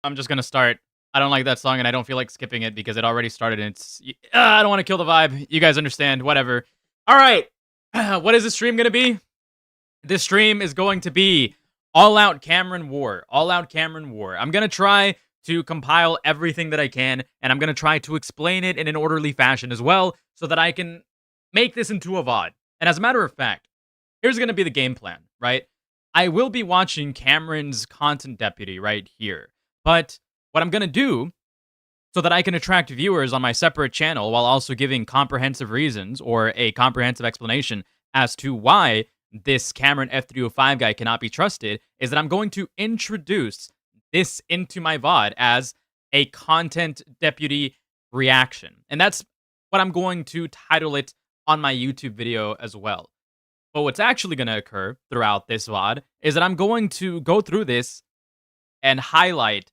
I'm just gonna start. I don't like that song, and I don't feel like skipping it because it already started, and I don't want to kill the vibe. You guys understand, whatever. All right. What is this stream gonna be? This stream is going to be all-out Cameron War. All-out Cameron War. I'm gonna try to compile everything that I can, and I'm gonna try to explain it in an orderly fashion as well, so that I can make this into a VOD. And as a matter of fact, here's gonna be the game plan, right? I will be watching Cameron's content deputy right here. But what I'm going to do, so that I can attract viewers on my separate channel while also giving comprehensive reasons or a comprehensive explanation as to why this Cameron F305 guy cannot be trusted, is that I'm going to introduce this into my VOD as a content deputy reaction. And that's what I'm going to title it on my YouTube video as well. But what's actually going to occur throughout this VOD is that I'm going to go through this and highlight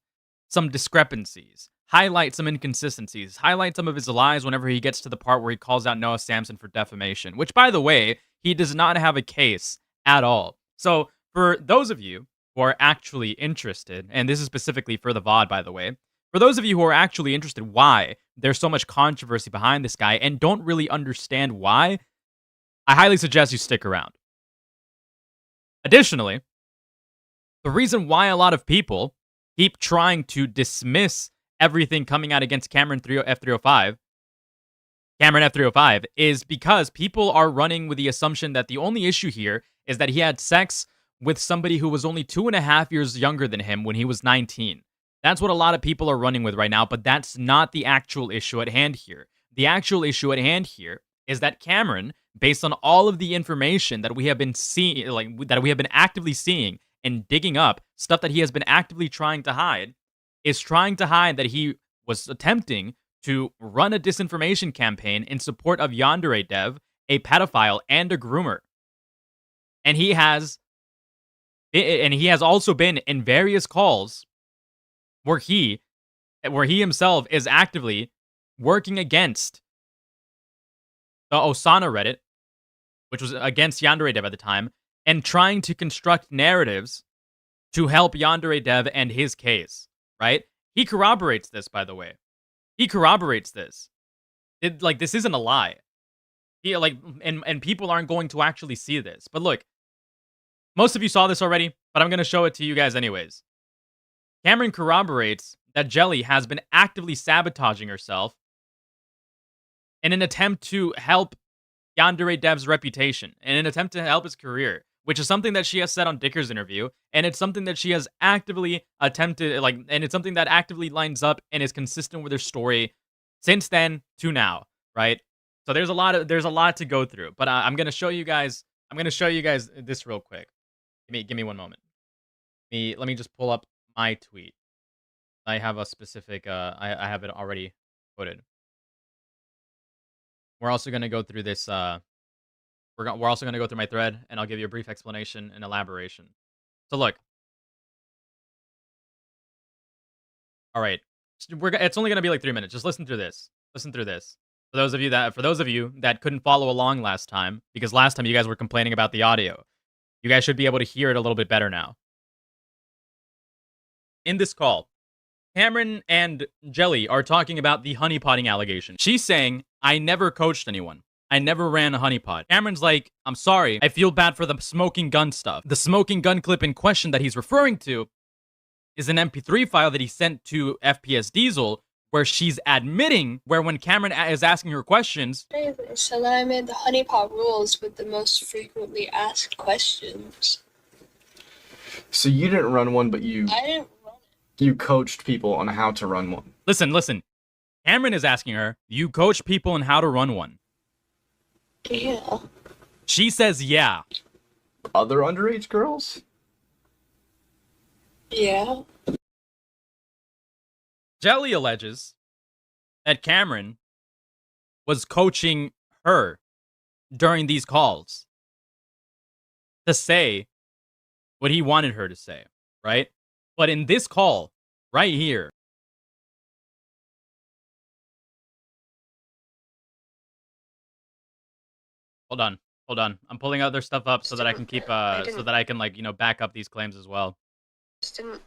some discrepancies, highlight some inconsistencies, highlight some of his lies whenever he gets to the part where he calls out Noah Samson for defamation, which, by the way, he does not have a case at all. So for those of you who are actually interested, and this is specifically for the VOD, by the way, for those of you who are actually interested why there's so much controversy behind this guy and don't really understand why, I highly suggest you stick around. Additionally, the reason why a lot of people keep trying to dismiss everything coming out against Cameron F305, is because people are running with the assumption that the only issue here is that he had sex with somebody who was only 2.5 years younger than him when he was 19. That's what a lot of people are running with right now, but that's not the actual issue at hand here. The actual issue at hand here is that Cameron, based on all of the information that we have been seeing, that we have been actively seeing and digging up, stuff that he has been actively trying to hide, is trying to hide that he was attempting to run a disinformation campaign in support of Yandere Dev, a pedophile and a groomer. And he has also been in various calls where he himself is actively working against the Osana Reddit, which was against Yandere Dev at the time, and trying to construct narratives to help Yandere Dev and his case, right? He corroborates this, by the way. He corroborates this. This isn't a lie. And people aren't going to actually see this. But look, most of you saw this already, but I'm going to show it to you guys anyways. Cameron corroborates that Jelly has been actively sabotaging herself in an attempt to help Yandere Dev's reputation, in an attempt to help his career, which is something that she has said on Dicker's interview, and it's something that she has actively attempted, and it's something that actively lines up and is consistent with her story since then to now, right? So there's a lot to go through, but I'm gonna show you guys this real quick. Give me one moment. Let me just pull up my tweet. I have a specific, I have it already quoted. We're also gonna go through this. We're also going to go through my thread, and I'll give you a brief explanation and elaboration. So look. All right. It's only going to be like 3 minutes. Just listen through this. Listen through this. For those of you that couldn't follow along last time, because last time you guys were complaining about the audio, you guys should be able to hear it a little bit better now. In this call, Cameron and Jelly are talking about the honeypotting allegation. She's saying, I never coached anyone. I never ran a honeypot. Cameron's like, I'm sorry, I feel bad for the smoking gun stuff. The smoking gun clip in question that he's referring to is an MP3 file that he sent to FPS Diesel, where she's admitting, where when Cameron is asking her questions, so then I made the honeypot rules with the most frequently asked questions. So you didn't run one, but I didn't run it. You coached people on how to run one. Listen. Cameron is asking her, you coach people on how to run one? Yeah. She says yeah. Other underage girls? Yeah. Jelly alleges that Cameron was coaching her during these calls to say what he wanted her to say, right? But in this call, right here, hold on. I'm pulling other stuff up so that I can keep, so that I can, back up these claims as well. Just didn't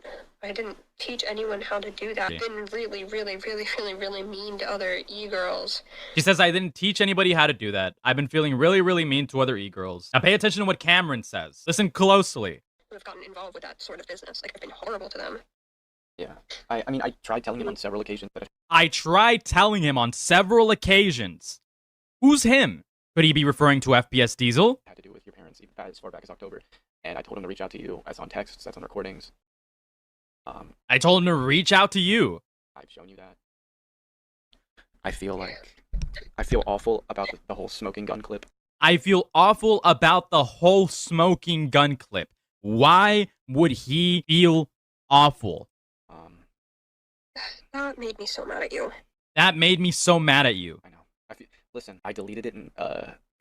I didn't teach anyone how to do that. Yeah. I've been really, really, really, really, really mean to other e-girls. She says, I didn't teach anybody how to do that. I've been feeling really, really mean to other e-girls. Now pay attention to what Cameron says. Listen closely. Who have gotten involved with that sort of business. Like, I've been horrible to them. Yeah. I mean, I tried telling him on several occasions that I tried telling him on several occasions. Who's him? Could he be referring to FPS Diesel? it had to do with your parents even as far back as October. And I told him to reach out to you. That's on texts, that's on recordings. I told him to reach out to you. I've shown you that. I feel awful about the whole smoking gun clip. I feel awful about the whole smoking gun clip. Why would he feel awful? That made me so mad at you. That made me so mad at you. I know. Listen, I deleted it in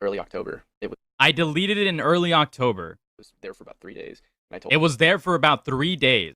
early October. I deleted it in early October. Was there for about 3 days. And I told It was there for about 3 days.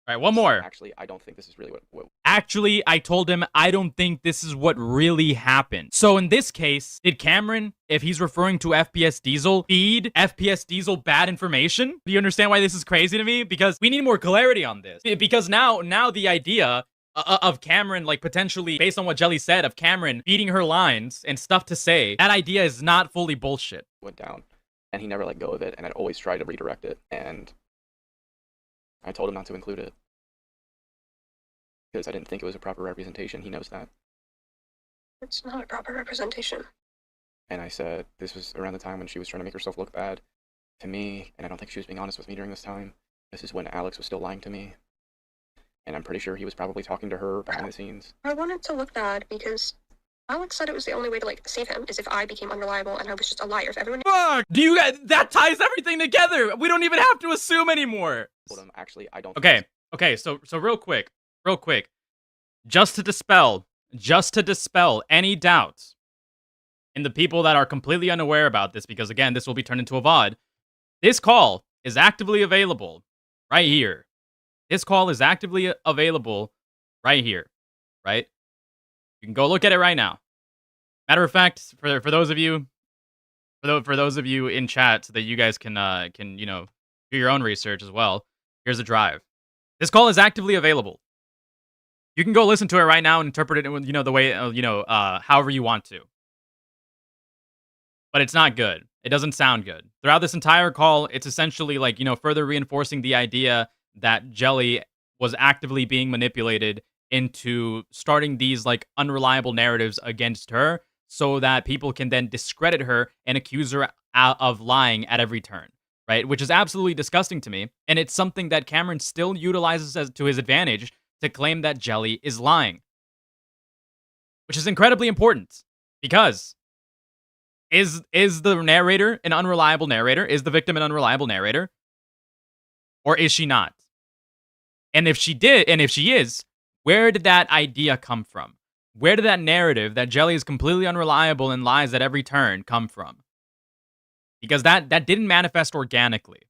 All right, one more. Actually, I don't think this is really what Actually, I told him I don't think this is what really happened. So in this case, did Cameron, if he's referring to FPS Diesel, feed FPS Diesel bad information? Do you understand why this is crazy to me? Because we need more clarity on this. Because now the idea of Cameron, like potentially, based on what Jelly said, of Cameron feeding her lines and stuff to say, that idea is not fully bullshit. went down. And he never let go of it, and I'd always try to redirect it, and I told him not to include it. Because I didn't think it was a proper representation. He knows that. It's not a proper representation. And I said this was around the time when she was trying to make herself look bad to me, and I don't think she was being honest with me during this time. This is when Alex was still lying to me. And I'm pretty sure he was probably talking to her behind the scenes. I wanted to look bad because Alex said it was the only way to, like, save him is if I became unreliable and I was just a liar. If everyone... Fuck! Do you guys... That ties everything together! We don't even have to assume anymore! I told him, actually, I don't... Okay, so real quick. Just to dispel any doubts in the people that are completely unaware about this, because again, this will be turned into a VOD. This call is actively available right here. This call is actively available right here, right? You can go look at it right now. Matter of fact, for those of you, for those of you in chat, so that you guys can do your own research as well. Here's a drive. This call is actively available. You can go listen to it right now and interpret it in, the way, however you want to. But it's not good. It doesn't sound good. Throughout this entire call, it's essentially like, further reinforcing the idea that Jelly was actively being manipulated into starting these, like, unreliable narratives against her so that people can then discredit her and accuse her of lying at every turn, right? Which is absolutely disgusting to me. And it's something that Cameron still utilizes to his advantage to claim that Jelly is lying. Which is incredibly important, because is the narrator an unreliable narrator? Is the victim an unreliable narrator? Or is she not? And if she is, where did that idea come from? Where did that narrative that Jelly is completely unreliable and lies at every turn come from? Because that didn't manifest organically.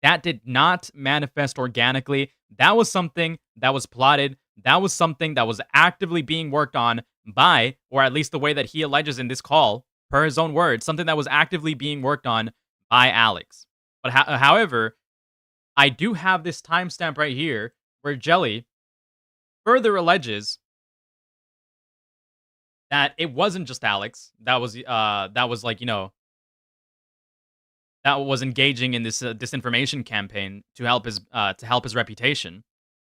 That did not manifest organically. That was something that was plotted. That was something that was actively being worked on by, or at least the way that he alleges in this call, per his own words, something that was actively being worked on by Alex. But however, I do have this timestamp right here where Jelly further alleges that it wasn't just Alex that was engaging in this disinformation campaign to help his reputation.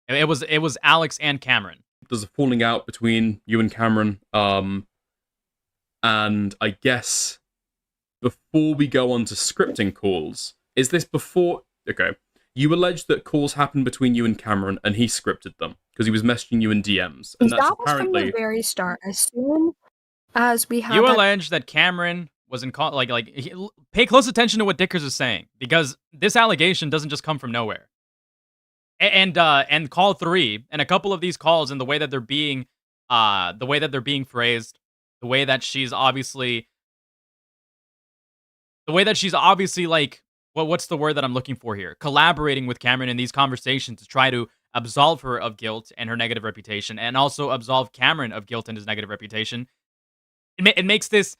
It was Alex and Cameron. There's a falling out between you and Cameron, and I guess before we go on to scripting calls, is this before? Okay, you allege that calls happened between you and Cameron, and he scripted them because he was messaging you in DMs, and that's That was from apparently the very start. As soon as we had You that- allege that Cameron was in call, pay close attention to what Dickers is saying, because this allegation doesn't just come from nowhere. And call 3 and a couple of these calls, and the way that they're being phrased, the way that she's obviously like, what's the word that I'm looking for here? Collaborating with Cameron in these conversations to try to absolve her of guilt and her negative reputation, and also absolve Cameron of guilt and his negative reputation. It makes this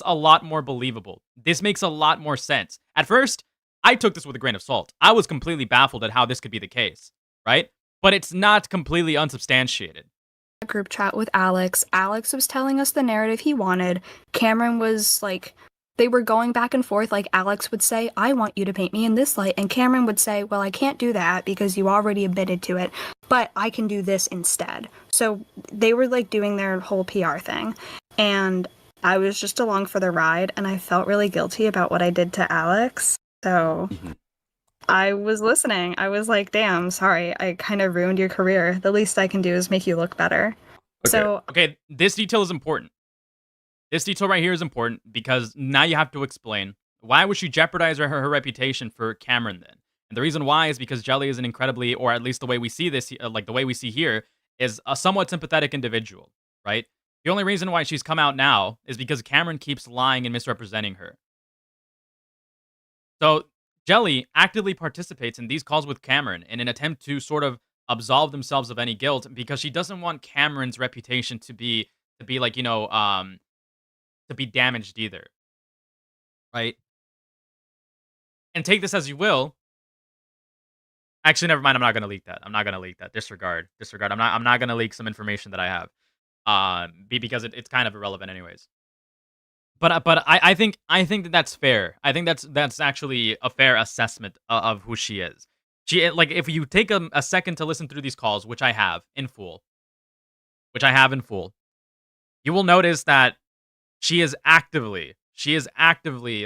a lot more believable. This makes a lot more sense. At first, I took this with a grain of salt. I was completely baffled at how this could be the case, right? But it's not completely unsubstantiated. Group chat with Alex. Alex was telling us the narrative he wanted. Cameron was like, they were going back and forth. Like, Alex would say, I want you to paint me in this light. And Cameron would say, well, I can't do that because you already admitted to it, but I can do this instead. So they were like doing their whole PR thing. And I was just along for the ride, and I felt really guilty about what I did to Alex. So I was listening. I was like, damn, sorry, I kind of ruined your career. The least I can do is make you look better. Okay. So, Okay, this detail is important. This detail right here is important because now you have to explain why would she jeopardize her reputation for Cameron then? And the reason why is because Jelly is an incredibly, or at least the way we see this, like the way we see here, is a somewhat sympathetic individual, right? The only reason why she's come out now is because Cameron keeps lying and misrepresenting her. So Jelly actively participates in these calls with Cameron in an attempt to sort of absolve themselves of any guilt because she doesn't want Cameron's reputation to be like, to be damaged either. Right? And take this as you will. Actually, never mind. I'm not gonna leak that. I'm not gonna leak that. Disregard. I'm not gonna leak some information that I have. Because it's kind of irrelevant anyways. But I think that that's fair. I think that's actually a fair assessment of who she is. She, like, if you take a second to listen through these calls, which I have in full, you will notice that she is actively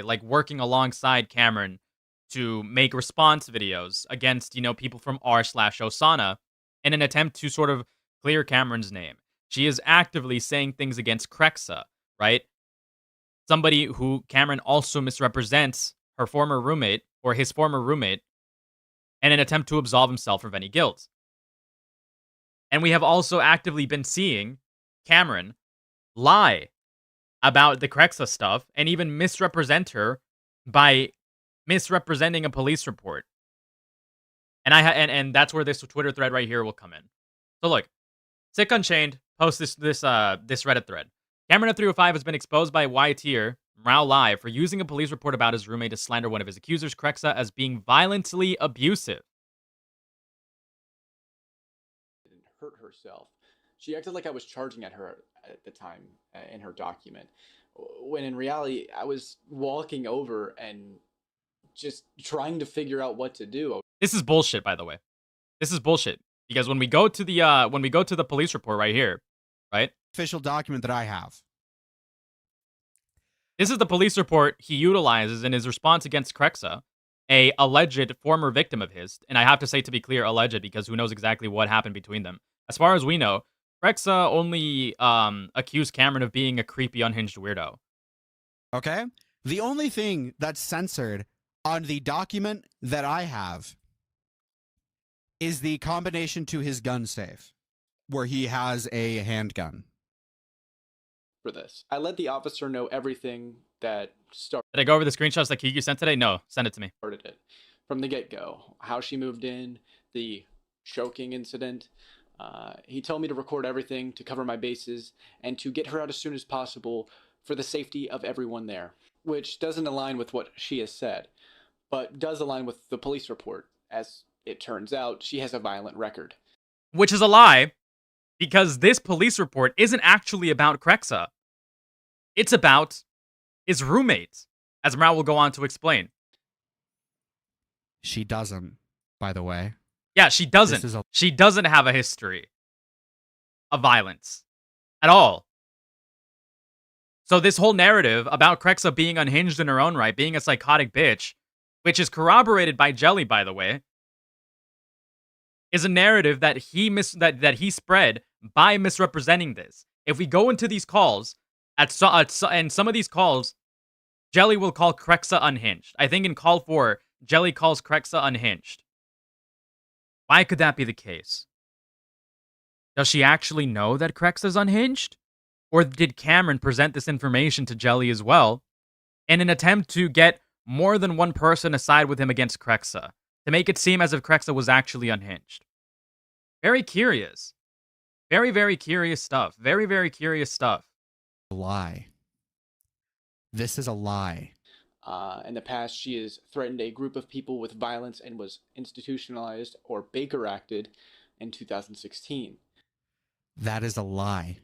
like working alongside Cameron to make response videos against, people from r/Osana in an attempt to sort of clear Cameron's name. She is actively saying things against Krexa, right? Somebody who Cameron also misrepresents her former roommate or his former roommate in an attempt to absolve himself of any guilt. And we have also actively been seeing Cameron lie about the Krexa stuff and even misrepresent her by misrepresenting a police report. And and that's where this Twitter thread right here will come in. So look, Sick Unchained posts this Reddit thread. Cameron of 305 has been exposed by Y-Tier, Mrao Live, for using a police report about his roommate to slander one of his accusers, Krexa, as being violently abusive. Didn't hurt herself. She acted like I was charging at her at the time in her document, when in reality I was walking over and just trying to figure out what to do. This is bullshit, by the way. This is bullshit because when we go to the police report right here, right? Official document that I have. This is the police report he utilizes in his response against Krexa, a alleged former victim of his. And I have to say, to be clear, alleged, because who knows exactly what happened between them. As far as we know, Krexa only accused Cameron of being a creepy, unhinged weirdo. Okay? The only thing that's censored on the document that I have is the combination to his gun safe, where he has a handgun. For this, I let the officer know everything that Did I go over the screenshots that Kiki sent today? No, send it to me. started it from the get-go. How she moved in, the choking incident. He told me to record everything to cover my bases and to get her out as soon as possible for the safety of everyone there, which doesn't align with what she has said, but does align with the police report. As it turns out, she has a violent record. Which is a lie, because this police report isn't actually about Krexa. It's about his roommate, as Mrao will go on to explain. She doesn't, by the way. Yeah, she doesn't. She doesn't have a history of violence at all. So this whole narrative about Krexa being unhinged in her own right, being a psychotic bitch, which is corroborated by Jelly, by the way, is a narrative that he spread by misrepresenting this. If we go into these calls, and some of these calls, Jelly will call Krexa unhinged. I think in call 4, Jelly calls Krexa unhinged. Why could that be the case? Does she actually know that Krexa's unhinged? Or did Cameron present this information to Jelly as well in an attempt to get more than one person aside with him against Krexa, to make it seem as if Krexa was actually unhinged? Very curious. Very, very curious stuff. Very, very curious stuff. A lie. This is a lie. In the past, she has threatened a group of people with violence and was institutionalized or Baker acted in 2016. That is a lie.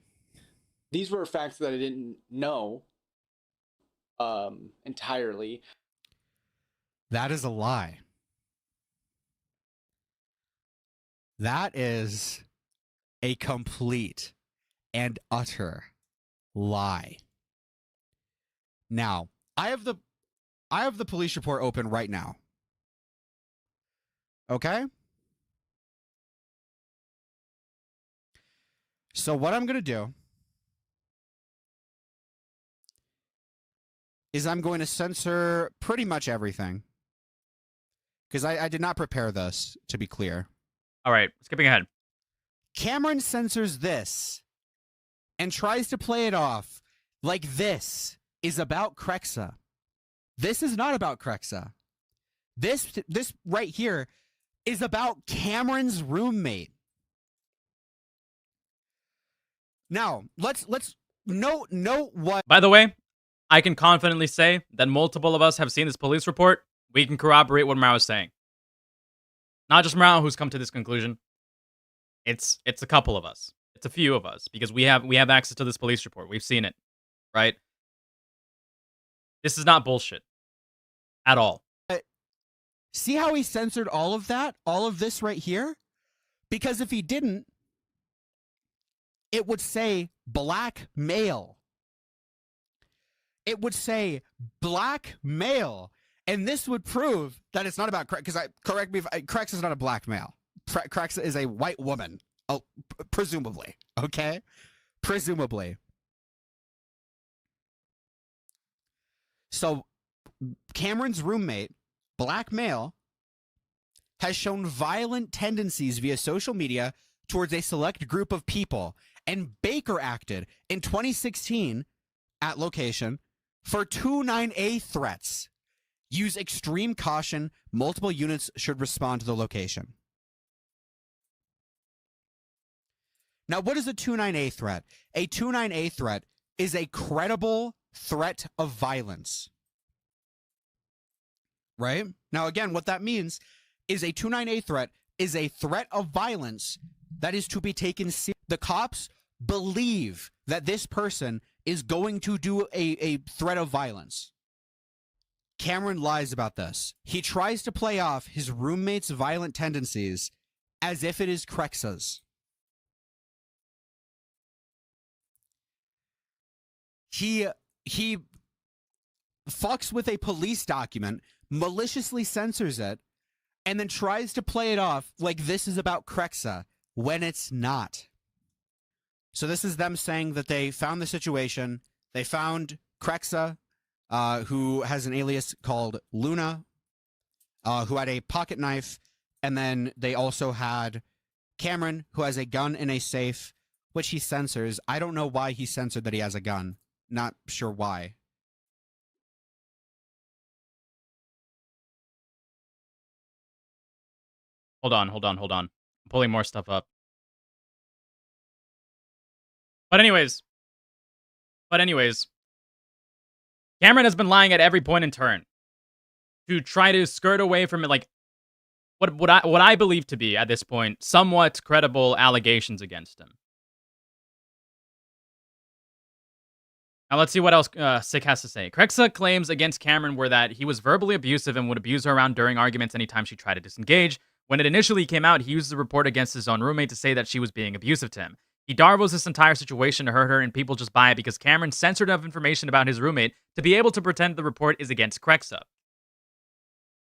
These were facts that I didn't know entirely. That is a lie. That is a complete and utter lie. Now, I have the police report open right now. Okay? So what I'm going to do is I'm going to censor pretty much everything. Because I did not prepare this, to be clear. All right, skipping ahead. Cameron censors this and tries to play it off like this is about Crexa. This is not about Crexa. This right here is about Cameron's roommate. Now, let's note what. By the way, I can confidently say that multiple of us have seen this police report. We can corroborate what Mao is saying. Not just Mao who's come to this conclusion. It's a couple of us. It's a few of us because we have access to this police report. We've seen it, right? This is not bullshit at all. See how he censored all of that? All of this right here? Because if he didn't, it would say black male. It would say black male. And this would prove that it's not about Crex. Because correct me if Crex is not a black male. Crex is a white woman. Oh, presumably. Okay? Presumably. So Cameron's roommate, black male, has shown violent tendencies via social media towards a select group of people. And Baker acted in 2016 at location for 29A threats. Use extreme caution. Multiple units should respond to the location. Now, what is a 29A threat? A 29A threat is a credible threat of violence. Right? Now, again, what that means is a 29A threat is a threat of violence that is to be taken seriously. The cops believe that this person is going to do a threat of violence. Cameron lies about this. He tries to play off his roommate's violent tendencies as if it is Crexa's. He fucks with a police document, maliciously censors it, and then tries to play it off like this is about Crexa when it's not. So this is them saying that they found the situation. They found Crexa, who has an alias called Luna, who had a pocket knife, and then they also had Cameron, who has a gun in a safe, which he censors. I don't know why he censored that he has a gun. Not sure why. Hold on. I'm pulling more stuff up. But anyways, Cameron has been lying at every point in turn to try to skirt away from it, like what I believe to be at this point somewhat credible allegations against him. Now let's see what else Sick has to say. Crexa claims against Cameron were that he was verbally abusive and would abuse her around during arguments anytime she tried to disengage. When it initially came out, he used the report against his own roommate to say that she was being abusive to him. He darbles this entire situation to hurt her, and people just buy it because Cameron censored enough information about his roommate to be able to pretend the report is against Crexa.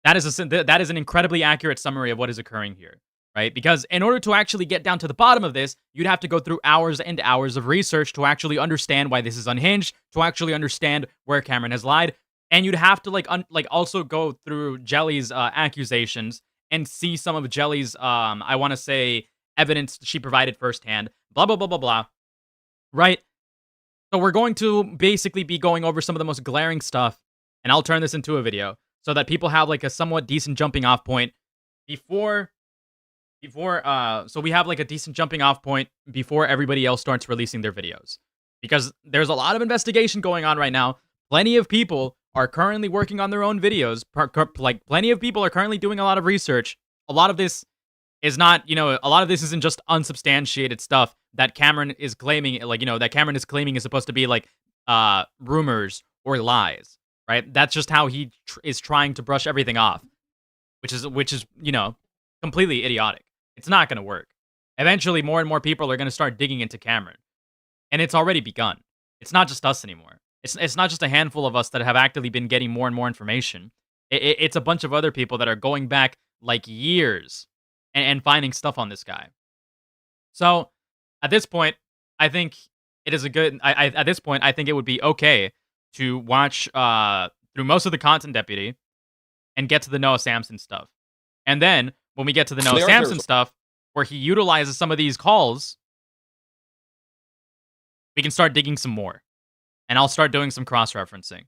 That is an incredibly accurate summary of what is occurring here, right? Because in order to actually get down to the bottom of this, you'd have to go through hours and hours of research to actually understand why this is unhinged, to actually understand where Cameron has lied, and you'd have to also go through Jelly's accusations and see some of Jelly's I want to say evidence she provided firsthand. Blah blah blah blah blah. Right? So we're going to basically be going over some of the most glaring stuff, and I'll turn this into a video so that people have like a somewhat decent jumping off point before everybody else starts releasing their videos. Because there's a lot of investigation going on right now. Plenty of people are currently working on their own videos. Like, plenty of people are currently doing a lot of research. A lot of this is not, a lot of this isn't just unsubstantiated stuff that Cameron is claiming, that Cameron is claiming is supposed to be, like, rumors or lies, right? That's just how he is trying to brush everything off, which is completely idiotic. It's not going to work. Eventually, more and more people are going to start digging into Cameron, and it's already begun. It's not just us anymore. It's not just a handful of us that have actively been getting more and more information. It's a bunch of other people that are going back like years and finding stuff on this guy. So at this point, I think it is a good. At this point, I think it would be okay to watch through most of the Content Deputy and get to the Noah Samson stuff, and then when we get to the Noah Samson stuff, where he utilizes some of these calls, we can start digging some more. And I'll start doing some cross-referencing.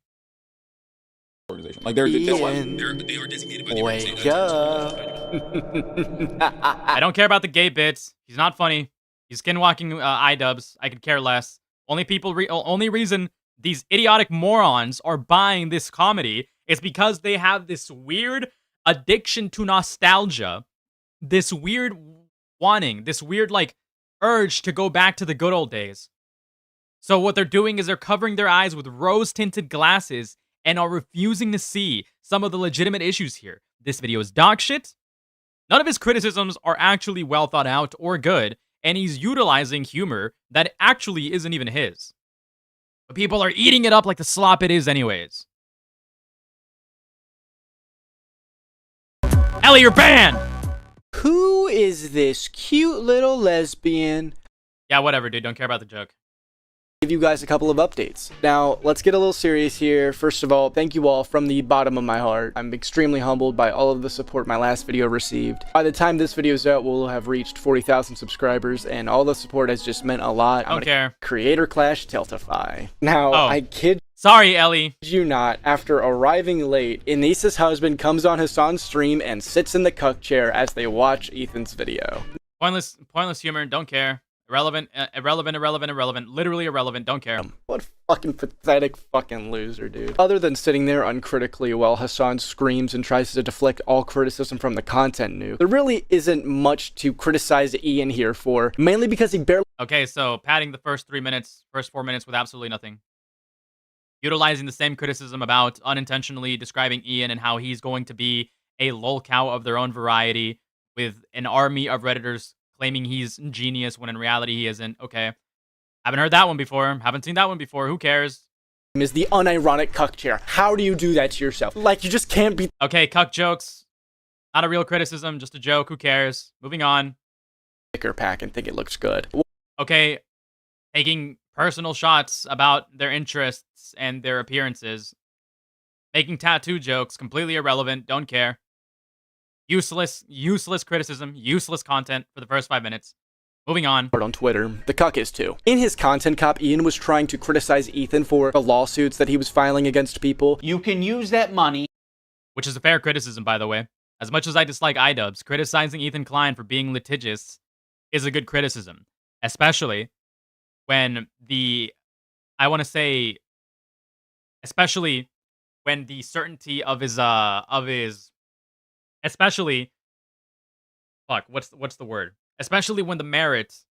Organization. Like they are designated by the Wake up. I don't care about the gay bits. He's not funny. He's skinwalking iDubbbz. I could care less. Only reason these idiotic morons are buying this comedy is because they have this weird addiction to nostalgia, this weird wanting, this weird urge to go back to the good old days. So what they're doing is they're covering their eyes with rose-tinted glasses and are refusing to see some of the legitimate issues here. This video is dog shit. None of his criticisms are actually well thought out or good, and he's utilizing humor that actually isn't even his. But people are eating it up like the slop it is anyways. Ellie, you're banned! Who is this cute little lesbian? Yeah, whatever, dude. Don't care about the joke. Give you guys a couple of updates. Now, let's get a little serious here. First of all, thank you all from the bottom of my heart. I'm extremely humbled by all of the support my last video received. By the time this video is out, we'll have reached 40,000 subscribers, and all the support has just meant a lot. Don't care. Creator Clash Tiltify. Now, I kid Sorry, Ellie. you not, after arriving late, Enisa's husband comes on Hassan's stream and sits in the cuck chair as they watch Ethan's video. Pointless humor. Don't care. Irrelevant. Literally irrelevant. Don't care. What fucking pathetic fucking loser, dude. Other than sitting there uncritically while Hassan screams and tries to deflect all criticism from the content noob, there really isn't much to criticize Ian here for, mainly because he barely— Okay, so padding the first 4 minutes with absolutely nothing. Utilizing the same criticism about unintentionally describing Ian and how he's going to be a lol cow of their own variety with an army of Redditors claiming he's genius when in reality he isn't. Okay. Haven't heard that one before. Haven't seen that one before. Who cares? is the unironic cuck chair. How do you do that to yourself? Like, you just can't be— Okay, cuck jokes. Not a real criticism, just a joke. Who cares? Moving on. sticker pack and think it looks good. Okay, taking personal shots about their interests and their appearances. Making tattoo jokes, completely irrelevant, don't care. Useless criticism, useless content for the first 5 minutes. Moving on. On Twitter, the cuck is too. In his content cop, Ian was trying to criticize Ethan for the lawsuits that he was filing against people. You can use that money. Which is a fair criticism, by the way. As much as I dislike iDubbbz, criticizing Ethan Klein for being litigious is a good criticism. Especially when especially when the certainty of his especially what's the word? Especially when the merits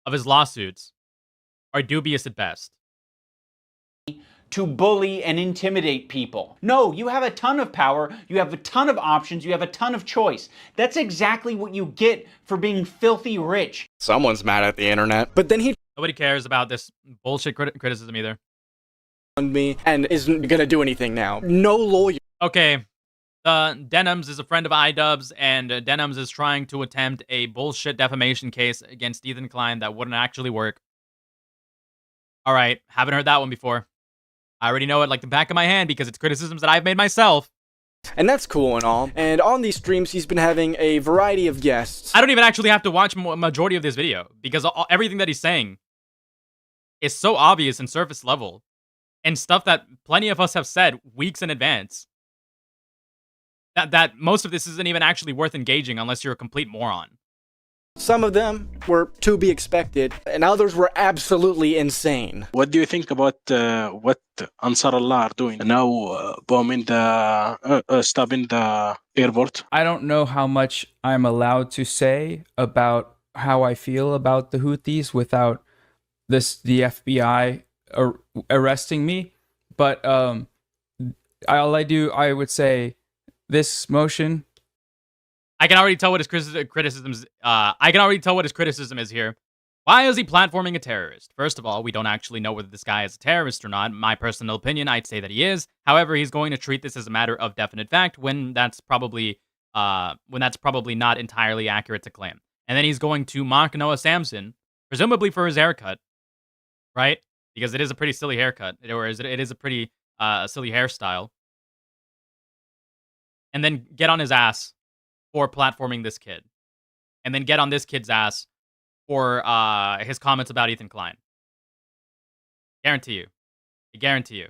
of his lawsuits are dubious at best. To bully and intimidate people. No, you have a ton of power, you have a ton of options, you have a ton of choice. That's exactly what you get for being filthy rich. Someone's mad at the internet. But then he Nobody cares about this bullshit criticism either. on me and isn't gonna do anything now. No lawyer. Okay, Denims is a friend of iDubbbz, and Denims is trying to attempt a bullshit defamation case against Ethan Klein that wouldn't actually work. Alright, haven't heard that one before. I already know it like the back of my hand because it's criticisms that I've made myself. And that's cool and all. And on these streams, he's been having a variety of guests. I don't even actually have to watch a majority of this video because everything that he's saying is so obvious and surface level and stuff that plenty of us have said weeks in advance. That most of this isn't even actually worth engaging unless you're a complete moron. Some of them were to be expected, and others were absolutely insane. What do you think about what Ansar Allah are doing now, bombing stopping the airport? I don't know how much I'm allowed to say about how I feel about the Houthis without the FBI arresting me, but I would say this motion. I can already tell what his criticisms. I can already tell what his criticism is here. Why is he platforming a terrorist? First of all, we don't actually know whether this guy is a terrorist or not. My personal opinion, I'd say that he is. However, he's going to treat this as a matter of definite fact when that's probably not entirely accurate to claim. And then he's going to mock Noah Samson, presumably for his haircut, right? Because it is a pretty silly haircut, or it is a pretty silly hairstyle. And then get on his ass for platforming this kid. And then get on this kid's ass for his comments about Ethan Klein. Guarantee you. I guarantee you.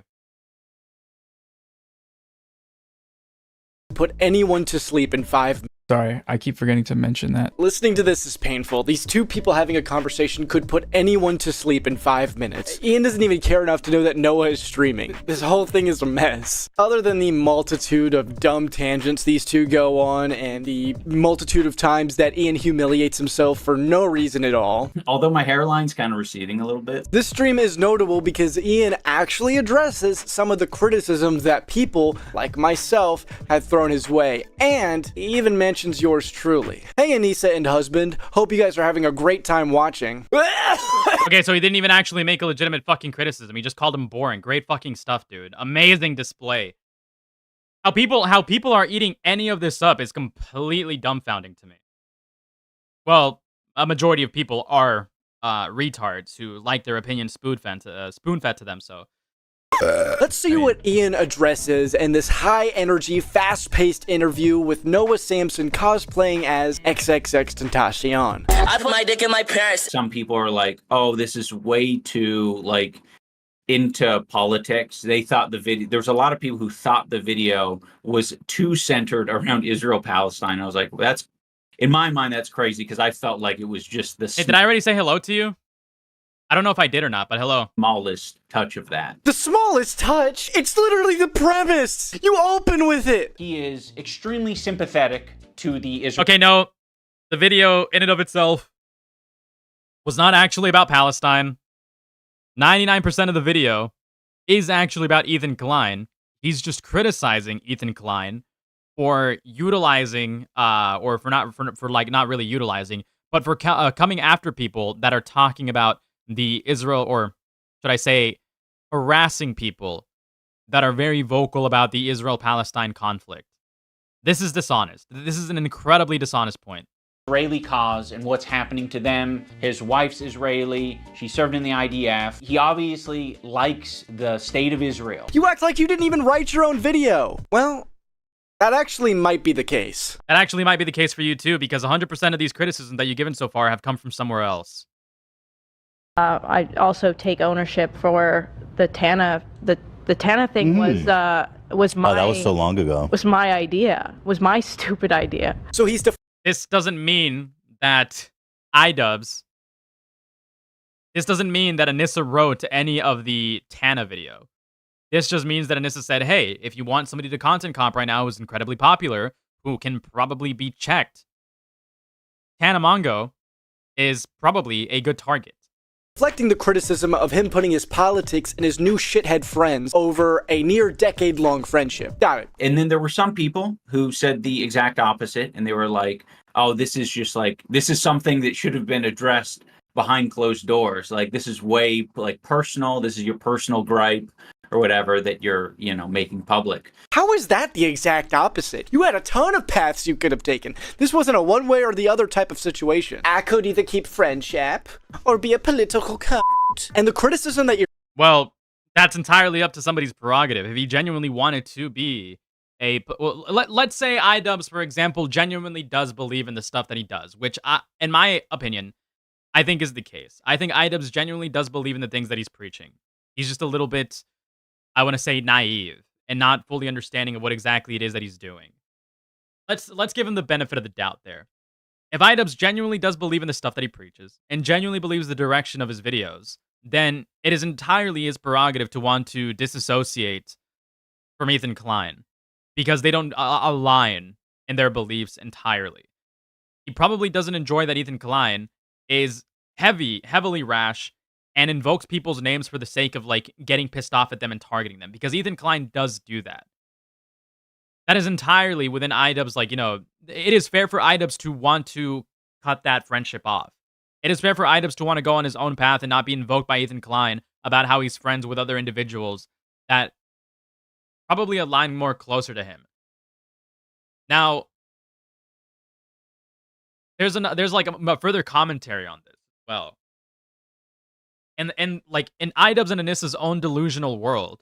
Put anyone to sleep in 5 minutes. Sorry, I keep forgetting to mention that. Listening to this is painful. These two people having a conversation could put anyone to sleep in 5 minutes. Ian doesn't even care enough to know that Noah is streaming. This whole thing is a mess. Other than the multitude of dumb tangents these two go on, and the multitude of times that Ian humiliates himself for no reason at all. Although my hairline's kind of receding a little bit. This stream is notable because Ian actually addresses some of the criticisms that people, like myself, had thrown his way, and he even mentions yours truly. Hey Anissa and husband, hope you guys are having a great time watching. Okay, so he didn't even actually make a legitimate fucking criticism. He just called him boring. Great fucking stuff, dude. Amazing display. How people are eating any of this up is completely dumbfounding to me. Well, a majority of people are retards who like their opinion spoon-fed to them, so. Let's see what Ian addresses in this high-energy, fast-paced interview with Noah Samson cosplaying as XXXTentacion. I put my dick in my parents. Some people are like, oh, this is way too, like, into politics. They thought the video, there's a lot of people who thought the video was too centered around Israel-Palestine. I was like, well, that's, in my mind, that's crazy, because I felt like it was just the Hey, did I already say hello to you? I don't know if I did or not, but hello. Smallest touch of that. The smallest touch? It's literally the premise! You open with it! He is extremely sympathetic to the Israel. Okay, no. The video, in and of itself, was not actually about Palestine. 99% of the video is actually about Ethan Klein. He's just criticizing Ethan Klein for utilizing, or for not really utilizing, but for coming after people that are talking about the Israel, or should I say, harassing people that are very vocal about the Israel-Palestine conflict. This is dishonest. This is an incredibly dishonest point. Israeli cause and what's happening to them. His wife's Israeli. She served in the IDF. He obviously likes the state of Israel. You act like you didn't even write your own video. Well, that actually might be the case. That actually might be the case for you too, because 100% of these criticisms that you've given so far have come from somewhere else. I also take ownership for the Tana. The Tana thing was my. Oh, that was so long ago. Was my idea. Was my stupid idea. So he's This doesn't mean that iDubbbz. This doesn't mean that Anissa wrote any of the Tana video. This just means that Anissa said, hey, if you want somebody to content comp right now who's incredibly popular, who can probably be checked, Tana Mongo is probably a good target. Reflecting the criticism of him putting his politics and his new shithead friends over a near decade-long friendship. Got it. And then there were some people who said the exact opposite, and they were like, oh, this is just like, this is something that should have been addressed behind closed doors. Like, this is way, like, personal. This is your personal gripe or whatever that you're, making public. How is that the exact opposite? You had a ton of paths you could have taken. This wasn't a one way or the other type of situation. I could either keep friendship or be a political cunt. And the criticism that you're... Well, that's entirely up to somebody's prerogative. If he genuinely wanted to be let's say iDubbbz, for example, genuinely does believe in the stuff that he does, which, in my opinion, I think is the case. I think iDubbbz genuinely does believe in the things that he's preaching. He's just a little bit, I want to say, naive and not fully understanding of what exactly it is that he's doing. Let's give him the benefit of the doubt there. If iDubbbz genuinely does believe in the stuff that he preaches and genuinely believes the direction of his videos, then it is entirely his prerogative to want to disassociate from Ethan Klein because they don't align in their beliefs entirely. He probably doesn't enjoy that Ethan Klein is heavily rash and invokes people's names for the sake of like getting pissed off at them and targeting them, because Ethan Klein does do that. That is entirely within iDubbbz, like, it is fair for iDubbbz to want to cut that friendship off. It is fair for iDubbbz to want to go on his own path and not be invoked by Ethan Klein about how he's friends with other individuals that probably align more closer to him. Now, there's like a further commentary on this as well. And like in iDubbbz and Anissa's own delusional world,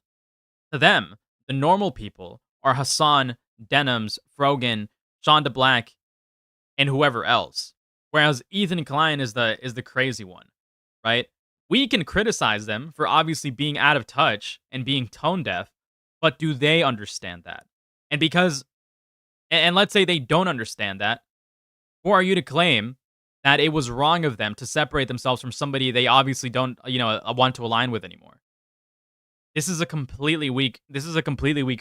to them, the normal people are Hassan, Denims, Frogan, Sean DeBlack, and whoever else. Whereas Ethan Klein is the crazy one, right? We can criticize them for obviously being out of touch and being tone deaf, but do they understand that? And let's say they don't understand that, who are you to claim that it was wrong of them to separate themselves from somebody they obviously don't, want to align with anymore? This is a completely weak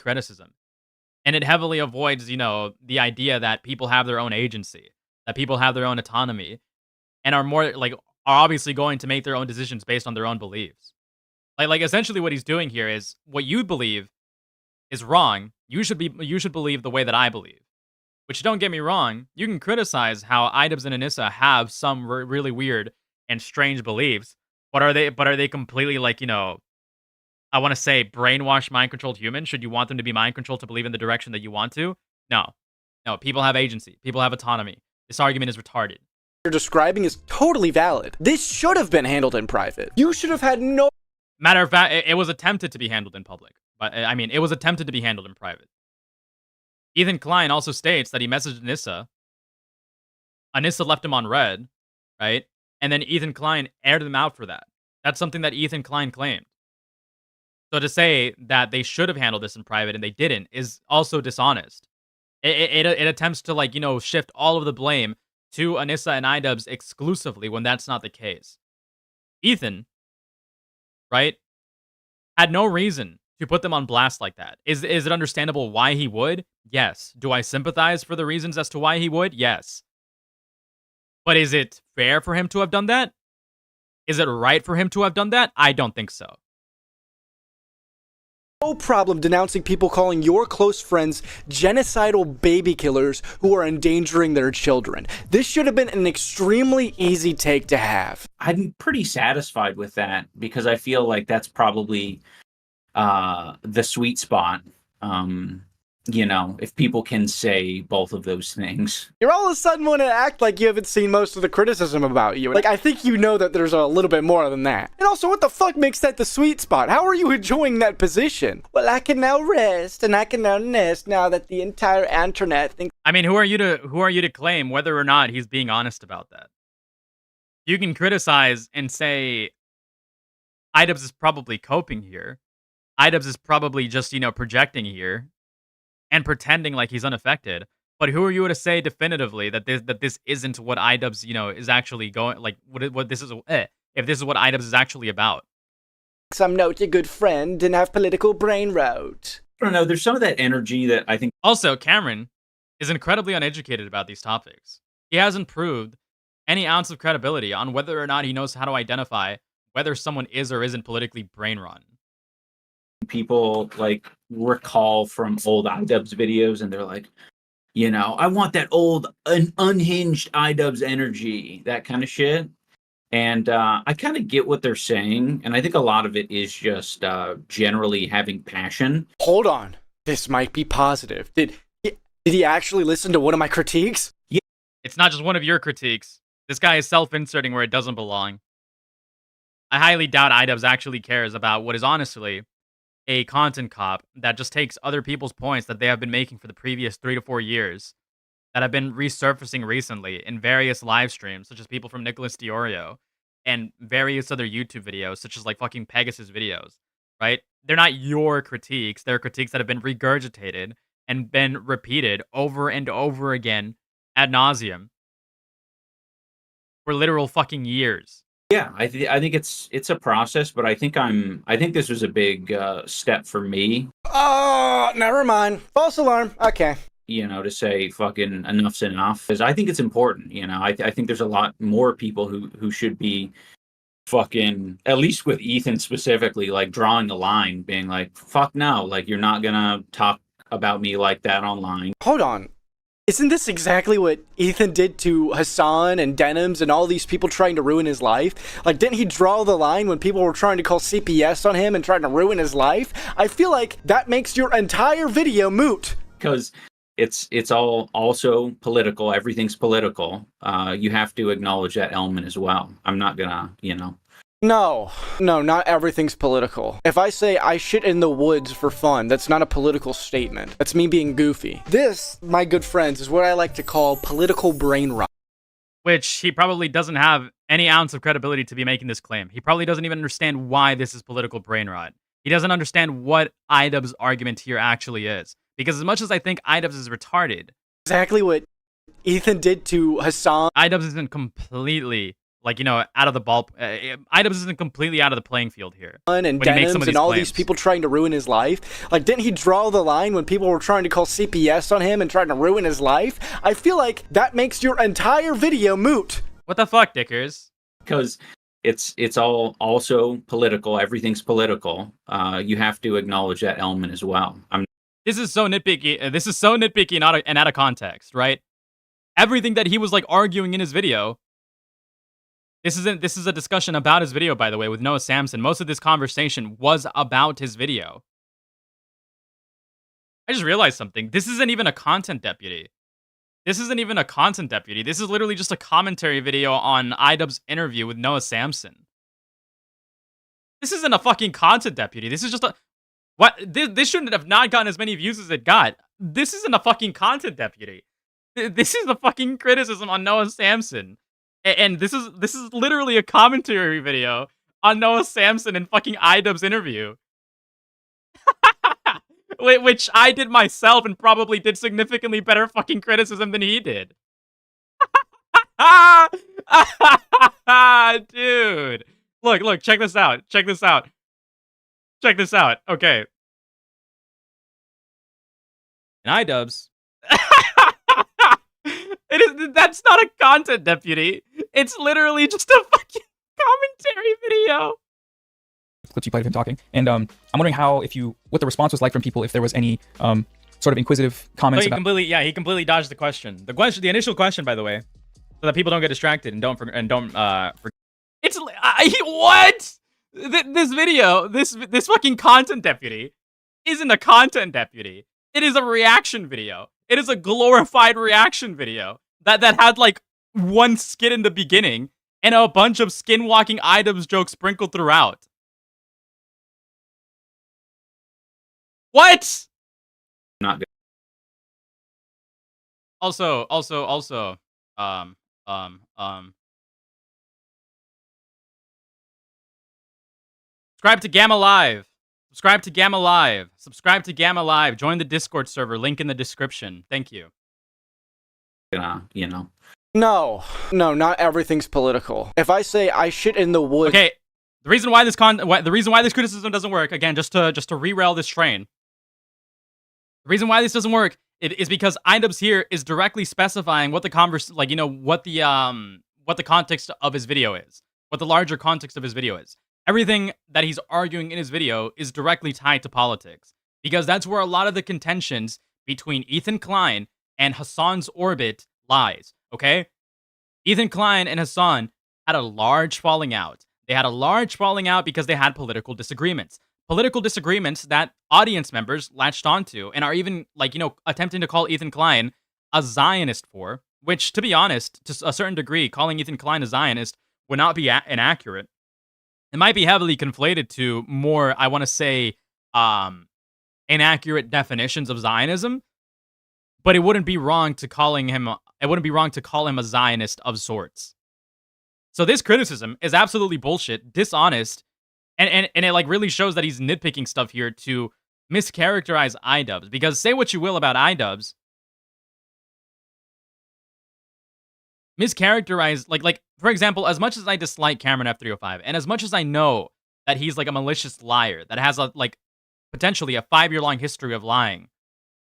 criticism. And it heavily avoids, the idea that people have their own agency, that people have their own autonomy, and are obviously going to make their own decisions based on their own beliefs. Like essentially what he's doing here is what you believe is wrong. You should believe the way that I believe. Which, don't get me wrong, you can criticize how iDubbbz and Anissa have some really weird and strange beliefs, but are they completely I want to say brainwashed, mind-controlled humans? Should you want them to be mind-controlled to believe in the direction that you want to? No. People have agency. People have autonomy. This argument is retarded. You're describing is totally valid. This should have been handled in private. You should have had no... Matter of fact, it was attempted to be handled in public. But, it was attempted to be handled in private. Ethan Klein also states that he messaged Anissa. Anissa left him on red, right? And then Ethan Klein aired them out for that. That's something that Ethan Klein claimed. So to say that they should have handled this in private and they didn't is also dishonest. It attempts to shift all of the blame to Anissa and iDubbbz exclusively when that's not the case. Ethan, right, had no reason to put them on blast like that. Is it understandable why he would? Yes. Do I sympathize for the reasons as to why he would? Yes. But is it fair for him to have done that? Is it right for him to have done that? I don't think so. No problem denouncing people calling your close friends genocidal baby killers who are endangering their children. This should have been an extremely easy take to have. I'm pretty satisfied with that because I feel like that's probably the sweet spot. If people can say both of those things. You're all of a sudden want to act like you haven't seen most of the criticism about you. Like, I think you know that there's a little bit more than that. And also, what the fuck makes that the sweet spot? How are you enjoying that position? Well, I can now rest and I can now nest now that the entire internet thinks... Who are you to claim whether or not he's being honest about that? You can criticize and say iDubbbz is probably coping here. iDubbbz is probably just, projecting here and pretending like he's unaffected. But who are you to say definitively that this isn't what iDubbbz, is actually going, like, what this is, if this is what iDubbbz is actually about? I'm not a good friend and have political brain rot. I don't know, there's some of that energy that I think... Also, Cameron is incredibly uneducated about these topics. He hasn't proved any ounce of credibility on whether or not he knows how to identify whether someone is or isn't politically brain-run. People recall from old iDubbbz videos and they're like, I want that old unhinged iDubbbz energy, that kind of shit. And I kind of get what they're saying, and I think a lot of it is just generally having passion. Hold on, this might be positive. Did he actually listen to one of my critiques? Yeah. It's not just one of your critiques. This guy is self-inserting where it doesn't belong. I highly doubt iDubbbz actually cares about what is honestly a content cop that just takes other people's points that they have been making for the previous 3 to 4 years that have been resurfacing recently in various live streams, such as people from Nicholas Diorio and various other YouTube videos, such as fucking Pegasus videos, right? They're not your critiques. They're critiques that have been regurgitated and been repeated over and over again ad nauseum for literal fucking years. Yeah, I think it's a process, but I think this was a big step for me. Oh, never mind. False alarm. Okay. You know, to say fucking enough's enough, because I think it's important. You know, I think there's a lot more people who should be fucking, at least with Ethan specifically, like drawing the line, being like, fuck no, like you're not gonna talk about me like that online. Hold on. Isn't this exactly what Ethan did to Hassan and Denims and all these people trying to ruin his life? Like, didn't he draw the line when people were trying to call CPS on him and trying to ruin his life? I feel like that makes your entire video moot. Because it's all also political. Everything's political. You have to acknowledge that element as well. I'm not gonna, you know. No, not everything's political. If I say I shit in the woods for fun, that's not a political statement. That's me being goofy. This, my good friends, is what I like to call political brain rot. Which he probably doesn't have any ounce of credibility to be making this claim. He probably doesn't even understand why this is political brain rot. He doesn't understand what IDubbbz's argument here actually is. Because as much as I think IDubbbz is retarded, exactly what Ethan did to Hassan. IDubbbz isn't completely, like, you know, out of the ball. IDubbbz isn't completely out of the playing field here. And Denims and all these people trying to ruin his life. Like, didn't he draw the line when people were trying to call CPS on him and trying to ruin his life? I feel like that makes your entire video moot. What the fuck, Dickers? Because it's all also political. Everything's political. You have to acknowledge that element as well. This is so nitpicky. This is so nitpicky and out of context, right? Everything that he was like arguing in his video. This is a discussion about his video, by the way, with Noah Samson. Most of this conversation was about his video. I just realized something. This isn't even a content deputy. This isn't even a content deputy. This is literally just a commentary video on IDubbbz's interview with Noah Samson. This isn't a fucking content deputy. This is just a... What? This shouldn't have not gotten as many views as it got. This isn't a fucking content deputy. This is a fucking criticism on Noah Samson. And this is literally a commentary video on Noah Samson and fucking IDubbbz's interview. Which I did myself and probably did significantly better fucking criticism than he did. Dude. Look, check this out. Check this out. Okay. And IDubbbz. That's not a content deputy. It's literally just a fucking commentary video. Clips you played of him talking, and I'm wondering what the response was like from people, if there was any sort of inquisitive comments. So he completely dodged the question. The initial question, by the way, so that people don't get distracted and don't forget. It's what? This video, this fucking content deputy isn't a content deputy. It is a reaction video. It is a glorified reaction video that had like one skit in the beginning and a bunch of skinwalking IDubbbz jokes sprinkled throughout. What? Not good. Also. Subscribe to Gamma Live. Subscribe to Gamma Live. Subscribe to Gamma Live. Join the Discord server. Link in the description. Thank you. You know. No, not everything's political. If I say I shit in the woods. Okay, the reason why this criticism doesn't work, again, just to rerail this train. The reason why this doesn't work is because IDubbbz here is directly specifying what the what the context of his video is, what the larger context of his video is. Everything that he's arguing in his video is directly tied to politics, because that's where a lot of the contentions between Ethan Klein and Hassan's orbit lies, okay? Ethan Klein and Hassan had a large falling out. They had a large falling out because they had political disagreements. Political disagreements that audience members latched onto and are even, attempting to call Ethan Klein a Zionist for, which, to be honest, to a certain degree, calling Ethan Klein a Zionist would not be inaccurate. It might be heavily conflated to more, I want to say, inaccurate definitions of Zionism, but it wouldn't be wrong to call him a Zionist of sorts. So this criticism is absolutely bullshit, dishonest, and it really shows that he's nitpicking stuff here to mischaracterize IDubbbz. Because say what you will about IDubbbz, mischaracterized, like for example, as much as I dislike Cameron F305, and as much as I know that he's like a malicious liar that has a like potentially a 5-year long history of lying,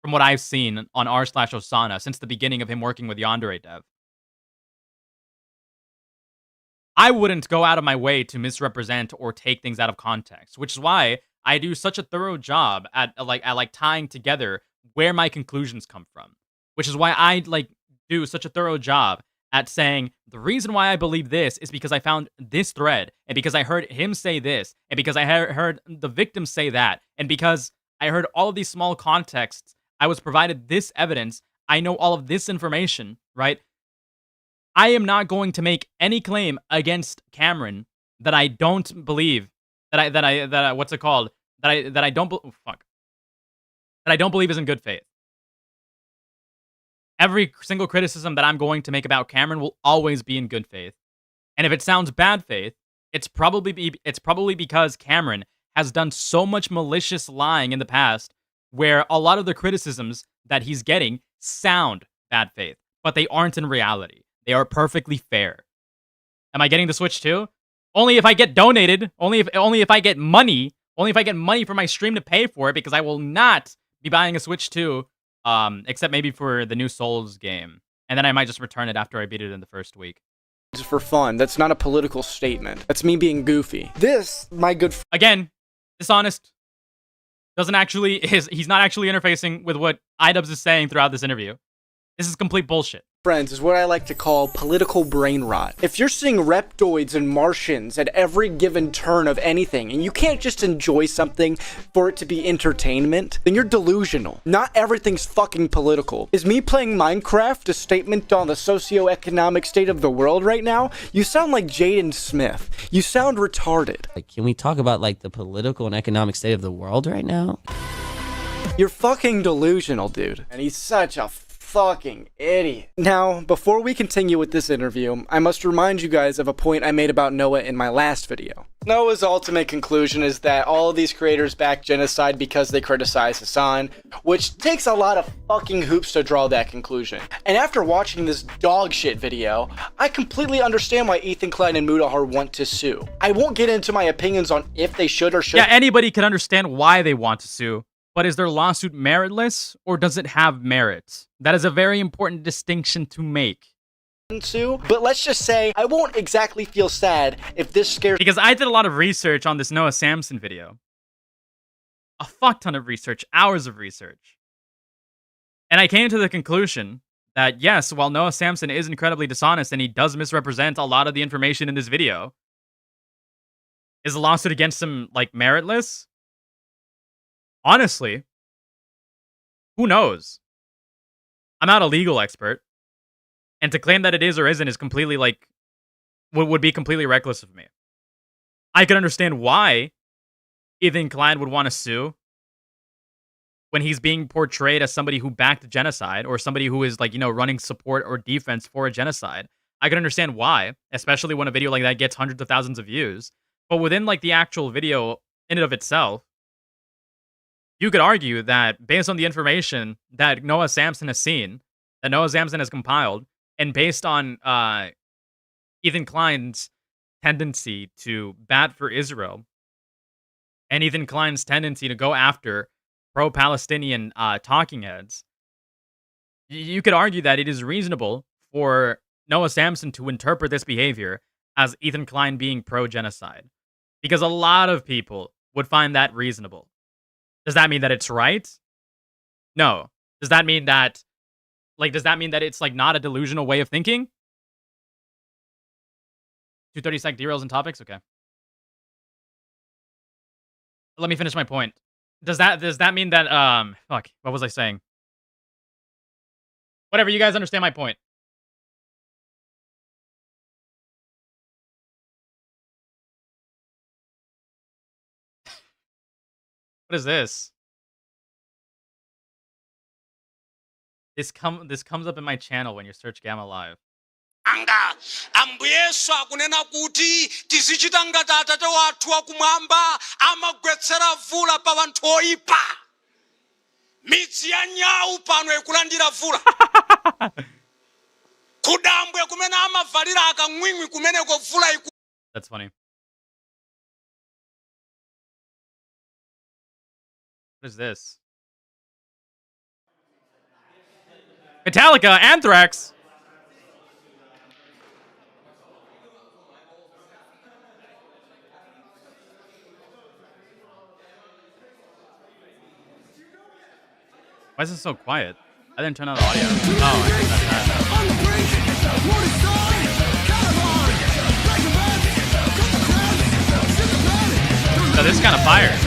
from what I've seen on r/Osana since the beginning of him working with Yandere Dev, I wouldn't go out of my way to misrepresent or take things out of context, which is why I do such a thorough job at tying together where my conclusions come from, which is why I like do such a thorough job at saying the reason why I believe this is because I found this thread, and because I heard him say this, and because I heard the victim say that, and because I heard all of these small contexts, I was provided this evidence, I know all of this information, right? I am not going to make any claim against Cameron that I don't believe that I don't believe is in good faith. Every single criticism that I'm going to make about Cameron will always be in good faith. And if it sounds bad faith, it's probably because Cameron has done so much malicious lying in the past where a lot of the criticisms that he's getting sound bad faith, but they aren't in reality. They are perfectly fair. Am I getting the Switch too? Only if I get donated, only if I get money for my stream to pay for it, because I will not be buying a Switch 2, except maybe for the new Souls game. And then I might just return it after I beat it in the first week. For fun. That's not a political statement. That's me being goofy. This, my good again, dishonest. He's not actually interfacing with what iDubbbz is saying throughout this interview. This is complete bullshit. Friends, is what I like to call political brain rot. If you're seeing reptoids and Martians at every given turn of anything, and you can't just enjoy something for it to be entertainment, then you're delusional. Not everything's fucking political. Is me playing Minecraft a statement on the socioeconomic state of the world right now? You sound like Jaden Smith. You sound retarded. Like, can we talk about like the political and economic state of the world right now? You're fucking delusional, dude. And he's such a fucking idiot. Now, before we continue with this interview, I must remind you guys of a point I made about Noah in my last video. Noah's ultimate conclusion is that all of these creators back genocide because they criticize Hassan, which takes a lot of fucking hoops to draw that conclusion. And after watching this dog shit video, I completely understand why Ethan Klein and Mudahar want to sue. I won't get into my opinions on if they should or shouldn't. Yeah, anybody can understand why they want to sue. But is their lawsuit meritless, or does it have merit? That is a very important distinction to make. But let's just say, I won't exactly feel sad if this scares— Because I did a lot of research on this Noah Samson video. A fuck ton of research, hours of research. And I came to the conclusion that yes, while Noah Samson is incredibly dishonest and he does misrepresent a lot of the information in this video, is the lawsuit against him, like, meritless? Honestly, who knows? I'm not a legal expert. And to claim that it is or isn't is completely, like, would be completely reckless of me. I can understand why Ethan Klein would want to sue when he's being portrayed as somebody who backed genocide, or somebody who is, like, you know, running support or defense for a genocide. I can understand why, especially when a video like that gets hundreds of thousands of views. But within, like, the actual video in and of itself, you could argue that based on the information that Noah Samson has seen, that Noah Samson has compiled, and based on Ethan Klein's tendency to bat for Israel, and Ethan Klein's tendency to go after pro-Palestinian talking heads, you could argue that it is reasonable for Noah Samson to interpret this behavior as Ethan Klein being pro-genocide. Because a lot of people would find that reasonable. Does that mean that it's right? No. Does that mean that it's, like, not a delusional way of thinking? 230-sec derails and topics? Okay. Let me finish my point. Does that mean that, fuck, what was I saying? Whatever, you guys understand my point. What is this? This comes up in my channel when you search Gamma Live. anga ambuyesu akunena kuti tizichita ngati atate wathu wakumwamba amagwetsera vula pa vanthu oyipa. Midzi ya nyau pano ikulandira vula. Kudambwe kumene kumene amavalira akamwimwi kumeneko vula iku. That's funny. What is this? Metallica, Anthrax. Why is it so quiet? I didn't turn on the audio. Oh, I guess that's that. So this is kind of fire.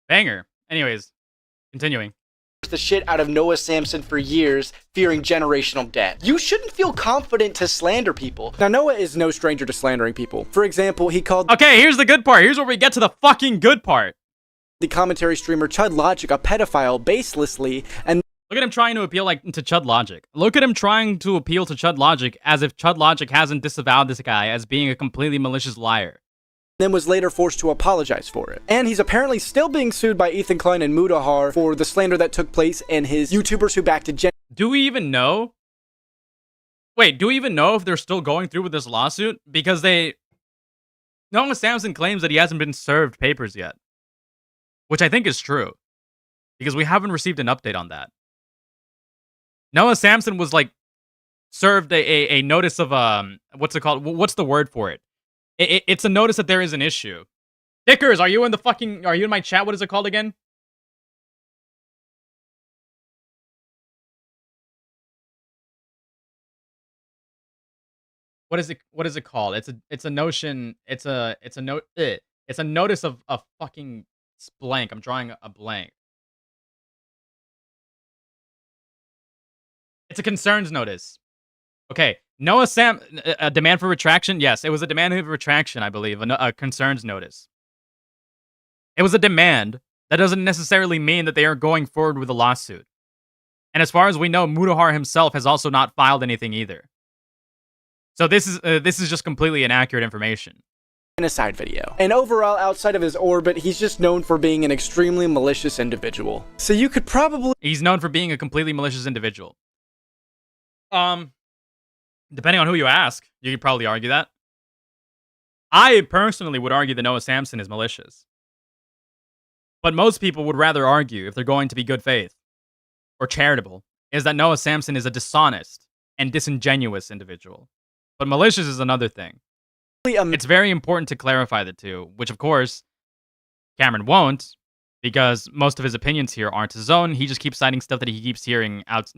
Banger. Anyways, continuing. The shit out of Noah Samson for years, fearing generational debt. You shouldn't feel confident to slander people. Now, Noah is no stranger to slandering people. For example, he called... Okay, here's the good part. Here's where we get to the fucking good part. ...the commentary streamer Chud Logic a pedophile baselessly, and... Look at him trying to appeal to Chud Logic. Look at him trying to appeal to Chud Logic as if Chud Logic hasn't disavowed this guy as being a completely malicious liar. Then was later forced to apologize for it. And he's apparently still being sued by Ethan Klein and Mudahar for the slander that took place and his YouTubers who backed a Do we even know? Wait, do we even know if they're still going through with this lawsuit? Because Noah Samson claims that he hasn't been served papers yet. Which I think is true. Because we haven't received an update on that. Noah Samson was served a notice of what's it called? What's the word for it? It's a notice that there is an issue. Dickers, are you in my chat? What is it called again? What is it called? It's a notion. It's a notice of a fucking blank. I'm drawing a blank. It's a concerns notice. Okay, a demand for retraction? Yes, it was a demand for retraction, I believe, a concerns notice. It was a demand. That doesn't necessarily mean that they are going forward with a lawsuit. And as far as we know, Mudahar himself has also not filed anything either. So this is just completely inaccurate information. Genocide video. And overall, outside of his orbit, he's just known for being an extremely malicious individual. So you could probably... He's known for being a completely malicious individual. Depending on who you ask, you could probably argue that. I personally would argue that Noah Samson is malicious. But most people would rather argue, if they're going to be good faith or charitable, is that Noah Samson is a dishonest and disingenuous individual. But malicious is another thing. It's very important to clarify the two, which of course, Cameron won't, because most of his opinions here aren't his own. He just keeps citing stuff that he keeps hearing out,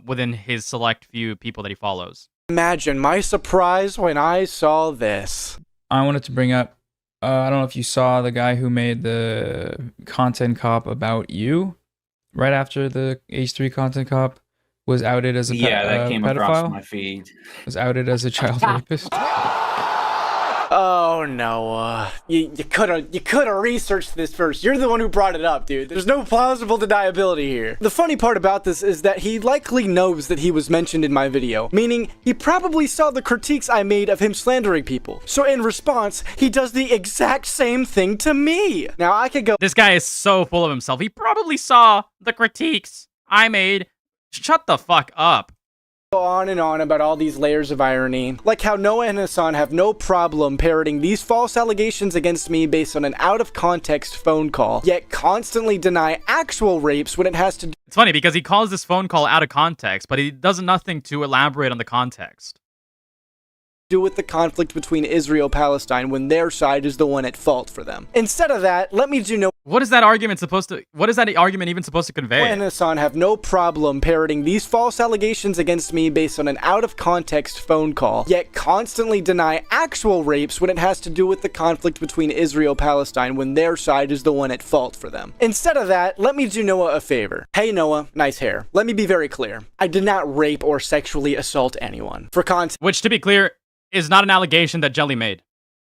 within his select few people that he follows. Imagine my surprise when I saw this. I wanted to bring up, I don't know if you saw the guy who made the content cop about you right after the H3 content cop was outed as a that came pedophile. Across my feed. Was outed as a child rapist. Oh, Noah. You could have researched this first. You're the one who brought it up, dude. There's no plausible deniability here. The funny part about this is that he likely knows that he was mentioned in my video, meaning he probably saw the critiques I made of him slandering people. So in response, he does the exact same thing to me. Now I could go... This guy is so full of himself. He probably saw the critiques I made. Shut the fuck up. Go on and on about all these layers of irony, like how Noah and Hassan have no problem parroting these false allegations against me based on an out-of-context phone call, yet constantly deny actual rapes when it has to do... It's funny because he calls this phone call out of context, but he does nothing to elaborate on the context. With the conflict between Israel-Palestine when their side is the one at fault for them. Instead of that, let me do no... What is that argument even supposed to convey? Noah and Hassan have no problem parroting these false allegations against me based on an out-of-context phone call, yet constantly deny actual rapes when it has to do with the conflict between Israel-Palestine when their side is the one at fault for them. Instead of that, let me do Noah a favor. Hey Noah, nice hair. Let me be very clear. I did not rape or sexually assault anyone. For context... Which, to be clear, is not an allegation that Jelly made.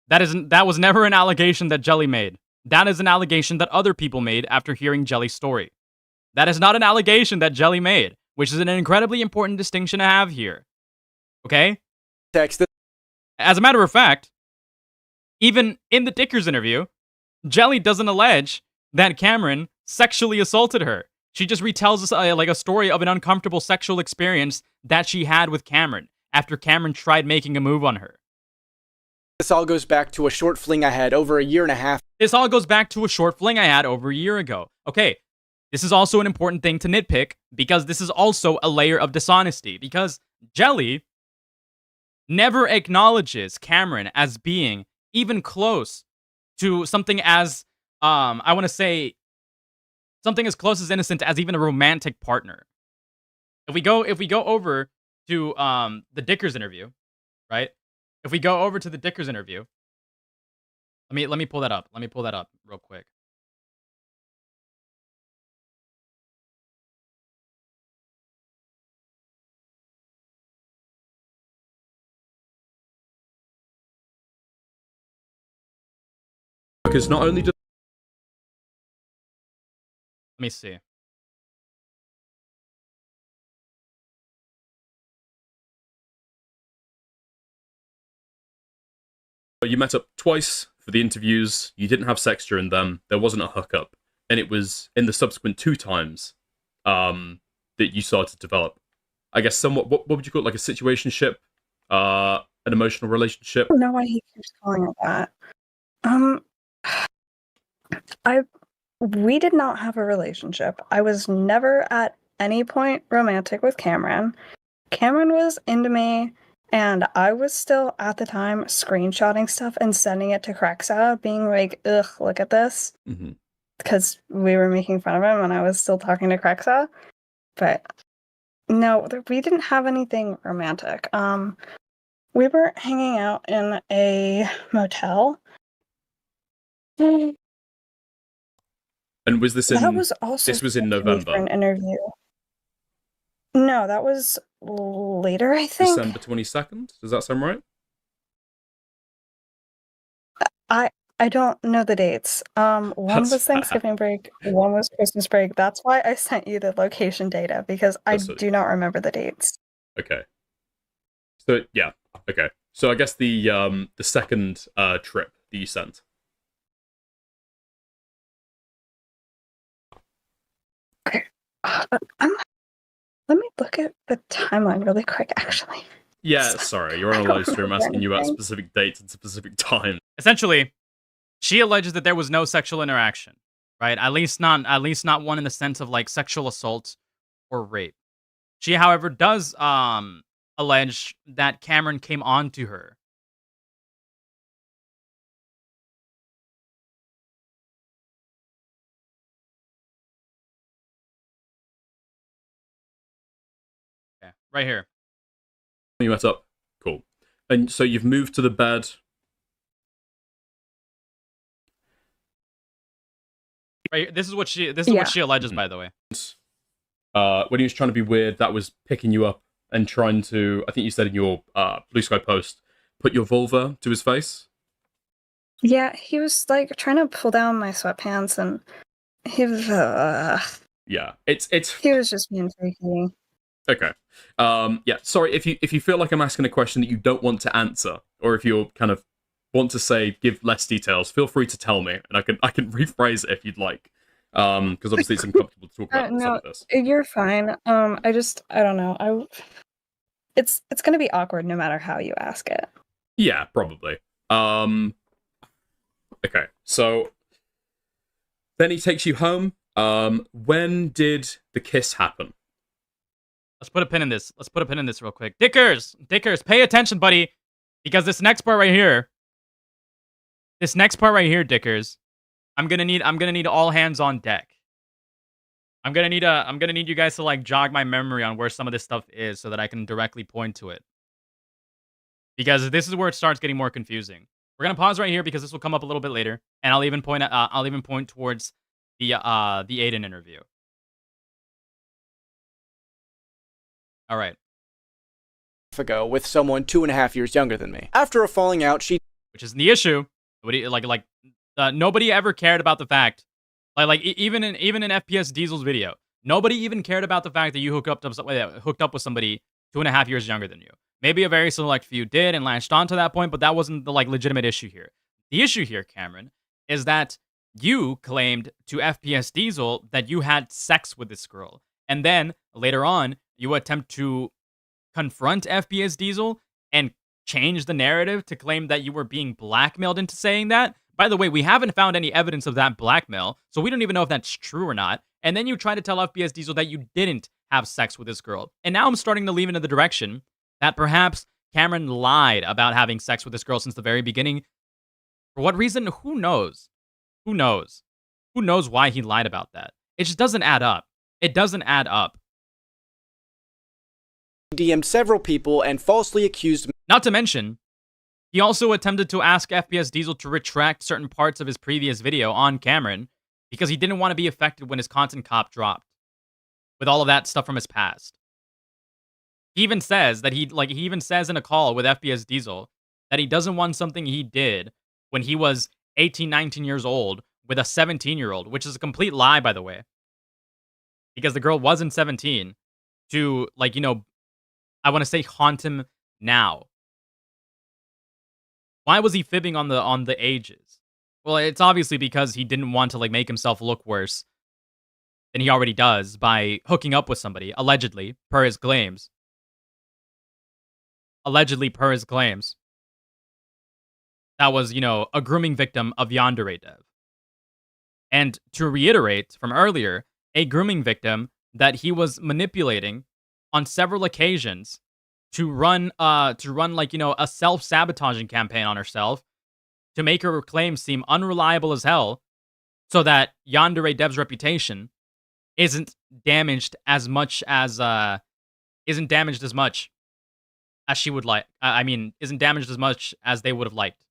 That was never an allegation that Jelly made. That is an allegation that other people made after hearing Jelly's story. That is not an allegation that Jelly made, which is an incredibly important distinction to have here. Okay? As a matter of fact, even in the Dickers interview, Jelly doesn't allege that Cameron sexually assaulted her. She just retells us like a story of an uncomfortable sexual experience that she had with Cameron after Cameron tried making a move on her. This all goes back to a short fling I had over a year and a half. This all goes back to a short fling I had over a year ago. Okay, this is also an important thing to nitpick because this is also a layer of dishonesty because Jelly never acknowledges Cameron as being even close to something as, I want to say, something as close as innocent as even a romantic partner. If we go over to the Dickers interview, right? If we go over to the Dickers interview, let me pull that up. Let me pull that up real quick. Because not only does Let me see. you met up twice for the interviews, you didn't have sex during them, there wasn't a hookup, and it was in the subsequent 2 times that you started to develop, I guess, somewhat, what would you call it, like a situationship, an emotional relationship? I don't know why he keeps calling it that. We did not have a relationship. I was never at any point romantic with Cameron. Cameron was into me, and I was still at the time screenshotting stuff and sending it to Krexa, being like, ugh, look at this. Because we were making fun of him and I was still talking to Krexa. But no, we didn't have anything romantic. We were hanging out in a motel. And was this in? That was also this was in for November. an interview. No, that was later, I think. December 22nd. Does that sound right? I don't know the dates. One That's was Thanksgiving break, one was Christmas break. That's why I sent you the location data, because I do not remember the dates. Okay. So yeah. Okay. So I guess the second trip that you sent. Okay. Let me look at the timeline really quick, actually. Yeah, sorry, you're on a live stream asking you about specific dates and specific times. Essentially, she alleges that there was no sexual interaction, right? At least not one in the sense of like sexual assault or rape. She, however, does allege that Cameron came on to her. Okay, right here. You met up. Cool. And so you've moved to the bed. Right, this is what she alleges, by the way. When he was trying to be weird, that was picking you up and trying to, I think you said in your Blue Sky post, put your vulva to his face. Yeah, he was like trying to pull down my sweatpants, and he was. Yeah, it's. He was just being freaky. Okay. Yeah. Sorry if you feel like I'm asking a question that you don't want to answer, or if you kind of want to say give less details, feel free to tell me, and I can rephrase it if you'd like. Because obviously it's uncomfortable to talk about some of this. You're fine. I don't know. It's gonna be awkward no matter how you ask it. Yeah, probably. Okay, so then he takes you home. When did the kiss happen? Let's put a pin in this. Let's put a pin in this real quick. Dickers, pay attention, buddy, because this next part right here, Dickers, I'm gonna need all hands on deck. I'm gonna need you guys to like jog my memory on where some of this stuff is so that I can directly point to it. Because this is where it starts getting more confusing. We're gonna pause right here because this will come up a little bit later, and I'll even point towards the Aiden interview. All right. Ago with someone 2.5 years younger than me. After a falling out, which is the issue. Nobody ever cared about the fact, even in FPS Diesel's video, nobody even cared about the fact that you hooked up with somebody 2.5 years younger than you. Maybe a very select few did and latched on to that point, but that wasn't the legitimate issue here. The issue here, Cameron, is that you claimed to FPS Diesel that you had sex with this girl. And then later on, you attempt to confront FPS Diesel and change the narrative to claim that you were being blackmailed into saying that. By the way, we haven't found any evidence of that blackmail, so we don't even know if that's true or not. And then you try to tell FPS Diesel that you didn't have sex with this girl. And now I'm starting to lean into the direction that perhaps Cameron lied about having sex with this girl since the very beginning. For what reason? Who knows? Who knows? Who knows why he lied about that? It just doesn't add up. It doesn't add up. DM'd several people and falsely accused. Not to mention, he also attempted to ask FPS Diesel to retract certain parts of his previous video on Cameron because he didn't want to be affected when his content cop dropped with all of that stuff from his past. He even says that he even says in a call with FPS Diesel that he doesn't want something he did when he was 18, 19 years old with a 17-year-old, which is a complete lie, by the way. Because the girl wasn't 17 to, I want to say haunt him now. Why was he fibbing on the ages? Well, it's obviously because he didn't want to make himself look worse than he already does by hooking up with somebody, allegedly, per his claims. Allegedly, per his claims. That was, a grooming victim of Yandere Dev. And to reiterate from earlier, a grooming victim that he was manipulating on several occasions to run a self-sabotaging campaign on herself to make her claims seem unreliable as hell so that Yandere Dev's reputation isn't damaged as much as she would like. Isn't damaged as much as they would have liked.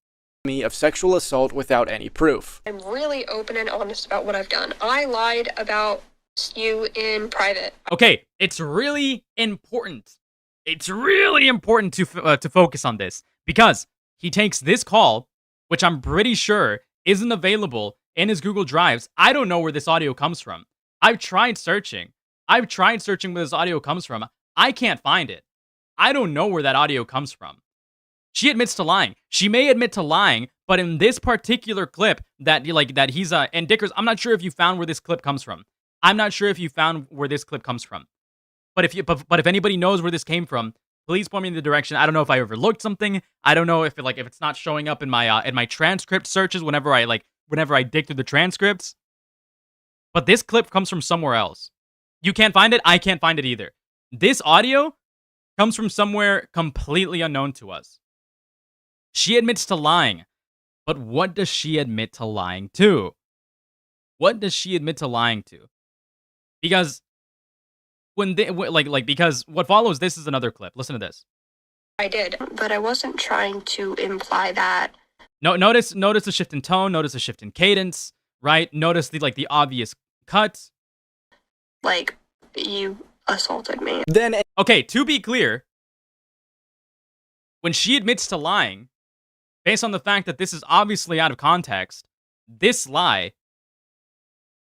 Me of sexual assault without any proof. I'm really open and honest about what I've done. I lied about you in private. Okay, it's really important. It's really important to focus on this because he takes this call, which I'm pretty sure isn't available in his Google Drives. I don't know where this audio comes from. I've tried searching where this audio comes from. I can't find it. I don't know where that audio comes from. She admits to lying. She may admit to lying, but in this particular clip that he's and Dickers, I'm not sure if you found where this clip comes from. But if anybody knows where this came from, please point me in the direction. I don't know if I overlooked something. I don't know if it's not showing up in my transcript searches whenever I dig through the transcripts. But this clip comes from somewhere else. You can't find it. I can't find it either. This audio comes from somewhere completely unknown to us. She admits to lying. But what does she admit to lying to? Because because what follows this is another clip. Listen to this. I did, but I wasn't trying to imply that. No, notice the shift in tone, notice the shift in cadence, right? Notice the obvious cuts. You assaulted me. Okay, to be clear, when she admits to lying, based on the fact that this is obviously out of context, this lie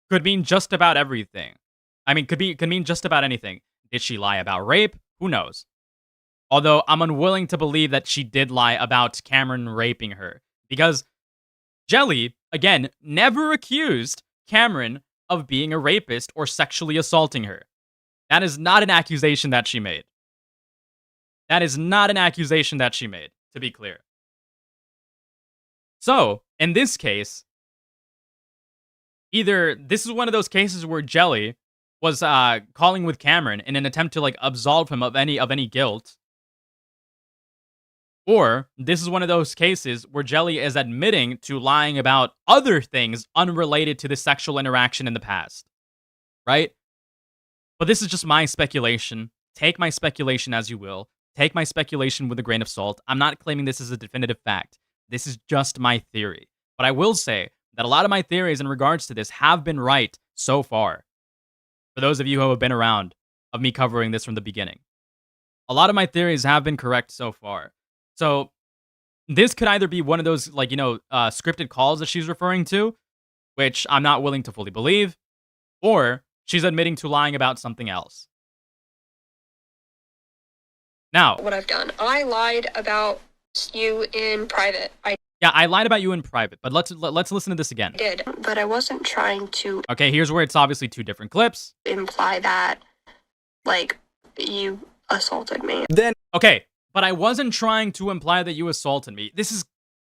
could mean just about everything. Could mean just about anything. Did she lie about rape? Who knows? Although I'm unwilling to believe that she did lie about Cameron raping her. Because Jelly, again, never accused Cameron of being a rapist or sexually assaulting her. That is not an accusation that she made. To be clear. So, in this case, either this is one of those cases where Jelly was calling with Cameron in an attempt to absolve him of any guilt, or this is one of those cases where Jelly is admitting to lying about other things unrelated to the sexual interaction in the past, right? But this is just my speculation. Take my speculation as you will. Take my speculation with a grain of salt. I'm not claiming this is a definitive fact. This is just my theory. But I will say that a lot of my theories in regards to this have been right so far. For those of you who have been around of me covering this from the beginning. A lot of my theories have been correct so far. So this could either be one of those, scripted calls that she's referring to, which I'm not willing to fully believe, or she's admitting to lying about something else. Now, What I've done. I lied about you in private. Yeah, I lied about you in private, but let's listen to this again. I did, but I wasn't trying to Okay, here's where it's obviously two different clips. imply that, like, you assaulted me. Then okay, but I wasn't trying to imply that you assaulted me. This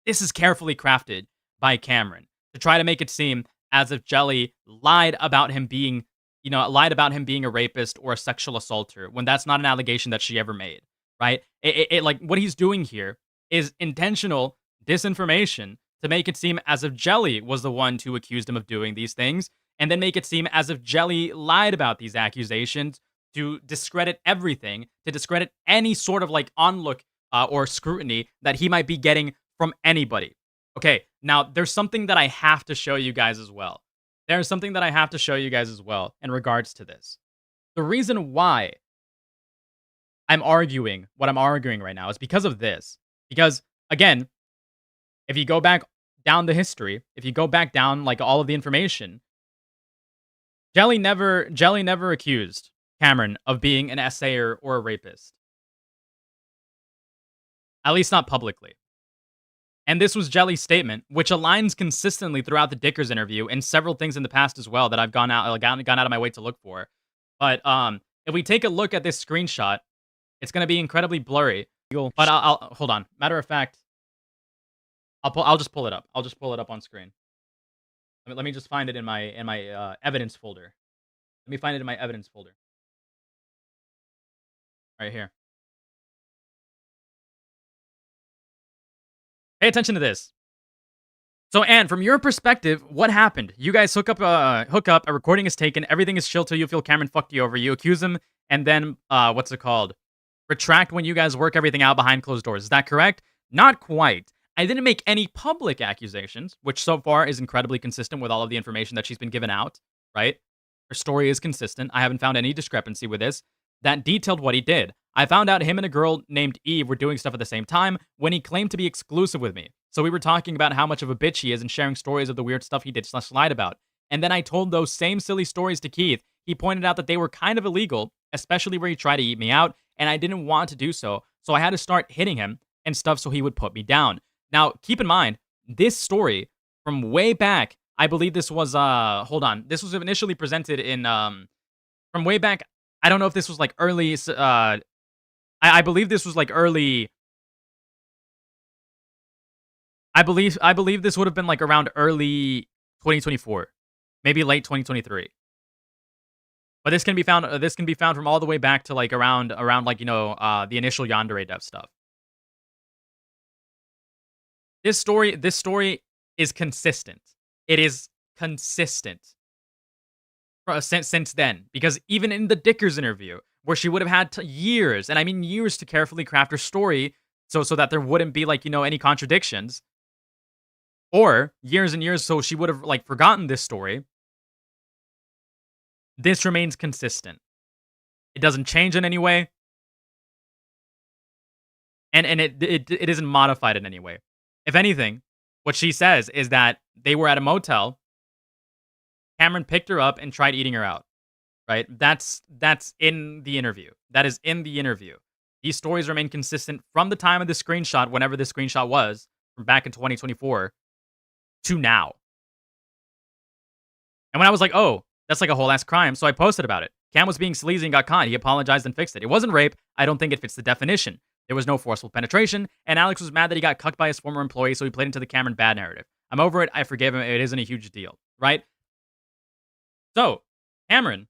is carefully crafted by Cameron to try to make it seem as if Jelly lied about him being, a rapist or a sexual assaulter when that's not an allegation that she ever made, right? It like what he's doing here is intentional disinformation to make it seem as if Jelly was the one who accused him of doing these things, and then make it seem as if Jelly lied about these accusations to discredit everything, to discredit any sort of like onlook or scrutiny that he might be getting from anybody. Okay, now there's something that I have to show you guys as well. There's something that I have to show you guys as well in regards to this. The reason why I'm arguing what I'm arguing right now is because of this. Because, again, if you go back down the history, if you go back down like all of the information, Jelly never accused Cameron of being an assayer or a rapist. At least not publicly. And this was Jelly's statement, which aligns consistently throughout the Dickers interview and several things in the past as well that I've gone out of my way to look for. But if we take a look at this screenshot, it's going to be incredibly blurry. But I'll hold on. Matter of fact, I'll just pull it up. I'll just pull it up on screen. Let me just find it in my evidence folder. Let me find it in my evidence folder. Right here. Pay attention to this. So, Anne, from your perspective, what happened? You guys hook up, a recording is taken, everything is chill till you feel Cameron fucked you over. You accuse him, and then, what's it called? Retract when you guys work everything out behind closed doors. Is that correct? Not quite. I didn't make any public accusations, which so far is incredibly consistent with all of the information that she's been given out, right? Her story is consistent. I haven't found any discrepancy with this. That detailed what he did. I found out him and a girl named Eve were doing stuff at the same time when he claimed to be exclusive with me. So we were talking about how much of a bitch he is and sharing stories of the weird stuff he did / lied about. And then I told those same silly stories to Keith. He pointed out that they were kind of illegal, especially where he tried to eat me out, and I didn't want to do so. So I had to start hitting him and stuff so he would put me down. Now, keep in mind, this story from way back, I believe this was, hold on. This was initially presented in, from way back, I don't know if this was like early, I believe this was like early, I believe this would have been like around early 2024, maybe late 2023. But this can be found from all the way back to like around like, the initial Yandere dev stuff. This story is consistent. It is consistent since then, because even in the Dickers interview, where she would have had years, and I mean years, to carefully craft her story so that there wouldn't be like, any contradictions, or years and years so she would have like forgotten this story, this remains consistent. It doesn't change in any way, and it isn't modified in any way. If anything, what she says is that they were at a motel. Cameron picked her up and tried eating her out. Right? That's in the interview. That is in the interview. These stories remain consistent from the time of the screenshot, whenever the screenshot was, from back in 2024 to now. And when I was like, oh, that's like a whole ass crime, so I posted about it. Cam was being sleazy and got caught. He apologized and fixed it. It wasn't rape. I don't think it fits the definition. There was no forceful penetration, and Alex was mad that he got cucked by his former employee, so he played into the Cameron bad narrative. I'm over it. I forgive him. It isn't a huge deal, right? So, Cameron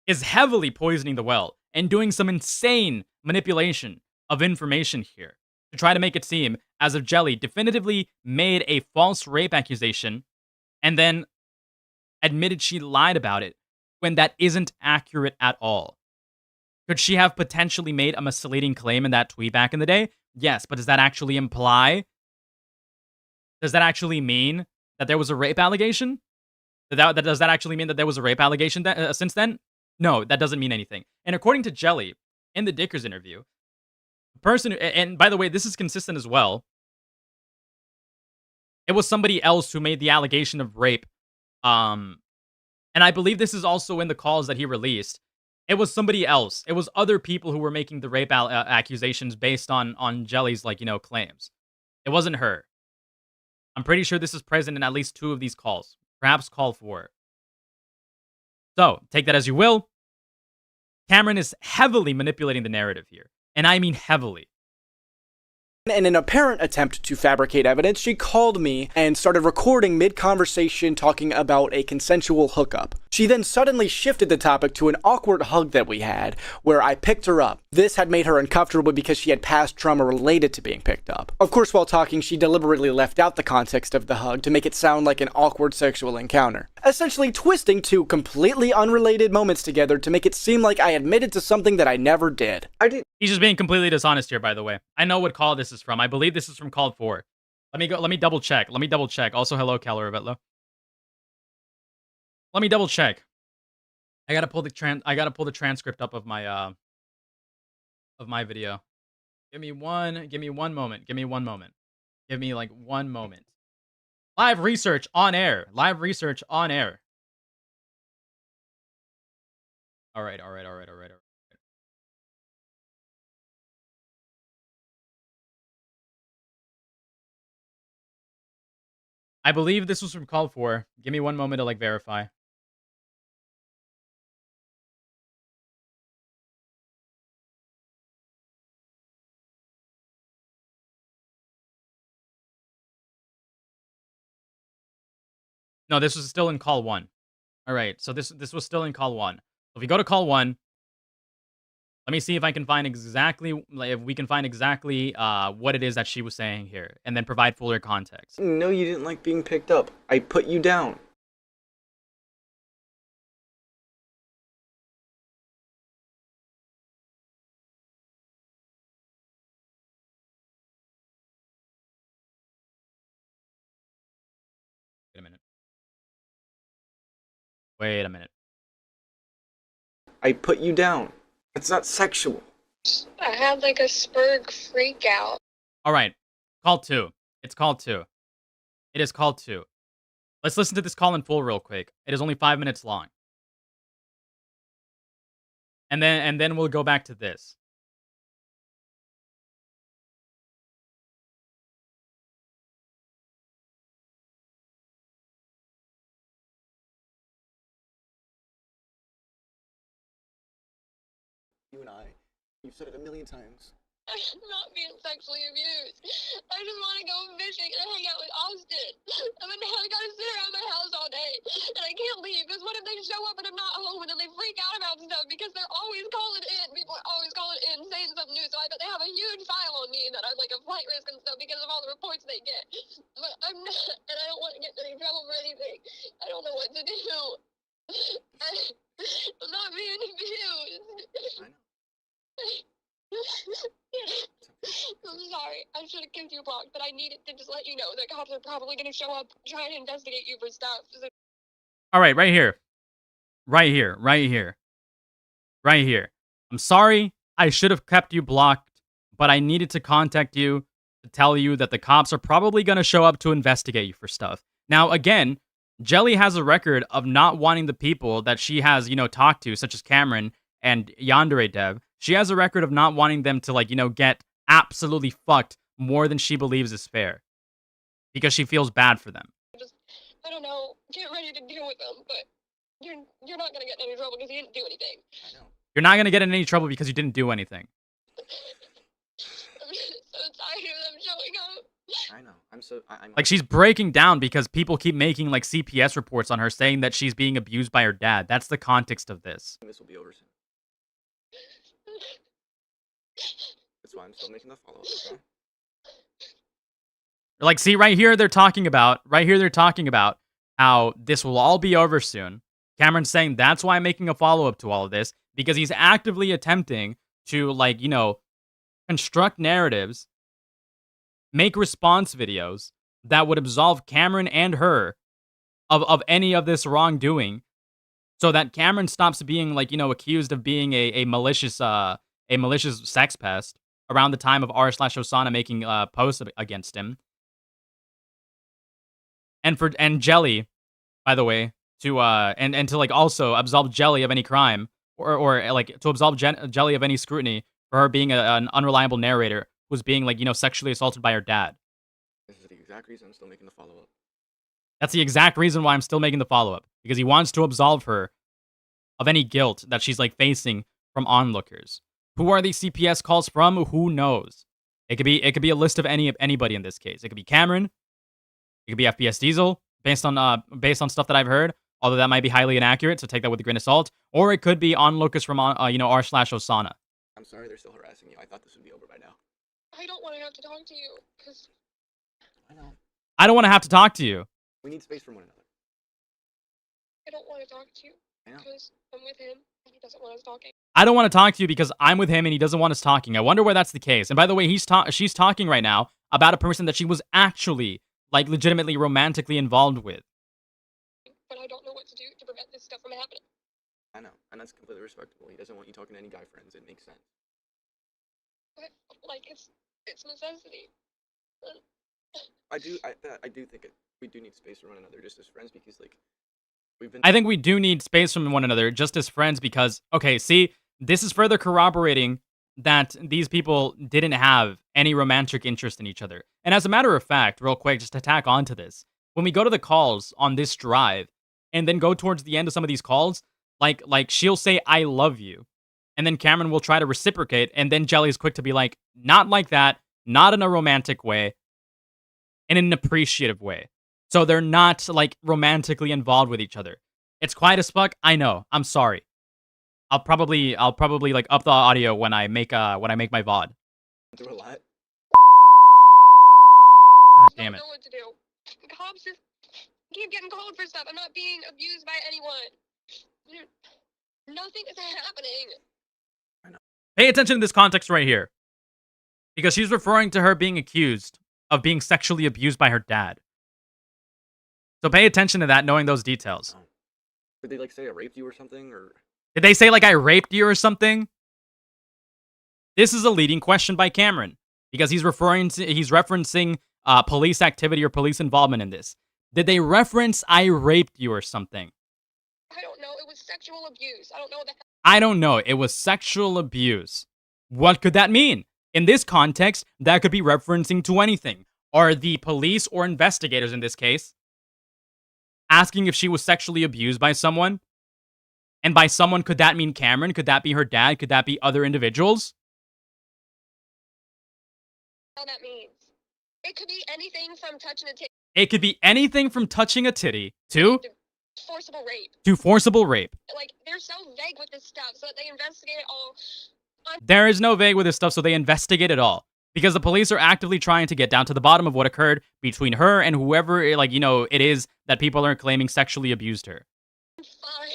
is heavily poisoning the well and doing some insane manipulation of information here to try to make it seem as if Jelly definitively made a false rape accusation and then admitted she lied about it when that isn't accurate at all. Could she have potentially made a misleading claim in that tweet back in the day? Yes, but does that actually imply? Does that actually mean that there was a rape allegation? Does that actually mean that there was a rape allegation since then? No, that doesn't mean anything. And according to Jelly, in the Dickers interview, the person, and by the way, this is consistent as well, it was somebody else who made the allegation of rape. And I believe this is also in the calls that he released. It was somebody else. It was other people who were making the rape accusations based on Jelly's, claims. It wasn't her. I'm pretty sure this is present in at least 2 of these calls, perhaps call 4. So, take that as you will. Cameron is heavily manipulating the narrative here, and I mean heavily. In an apparent attempt to fabricate evidence, she called me and started recording mid-conversation talking about a consensual hookup. She then suddenly shifted the topic to an awkward hug that we had, where I picked her up. This had made her uncomfortable because she had past trauma related to being picked up. Of course, while talking, she deliberately left out the context of the hug to make it sound like an awkward sexual encounter, essentially twisting 2 completely unrelated moments together to make it seem like I admitted to something that I never did. He's just being completely dishonest here, by the way. I know what call this is from. I believe this is from call 4. Let me double check. Also, hello, Calorivetlo. Let me double check. I gotta pull the transcript up of my video. Give me one moment. Give me like 1 moment. Live research on air. All right. I believe this was from call 4. Give me 1 moment to like verify. No, this was still in call 1. All right, so this was still in call 1. So if we go to call 1, let me see if I can find exactly, like, if we can find exactly what it is that she was saying here, and then provide fuller context. No, you didn't like being picked up. I put you down. Wait a minute. I put you down. It's not sexual. I had like a Spurg freak out. All right, call 2. It's call 2. It is call 2. Let's listen to this call in full real quick. It is only 5 minutes long. And then we'll go back to this. You and I, you've said it a million times. I'm not being sexually abused. I just want to go fishing and hang out with Austin. But now I gotta sit around my house all day. And I can't leave because what if they show up and I'm not home and then they freak out about stuff because they're always calling in. People are always calling in saying something new. So I bet they have a huge file on me that I'm like a flight risk and stuff because of all the reports they get. But I'm not, and I don't want to get in any trouble for anything. I don't know what to do. I'm not being abused. I'm sorry. I should have kept you blocked, but I needed to just let you know that cops are probably going to show up trying to investigate you for stuff. All right, right here. I'm sorry. I should have kept you blocked, but I needed to contact you to tell you that the cops are probably going to show up to investigate you for stuff. Now, again, Jelly has a record of not wanting the people that she has, talked to, such as Cameron and Yandere Dev. She has a record of not wanting them to, get absolutely fucked more than she believes is fair. Because she feels bad for them. I don't know, get ready to deal with them, but you're not going to get in any trouble because you didn't do anything. I know. You're not going to get in any trouble because you didn't do anything. I'm so tired of them showing up. I know. I'm like, she's breaking down because people keep making, CPS reports on her saying that she's being abused by her dad. That's the context of this. This will be over soon. That's why I'm still making the follow-up. Okay? See, right here they're talking about how this will all be over soon. Cameron's saying that's why I'm making a follow-up to all of this, because he's actively attempting to, construct narratives, make response videos that would absolve Cameron and her of any of this wrongdoing, so that Cameron stops being, accused of being a malicious sex pest around the time of r/Osana making posts against him. And Jelly, by the way, to also absolve Jelly of any crime, or to absolve Jelly of any scrutiny for her being an unreliable narrator who's being sexually assaulted by her dad. This is the exact reason I'm still making the follow-up. That's the exact reason why I'm still making the follow-up. Because he wants to absolve her of any guilt that she's like facing from onlookers. Who are these CPS calls from? Who knows? It could be a list of anybody in this case. It could be Cameron. It could be FPS Diesel, based on stuff that I've heard. Although that might be highly inaccurate, so take that with a grain of salt. Or it could be onlookers from r/Osana. I'm sorry they're still harassing you. I thought this would be over by now. I don't want to have to talk to you, because I know. I don't want to have to talk to you. We need space from one another. I don't want to talk to you, I know. because I'm with him, and he doesn't want us talking. I don't want to talk to you because I'm with him and he doesn't want us talking. I wonder why that's the case. And by the way, she's talking right now about a person that she was actually, like, legitimately romantically involved with. But I don't know what to do to prevent this stuff from happening. I know, and that's completely respectable. He doesn't want you talking to any guy friends. It makes sense. But, like, it's necessity. I do think we do need space from one another just as friends because, like, we've been... I think we do need space from one another just as friends because, okay, see, this is further corroborating that these people didn't have any romantic interest in each other. And as a matter of fact, real quick, just to tack onto this, when we go to the calls on this drive and then go towards the end of some of these calls, like she'll say, I love you. And then Cameron will try to reciprocate. And then Jelly's quick to be like, not like that, not in a romantic way, in an appreciative way. So they're not, like, romantically involved with each other. It's quiet as fuck. I know. I'm sorry. I'll probably like up the audio when I make my VOD. Through a lot. God damn I it. don't know what to do. Cops just keep getting called for stuff. I'm not being abused by anyone. Dude, nothing is happening. Pay attention to this context right here. Because she's referring to her being accused of being sexually abused by her dad. So pay attention to that, knowing those details. Did they, like, say I raped you or something, or... Did they say, like, I raped you or something? This is a leading question by Cameron. Because he's referencing police activity or police involvement in this. Did they reference I raped you or something? I don't know. It was sexual abuse. I don't know what the hell. I don't know. It was sexual abuse. What could that mean? In this context, that could be referencing to anything. Are the police or investigators in this case asking if she was sexually abused by someone? And by someone, could that mean Cameron? Could that be her dad? Could that be other individuals? What that means. It could be anything from touching a titty It could be anything from touching a titty to forcible rape. forcible rape. Like, they're so vague with this stuff so that they investigate it all. There is no vague with this stuff, so they investigate it all. Because the police are actively trying to get down to the bottom of what occurred between her and whoever, it is that people are claiming sexually abused her. Fine.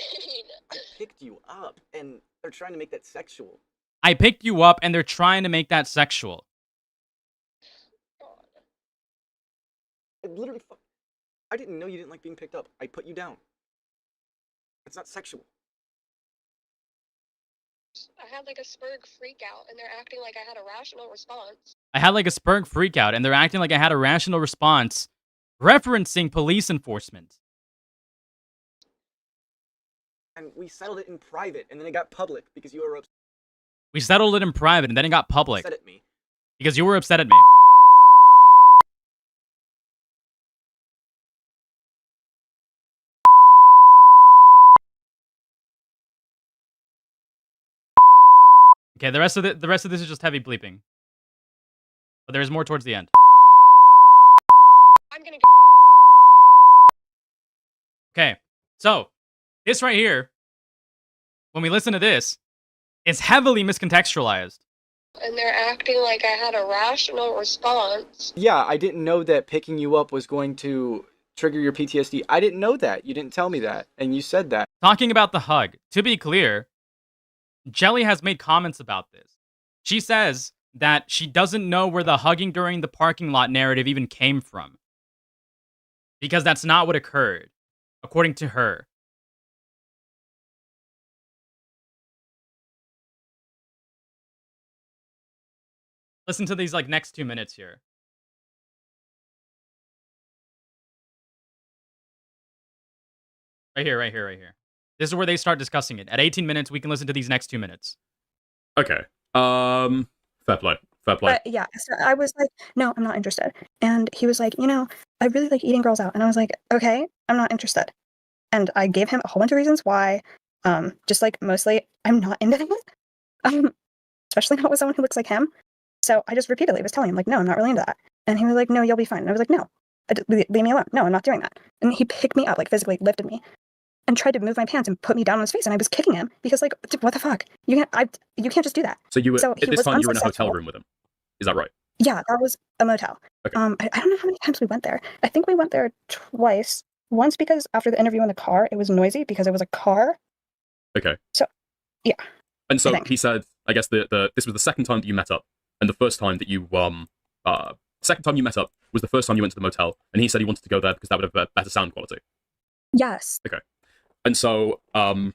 I picked you up, and they're trying to make that sexual. I picked you up, and they're trying to make that sexual. I didn't know you didn't like being picked up. I put you down. It's not sexual. I had like a Spurg freak out, and they're acting like I had a rational response. I had like a Spurg freak out, and they're acting like I had a rational response, referencing police enforcement. And we settled it in private, and then it got public because you were upset. We settled it in private, and then it got public. Upset at me. Because you were upset at me. Okay, the rest of this is just heavy bleeping. But there's more towards the end. I'm gonna Okay, so this right here, when we listen to this, it's heavily miscontextualized. And they're acting like I had a rational response. Yeah, I didn't know that picking you up was going to trigger your PTSD. I didn't know that. You didn't tell me that, and you said that. Talking about the hug, to be clear, Jelly has made comments about this. She says that she doesn't know where the hugging during the parking lot narrative even came from. Because that's not what occurred, according to her. Listen to these next 2 minutes here. Right here. This is where they start discussing it. At 18 minutes, we can listen to these next 2 minutes. Okay. Fair Fair play. But yeah, so I was like, no, I'm not interested. And he was like, I really like eating girls out. And I was like, okay, I'm not interested. And I gave him a whole bunch of reasons why. Just like mostly, I'm not into it. Especially not with someone who looks like him. So I just repeatedly was telling him, like, no, I'm not really into that. And he was like, no, you'll be fine. And I was like, no, leave me alone. No, I'm not doing that. And he picked me up, like physically lifted me and tried to move my pants and put me down on his face. And I was kicking him because, like, what the fuck? You can't just do that. So you were So at this time you were in a hotel room with him. Is that right? Yeah, that was a motel. Okay. I don't know how many times we went there. I think we went there twice. Once because after the interview in the car, it was noisy because it was a car. Okay. So, yeah. And so he said, I guess this was the second time that you met up, and the first time that you second time you met up was the first time you went to the motel, and he said he wanted to go there because that would have better sound quality. Yes. Okay. And so I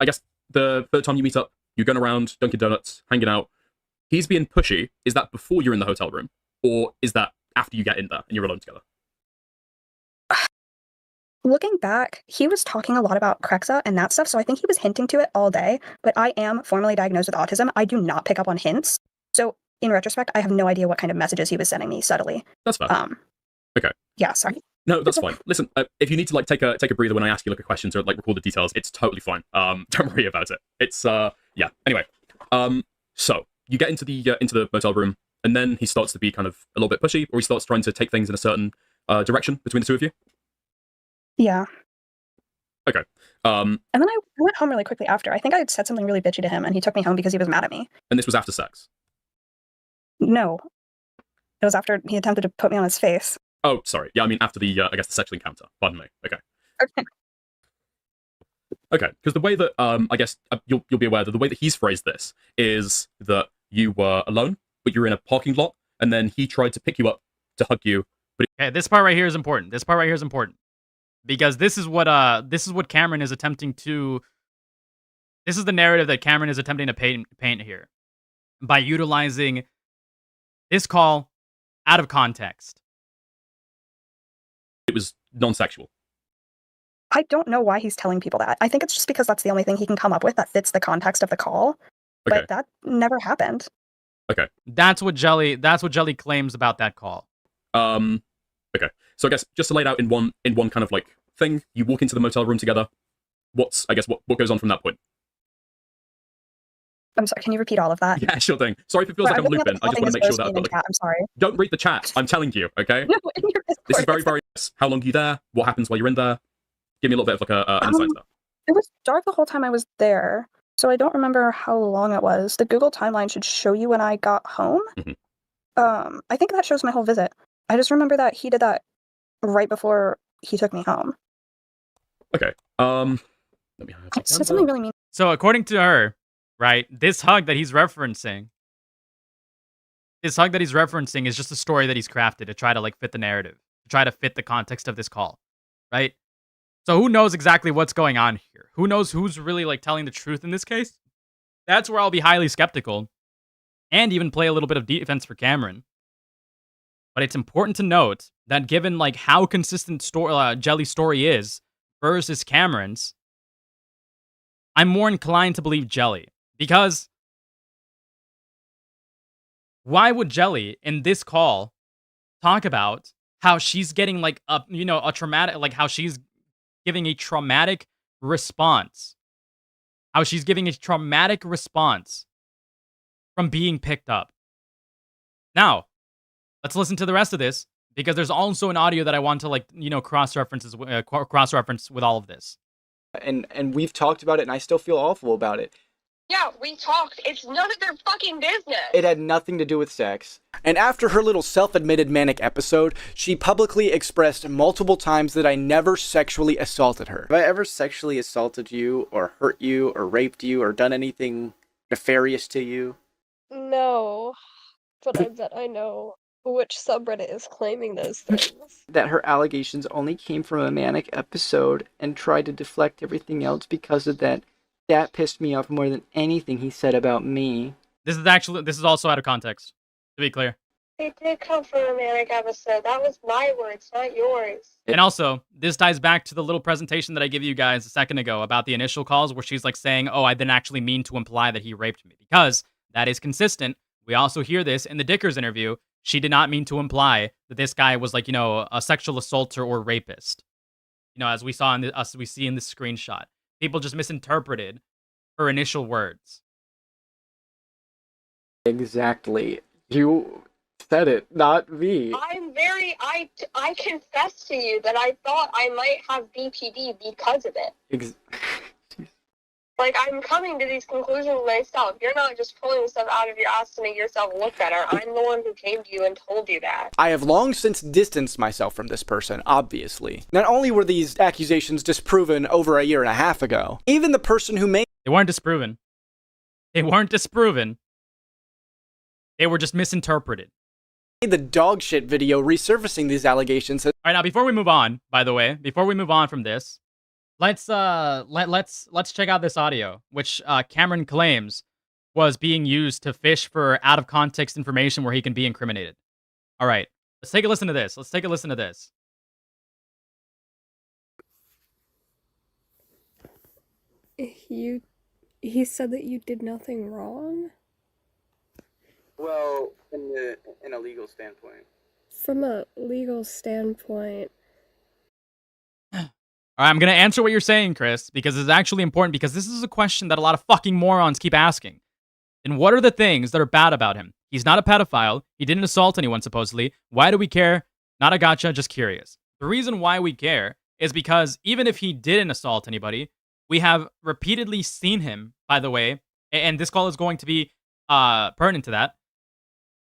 guess the third time you meet up, you're going around Dunkin' Donuts, hanging out. He's being pushy. Is that before you're in the hotel room, or is that after you get in there and you're alone together? Looking back, he was talking a lot about Crexa and that stuff, so I think he was hinting to it all day, but I am formally diagnosed with autism. I do not pick up on hints. So, in retrospect, I have no idea what kind of messages he was sending me subtly. That's fair. Okay. Yeah, sorry. No, that's fine. Listen, if you need to take a breather when I ask you a question to record the details, it's totally fine. Don't worry about it. It's yeah. Anyway, so you get into the motel room, and then he starts to be kind of a little bit pushy, or he starts trying to take things in a certain direction between the two of you. Yeah. Okay. And then I went home really quickly after. I think I had said something really bitchy to him, and he took me home because he was mad at me. And this was after sex? No. It was after he attempted to put me on his face. Oh, sorry. Yeah, I mean after the I guess the sexual encounter. Pardon me. Okay. Okay, because the way that I guess you'll be aware that the way that he's phrased this is that you were alone, but you're in a parking lot, and then he tried to pick you up to hug you. But Okay, this part right here is important. This part right here is important because this is what Cameron is attempting to. This is the narrative that Cameron is attempting to paint here by utilizing this call out of context. It was non-sexual. I don't know why he's telling people that. I think it's just because that's the only thing he can come up with that fits the context of the call. Okay. But that never happened. Okay. That's what Jelly claims about that call. Okay. So I guess just to lay it out in one kind of like thing, you walk into the motel room together. What goes on from that point? I'm sorry, can you repeat all of that? Yeah, sure thing. Sorry if it feels like I'm looping. I just want to make sure that I've got I'm sorry. Don't read the chat. I'm telling you, okay? No, in your Discord. This is very, very nice. How long are you there? What happens while you're in there? Give me a little bit of like an insight to that. It was dark the whole time I was there, so I don't remember how long it was. The Google timeline should show you when I got home. Mm-hmm. I think that shows my whole visit. I just remember that he did that right before he took me home. Okay. Let me have I said something really mean. So according to her, right, this hug that he's referencing is just a story that he's crafted to try to like fit the narrative, to try to fit the context of this call, right? So who knows exactly what's going on here? Who knows who's really like telling the truth in this case? That's where I'll be highly skeptical and even play a little bit of defense for Cameron. But it's important to note that given like how consistent Jelly's story is versus Cameron's, I'm more inclined to believe Jelly. Because why would Jelly in this call talk about how she's getting like a traumatic, like how she's giving a traumatic response, from being picked up? Now, let's listen to the rest of this because there's also an audio that I want to cross-reference with all of this. And we've talked about it, and I still feel awful about it. Yeah, we talked. It's none of their fucking business. It had nothing to do with sex. And after her little self-admitted manic episode, she publicly expressed multiple times that I never sexually assaulted her. Have I ever sexually assaulted you, or hurt you, or raped you, or done anything nefarious to you? No, but I bet I know which subreddit is claiming those things. That her allegations only came from a manic episode and tried to deflect everything else because of that. That pissed me off more than anything he said about me. This is also out of context, to be clear. It did come from a manic episode. That was my words, not yours. And also, this ties back to the little presentation that I gave you guys a second ago about the initial calls where she's like saying, oh, I didn't actually mean to imply that he raped me. Because that is consistent We also hear this in the Dickers interview. She did not mean to imply that this guy was like, a sexual assaulter or rapist. As we saw as we see in this screenshot. People just misinterpreted her initial words. Exactly. You said it, not me. I confess to you that I thought I might have BPD because of it. Like, I'm coming to these conclusions myself. You're not just pulling stuff out of your ass to make yourself look better. I'm the one who came to you and told you that. I have long since distanced myself from this person, obviously. Not only were these accusations disproven over a year and a half ago, even the person who made— They weren't disproven. They weren't disproven. They were just misinterpreted. The dog shit video resurfacing these allegations. All right, now before we move on, by the way, before we move on from this, let's check out this audio, which Cameron claims was being used to fish for out of context information where he can be incriminated. All right, let's take a listen to this. Let's take a listen to this. He said that you did nothing wrong? Well, in a legal standpoint. From a legal standpoint. All right, I'm going to answer what you're saying, Chris, because it's actually important, because this is a question that a lot of fucking morons keep asking. And what are the things that are bad about him? He's not a pedophile. He didn't assault anyone, supposedly. Why do we care? Not a gotcha, just curious. The reason why we care is because even if he didn't assault anybody, we have repeatedly seen him, by the way, and this call is going to be pertinent to that.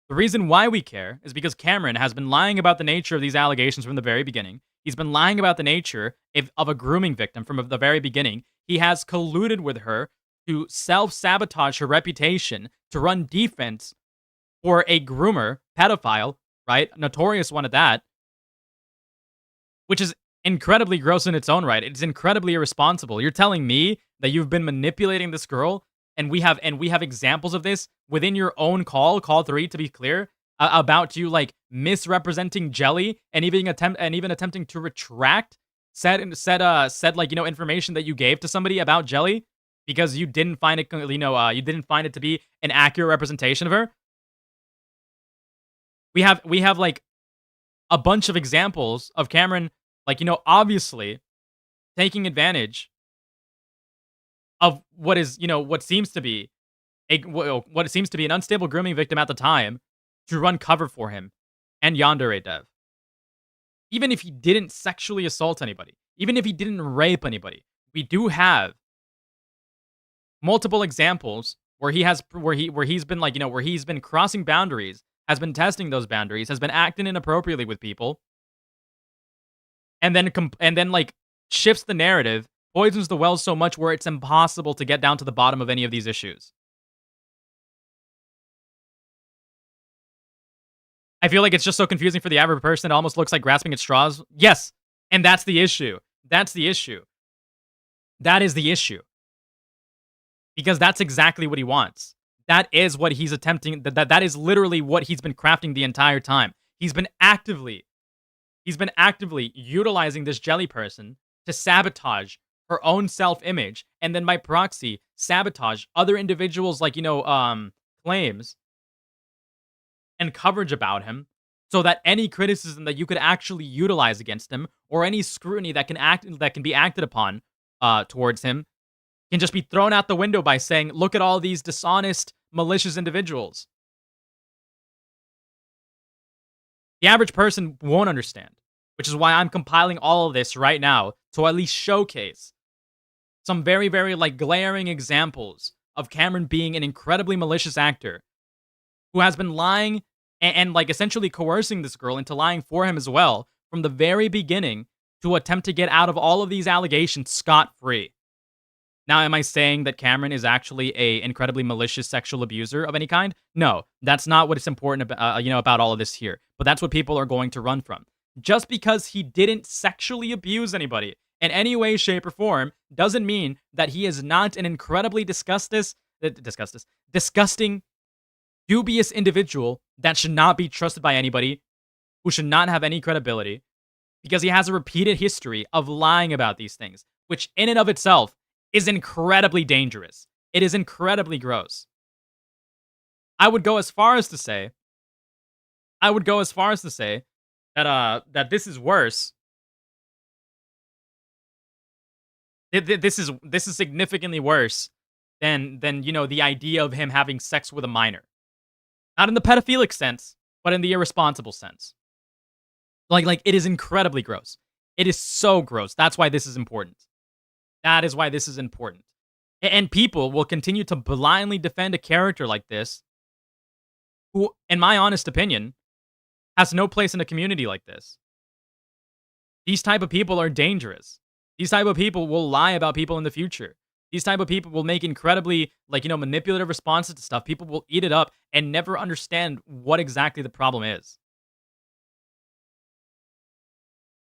The reason why we care is because Cameron has been lying about the nature of these allegations from the very beginning. He's been lying about the nature of a grooming victim from the very beginning. He has colluded with her to self-sabotage her reputation, to run defense for a groomer, pedophile, right? Notorious one at that. Which is incredibly gross in its own right. It's incredibly irresponsible. You're telling me that you've been manipulating this girl, and we have examples of this within your own call 3 to be clear, about you like misrepresenting Jelly and even attempting to retract said information that you gave to somebody about Jelly because you didn't find it you didn't find it to be an accurate representation of her. We have like a bunch of examples of Cameron obviously taking advantage of what seems to be an unstable grooming victim at the time to run cover for him and Yandere Dev. Even if he didn't sexually assault anybody, even if he didn't rape anybody, we do have multiple examples where he's been crossing boundaries, has been testing those boundaries, has been acting inappropriately with people, and then shifts the narrative, poisons the well so much where it's impossible to get down to the bottom of any of these issues. I feel like it's just so confusing for the average person. It almost looks like grasping at straws. Yes, and that's the issue. That's the issue. That is the issue. Because that's exactly what he wants. That is what he's attempting. That is literally what he's been crafting the entire time. He's been actively utilizing this Jelly person to sabotage her own self-image, and then by proxy, sabotage other individuals' claims and coverage about him, so that any criticism that you could actually utilize against him, or any scrutiny that can be acted upon towards him, can just be thrown out the window by saying, look at all these dishonest, malicious individuals. The average person won't understand, which is why I'm compiling all of this right now to at least showcase some very, very glaring examples of Cameron being an incredibly malicious actor who has been lying and essentially coercing this girl into lying for him as well from the very beginning to attempt to get out of all of these allegations scot-free. Now, am I saying that Cameron is actually a incredibly malicious sexual abuser of any kind? No, that's not what is important about all of this here. But that's what people are going to run from. Just because he didn't sexually abuse anybody in any way, shape, or form doesn't mean that he is not an incredibly disgusting, dubious individual that should not be trusted by anybody, who should not have any credibility, because he has a repeated history of lying about these things, which in and of itself is incredibly dangerous. It is incredibly gross. I would go as far as to say that that this is worse. This is significantly worse than you know the idea of him having sex with a minor. Not in the pedophilic sense, but in the irresponsible sense. Like it is incredibly gross. It is so gross. That's why this is important. That is why this is important. And people will continue to blindly defend a character like this, who, in my honest opinion, has no place in a community like this. These type of people are dangerous. These type of people will lie about people in the future. These type of people will make incredibly, like, you know, manipulative responses to stuff. People will eat it up and never understand what exactly the problem is.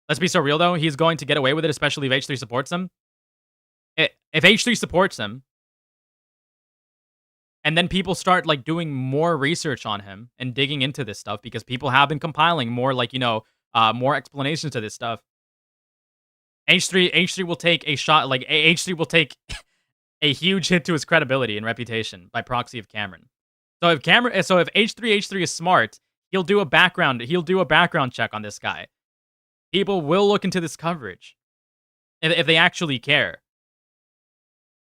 Let's be so real, though. He's going to get away with it, especially if H3 supports him. If H3 supports him, and then people start, like, doing more research on him and digging into this stuff, because people have been compiling more, like, you know, more explanations to this stuff. H3 will take a shot, like, H3 will take a huge hit to his credibility and reputation by proxy of Cameron. So if H3 is smart, he'll do a background check on this guy. People will look into this coverage if they actually care.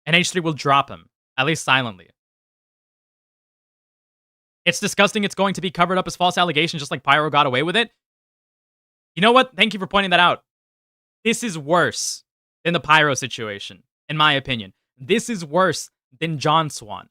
And H3 will drop him, at least silently. It's disgusting. It's going to be covered up as false allegations, just like Pyro got away with it. You know what? Thank you for pointing that out. This is worse than the Pyro situation, in my opinion. This is worse than John Swan.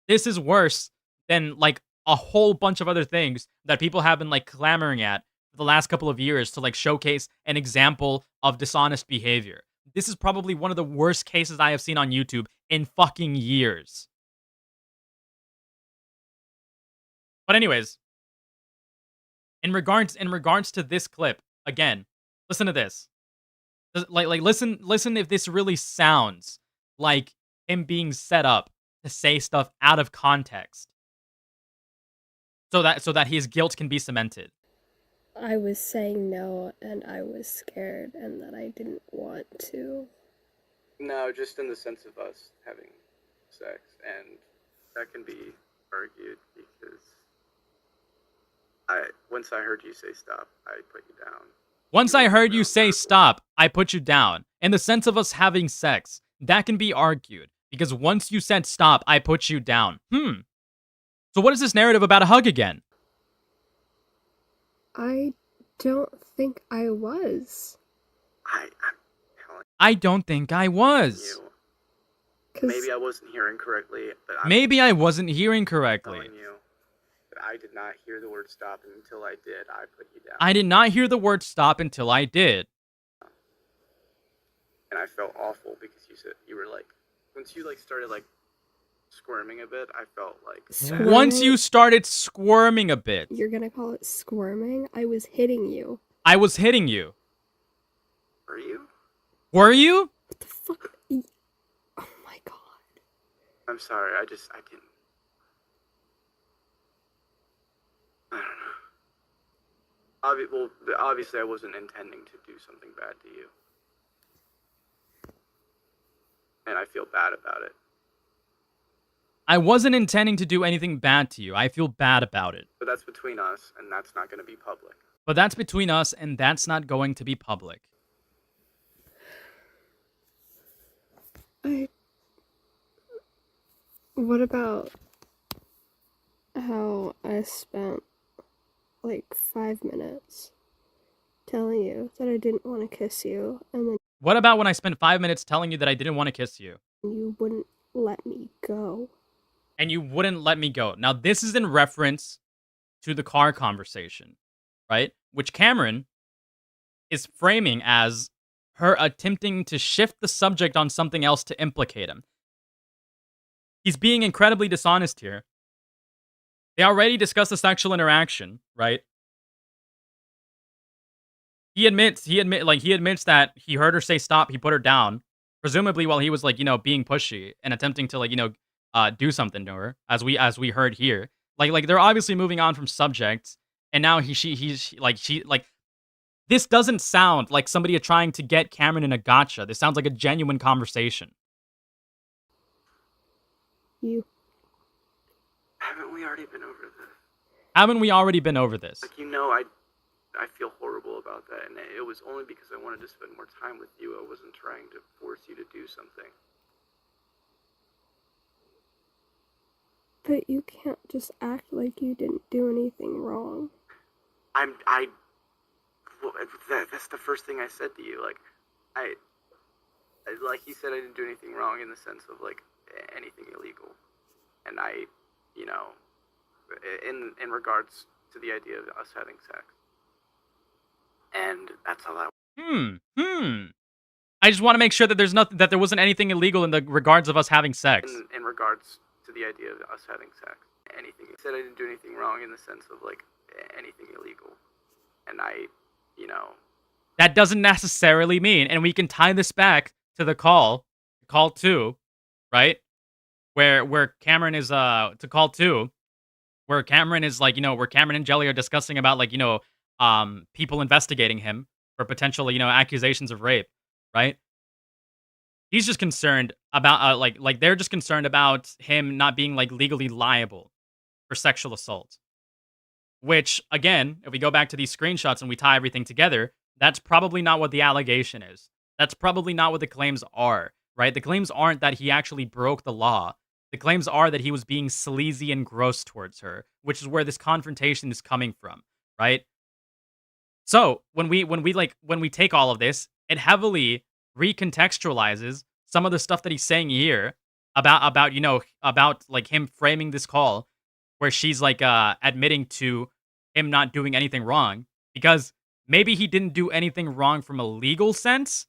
This is worse than, like, a whole bunch of other things that people have been, like, clamoring at for the last couple of years to, like, showcase an example of dishonest behavior. This is probably one of the worst cases I have seen on YouTube in fucking years. But anyways, in regards to this clip, again, listen to this. Listen if this really sounds like him being set up to say stuff out of context, so that his guilt can be cemented. I was saying no, and I was scared, and that I didn't want to. No, just in the sense of us having sex, and that can be argued because once I heard you say stop, I put you down. Once I heard you say stop, I put you down. In the sense of us having sex, that can be argued. Because once you said stop, I put you down. So what is this narrative about a hug again? I don't think I was. I don't think I was. Maybe I wasn't hearing correctly, but Maybe I wasn't hearing correctly. telling you that I did not hear the word stop, and until I did, I put you down. I did not hear the word stop until I did. And I felt awful because you were like, once you like started like squirming a bit, I felt like Squirming? Once you started squirming a bit. You're gonna call it squirming? I was hitting you. I was hitting you. Were you? Were you? What the fuck? Oh my god. I'm sorry, I didn't. I don't know. Obviously, I wasn't intending to do something bad to you. And I feel bad about it. I wasn't intending to do anything bad to you. I feel bad about it. But that's between us, and that's not going to be public. But that's between us, and that's not going to be public. What about how I spent like 5 minutes telling you that I didn't want to kiss you, and then What about when I spent 5 minutes telling you that I didn't want to kiss you? you wouldn't let me go? And you wouldn't let me go. Now, this is in reference to the car conversation, right? Which Cameron is framing as her attempting to shift the subject on something else to implicate him. He's being incredibly dishonest here. They already discussed the sexual interaction, right? He admits that he heard her say stop, he put her down, presumably while he was like, you know, being pushy and attempting to, like, you know, do something to her, as we heard here. Like they're obviously moving on from subjects, and now he's this doesn't sound like somebody trying to get Cameron in a gotcha. This sounds like a genuine conversation. You Haven't we already been over this? Haven't we already been over this? Like, I feel horrible about that, and it was only because I wanted to spend more time with you. I wasn't trying to force you to do something. But you can't just act like you didn't do anything wrong. That's the first thing I said to you. Like, like you said, I didn't do anything wrong in the sense of, like, anything illegal. And in regards to the idea of us having sex. And that's all that. I just want to make sure that that there wasn't anything illegal in the regards of us having sex. In regards to the idea of us having sex. Anything. You said I didn't do anything wrong in the sense of, like, anything illegal. And that doesn't necessarily mean, and we can tie this back to the call 2, right? Where Cameron is to call 2, where Cameron is like, where Cameron and Jelly are discussing about, like, people investigating him for potential, accusations of rape, right? He's just concerned about like they're just concerned about him not being, like, legally liable for sexual assault. Which, again, if we go back to these screenshots and we tie everything together, that's probably not what the allegation is. That's probably not what the claims are, right? The claims aren't that he actually broke the law. The claims are that he was being sleazy and gross towards her, which is where this confrontation is coming from, right? So when we take all of this, it heavily recontextualizes some of the stuff that he's saying here about like him framing this call where she's like admitting to him not doing anything wrong, because maybe he didn't do anything wrong from a legal sense,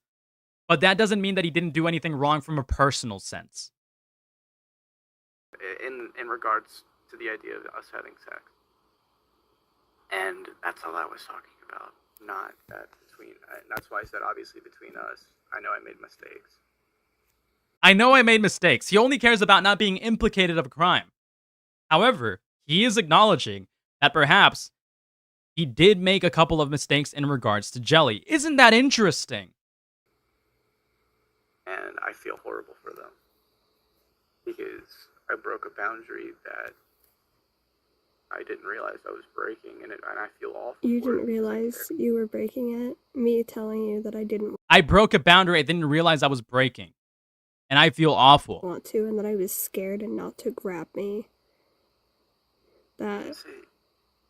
but that doesn't mean that he didn't do anything wrong from a personal sense. In regards to the idea of us having sex. And that's all I was talking about. Not that between, and that's why I said obviously between us. I know I made mistakes. I know I made mistakes. He only cares about not being implicated of a crime. However, he is acknowledging that perhaps he did make a couple of mistakes in regards to Jelly. Isn't that interesting? And I feel horrible for them. Because I broke a boundary that I didn't realize I was breaking, and I feel awful. You didn't realize you were breaking it? Me telling you that I didn't I broke a boundary I didn't realize I was breaking. And I feel awful. want to, and that I was scared and not to grab me. That...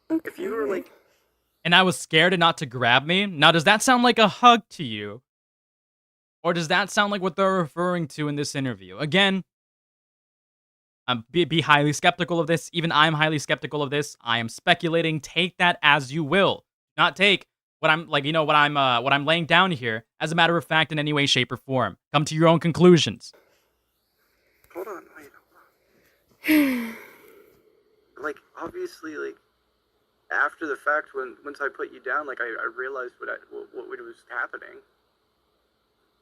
Okay. If you were like... And I was scared and not to grab me? Now, does that sound like a hug to you? Or does that sound like what they're referring to in this interview? Again, be highly skeptical of this. Even I'm highly skeptical of this. I am speculating. Take that as you will. Not take what I'm like, what I'm laying down here as a matter of fact in any way, shape, or form. Come to your own conclusions. Hold on, wait. Like, obviously, like, after the fact, once I put you down, like, I realized what was happening.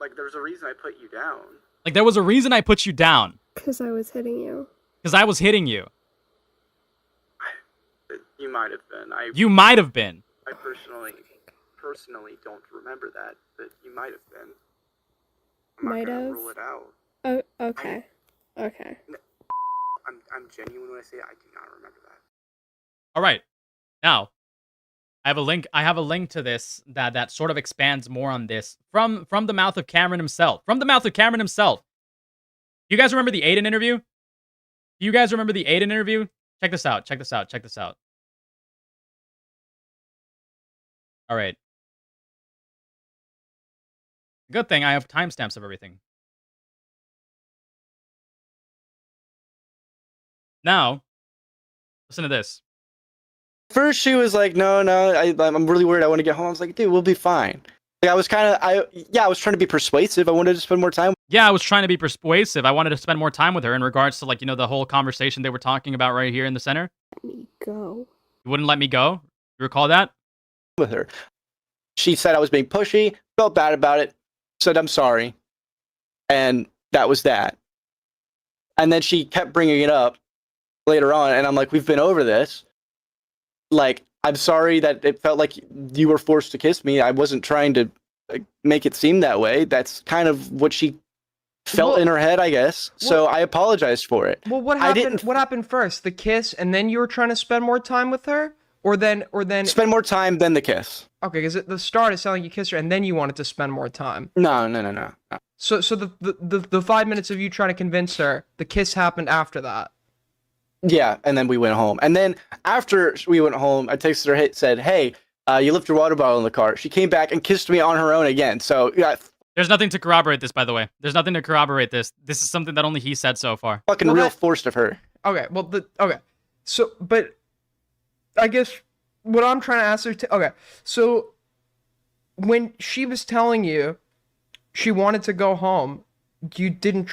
Like, there's a reason I put you down. Like, there was a reason I put you down. Because I was hitting you. Because I was hitting you. You might have been. You might have been. I personally don't remember that, but you might have been. I'm Might not gonna have? rule it out. Oh, okay. Okay. I'm genuine when I say I do not remember that. All right. Now, I have a link to this that sort of expands more on this from the mouth of Cameron himself. From the mouth of Cameron himself. You guys remember the Aiden interview? Do you guys remember the Aiden interview? Check this out. Check this out. Check this out. All right. Good thing I have timestamps of everything. Now, listen to this. First, she was like, no, I'm really worried. I want to get home. I was like, dude, we'll be fine. Like, I was trying to be persuasive. I wanted to spend more time. Yeah, I was trying to be persuasive. I wanted to spend more time with her in regards to, like, the whole conversation they were talking about right here in the center. Let me go. You wouldn't let me go? You recall that? With her. She said I was being pushy, felt bad about it, said I'm sorry. And that was that. And then she kept bringing it up later on, and I'm like, we've been over this. Like, I'm sorry that it felt like you were forced to kiss me. I wasn't trying to make it seem that way. That's kind of what she felt in her head, I guess. So I apologized for it. Well, what happened? What happened first? The kiss, and then you were trying to spend more time with her, or then spend more time than the kiss. Okay, because at the start it sounded like you kissed her, and then you wanted to spend more time. No. So the 5 minutes of you trying to convince her, the kiss happened after that. Yeah, and then we went home. And then after we went home, I texted her, said, "Hey, you left your water bottle in the car." She came back and kissed me on her own again. So yeah. There's nothing to corroborate this, by the way. There's nothing to corroborate this. This is something that only he said so far. Fucking real forced of her. Okay, well, okay. So, but I guess what I'm trying to ascertain. Okay, so when she was telling you she wanted to go home, you didn't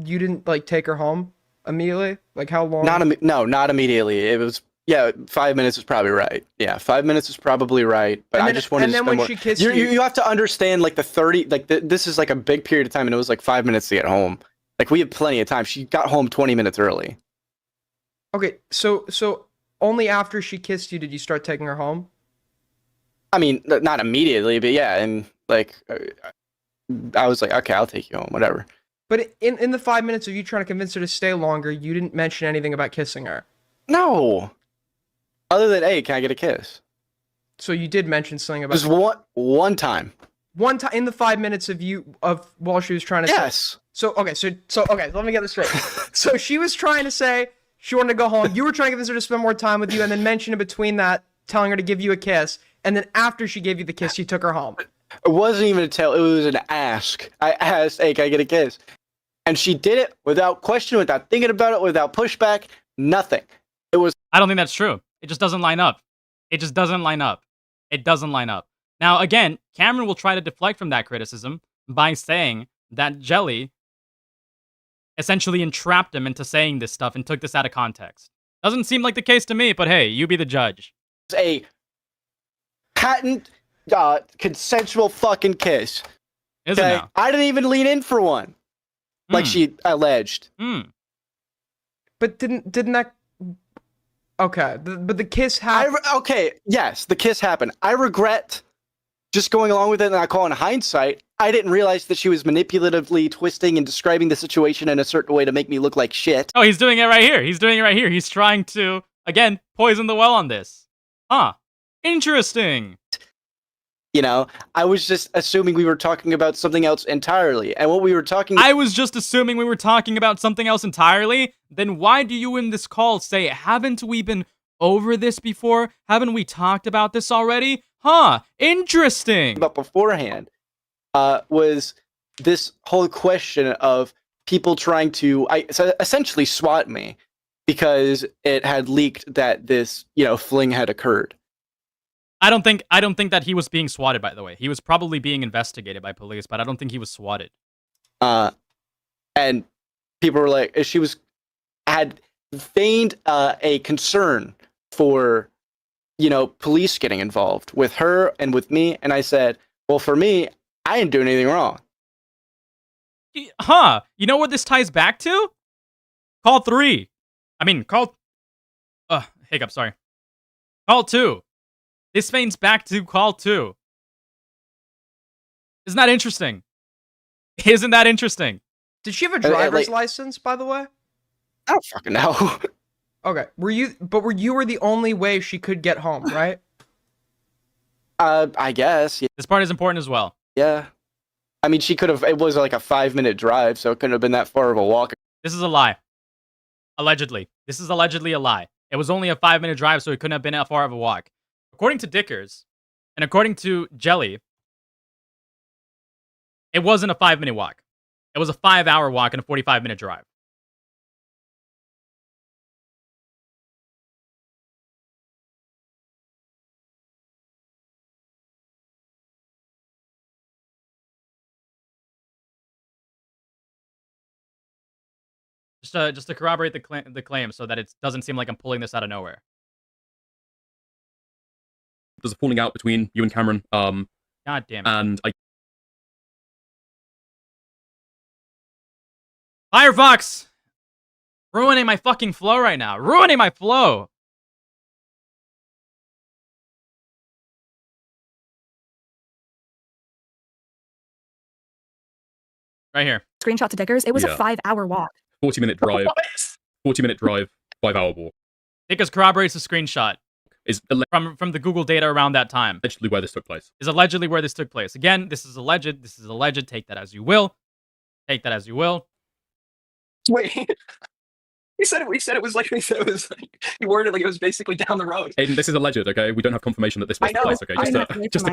didn't like take her home immediately? Like how long? Not immediately. It was 5 minutes is probably right. Yeah, 5 minutes is probably right. But I just wanted to spend more. She kissed you have to understand like the 30 like this is like a big period of time, and it was like 5 minutes to get home. Like we had plenty of time. She got home 20 minutes early. Okay, so only after she kissed you did you start taking her home? I mean, not immediately, but yeah, and like I was like, okay, I'll take you home, whatever. But in the 5 minutes of you trying to convince her to stay longer, you didn't mention anything about kissing her. No. Other than, hey, can I get a kiss? So you did mention something about just one time. One time in the 5 minutes of while she was trying to yes. So okay, let me get this straight. So she was trying to say she wanted to go home. You were trying to convince her to spend more time with you, and then mention in between that, telling her to give you a kiss, and then after she gave you the kiss, you took her home. It wasn't even a tell. It was an ask. I asked, hey, can I get a kiss? And she did it without question, without thinking about it, without pushback, nothing. It was. I don't think that's true. It just doesn't line up. It just doesn't line up. It doesn't line up. Now, again, Cameron will try to deflect from that criticism by saying that Jelly essentially entrapped him into saying this stuff and took this out of context. Doesn't seem like the case to me, but hey, you be the judge. It's a patent consensual fucking kiss. Isn't it? I didn't even lean in for one, like she alleged. But didn't that? Okay, but the kiss happened. Okay, yes, the kiss happened. I regret just going along with it, and I call in hindsight, I didn't realize that she was manipulatively twisting and describing the situation in a certain way to make me look like shit. Oh, he's doing it right here. He's trying to, again, poison the well on this. Huh. Interesting. You know, I was just assuming we were talking about something else entirely. And what we were talking... I was just assuming we were talking about something else entirely? Then why do you in this call say, haven't we been over this before? Haven't we talked about this already? Huh, interesting. But beforehand was this whole question of people trying to essentially swat me because it had leaked that this, fling had occurred. I don't think that he was being swatted, by the way. He was probably being investigated by police, but I don't think he was swatted. And people were like, had feigned a concern for, police getting involved with her and with me. And I said, well, for me, I didn't do anything wrong. Huh. You know what this ties back to? Call 3. Hiccup, sorry. Call 2. This feigns back to call 2. Isn't that interesting? Isn't that interesting? Did she have a driver's license, by the way? I don't fucking know. Okay. Were you the only way she could get home, right? I guess. Yeah. This part is important as well. Yeah. I mean, she could have, it was like a 5-minute drive, so it couldn't have been that far of a walk. This is a lie. Allegedly. This is allegedly a lie. It was only a 5-minute drive, so it couldn't have been that far of a walk. According to Dickers, and according to Jelly, it wasn't a 5-minute walk. It was a 5-hour walk and a 45-minute drive. Just to corroborate the claim so that it doesn't seem like I'm pulling this out of nowhere. There's a falling out between you and Cameron. God damn it. And Firefox! Ruining my fucking flow right now. Ruining my flow! Right here. Screenshot to Dickers. It was Yeah. a 5-hour walk. 40-minute drive. 40-minute drive. 5-hour walk. Dickers corroborates the screenshot. Is from the Google data around that time. Allegedly where this took place. Is allegedly where this took place. Again, this is alleged. This is alleged. Take that as you will. Take that as you will. Wait. He said it was like he worded it like it was basically down the road. Aiden, this is alleged, okay? We don't have confirmation that this was the place, okay?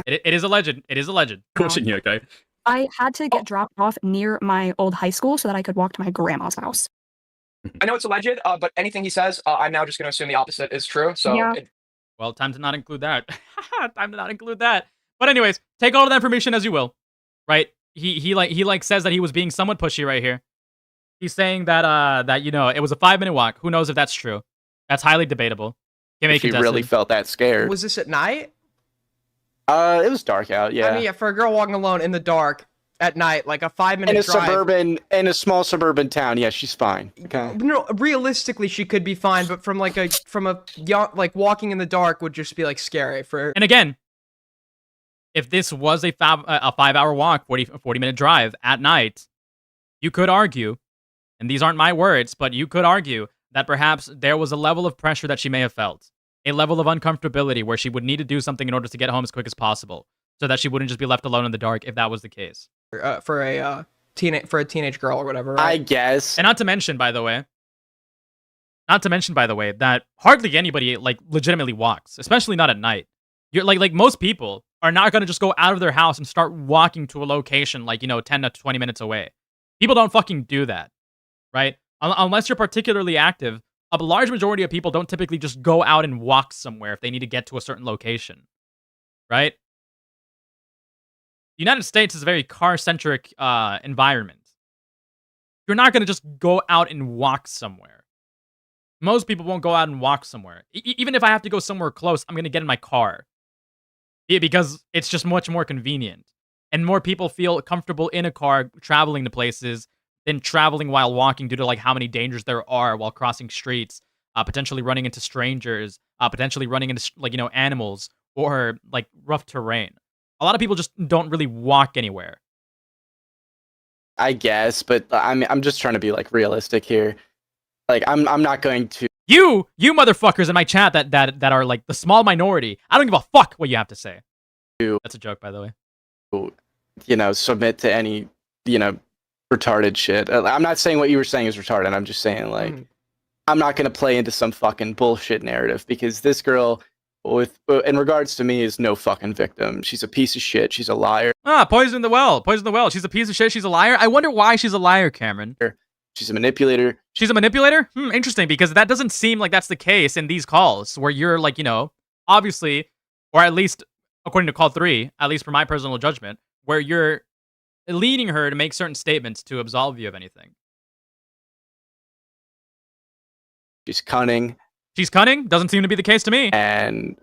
It is alleged. It is alleged. Caution you, okay? I had to get dropped off near my old high school so that I could walk to my grandma's house. I know it's alleged, but anything he says, I'm now just going to assume the opposite is true. So, Yeah. Well, time to not include that. Time to not include that. But anyways, take all of that information as you will, right? He says that he was being somewhat pushy right here. He's saying that it was a 5-minute walk. Who knows if that's true? That's highly debatable. If he really felt that scared. Was this at night? It was dark out. Yeah. I mean, yeah, for a girl walking alone in the dark at night, like a 5-minute drive. In a small suburban town, yeah, she's fine. Okay. No, realistically, she could be fine, but from a young, like walking in the dark would just be like scary for. And again, if this was a 5-hour walk, 40-minute drive at night, you could argue, and these aren't my words, but you could argue that perhaps there was a level of pressure that she may have felt, a level of uncomfortability where she would need to do something in order to get home as quick as possible, so that she wouldn't just be left alone in the dark if that was the case. For a teenage girl or whatever. Right? I guess. And not to mention, by the way, that hardly anybody like legitimately walks, especially not at night. You're like most people are not going to just go out of their house and start walking to a location like 10 to 20 minutes away. People don't fucking do that, right? Unless you're particularly active, a large majority of people don't typically just go out and walk somewhere if they need to get to a certain location, right? The United States is a very car-centric environment. You're not going to just go out and walk somewhere. Most people won't go out and walk somewhere. Even if I have to go somewhere close, I'm going to get in my car. Because it's just much more convenient. And more people feel comfortable in a car traveling to places than traveling while walking due to like how many dangers there are while crossing streets, potentially running into strangers, potentially running into animals or like rough terrain. A lot of people just don't really walk anywhere. I guess, but I'm just trying to be like realistic here. Like I'm not going to. You motherfuckers in my chat that are like the small minority. I don't give a fuck what you have to say. That's a joke, by the way. Submit to any retarded shit. I'm not saying what you were saying is retarded. I'm just saying like I'm not gonna play into some fucking bullshit narrative because this girl, in regards to me, is no fucking victim. She's a piece of shit. She's a liar. Poison the well. Poison the well. She's a piece of shit. She's a liar. I wonder why she's a liar, Cameron. She's a manipulator. She's a manipulator? Interesting, because that doesn't seem like that's the case in these calls where you're like, obviously, or at least according to call 3, at least for my personal judgment, where you're leading her to make certain statements to absolve you of anything. She's cunning. She's cunning? Doesn't seem to be the case to me. And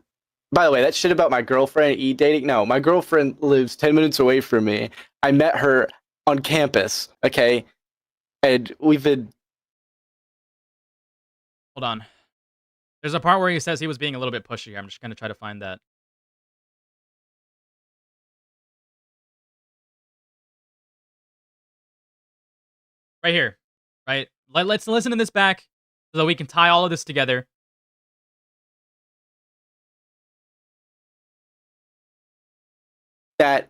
by the way, that shit about my girlfriend dating, no, my girlfriend lives 10 minutes away from me. I met her on campus, okay? And we've been... Hold on. There's a part where he says he was being a little bit pushy. I'm just going to try to find that. Right here. Right? Let's listen to this back so that we can tie all of this together. That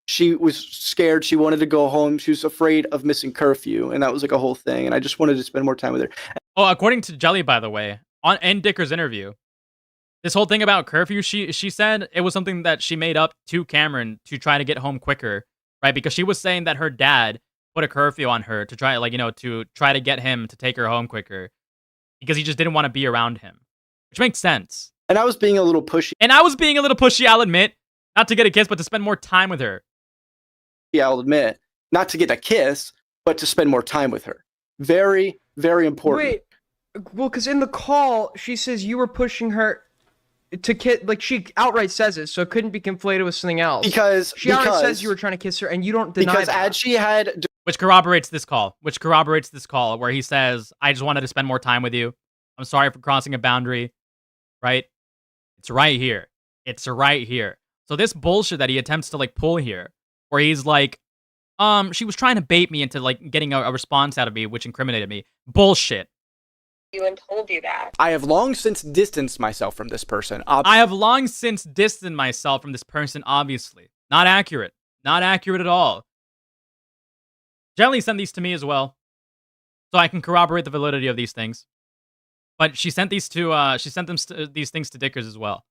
she was scared. She wanted to go home. She was afraid of missing curfew. And that was like a whole thing. And I just wanted to spend more time with her. Oh, according to Jelly, by the way, in Dicker's interview, this whole thing about curfew, she said it was something that she made up to Cameron to try to get home quicker, right? Because she was saying that her dad put a curfew on her to try, to try to get him to take her home quicker because he just didn't want to be around him, which makes sense. And I was being a little pushy. I'll admit. Not to get a kiss, but to spend more time with her. Yeah, I'll admit. Not to get a kiss, but to spend more time with her. Very, very important. Wait, well, because in the call, she says you were pushing her to kiss. Like, she outright says it, so it couldn't be conflated with something else. Because she outright says you were trying to kiss her, and you don't deny because that. As she had... Which corroborates this call, where he says, I just wanted to spend more time with you. I'm sorry for crossing a boundary. Right? It's right here. So this bullshit that he attempts to pull here, where he's like, she was trying to bait me into like getting a response out of me, which incriminated me. Bullshit. You and told you that. I have long since distanced myself from this person. I have long since distanced myself from this person, obviously. Not accurate. Not accurate at all. Jelly sent these to me as well, so I can corroborate the validity of these things. But she sent these to, these things to Dickers as well.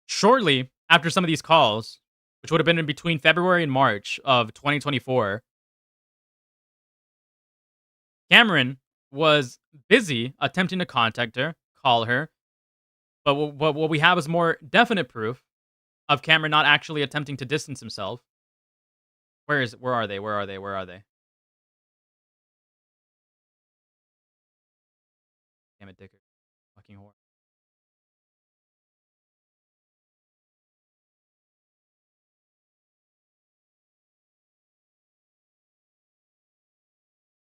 Shortly after some of these calls, which would have been in between February and March of 2024, Cameron was busy attempting to contact her, call her, but what we have is more definite proof of Cameron not actually attempting to distance himself. Where are they? Where are they? Where are they? Damn it, Dicker. Fucking whore.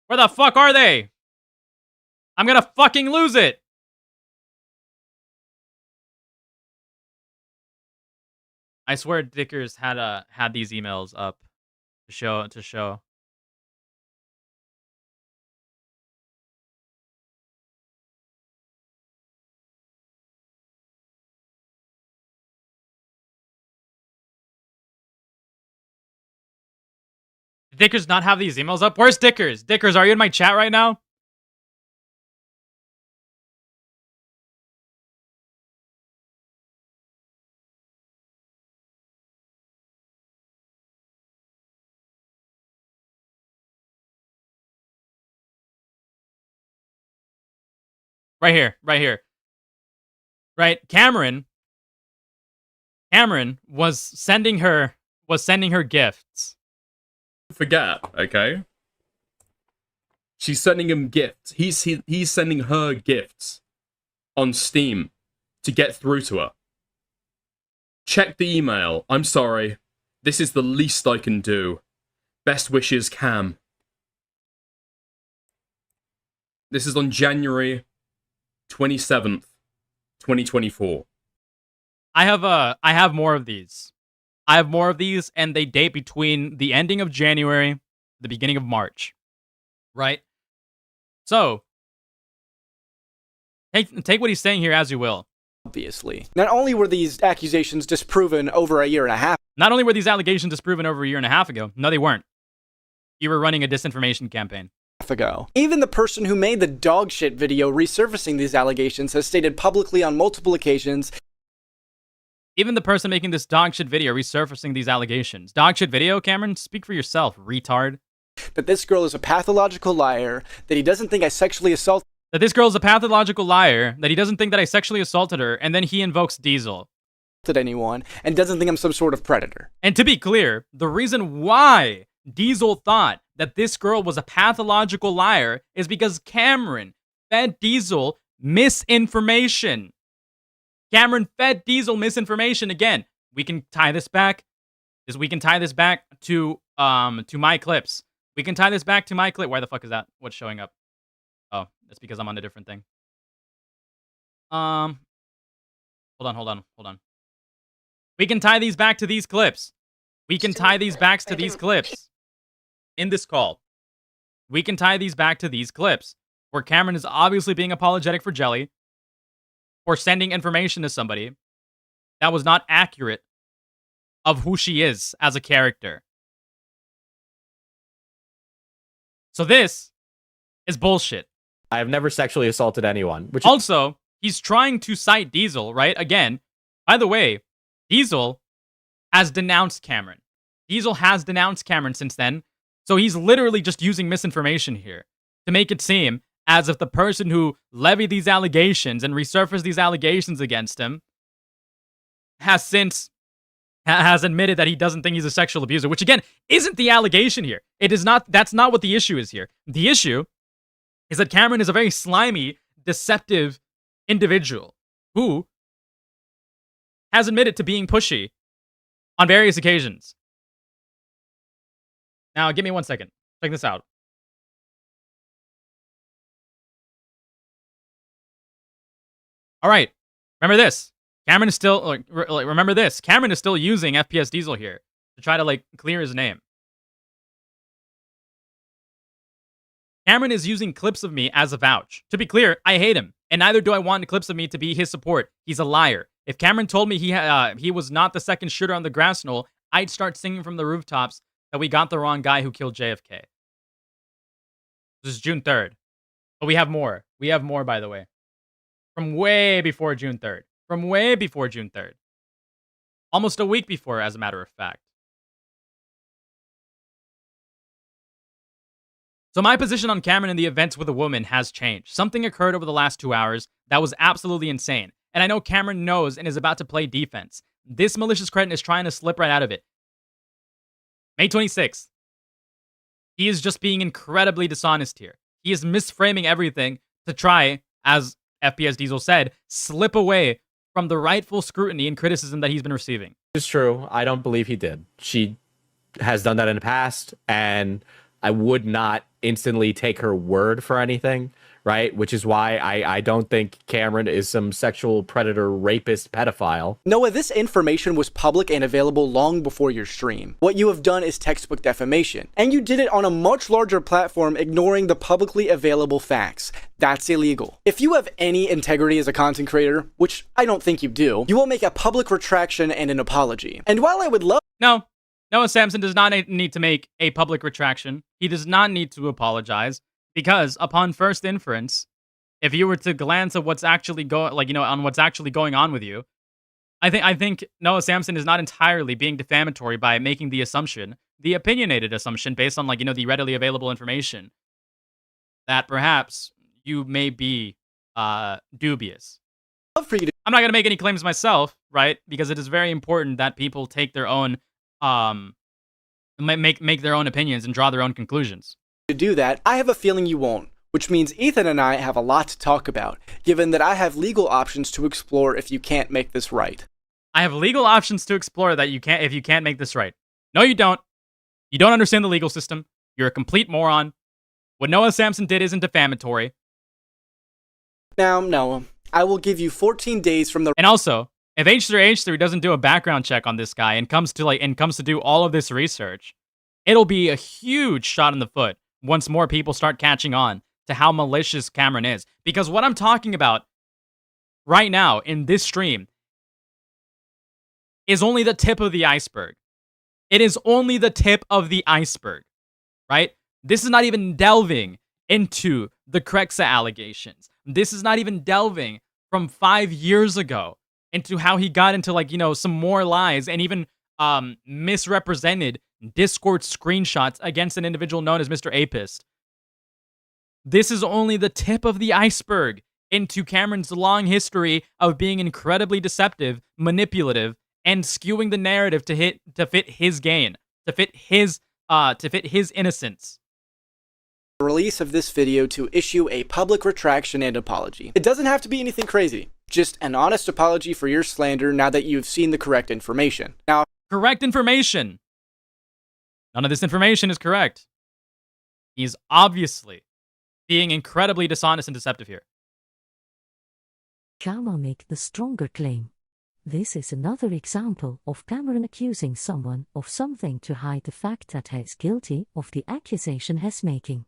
Where the fuck are they? I'm gonna fucking lose it. I swear Dickers had these emails up to show. Did Dickers not have these emails up? Where's Dickers? Dickers, are you in my chat right now? Right here, right here. Right, Cameron was sending her gifts. Forget, okay? She's sending him gifts. He's sending her gifts on Steam to get through to her. Check the email. I'm sorry. This is the least I can do. Best wishes, Cam. This is on January 27th, 2024. I have more of these. I have more of these, and they date between the ending of January, the beginning of March. Right? So, take what he's saying here as you will. Obviously. Not only were these accusations disproven over a year and a half. Not only were these allegations disproven over a year and a half ago. No, they weren't. You were running a disinformation campaign. Ago. Even the person who made the dogshit video resurfacing these allegations has stated publicly on multiple occasions. Even the person making this dogshit video resurfacing these allegations. Dogshit video, Cameron? Speak for yourself, retard. That this girl is a pathological liar, that he doesn't think I sexually assaulted. That this girl is a pathological liar, that he doesn't think that I sexually assaulted her, and then he invokes Diesel. Anyone, and doesn't think I'm some sort of predator. And to be clear, the reason why Diesel thought that this girl was a pathological liar is because Cameron fed Diesel misinformation. Cameron fed Diesel misinformation. Again, we can tie this back. We can tie this back to my clips. We can tie this back to my clip. Why the fuck is that? What's showing up? Oh, that's because I'm on a different thing. Hold on. We can tie these back to these clips. We can tie these back to these clips. In this call, we can tie these back to these clips where Cameron is obviously being apologetic for Jelly or sending information to somebody that was not accurate of who she is as a character. So this is bullshit. I have never sexually assaulted anyone. Which also, he's trying to cite Diesel, right? Again, by the way, Diesel has denounced Cameron. Diesel has denounced Cameron since then. So he's literally just using misinformation here to make it seem as if the person who levied these allegations and resurfaced these allegations against him has admitted that he doesn't think he's a sexual abuser, which again isn't the allegation here. It is not. That's not what the issue is here. The issue is that Cameron is a very slimy, deceptive individual who has admitted to being pushy on various occasions. Now, give me 1 second. Check this out. All right. Remember this. Cameron is still remember this. Cameron is still using FPS Diesel here to try to like clear his name. Cameron is using clips of me as a vouch. To be clear, I hate him, and neither do I want clips of me to be his support. He's a liar. If Cameron told me he was not the second shooter on the grass knoll, I'd start singing from the rooftops that we got the wrong guy who killed JFK. This is June 3rd. But we have more. We have more, by the way. From way before June 3rd. From way before June 3rd. Almost a week before, as a matter of fact. So my position on Cameron and the events with the woman has changed. Something occurred over the last 2 hours that was absolutely insane. And I know Cameron knows and is about to play defense. This malicious cretin is trying to slip right out of it. May 26th. He is just being incredibly dishonest here. He is misframing everything to try, as FPS Diesel said, slip away from the rightful scrutiny and criticism that he's been receiving. It's true. I don't believe he did. She has done that in the past, and I would not instantly take her word for anything, right? Which is why I don't think Cameron is some sexual predator, rapist, pedophile. Noah, this information was public and available long before your stream. What you have done is textbook defamation, and you did it on a much larger platform, ignoring the publicly available facts. That's illegal. If you have any integrity as a content creator, which I don't think you do, you will make a public retraction and an apology. And while I would love— No, Noah Samson does not need to make a public retraction. He does not need to apologize, because upon first inference, if you were to glance at what's actually on what's actually going on with you, I think Noah Samson is not entirely being defamatory by making the assumption, the opinionated assumption based on the readily available information, that perhaps you may be dubious. I'm not gonna make any claims myself, right? Because it is very important that people take their own make their own opinions and draw their own conclusions. To do that, I have a feeling you won't, which means Ethan and I have a lot to talk about, given that I have legal options to explore if you can't make this right. I have legal options to explore that if you can't make this right. No, you don't. You don't understand the legal system. You're a complete moron. What Noah Samson did isn't defamatory. Now, Noah, I will give you 14 days from the— And also, if H3H3 doesn't do a background check on this guy and comes to do all of this research, it'll be a huge shot in the foot once more people start catching on to how malicious Cameron is. Because what I'm talking about right now in this stream is only the tip of the iceberg. It is only the tip of the iceberg, right? This is not even delving into the Krexa allegations. This is not even delving from 5 years ago into how he got into some more lies and even misrepresented Discord screenshots against an individual known as Mr. Apist. This is only the tip of the iceberg into Cameron's long history of being incredibly deceptive, manipulative, and skewing the narrative to fit his gain, to fit his innocence. Release of this video to issue a public retraction and apology. It doesn't have to be anything crazy, just an honest apology for your slander now that you've seen the correct information. Now, correct information. None of this information is correct. He's obviously being incredibly dishonest and deceptive here. Cameron make the stronger claim. This is another example of Cameron accusing someone of something to hide the fact that he is guilty of the accusation he's making.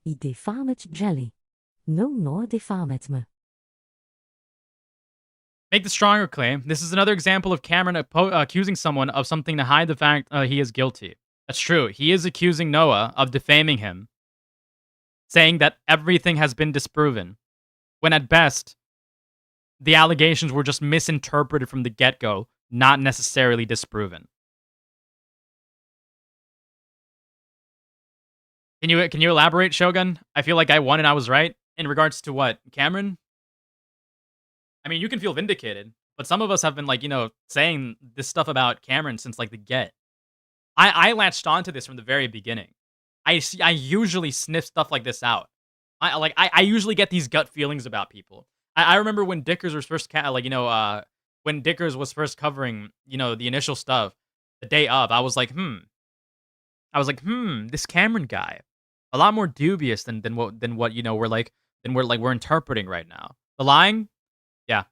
I defamet Jelly. No nor defamet me. Make the stronger claim. This is another example of Cameron accusing someone of something to hide the fact he is guilty. That's true. He is accusing Noah of defaming him, saying that everything has been disproven, when at best, the allegations were just misinterpreted from the get-go, not necessarily disproven. Can you elaborate, Shogun? I feel like I won and I was right in regards to what? Cameron? I mean, you can feel vindicated, but some of us have been saying this stuff about Cameron since the get. I latched onto this from the very beginning. I usually sniff stuff like this out. I usually get these gut feelings about people. I remember when Dickers was first when Dickers was first covering the initial stuff the day of. I was like, this Cameron guy, a lot more dubious than what we're interpreting right now. The lying, yeah.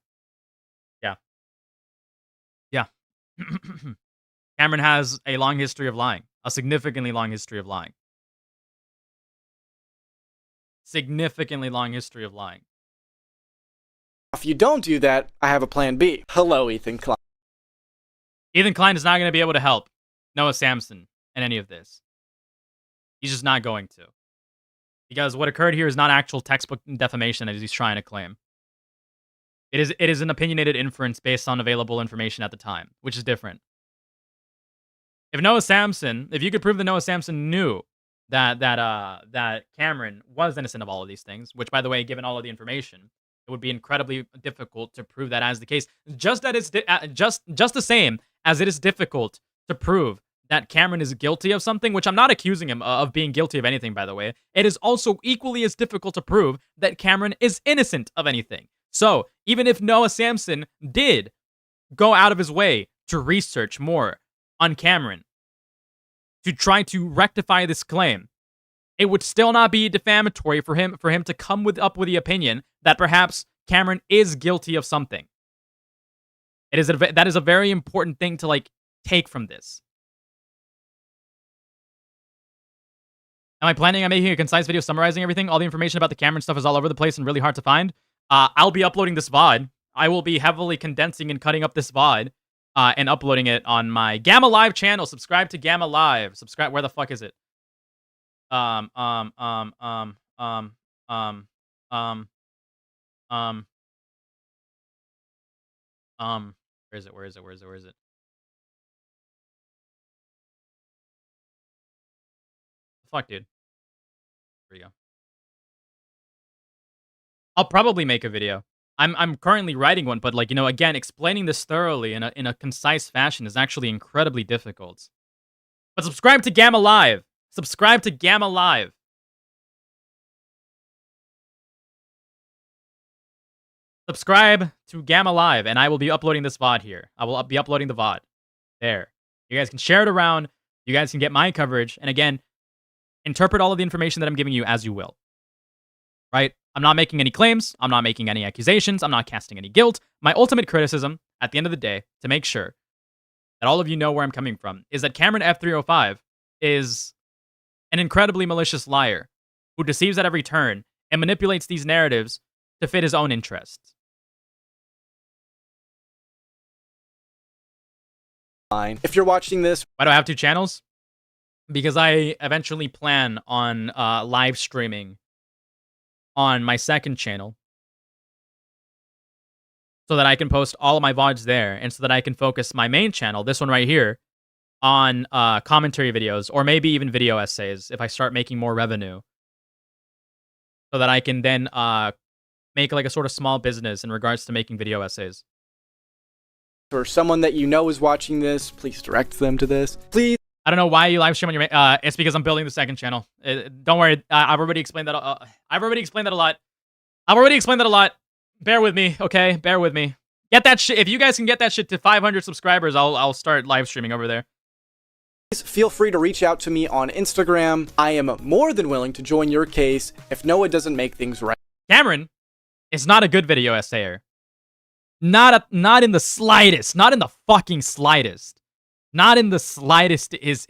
Cameron has a long history of lying. A significantly long history of lying. Significantly long history of lying. If you don't do that, I have a plan B. Hello, Ethan Klein. Ethan Klein is not going to be able to help Noah Samson in any of this. He's just not going to. Because what occurred here is not actual textbook defamation as he's trying to claim. It is an opinionated inference based on available information at the time, which is different. If you could prove that Noah Samson knew that Cameron was innocent of all of these things, which, by the way, given all of the information, it would be incredibly difficult to prove that as the case. Just the same as it is difficult to prove that Cameron is guilty of something, which I'm not accusing him of being guilty of anything, by the way. It is also equally as difficult to prove that Cameron is innocent of anything. So, even if Noah Samson did go out of his way to research more on Cameron, to try to rectify this claim, it would still not be defamatory for him to come up with the opinion that perhaps Cameron is guilty of something. That is a very important thing to take from this. Am I planning on making a concise video summarizing everything? All the information about the Cameron stuff is all over the place and really hard to find. I'll be uploading this VOD. I will be heavily condensing and cutting up this VOD and uploading it on my Gamma Live channel. Subscribe to Gamma Live. Subscribe. Where the fuck is it? Where is it? Where is it? Fuck, dude. Here we go. I'll probably make a video. I'm currently writing one, but again, explaining this thoroughly in a concise fashion is actually incredibly difficult. But subscribe to Gamma Live. Subscribe to Gamma Live. Subscribe to Gamma Live, and I will be uploading this VOD here. I will be uploading the VOD. There. You guys can share it around. You guys can get my coverage. And again, interpret all of the information that I'm giving you as you will. Right? I'm not making any claims. I'm not making any accusations. I'm not casting any guilt. My ultimate criticism, at the end of the day, to make sure that all of you know where I'm coming from, is that Cameron F305 is an incredibly malicious liar who deceives at every turn and manipulates these narratives to fit his own interests. If you're watching this... Why do I have 2 channels? Because I eventually plan on live streaming on my second channel so that I can post all of my VODs there and so that I can focus my main channel, this one right here, on commentary videos or maybe even video essays if I start making more revenue so that I can then make a sort of small business in regards to making video essays. For someone that you know is watching this, please direct them to this. Please. I don't know why you live stream on your it's because I'm building the second channel. Don't worry, I've already explained that. I've already explained that a lot. Bear with me, okay? Bear with me. Get that shit. If you guys can get that shit to 500 subscribers, I'll start live streaming over there. Please feel free to reach out to me on Instagram. I am more than willing to join your case if Noah doesn't make things right. Cameron is not a good video essayer. Not in the slightest. Not in the fucking slightest. Not in the slightest is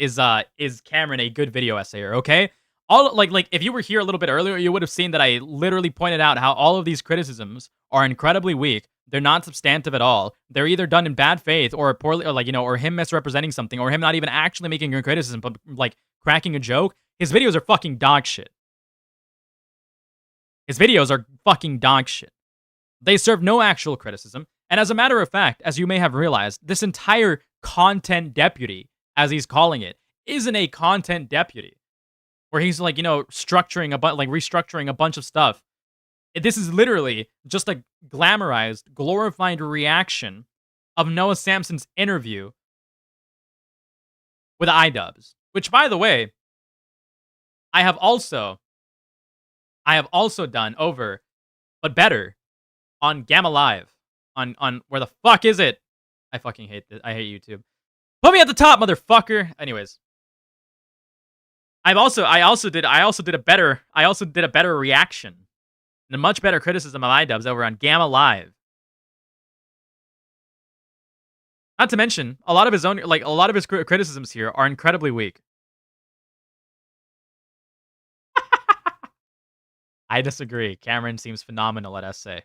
Cameron a good video essayer, okay? All like if you were here a little bit earlier, you would have seen that I literally pointed out how all of these criticisms are incredibly weak. They're not substantive at all. They're either done in bad faith or poorly, or or him misrepresenting something, or him not even actually making a criticism, but cracking a joke. His videos are fucking dog shit. His videos are fucking dog shit. They serve no actual criticism. And as a matter of fact, as you may have realized, this entire content deputy, as he's calling it, isn't a content deputy. Where he's restructuring a bunch of stuff. This is literally just a glamorized, glorified reaction of Noah Samson's interview with iDubbbz. Which, by the way, I have also done over, but better, on Gamma Live. On where the fuck is it? I fucking hate this. I hate YouTube. Put me at the top, motherfucker. Anyways, I also did a better reaction and a much better criticism of iDubbbz over on Gamma Live. Not to mention, a lot of his own, like, a lot of his criticisms here are incredibly weak. I disagree. Cameron seems phenomenal at essay.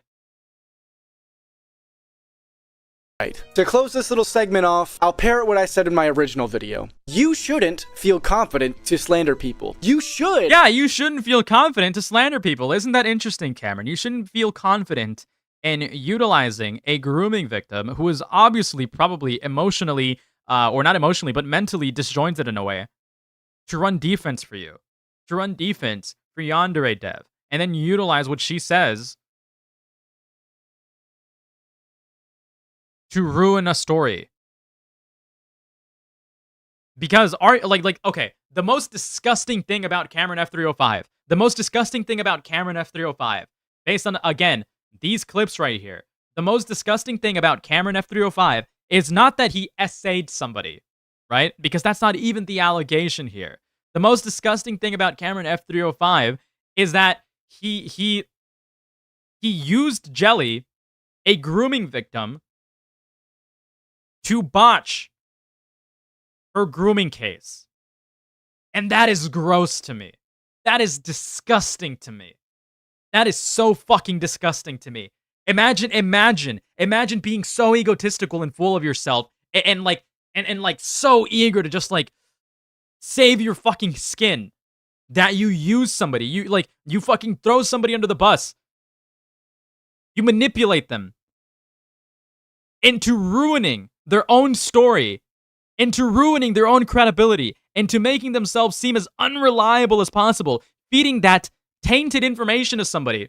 Right. To close this little segment off, I'll parrot what I said in my original video. You shouldn't feel confident to slander people. You should. Yeah, you shouldn't feel confident to slander people. Isn't that interesting, Cameron? You shouldn't feel confident in utilizing a grooming victim who is obviously probably emotionally, or not emotionally, but mentally disjointed in a way, to run defense for you. To run defense for Yandere Dev. And then utilize what she says to ruin a story. Because, okay, the most disgusting thing about Cameron F305, based on, again, these clips right here, the most disgusting thing about Cameron F305 is not that he essayed somebody, right? Because that's not even the allegation here. The most disgusting thing about Cameron F305 is that he used Jelly, a grooming victim, to botch her grooming case. And that is gross to me. That is disgusting to me. That is so fucking disgusting to me. Imagine being so egotistical and full of yourself and so eager to just like save your fucking skin that you use somebody. You fucking throw somebody under the bus. You manipulate them into ruining their own story, into ruining their own credibility, into making themselves seem as unreliable as possible, feeding that tainted information to somebody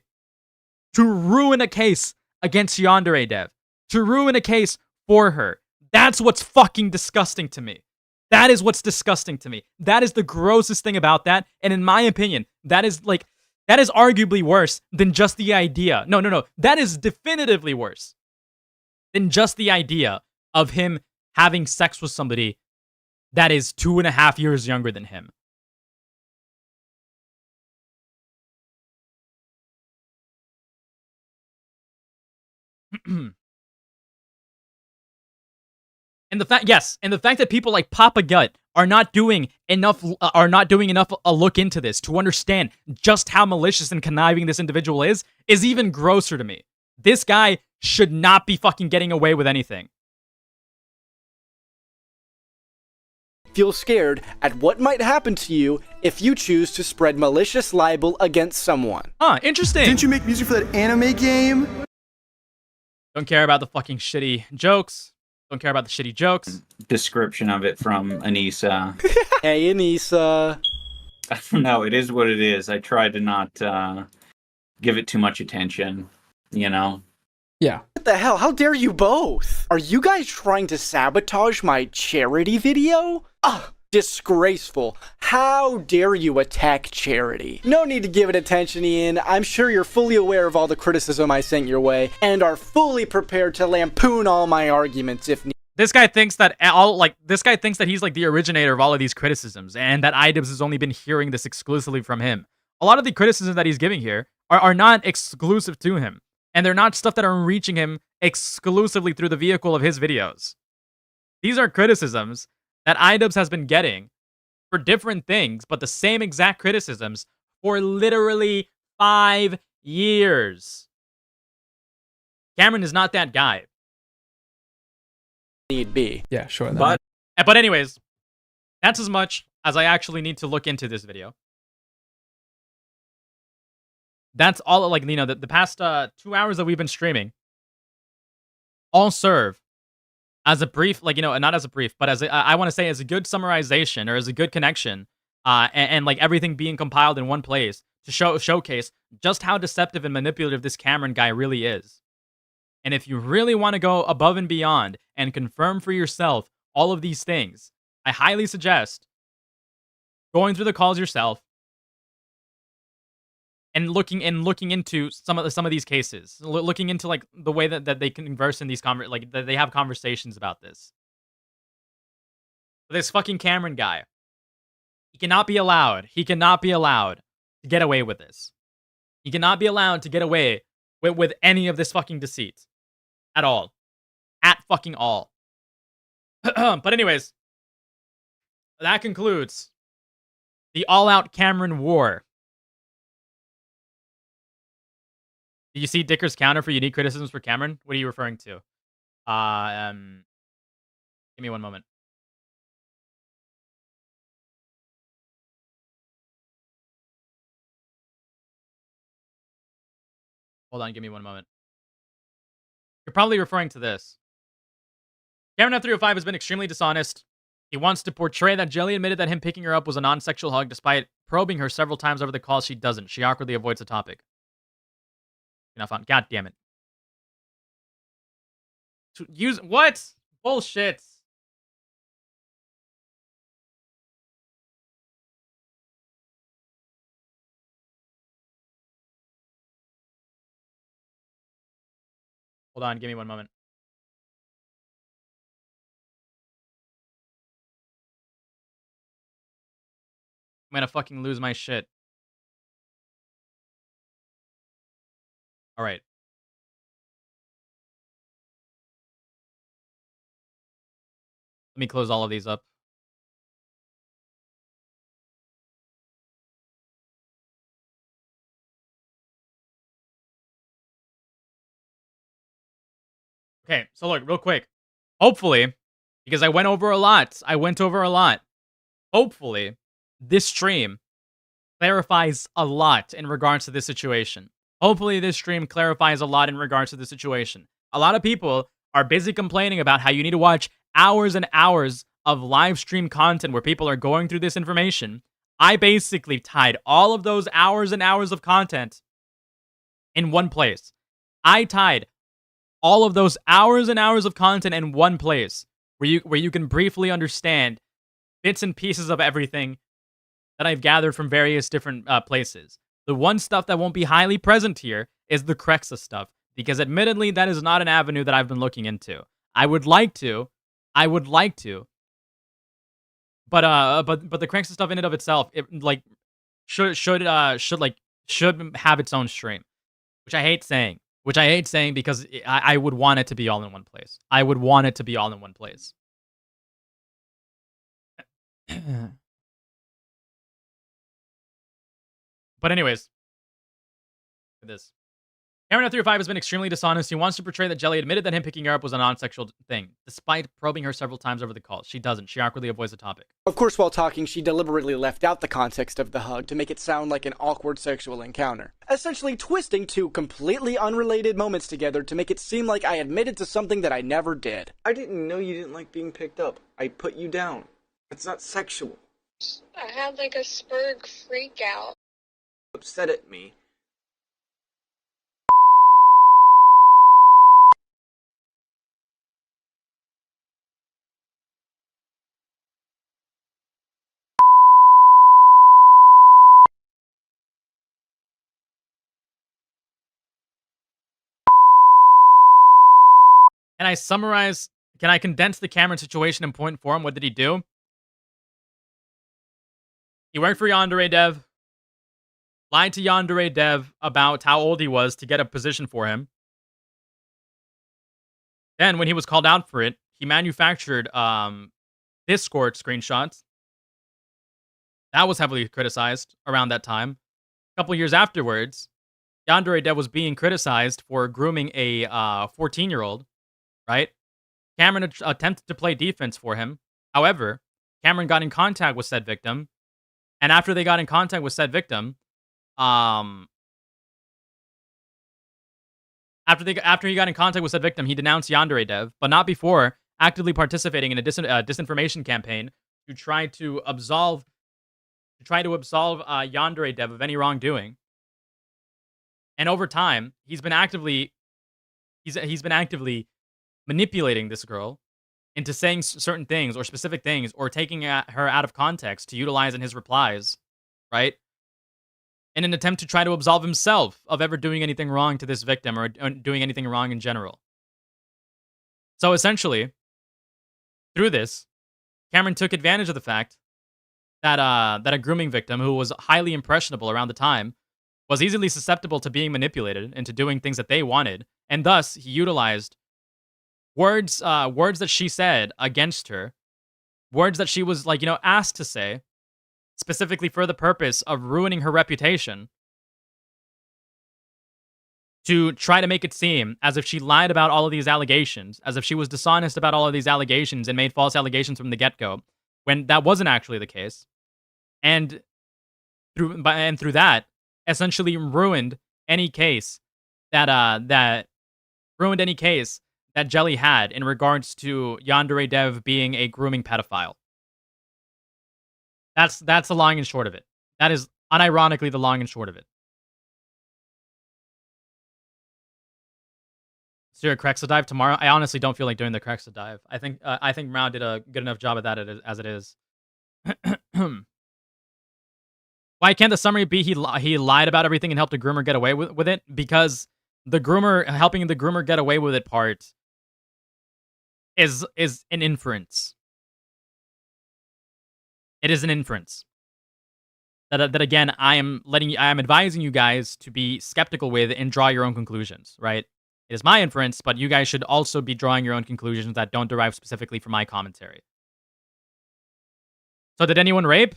to ruin a case against Yandere Dev, to ruin a case for her. That's what's fucking disgusting to me. That is what's disgusting to me. That is the grossest thing about that. And in my opinion, that is arguably worse than just the idea. No. That is definitively worse than just the idea of him having sex with somebody that is 2.5 years younger than him. And the fact that people like Papa Gut are not doing enough a look into this to understand just how malicious and conniving this individual is even grosser to me. This guy should not be fucking getting away with anything. Feel scared at what might happen to you if you choose to spread malicious libel against someone. Huh, interesting. Didn't you make music for that anime game? Don't care about the fucking shitty jokes. Don't care about the shitty jokes. Description of it from Anissa. Hey, Anissa. I don't know. It is what it is. I try to not give it too much attention, you know? Yeah. What the hell? How dare you both? Are you guys trying to sabotage my charity video? Ugh, disgraceful. How dare you attack charity? No need to give it attention, Ian. I'm sure you're fully aware of all the criticism I sent your way and are fully prepared to lampoon all my arguments if needed. This guy thinks that he's like the originator of all of these criticisms and that IDubbbz has only been hearing this exclusively from him. A lot of the criticisms that he's giving here are not exclusive to him. And they're not stuff that are reaching him exclusively through the vehicle of his videos. These are criticisms that IDubbbz has been getting for different things, but the same exact criticisms for literally 5 years. Cameron is not that guy. Need be. Yeah, sure. But anyways, that's as much as I actually need to look into this video. That's all, like, you know, the past 2 hours that we've been streaming all serve as a brief, like, you know, not as a brief, but as I want to say as a good summarization or as a good connection, and like everything being compiled in one place to showcase just how deceptive and manipulative this Cameron guy really is. And if you really want to go above and beyond and confirm for yourself all of these things, I highly suggest going through the calls yourself and looking into some of these cases, looking into like the way that they converse in these that they have conversations about this. But this fucking Cameron guy, he cannot be allowed to get away with this. He cannot be allowed to get away with any of this fucking deceit at all, at fucking all. But anyways, that concludes the all-out Cameron war. Did you see Dicker's counter for unique criticisms for Cameron? What are you referring to? Give me one moment. Hold on, give me one moment. You're probably referring to this. Cameron F305 has been extremely dishonest. He wants to portray that Jelly admitted that him picking her up was a non-sexual hug, despite probing her several times over the call. She doesn't. She awkwardly avoids the topic. You're not fun. God damn it. To use what? Bullshit. Hold on, give me one moment. I'm gonna fucking lose my shit. Alright. Let me close all of these up. Okay, so look, real quick. Hopefully, because I went over a lot. Hopefully, this stream clarifies a lot in regards to this situation. Hopefully, this stream clarifies a lot in regards to the situation. A lot of people are busy complaining about how you need to watch hours and hours of live stream content where people are going through this information. I basically tied all of those hours and hours of content in one place. I tied all of those hours and hours of content in one place where you can briefly understand bits and pieces of everything that I've gathered from various different places. The one stuff that won't be highly present here is the Crexa stuff, because admittedly, that is not an avenue that I've been looking into. I would like to, but the Crexa stuff in and of itself, should have its own stream, which I hate saying. Because I would want it to be all in one place. But anyways, this. Cameron F305 has been extremely dishonest. He wants to portray that Jelly admitted that him picking her up was a non-sexual thing, despite probing her several times over the call. She doesn't. She awkwardly avoids the topic. Of course, while talking, she deliberately left out the context of the hug to make it sound like an awkward sexual encounter, essentially twisting two completely unrelated moments together to make it seem like I admitted to something that I never did. I didn't know you didn't like being picked up. I put you down. It's not sexual. I had like a Spurg freak out. Upset at me. Can I condense the Cameron situation in point form? What did he do? He worked for Yandere Dev, lied to Yandere Dev about how old he was to get a position for him. Then, when he was called out for it, he manufactured Discord screenshots. That was heavily criticized around that time. A couple years afterwards, Yandere Dev was being criticized for grooming a 14-year-old, right? Cameron attempted to play defense for him. However, Cameron got in contact with said victim, and after they got in contact with said victim, after he got in contact with said victim, he denounced Yandere Dev, but not before actively participating in a disinformation campaign to try to absolve Yandere Dev of any wrongdoing. And over time, he's been actively manipulating this girl into saying certain things or specific things or taking her out of context to utilize in his replies, right? In an attempt to try to absolve himself of ever doing anything wrong to this victim or doing anything wrong in general. So essentially, through this, Cameron took advantage of the fact that a grooming victim who was highly impressionable around the time was easily susceptible to being manipulated into doing things that they wanted, and thus he utilized words that she said against her, words that she was like, asked to say, specifically for the purpose of ruining her reputation, to try to make it seem as if she lied about all of these allegations, as if she was dishonest about all of these allegations and made false allegations from the get-go, when that wasn't actually the case. And through that, essentially ruined any case that Jelly had in regards to Yandere Dev being a grooming pedophile. That's the long and short of it. That is unironically the long and short of it. So your Krexa dive tomorrow? I honestly don't feel like doing the Krexa dive. I think Mao did a good enough job at that as it is. Why can't the summary be he lied about everything and helped a groomer get away with it? Because the groomer helping the groomer get away with it part is an inference. It is an inference that again I am advising you guys to be skeptical with and draw your own conclusions. Right? It is my inference, but you guys should also be drawing your own conclusions that don't derive specifically from my commentary. So did anyone rape?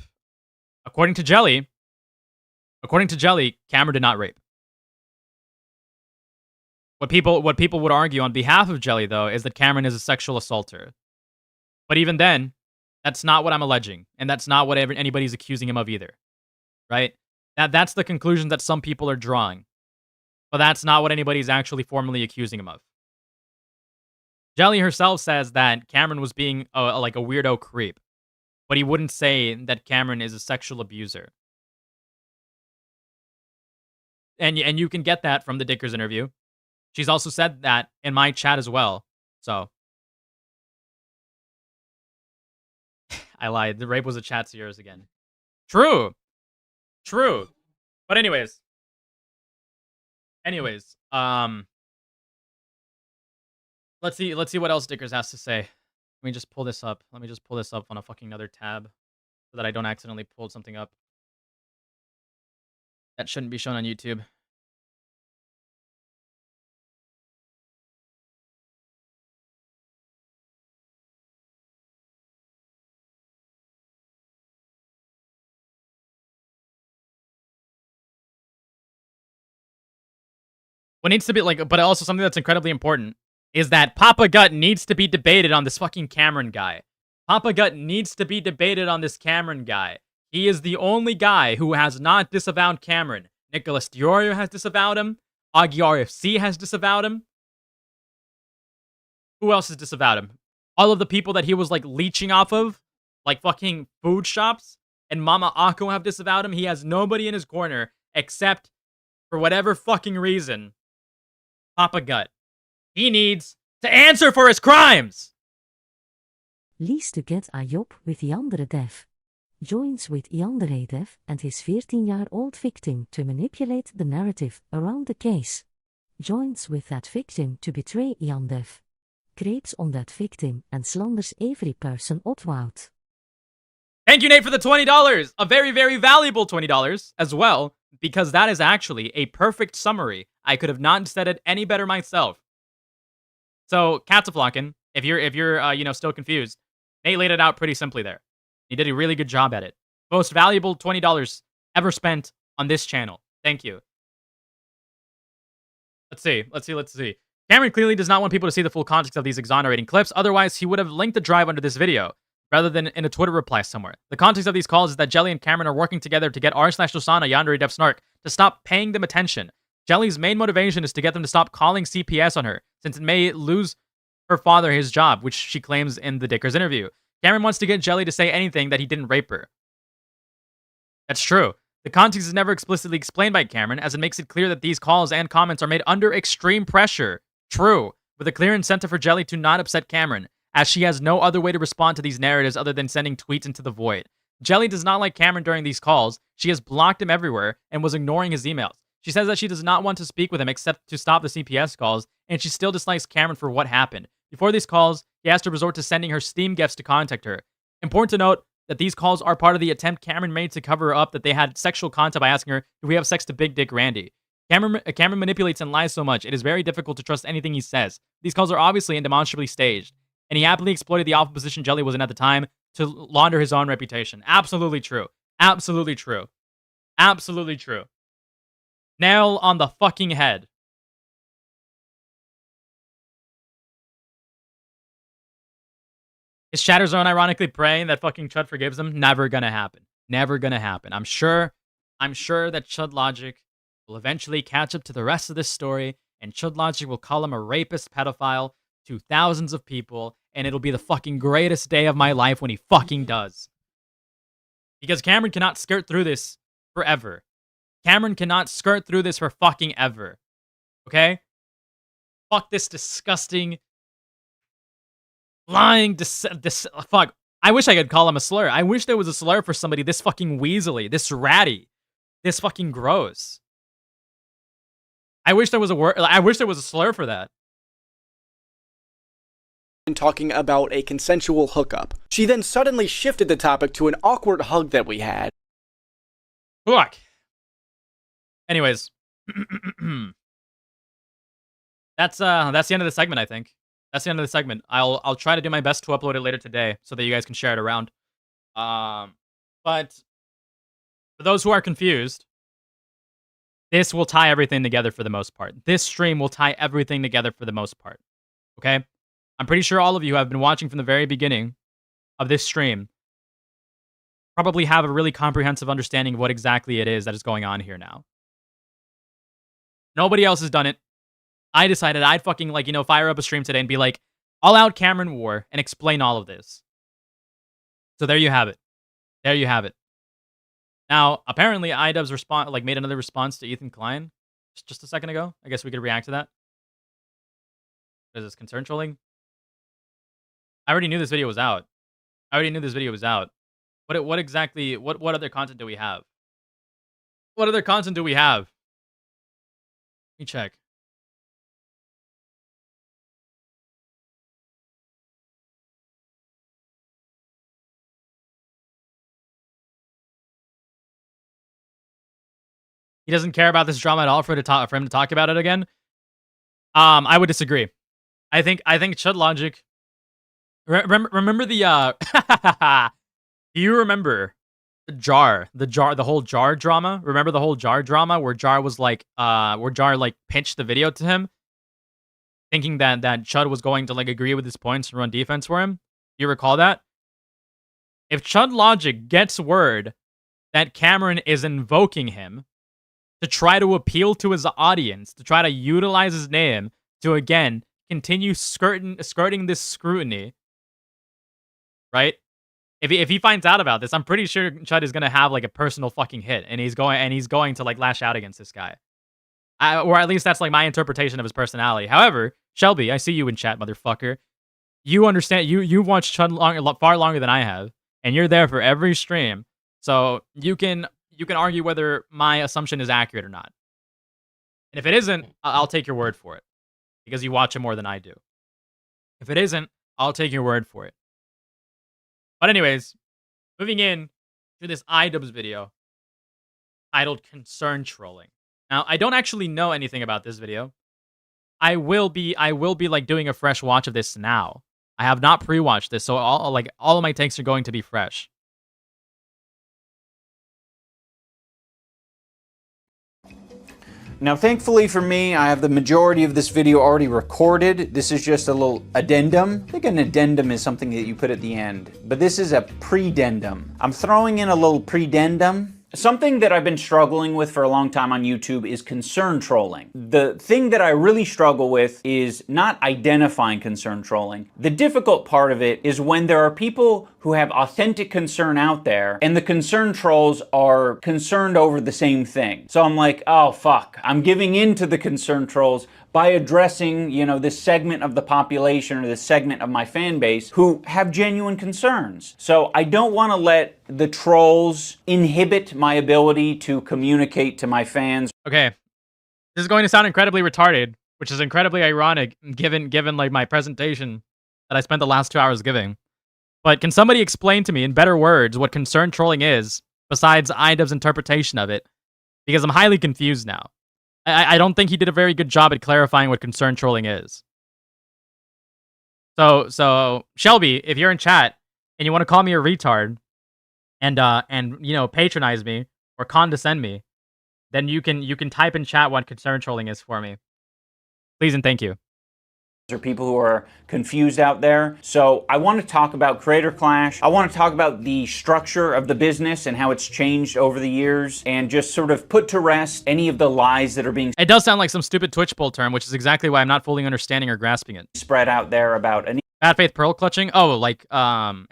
According to Jelly, Cameron did not rape. What people would argue on behalf of Jelly, though, is that Cameron is a sexual assaulter. But even then, that's not what I'm alleging, and that's not what anybody's accusing him of either. Right? That's the conclusion that some people are drawing. But that's not what anybody's actually formally accusing him of. Jelly herself says that Cameron was being like a weirdo creep, but he wouldn't say that Cameron is a sexual abuser. And you can get that from the Dickers interview. She's also said that in my chat as well. So I lied. The rape was a chat series again. True. But anyways, let's see what else Dickers has to say. Let me just pull this up. Let me just pull this up on a fucking other tab so that I don't accidentally pull something up that shouldn't be shown on YouTube. What needs to be but also something that's incredibly important is that Papa Gut needs to be debated on this fucking Cameron guy. Papa Gut needs to be debated on this Cameron guy. He is the only guy who has not disavowed Cameron. Nicholas Diorio has disavowed him. Augie RFC has disavowed him. Who else has disavowed him? All of the people that he was leeching off of, like fucking food shops, and Mama Akko have disavowed him. He has nobody in his corner except, for whatever fucking reason, Papa Gut. He needs to answer for his crimes! Least to get a job with Yandere Dev. Joins with Yandere Dev and his 14-year-old victim to manipulate the narrative around the case. Joins with that victim to betray Yandev. Creeps on that victim and slanders every person outward. Thank you, Nate, for the $20. A very, very valuable $20 as well, because that is actually a perfect summary. I could have not said it any better myself. So, Katzaflocken, if you're still confused, Nate laid it out pretty simply there. He did a really good job at it. Most valuable $20 ever spent on this channel. Thank you. Let's see. Cameron clearly does not want people to see the full context of these exonerating clips. Otherwise, he would have linked the drive under this video, rather than in a Twitter reply somewhere. The context of these calls is that Jelly and Cameron are working together to get r/Josana, Yandere Dev Snark, to stop paying them attention. Jelly's main motivation is to get them to stop calling CPS on her, since it may lose her father his job, which she claims in the Dickers interview. Cameron wants to get Jelly to say anything that he didn't rape her. That's true. The context is never explicitly explained by Cameron, as it makes it clear that these calls and comments are made under extreme pressure. True, with a clear incentive for Jelly to not upset Cameron, as she has no other way to respond to these narratives other than sending tweets into the void. Jelly does not like Cameron during these calls. She has blocked him everywhere and was ignoring his emails. She says that she does not want to speak with him except to stop the CPS calls, and she still dislikes Cameron for what happened. Before these calls, he has to resort to sending her Steam gifts to contact her. Important to note that these calls are part of the attempt Cameron made to cover up that they had sexual contact by asking her, "Do we have sex to Big Dick Randy?" Cameron manipulates and lies so much, it is very difficult to trust anything he says. These calls are obviously and demonstrably staged, and he happily exploited the awful position Jelly was in at the time to launder his own reputation. Absolutely true. Absolutely true. Absolutely true. Nail on the fucking head. Is Shatterzone ironically praying that fucking Chud forgives him? Never gonna happen. Never gonna happen. I'm sure that Chud Logic will eventually catch up to the rest of this story, and Chud Logic will call him a rapist pedophile to thousands of people, and it'll be the fucking greatest day of my life when he fucking does. Because Cameron cannot skirt through this forever. Cameron cannot skirt through this for fucking ever. Okay? Fuck this disgusting, lying, fuck. I wish I could call him a slur. I wish there was a slur for somebody this fucking weaselly, this ratty, this fucking gross. I wish there was a word. I wish there was a slur for that. Talking about a consensual hookup. She then suddenly shifted the topic to an awkward hug that we had. Fuck. Anyways. That's the end of the segment, I think. That's the end of the segment. I'll try to do my best to upload it later today so that you guys can share it around. But for those who are confused, this will tie everything together for the most part. This stream will tie everything together for the most part. Okay? I'm pretty sure all of you who have been watching from the very beginning of this stream probably have a really comprehensive understanding of what exactly it is that is going on here now. Nobody else has done it. I decided I'd fucking, fire up a stream today and be like, all out Cameron War and explain all of this. So there you have it. There you have it. Now, apparently, iDubbbz made another response to Ethan Klein just a second ago. I guess we could react to that. Is this concern trolling? I already knew this video was out. What exactly, what other content do we have? What other content do we have? Let me check. He doesn't care about this drama at all for him to talk about it again. I would disagree. I think Chud Logic. Remember the do you remember the whole Jar drama? Remember the whole Jar drama where Jar was where Jar pitched the video to him, thinking that Chud was going to agree with his points and run defense for him? Do you recall that? If Chud Logic gets word that Cameron is invoking him to try to appeal to his audience, to try to utilize his name to again continue skirting this scrutiny, right? If he finds out about this, I'm pretty sure Chud is gonna have a personal fucking hit, and he's going to lash out against this guy, or at least that's my interpretation of his personality. However, Shelby, I see you in chat, motherfucker. You understand? You watched Chud far longer than I have, and you're there for every stream, so you can argue whether my assumption is accurate or not. And if it isn't, I'll take your word for it, because you watch it more than I do. If it isn't, I'll take your word for it. But anyways, moving in to this iDubbbz video titled Concern Trolling. Now, I don't actually know anything about this video. I will be doing a fresh watch of this now. I have not pre-watched this, so all of my takes are going to be fresh. Now, thankfully for me, I have the majority of this video already recorded. This is just a little addendum. I think an addendum is something that you put at the end, but this is a predendum. I'm throwing in a little predendum. Something that I've been struggling with for a long time on YouTube is concern trolling. The thing that I really struggle with is not identifying concern trolling. The difficult part of it is when there are people who have authentic concern out there and the concern trolls are concerned over the same thing. So I'm like, oh fuck, I'm giving in to the concern trolls by addressing, this segment of the population or this segment of my fan base who have genuine concerns. So I don't want to let the trolls inhibit my ability to communicate to my fans. Okay, this is going to sound incredibly retarded, which is incredibly ironic given my presentation that I spent the last 2 hours giving. But can somebody explain to me in better words what concern trolling is, besides iDubbbz's interpretation of it? Because I'm highly confused now. I don't think he did a very good job at clarifying what concern trolling is. So Shelby, if you're in chat and you want to call me a retard and you know, patronize me or condescend me, then you can type in chat what concern trolling is for me. Please and thank you. There are people who are confused out there. So I want to talk about Creator Clash. I want to talk about the structure of the business and how it's changed over the years, and just sort of put to rest any of the lies that are being It does sound like some stupid Twitch poll term, which is exactly why I'm not fully understanding or grasping it. Spread out there about any bad faith pearl clutching. Oh, like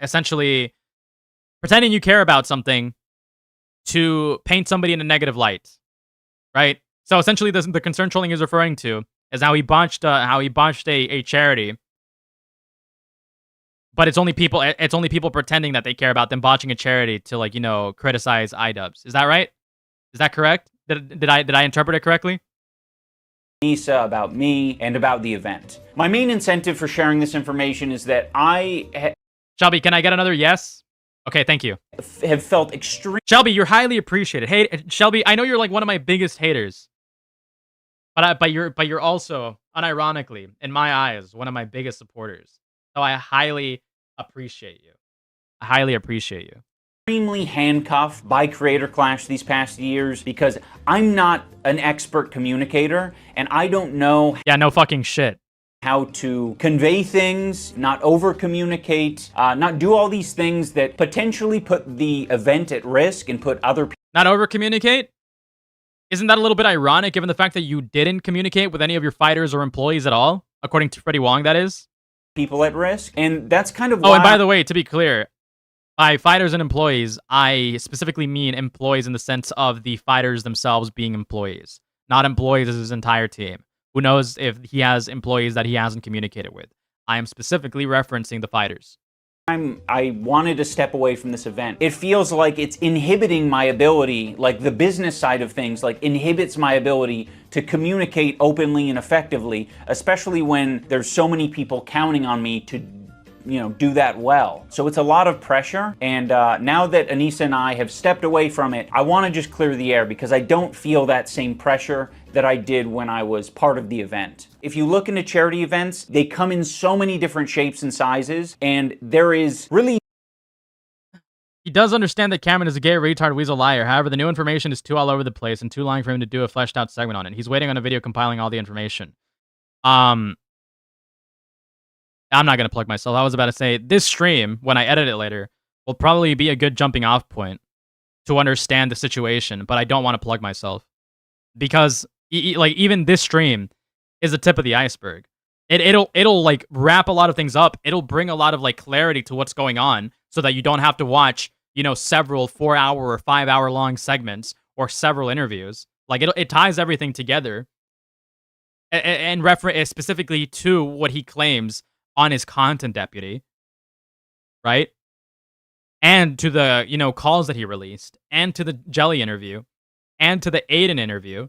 essentially pretending you care about something to paint somebody in a negative light, right? So essentially, the concern trolling is referring to is how he botched a charity, but it's only people pretending that they care about them botching a charity to, like, you know, criticize iDubbbz. Is that right? Is that correct? Did I interpret it correctly? Nisa, about me, and about the event. My main incentive for sharing this information is that Shelby, can I get another yes? Okay, thank you. Have felt extreme. Shelby, you're highly appreciated. Hey, Shelby, I know you're like one of my biggest haters. But you're also, unironically, in my eyes, one of my biggest supporters. So I highly appreciate you. I highly appreciate you. Extremely handcuffed by Creator Clash these past years because I'm not an expert communicator and I don't know. Yeah, no fucking shit. How to convey things, not over communicate, not do all these things that potentially put the event at risk and put other people. Not over communicate? Isn't that a little bit ironic given the fact that you didn't communicate with any of your fighters or employees at all? According to Freddie Wong, that is. People at risk. And that's kind of why. Oh, and by the way, to be clear, by fighters and employees, I specifically mean employees in the sense of the fighters themselves being employees, not employees as his entire team. Who knows if he has employees that he hasn't communicated with. I am specifically referencing the fighters. I wanted to step away from this event. It feels like it's inhibiting my ability, like the business side of things, like inhibits my ability to communicate openly and effectively, especially when there's so many people counting on me to, you know, do that well. So it's a lot of pressure, and now that Anissa and I have stepped away from it, I want to just clear the air because I don't feel that same pressure that I did when I was part of the event. If you look into charity events, they come in so many different shapes and sizes, and there is really... He does understand that Cameron is a gay retard weasel liar. However, the new information is too all over the place and too long for him to do a fleshed out segment on it. He's waiting on a video compiling all the information. I'm not going to plug myself. I was about to say, this stream, when I edit it later, will probably be a good jumping off point to understand the situation, but I don't want to plug myself. Because, like, even this stream is the tip of the iceberg. It'll like, wrap a lot of things up. It'll bring a lot of, like, clarity to what's going on so that you don't have to watch, you know, several 4-hour or 5-hour long segments or several interviews. Like, it ties everything together and refer specifically to what he claims on his content deputy, right? And to the, you know, calls that he released, and to the Jelly interview, and to the Aiden interview.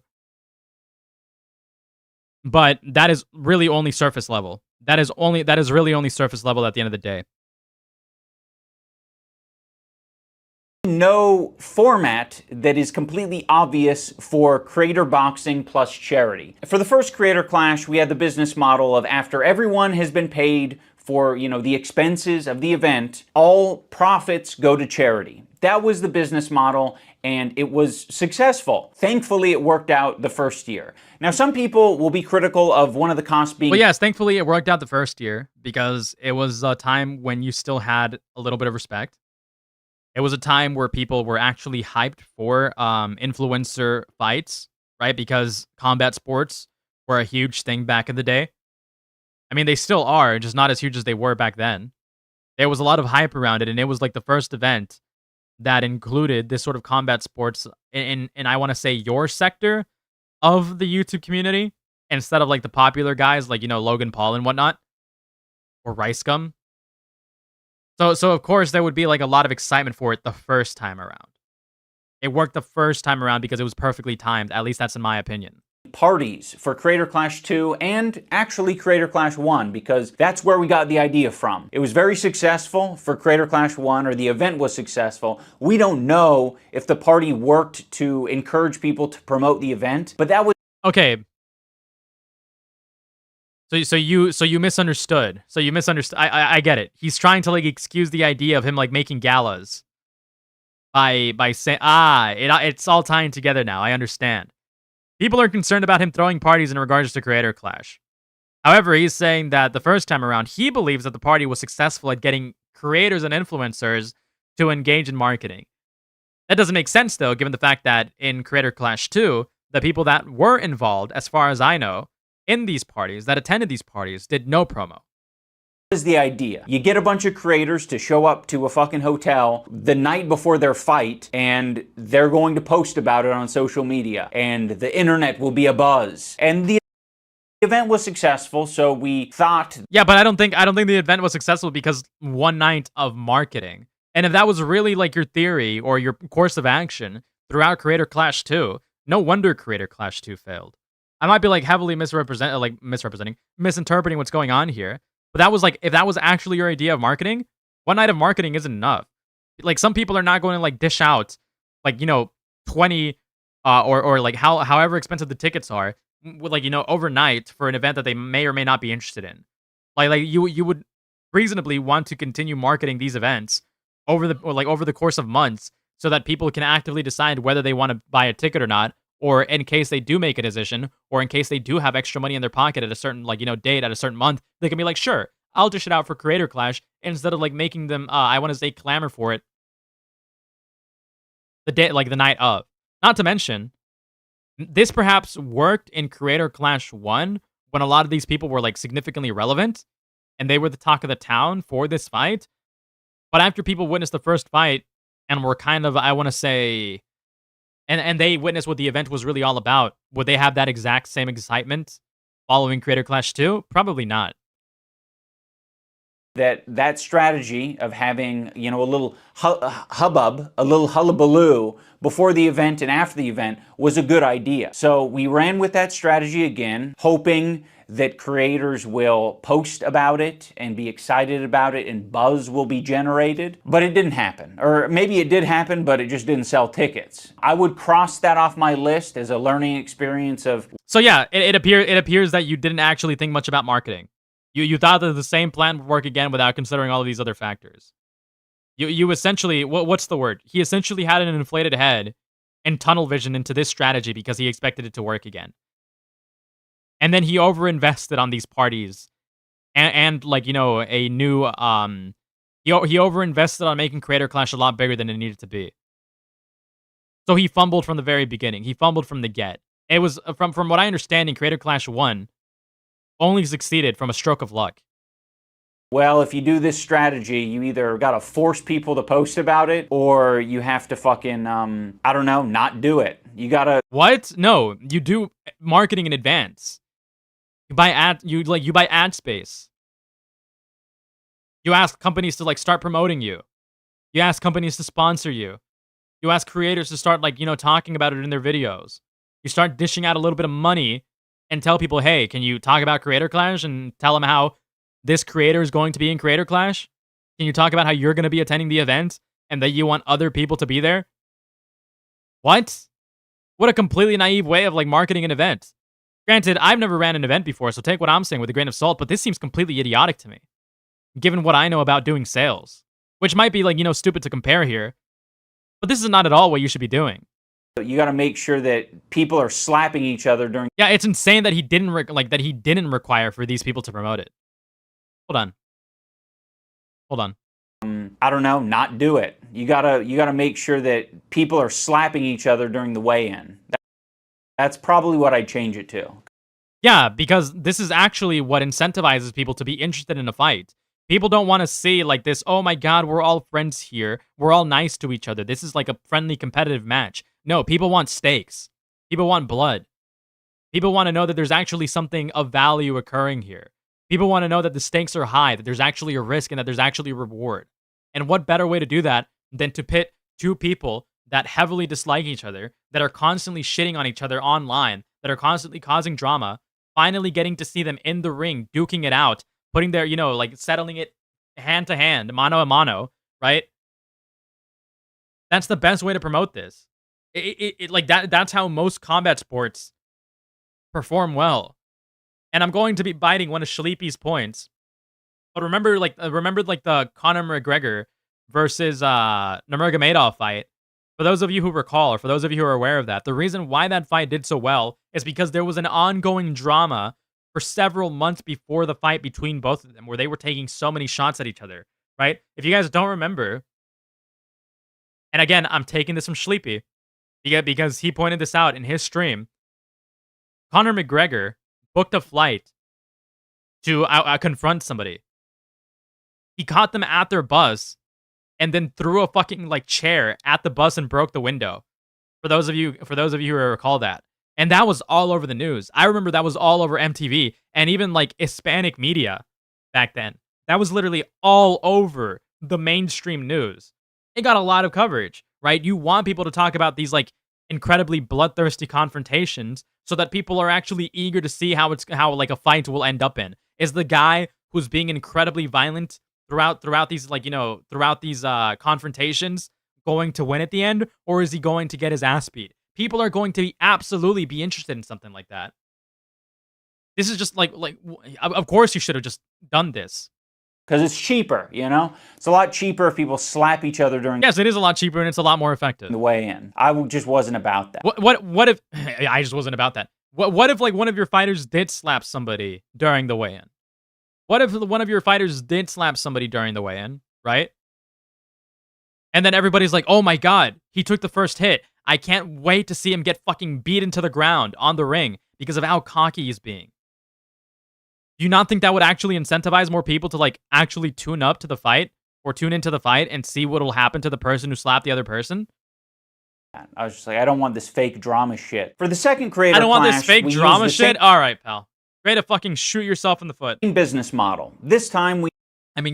But that is really only surface level. That is really only surface level at the end of the day. No format that is completely obvious for creator boxing plus charity. For the first Creator Clash, we had the business model of after everyone has been paid for, you know, the expenses of the event, all profits go to charity. That was the business model, and it was successful. Thankfully, it worked out the first year. Now, some people will be critical of one of the costs being... Well, yes, thankfully it worked out the first year because it was a time when you still had a little bit of respect. It was a time where people were actually hyped for influencer fights, right? Because combat sports were a huge thing back in the day. I mean, they still are, just not as huge as they were back then. There was a lot of hype around it, and it was like the first event that included this sort of combat sports in I want to say, your sector of the YouTube community, instead of like the popular guys like, you know, Logan Paul and whatnot, or Rice Gum. So of course there would be like a lot of excitement for it the first time around. It worked the first time around because it was perfectly timed. At least that's in my opinion. Parties for Creator Clash 2 and actually Creator Clash 1, because that's where we got the idea from. It was very successful for Creator Clash 1, or the event was successful. We don't know if the party worked to encourage people to promote the event, but that was Okay. So you misunderstood. So you misunderstood. I get it. He's trying to like excuse the idea of him like making galas by saying it's all tying together now. I understand. People are concerned about him throwing parties in regards to creator clash. However, he's saying that the first time around, he believes that the party was successful at getting creators and influencers to engage in marketing. That doesn't make sense though, given the fact that in Creator Clash 2, the people that were involved, as far as I know, in these parties, that attended these parties, did no promo. Is the idea. You get a bunch of creators to show up to a fucking hotel the night before their fight, and they're going to post about it on social media, and the internet will be abuzz. And the event was successful, so we thought. Yeah, but I don't think the event was successful because one night of marketing. And if that was really like your theory or your course of action throughout Creator Clash 2, no wonder Creator Clash 2 failed. I might be like heavily misinterpreting what's going on here. But that was like, if that was actually your idea of marketing, one night of marketing isn't enough. Like some people are not going to like dish out like, 20 or like however expensive the tickets are, with like, overnight for an event that they may or may not be interested in. Like you would reasonably want to continue marketing these events over the course of months so that people can actively decide whether they want to buy a ticket or not, or in case they do make a decision, or in case they do have extra money in their pocket at a certain date at a certain month, they can be like, sure, I'll dish it out for Creator Clash, instead of like making them I want to say clamor for it the night of. Not to mention, this perhaps worked in Creator Clash 1 when a lot of these people were like significantly relevant and they were the talk of the town for this fight. But after people witnessed the first fight and were kind of, I want to say, and they witnessed what the event was really all about, would they have that exact same excitement following Creator Clash 2? Probably not. That strategy of having, a little hubbub, a little hullabaloo before the event and after the event was a good idea. So we ran with that strategy again, hoping that creators will post about it and be excited about it and buzz will be generated. But it didn't happen. Or maybe it did happen, but it just didn't sell tickets. I would cross that off my list as a learning experience of... So yeah, it appears that you didn't actually think much about marketing. You thought that the same plan would work again without considering all of these other factors. You essentially, what's the word? He essentially had an inflated head and tunnel vision into this strategy because he expected it to work again. And then he overinvested on these parties and like, a new, he overinvested on making Creator Clash a lot bigger than it needed to be. So he fumbled from the very beginning. He fumbled from the get. It was, from what I understand, in Creator Clash 1, only succeeded from a stroke of luck. Well, if you do this strategy, you either gotta force people to post about it, or you have to fucking, I don't know, not do it. You gotta... What? No, you do marketing in advance. You buy ad space. You ask companies to like start promoting you. You ask companies to sponsor you. You ask creators to start like, talking about it in their videos. You start dishing out a little bit of money and tell people, hey, can you talk about Creator Clash and tell them how this creator is going to be in Creator Clash? Can you talk about how you're going to be attending the event and that you want other people to be there? What? What a completely naive way of like marketing an event. Granted, I've never ran an event before, so take what I'm saying with a grain of salt, but this seems completely idiotic to me, given what I know about doing sales, which might be like, stupid to compare here, but this is not at all what you should be doing. You got to make sure that people are slapping each other during... Yeah, it's insane that he didn't require for these people to promote it. Hold on. I don't know, not do it. You gotta make sure that people are slapping each other during the weigh-in. That's probably what I'd change it to. Yeah, because this is actually what incentivizes people to be interested in a fight. People don't want to see like this, oh my god, we're all friends here. We're all nice to each other. This is like a friendly competitive match. No, people want stakes. People want blood. People want to know that there's actually something of value occurring here. People want to know that the stakes are high, that there's actually a risk, and that there's actually a reward. And what better way to do that than to pit two people that heavily dislike each other, that are constantly shitting on each other online, that are constantly causing drama, finally getting to see them in the ring, duking it out, putting their, like settling it hand to hand, mano a mano, right? That's the best way to promote this. Like that's how most combat sports perform well. And I'm going to be biting one of Shalipi's points. But remember the Conor McGregor versus Nurmagomedov fight. For those of you who recall, or for those of you who are aware of that, the reason why that fight did so well is because there was an ongoing drama for several months before the fight between both of them, where they were taking so many shots at each other, right? If you guys don't remember, and again, I'm taking this from Sleepy, because he pointed this out in his stream, Conor McGregor booked a flight to confront somebody. He caught them at their bus, and then threw a fucking chair at the bus and broke the window. For those of you who recall that. And that was all over the news. I remember that was all over MTV and even Hispanic media back then. That was literally all over the mainstream news. It got a lot of coverage, right? You want people to talk about these incredibly bloodthirsty confrontations so that people are actually eager to see how a fight will end up in. Is the guy who's being incredibly violent throughout these confrontations going to win at the end, or is he going to get his ass beat? People are going to absolutely be interested in something like that. This is just of course you should have just done this. Because it's cheaper, It's a lot cheaper if people slap each other during. Yes, it is a lot cheaper and it's a lot more effective. The weigh-in. I just wasn't about that. What if I just wasn't about that? What if one of your fighters did slap somebody during the weigh-in? What if one of your fighters did slap somebody during the weigh-in, right? And then everybody's like, "Oh my god, he took the first hit. I can't wait to see him get fucking beat into the ground on the ring because of how cocky he's being." Do you not think that would actually incentivize more people to actually tune up to the fight or tune into the fight and see what will happen to the person who slapped the other person? I was just I don't want this fake drama shit. For the second creator I don't want clash, this fake we drama used the shit? Alright, pal. Great to fucking shoot yourself in the foot. same business model. This time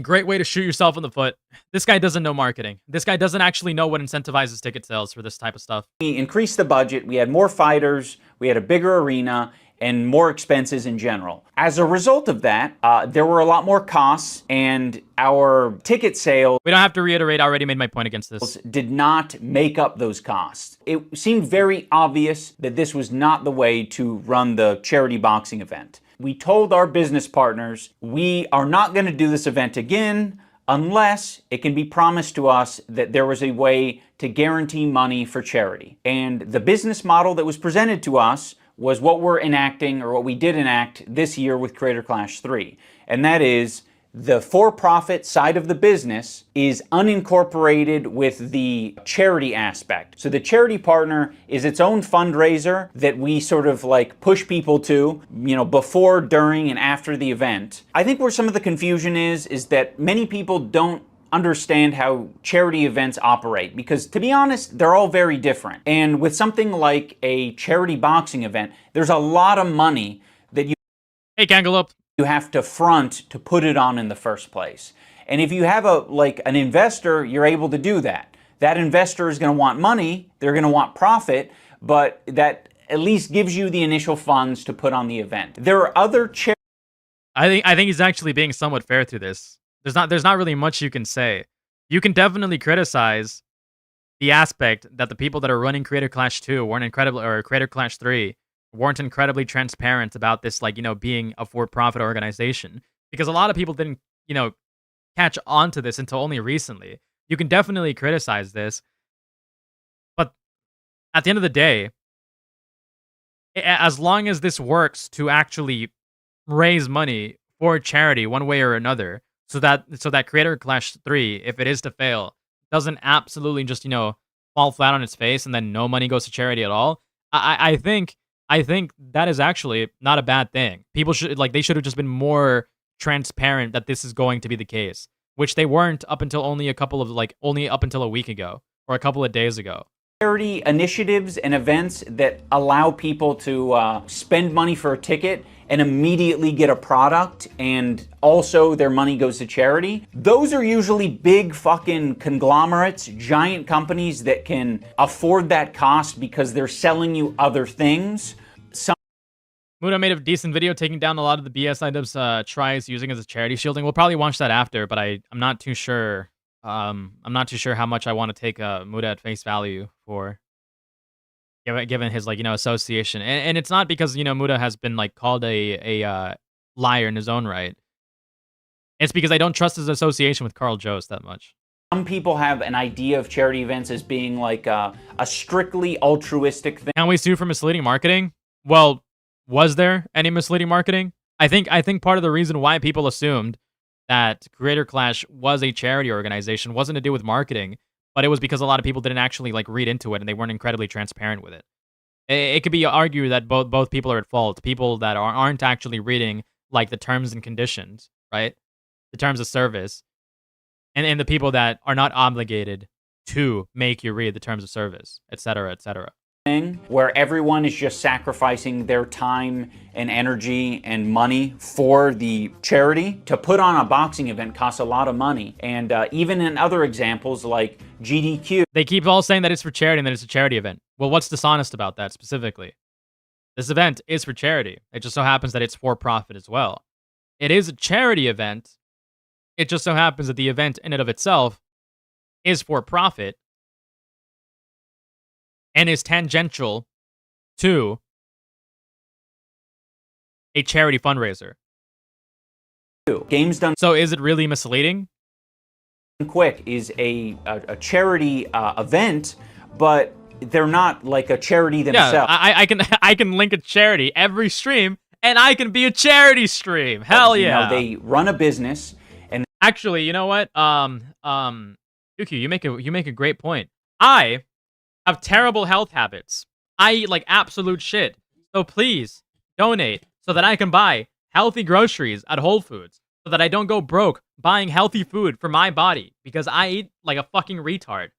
great way to shoot yourself in the foot. This guy doesn't know marketing. This guy doesn't actually know what incentivizes ticket sales for this type of stuff. we increased the budget, we had more fighters, we had a bigger arena, and more expenses in general. As a result of that, there were a lot more costs, and our ticket sales... We don't have to reiterate, I already made my point against this. ...did not make up those costs. It seemed very obvious that this was not the way to run the charity boxing event. We told our business partners, we are not going to do this event again unless it can be promised to us that there was a way to guarantee money for charity. And the business model that was presented to us was what we're enacting, or what we did enact this year with Creator Clash 3. And that is, the for-profit side of the business is unincorporated with the charity aspect. So the charity partner is its own fundraiser that we sort of push people to, before, during, and after the event. I think where some of the confusion is that many people don't understand how charity events operate, because to be honest, they're all very different. And with something like a charity boxing event, there's a lot of money that you have to front to put it on in the first place. And if you have an investor, you're able to do that. That investor is going to want money, they're going to want profit, but that at least gives you the initial funds to put on the event. There are other I think he's actually being somewhat fair to this. There's not really much you can say. You can definitely criticize the aspect that the people that are running Creator Clash 2 or Creator Clash 3 weren't incredibly transparent about this, being a for-profit organization. Because a lot of people didn't, catch on to this until only recently. You can definitely criticize this. But at the end of the day, as long as this works to actually raise money for charity one way or another, so that Creator Clash 3, if it is to fail, doesn't absolutely just, fall flat on its face and then no money goes to charity at all, I think that is actually not a bad thing. People should they should have just been more transparent that this is going to be the case, which they weren't up until only up until a week ago or a couple of days ago. Charity initiatives and events that allow people to spend money for a ticket and immediately get a product, and also their money goes to charity. Those are usually big fucking conglomerates, giant companies that can afford that cost because they're selling you other things. Muda made a decent video taking down a lot of the BS items tries using as a charity shielding. We'll probably watch that after, but I'm not too sure. I'm not too sure how much I want to take Muda at face value for. given his like association, and it's not because Muda has been like called a liar in his own right. It's because I don't trust his association with Carl Jost that much. Some people have an idea of charity events as being like a strictly altruistic thing. Can we sue for misleading marketing? Well, was there any misleading marketing? I think part of the reason why people assumed that Creator Clash was a charity organization wasn't to do with marketing, but it was because a lot of people didn't actually like read into it and they weren't incredibly transparent with it. It could be argued that both people are at fault. People that aren't actually reading like the terms and conditions, right? The terms of service. And the people that are not obligated to make you read the terms of service, etc., etc. Where everyone is just sacrificing their time and energy and money for the charity. To put on a boxing event costs a lot of money. And even in other examples like GDQ. They keep all saying that it's for charity and that it's a charity event. Well, what's dishonest about that specifically? This event is for charity. It just so happens that it's for profit as well. It is a charity event. It just so happens that the event in and of itself is for profit and is tangential to a charity fundraiser. Games Done So is it really misleading? Quick is a charity event, but they're not like a charity themselves. Yeah, I can link a charity every stream, and I can be a charity stream. Hell yeah! They run a business. And actually, you know what? Yuki, you make a great point. I have terrible health habits. I eat like absolute shit. So please donate so that I can buy healthy groceries at Whole Foods, so that I don't go broke buying healthy food for my body because I eat like a fucking retard,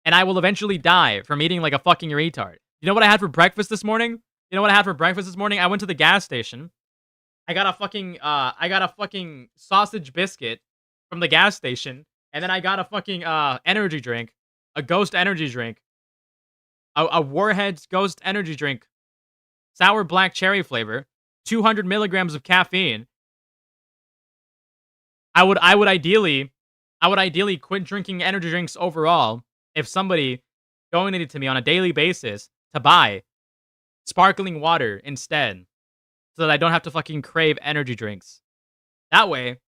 and I will eventually die from eating like a fucking retard. You know what I had for breakfast this morning? I went to the gas station. I got a fucking sausage biscuit from the gas station, and then I got a fucking energy drink, a Ghost energy drink, a Warhead's Ghost energy drink, sour black cherry flavor, 200 milligrams of caffeine. I would ideally quit drinking energy drinks overall if somebody donated to me on a daily basis to buy sparkling water instead, so that I don't have to fucking crave energy drinks. That way,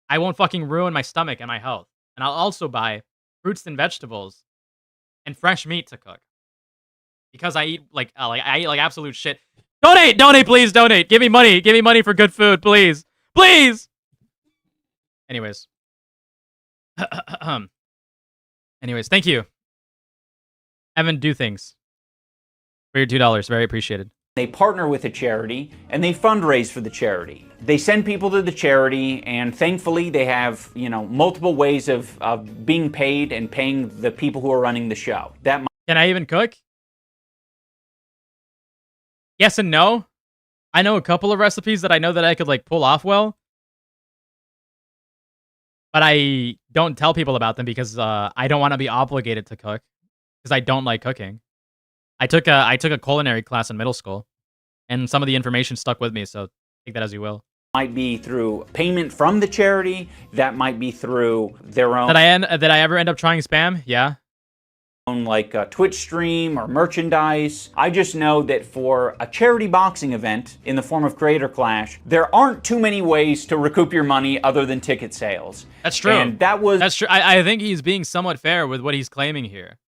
I won't fucking ruin my stomach and my health. And I'll also buy fruits and vegetables and fresh meat to cook, because I eat like absolute shit. Donate, please donate. Give me money for good food, please. Anyways, thank you, Evan. Do things for your $2. Very appreciated. They partner with a charity and they fundraise for the charity. They send people to the charity, and thankfully they have, multiple ways of being paid and paying the people who are running the show. Can I even cook? Yes and no. I know a couple of recipes that I know that I could like pull off well, but I don't tell people about them because I don't want to be obligated to cook, because I don't like cooking. I took a culinary class in middle school, and some of the information stuck with me, so take that as you will. Might be through payment from the charity. That might be through their own. Did I ever end up trying spam? Yeah. Like a Twitch stream or merchandise. I just know that for a charity boxing event in the form of Creator Clash, there aren't too many ways to recoup your money other than ticket sales. That's true. And that's true. I think he's being somewhat fair with what he's claiming here.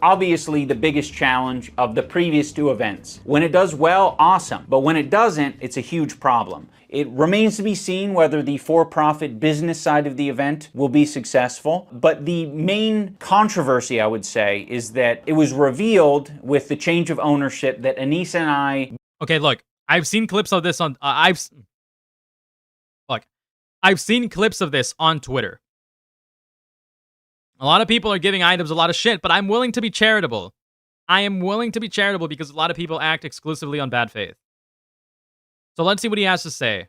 Obviously the biggest challenge of the previous two events. When it does well, awesome. But when it doesn't, it's a huge problem. It remains to be seen whether the for-profit business side of the event will be successful. But the main controversy, I would say, is that it was revealed with the change of ownership that Anissa and I... Okay, look, I've seen clips of this on... I've seen clips of this on Twitter. A lot of people are giving items a lot of shit, but I'm willing to be charitable. I am willing to be charitable because a lot of people act exclusively on bad faith. So let's see what he has to say.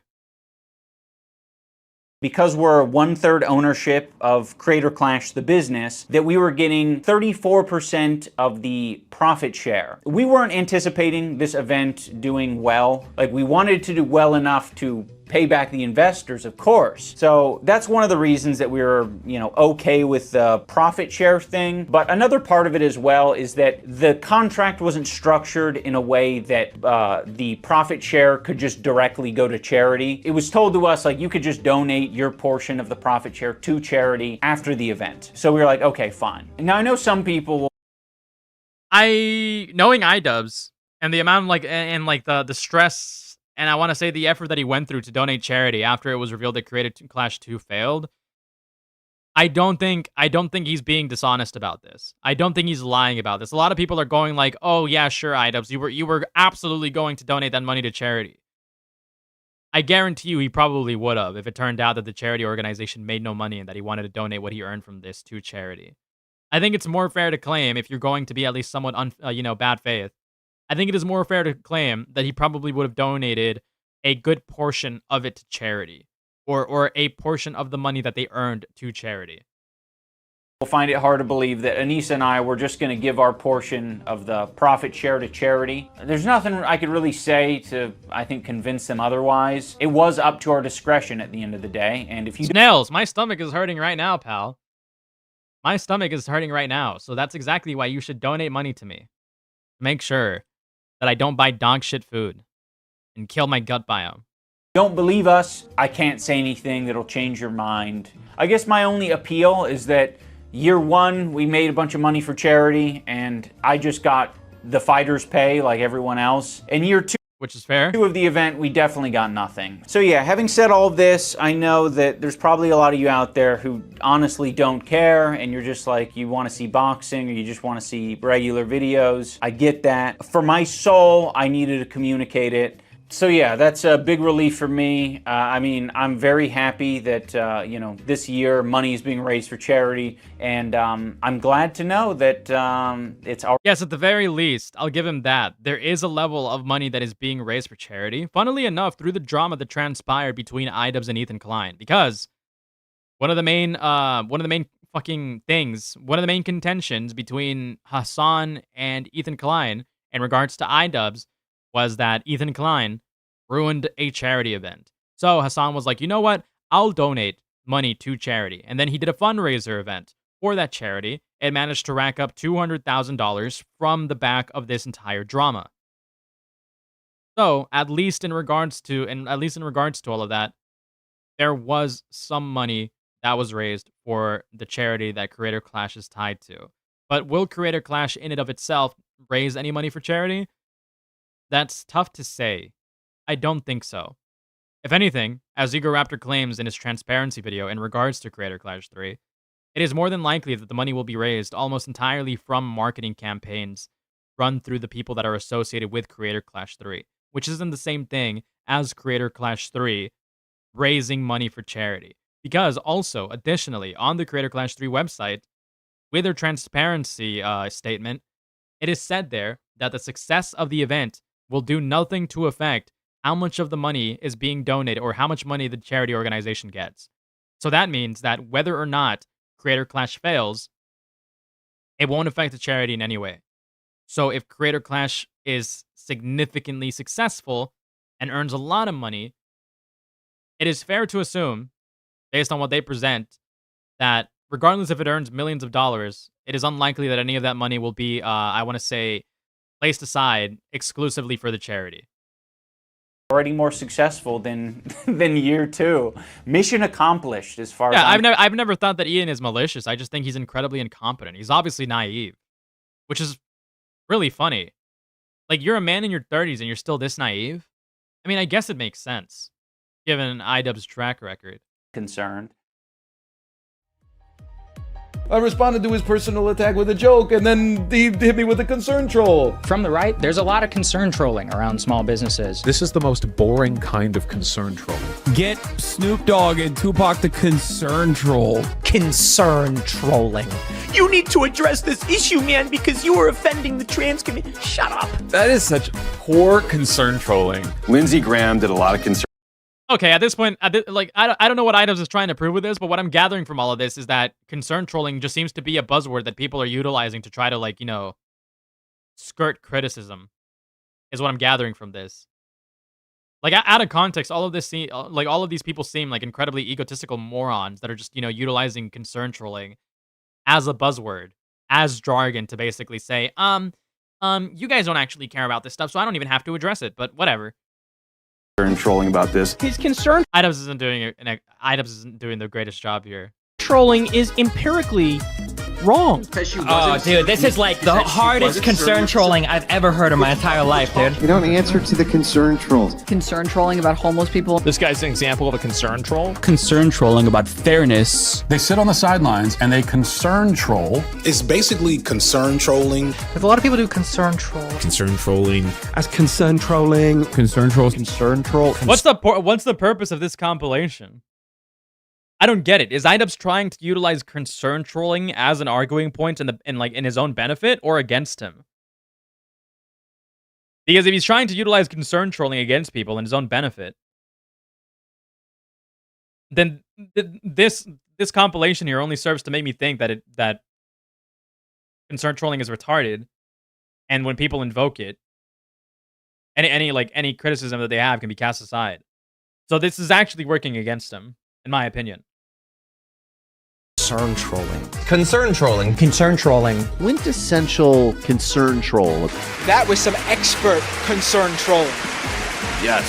Because we're 1/3 ownership of Creator Clash, the business, that we were getting 34% of the profit share. We weren't anticipating this event doing well. Like, we wanted to do well enough to pay back the investors, of course. So that's one of the reasons that we were, okay with the profit share thing. But another part of it as well is that the contract wasn't structured in a way that the profit share could just directly go to charity. It was told to us, like, you could just donate your portion of the profit share to charity after the event. So we were like, okay, fine. Now I know some people will... knowing iDubbbz and the amount of the stress and I want to say the effort that he went through to donate charity after it was revealed that Creator Clash 2 failed, I don't think he's being dishonest about this. I don't think he's lying about this. A lot of people are going like, "Oh yeah, sure, iDubbbz, you were absolutely going to donate that money to charity." I guarantee you he probably would have if it turned out that the charity organization made no money and that he wanted to donate what he earned from this to charity. I think it's more fair to claim, if you're going to be at least somewhat bad faith, I think it is more fair to claim that he probably would have donated a good portion of it to charity, or a portion of the money that they earned to charity. We'll find it hard to believe that Anissa and I were just going to give our portion of the profit share to charity. There's nothing I could really say to, I think, convince them otherwise. It was up to our discretion at the end of the day, and if you... Snails, my stomach is hurting right now, pal. My stomach is hurting right now, so that's exactly why you should donate money to me. Make sure that I don't buy dog shit food and kill my gut biome. Don't believe us, I can't say anything that'll change your mind. I guess my only appeal is that year one, we made a bunch of money for charity, and I just got the fighter's pay like everyone else. And year two, which is fair, of the event, we definitely got nothing. So yeah, having said all of this, I know that there's probably a lot of you out there who honestly don't care, and you're just like, you want to see boxing, or you just want to see regular videos. I get that. For my soul, I needed to communicate it. So yeah, that's a big relief for me. I mean, I'm very happy that, this year money is being raised for charity, and I'm glad to know that it's our... Yes, at the very least, I'll give him that. There is a level of money that is being raised for charity. Funnily enough, through the drama that transpired between iDubbbz and Ethan Klein, because one of the main contentions between Hassan and Ethan Klein in regards to iDubbbz was that Ethan Klein ruined a charity event. So Hassan was like, you know what? I'll donate money to charity. And then he did a fundraiser event for that charity and managed to rack up $200,000 from the back of this entire drama. So, at least in regards to all of that, there was some money that was raised for the charity that Creator Clash is tied to. But will Creator Clash in and of itself raise any money for charity? That's tough to say. I don't think so. If anything, as Egoraptor claims in his transparency video in regards to Creator Clash 3, it is more than likely that the money will be raised almost entirely from marketing campaigns run through the people that are associated with Creator Clash 3, which isn't the same thing as Creator Clash 3 raising money for charity. Because also, additionally, on the Creator Clash 3 website, with their transparency statement, it is said there that the success of the event will do nothing to affect how much of the money is being donated or how much money the charity organization gets. So that means that whether or not Creator Clash fails, it won't affect the charity in any way. So if Creator Clash is significantly successful and earns a lot of money, it is fair to assume, based on what they present, that regardless if it earns millions of dollars, it is unlikely that any of that money will be, placed aside exclusively for the charity. Already more successful than year two. Mission accomplished as far as I've never thought that Ian is malicious. I just think he's incredibly incompetent. He's obviously naive, which is really funny. Like, you're a man in your 30s and you're still this naive? I mean, I guess it makes sense, given iDubbbz's track record. Concerned. I responded to his personal attack with a joke, and then he hit me with a concern troll. From the right, there's a lot of concern trolling around small businesses. This is the most boring kind of concern trolling. Get Snoop Dogg and Tupac the concern troll. Concern trolling. You need to address this issue, man, because you are offending the trans community. Shut up. That is such poor concern trolling. Lindsey Graham did a lot of concern. Okay, at this point, I don't know what iDubbbz is trying to prove with this, but what I'm gathering from all of this is that concern trolling just seems to be a buzzword that people are utilizing to try to, skirt criticism, is what I'm gathering from this. Like out of context, all of this, like all of these people seem like incredibly egotistical morons that are just utilizing concern trolling as a buzzword, as jargon to basically say, you guys don't actually care about this stuff, so I don't even have to address it. But whatever. And trolling about this. His concern Items isn't doing the greatest job here. trolling is empirically wrong. Oh, dude, this is like the hardest concern trolling I've ever heard in my entire life, dude. You don't answer to the concern trolls. Concern trolling about homeless people. This guy's an example of a concern troll. Concern trolling about fairness. They sit on the sidelines and they concern troll. It's basically concern trolling. There's a lot of people do concern troll. Concern trolling. As concern trolling. Concern troll. Concern troll. What's the purpose of this compilation? I don't get it. Is IDubbbz trying to utilize concern trolling as an arguing point in his own benefit or against him? Because if he's trying to utilize concern trolling against people in his own benefit, then this compilation here only serves to make me think that concern trolling is retarded, and when people invoke it, any criticism that they have can be cast aside. So this is actually working against him, in my opinion. Concern trolling. Concern trolling. Concern trolling. Quintessential concern troll. That was some expert concern trolling. Yes.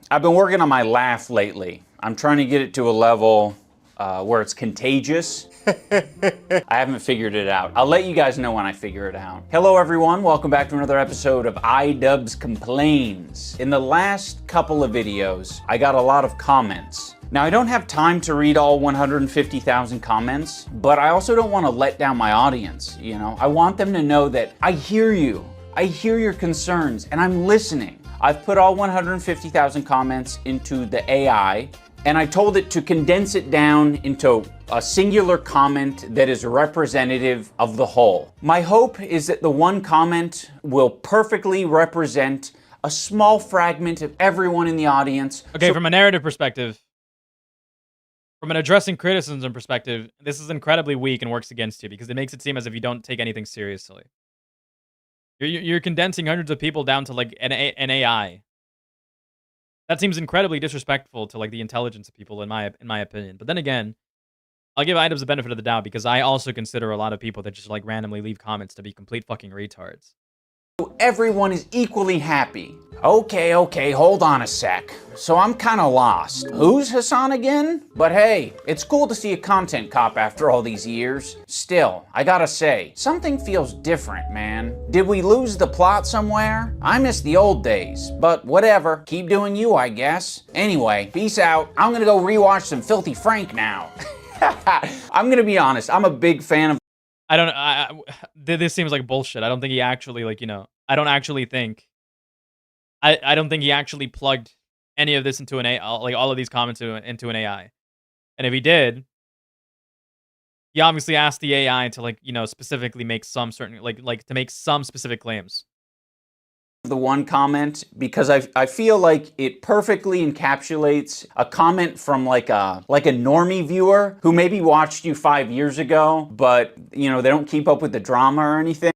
I've been working on my laugh lately. I'm trying to get it to a level where it's contagious. I haven't figured it out. I'll let you guys know when I figure it out. Hello everyone, welcome back to another episode of IDubbbz Complains. In the last couple of videos, I got a lot of comments. Now I don't have time to read all 150,000 comments, but I also don't want to let down my audience, you know? I want them to know that I hear you. I hear your concerns and I'm listening. I've put all 150,000 comments into the AI and I told it to condense it down into a singular comment that is representative of the whole. My hope is that the one comment will perfectly represent a small fragment of everyone in the audience. Okay, from a narrative perspective, from an addressing criticism perspective, this is incredibly weak and works against you because it makes it seem as if you don't take anything seriously. You're condensing hundreds of people down to like an AI. That seems incredibly disrespectful to like the intelligence of people in my opinion. But then again, I'll give IDubbbz the benefit of the doubt because I also consider a lot of people that just like randomly leave comments to be complete fucking retards. Everyone is equally happy. Okay, hold on a sec. So I'm kind of lost. Who's Hassan again? But hey, it's cool to see a content cop after all these years. Still, I gotta say, something feels different, man. Did we lose the plot somewhere? I miss the old days, but whatever. Keep doing you, I guess. Anyway, peace out. I'm gonna go rewatch some Filthy Frank now. I'm gonna be honest, I'm a big fan of this seems like bullshit. I don't think he actually I don't think he actually plugged any of this into an AI, like all of these comments into an AI. And if he did, he obviously asked the AI to specifically make some certain to make some specific claims. The one comment because I feel like it perfectly encapsulates a comment from like a normie viewer who maybe watched you 5 years ago, but they don't keep up with the drama or anything.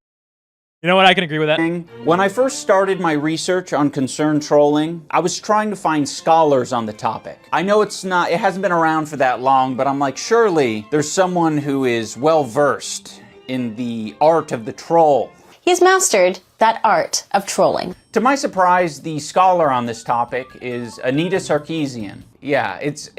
You know what? I can agree with that. When I first started my research on concern trolling, I was trying to find scholars on the topic. I know it hasn't been around for that long, but I'm like, surely there's someone who is well versed in the art of the troll. He's mastered that art of trolling. To my surprise, the scholar on this topic is Anita Sarkeesian. Yeah, it's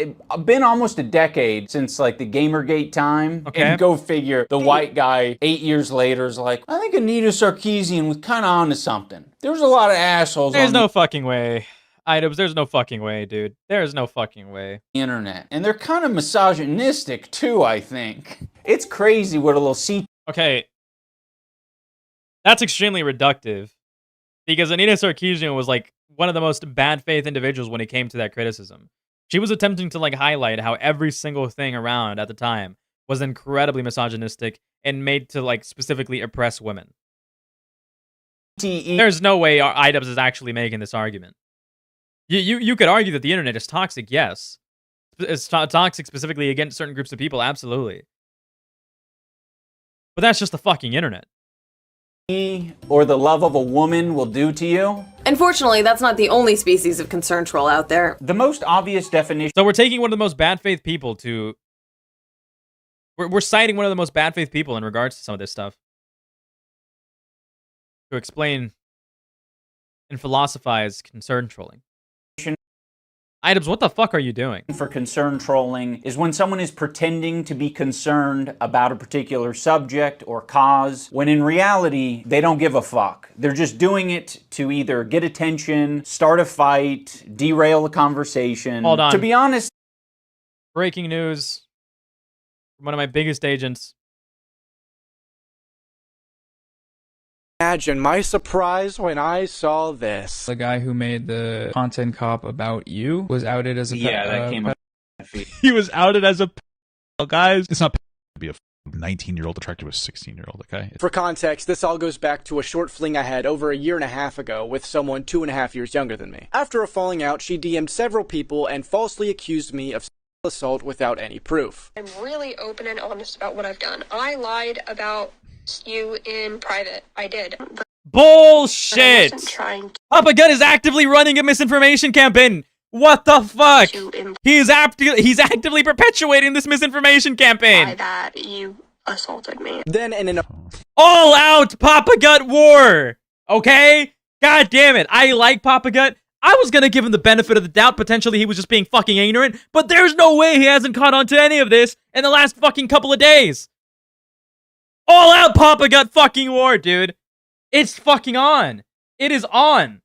been almost a decade since like the Gamergate time. Okay. And go figure, the white guy 8 years later is like, I think Anita Sarkeesian was kind of onto something. There was a lot of assholes There's on no fucking way. IDubbbz, there's no fucking way, dude. There's no fucking way. the internet. And they're kind of misogynistic too, I think. It's crazy what a little Okay. That's extremely reductive. Because Anita Sarkeesian was like one of the most bad faith individuals when it came to that criticism. She was attempting to like highlight how every single thing around at the time was incredibly misogynistic and made to like specifically oppress women. There's no way our IDubbbz is actually making this argument. You could argue that the internet is toxic, yes. It's toxic specifically against certain groups of people, absolutely. But that's just the fucking internet. Or the love of a woman will do to you. Unfortunately, that's not the only species of concern troll out there. The most obvious definition. So we're taking one of the most bad faith people to... We're citing one of the most bad faith people in regards to some of this stuff. To explain and philosophize concern trolling. Items, what the fuck are you doing? For concern trolling is when someone is pretending to be concerned about a particular subject or cause, when in reality, they don't give a fuck. They're just doing it to either get attention, start a fight, derail a conversation. Hold on. To be honest... Breaking news from one of my biggest agents. Imagine my surprise when I saw this. The guy who made the content cop about you was outed as a that came up. He was outed as a guys. It's not to be a 19-year-old attracted to a 16-year-old, okay? For context, this all goes back to a short fling I had over a year and a half ago with someone 2.5 years younger than me. After a falling out, she DM'd several people and falsely accused me of assault without any proof. I'm really open and honest about what I've done. I lied about you in private. I did. Bullshit! I wasn't trying to Papa Gut is actively running a misinformation campaign. What the fuck? He's actively perpetuating this misinformation campaign. that you assaulted me. Then in an All out Papa Gut war. Okay? God damn it. I like Papa Gut. I was gonna give him the benefit of the doubt. Potentially he was just being fucking ignorant. But there's no way he hasn't caught on to any of this in the last fucking couple of days. All out Papa Gut fucking war, dude. It's fucking on. It is on.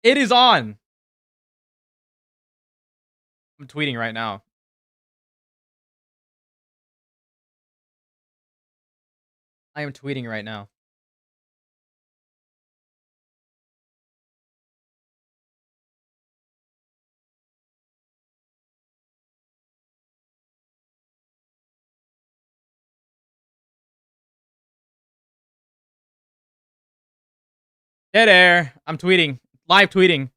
It is on. I'm tweeting right now. I am tweeting right now. Dead air. I'm tweeting. Live tweeting.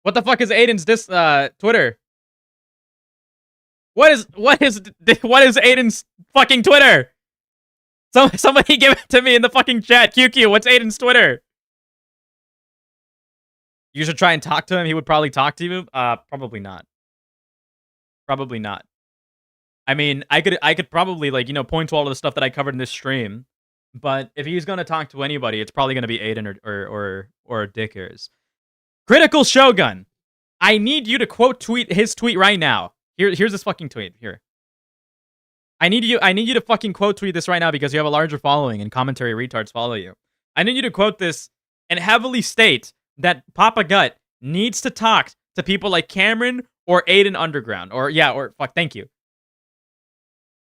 What the fuck is Aiden's Twitter? What is Aiden's fucking Twitter? Somebody give it to me in the fucking chat. QQ, what's Aiden's Twitter? You should try and talk to him. He would probably talk to you. Probably not. Probably not. I mean, I could probably, like, you know, point to all of the stuff that I covered in this stream, but if he's gonna talk to anybody, it's probably gonna be Aiden or Dick Ears. Critical Shogun, I need you to quote tweet his tweet right now. Here's this fucking tweet. Here. I need you to fucking quote tweet this right now because you have a larger following and commentary retards follow you. I need you to quote this and heavily state that Papa Gut needs to talk to people like Cameron or Aiden Underground thank you.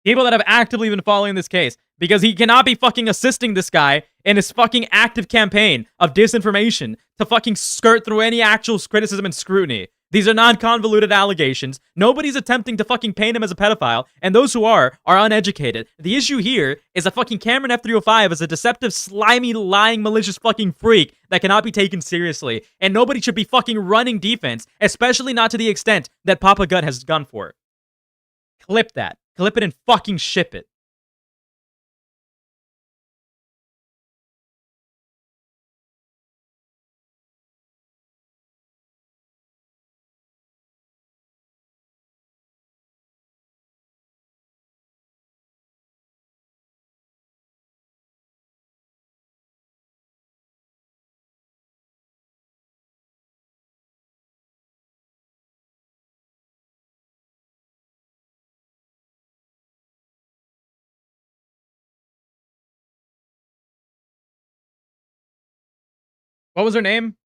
People that have actively been following this case, because he cannot be fucking assisting this guy in his fucking active campaign of disinformation to fucking skirt through any actual criticism and scrutiny. These are non-convoluted allegations. Nobody's attempting to fucking paint him as a pedophile, and those who are uneducated. The issue here is that fucking Cameron F305 is a deceptive, slimy, lying, malicious fucking freak that cannot be taken seriously, and nobody should be fucking running defense, especially not to the extent that Papa Gut has gone for. Clip that. Clip it and fucking ship it. What was her name?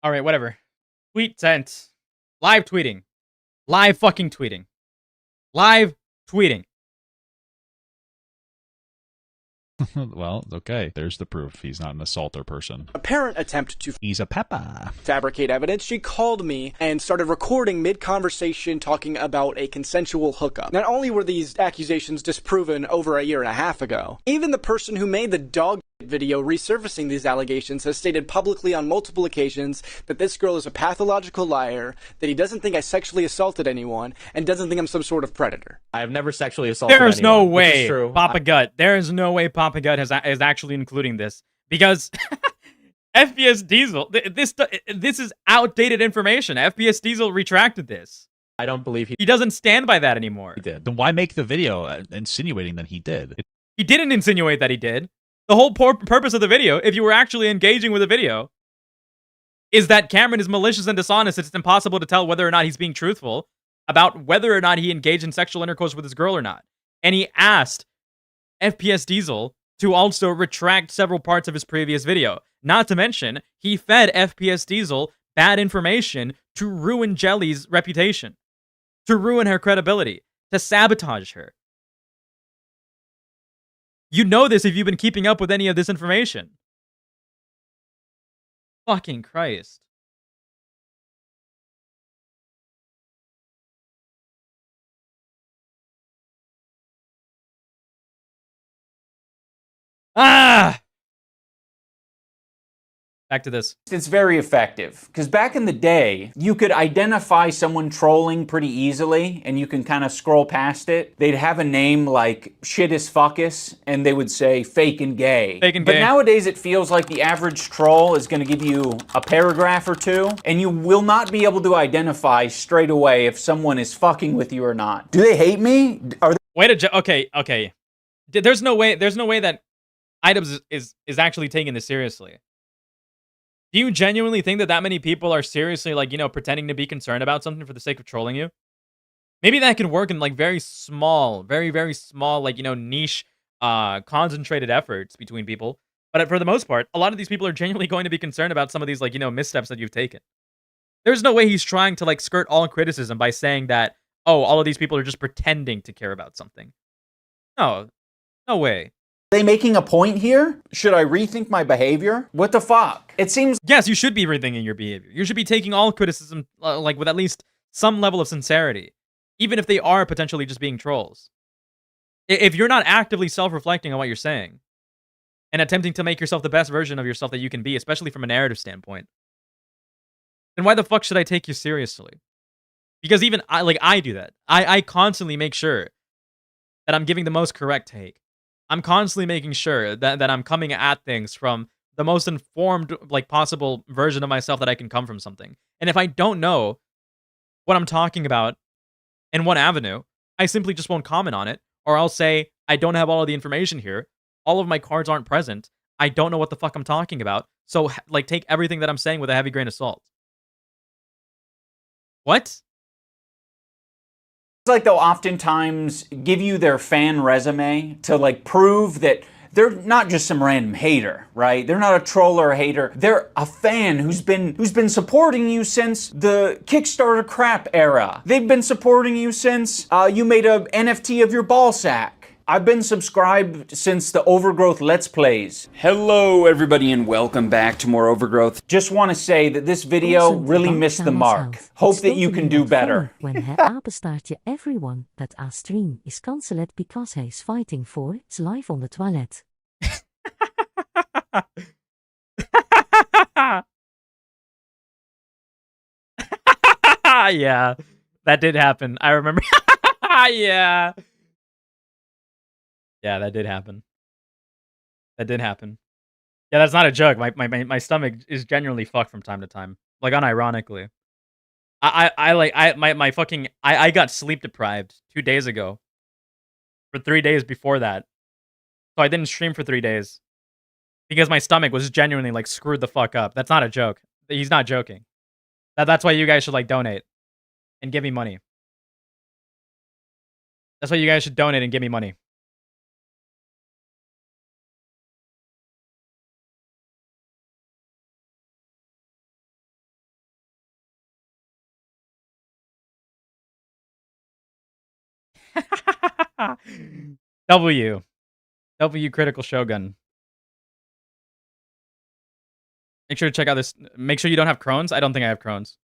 All right, whatever. Tweet sent. Live tweeting. Live fucking tweeting. Live tweeting. Well, okay. There's the proof. He's not an assaulter person. apparent attempt to He's a pepper. fabricate evidence, she called me and started recording mid-conversation talking about a consensual hookup. Not only were these accusations disproven over a year and a half ago, even the person who made the dog video resurfacing these allegations has stated publicly on multiple occasions that this girl is a pathological liar, that he doesn't think I sexually assaulted anyone, and doesn't think I'm some sort of predator. I have never sexually assaulted There's anyone. no which is way true. Papa Gut. There is no way Papa Gut is actually including this because FPS Diesel. This is outdated information. FPS Diesel retracted this. I don't believe He doesn't stand by that anymore. he did. Then why make the video insinuating that he did? He didn't insinuate that he did. The whole purpose of the video, if you were actually engaging with the video, is that Cameron is malicious and dishonest. It's impossible to tell whether or not he's being truthful about whether or not he engaged in sexual intercourse with his girl or not. And he asked FPS Diesel to also retract several parts of his previous video. Not to mention, he fed FPS Diesel bad information to ruin Jelly's reputation, to ruin her credibility, to sabotage her. You know this if you've been keeping up with any of this information. Fucking Christ. Ah! Back to this. It's very effective because back in the day, you could identify someone trolling pretty easily and you can kind of scroll past it. They'd have a name like Shit is Fuckus and they would say fake and gay. Fake and But gay. nowadays it feels like the average troll is going to give you a paragraph or two and you will not be able to identify straight away if someone is fucking with you or not. Do they hate me? Are they Wait a okay. There's no way that Items is actually taking this seriously. Do you genuinely think that many people are seriously, like, pretending to be concerned about something for the sake of trolling you? Maybe that can work in, like, very small, very small, like, niche, concentrated efforts between people. But for the most part, a lot of these people are genuinely going to be concerned about some of these, like, missteps that you've taken. There's no way he's trying to, like, skirt all criticism by saying that, oh, all of these people are just pretending to care about something. No. No way. Are they making a point here? Should I rethink my behavior? What the fuck? It seems... Yes, you should be rethinking your behavior. You should be taking all criticism, like, with at least some level of sincerity. Even if they are potentially just being trolls. If you're not actively self-reflecting on what you're saying, and attempting to make yourself the best version of yourself that you can be, especially from a narrative standpoint, then why the fuck should I take you seriously? Because even I do that. I constantly make sure that I'm giving the most correct take. I'm constantly making sure that I'm coming at things from the most informed, like, possible version of myself that I can come from something. And if I don't know what I'm talking about in one avenue, I simply just won't comment on it, or I'll say, I don't have all of the information here. All of my cards aren't present. I don't know what the fuck I'm talking about. So, like, take everything that I'm saying with a heavy grain of salt. What? It's like they'll oftentimes give you their fan resume to, like, prove that they're not just some random hater, right? They're not a troll or a hater. They're a fan who's been supporting you since the Kickstarter crap era. They've been supporting you since you made a NFT of your ball sack. I've been subscribed since the Overgrowth Let's Plays. Hello, everybody, and welcome back to more Overgrowth. Just want to say that this video really missed the mark. Hope that you can do better. When het apenstaartje everyone that our stream is cancelled because hij is fighting for its life on the toilet. Yeah, that did happen. I remember. Yeah. Yeah, that did happen. That did happen. Yeah, that's not a joke. My stomach is genuinely fucked from time to time. Like, unironically. I got sleep deprived 2 days ago. For 3 days before that. So I didn't stream for 3 days. Because my stomach was genuinely, like, screwed the fuck up. That's not a joke. He's not joking. That's why you guys should, like, donate. And give me money. That's why you guys should donate and give me money. W. W Critical Shogun. Make sure to check out this. Make sure you don't have Crohn's. I don't think I have Crohn's.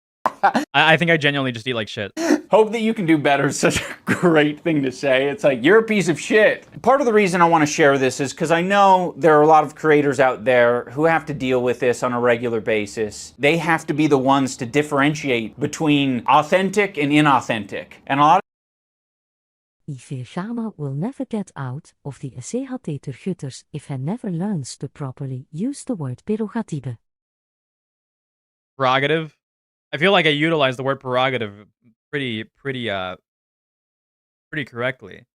I think I genuinely just eat like shit. Hope that you can do better is such a great thing to say. It's like, you're a piece of shit. Part of the reason I want to share this is because I know there are a lot of creators out there who have to deal with this on a regular basis. They have to be the ones to differentiate between authentic and inauthentic. And a lot of Ivergama will never get out of the SCHT gutters if he never learns to properly use the word prerogative. Prerogative? I feel like I utilize the word prerogative pretty correctly.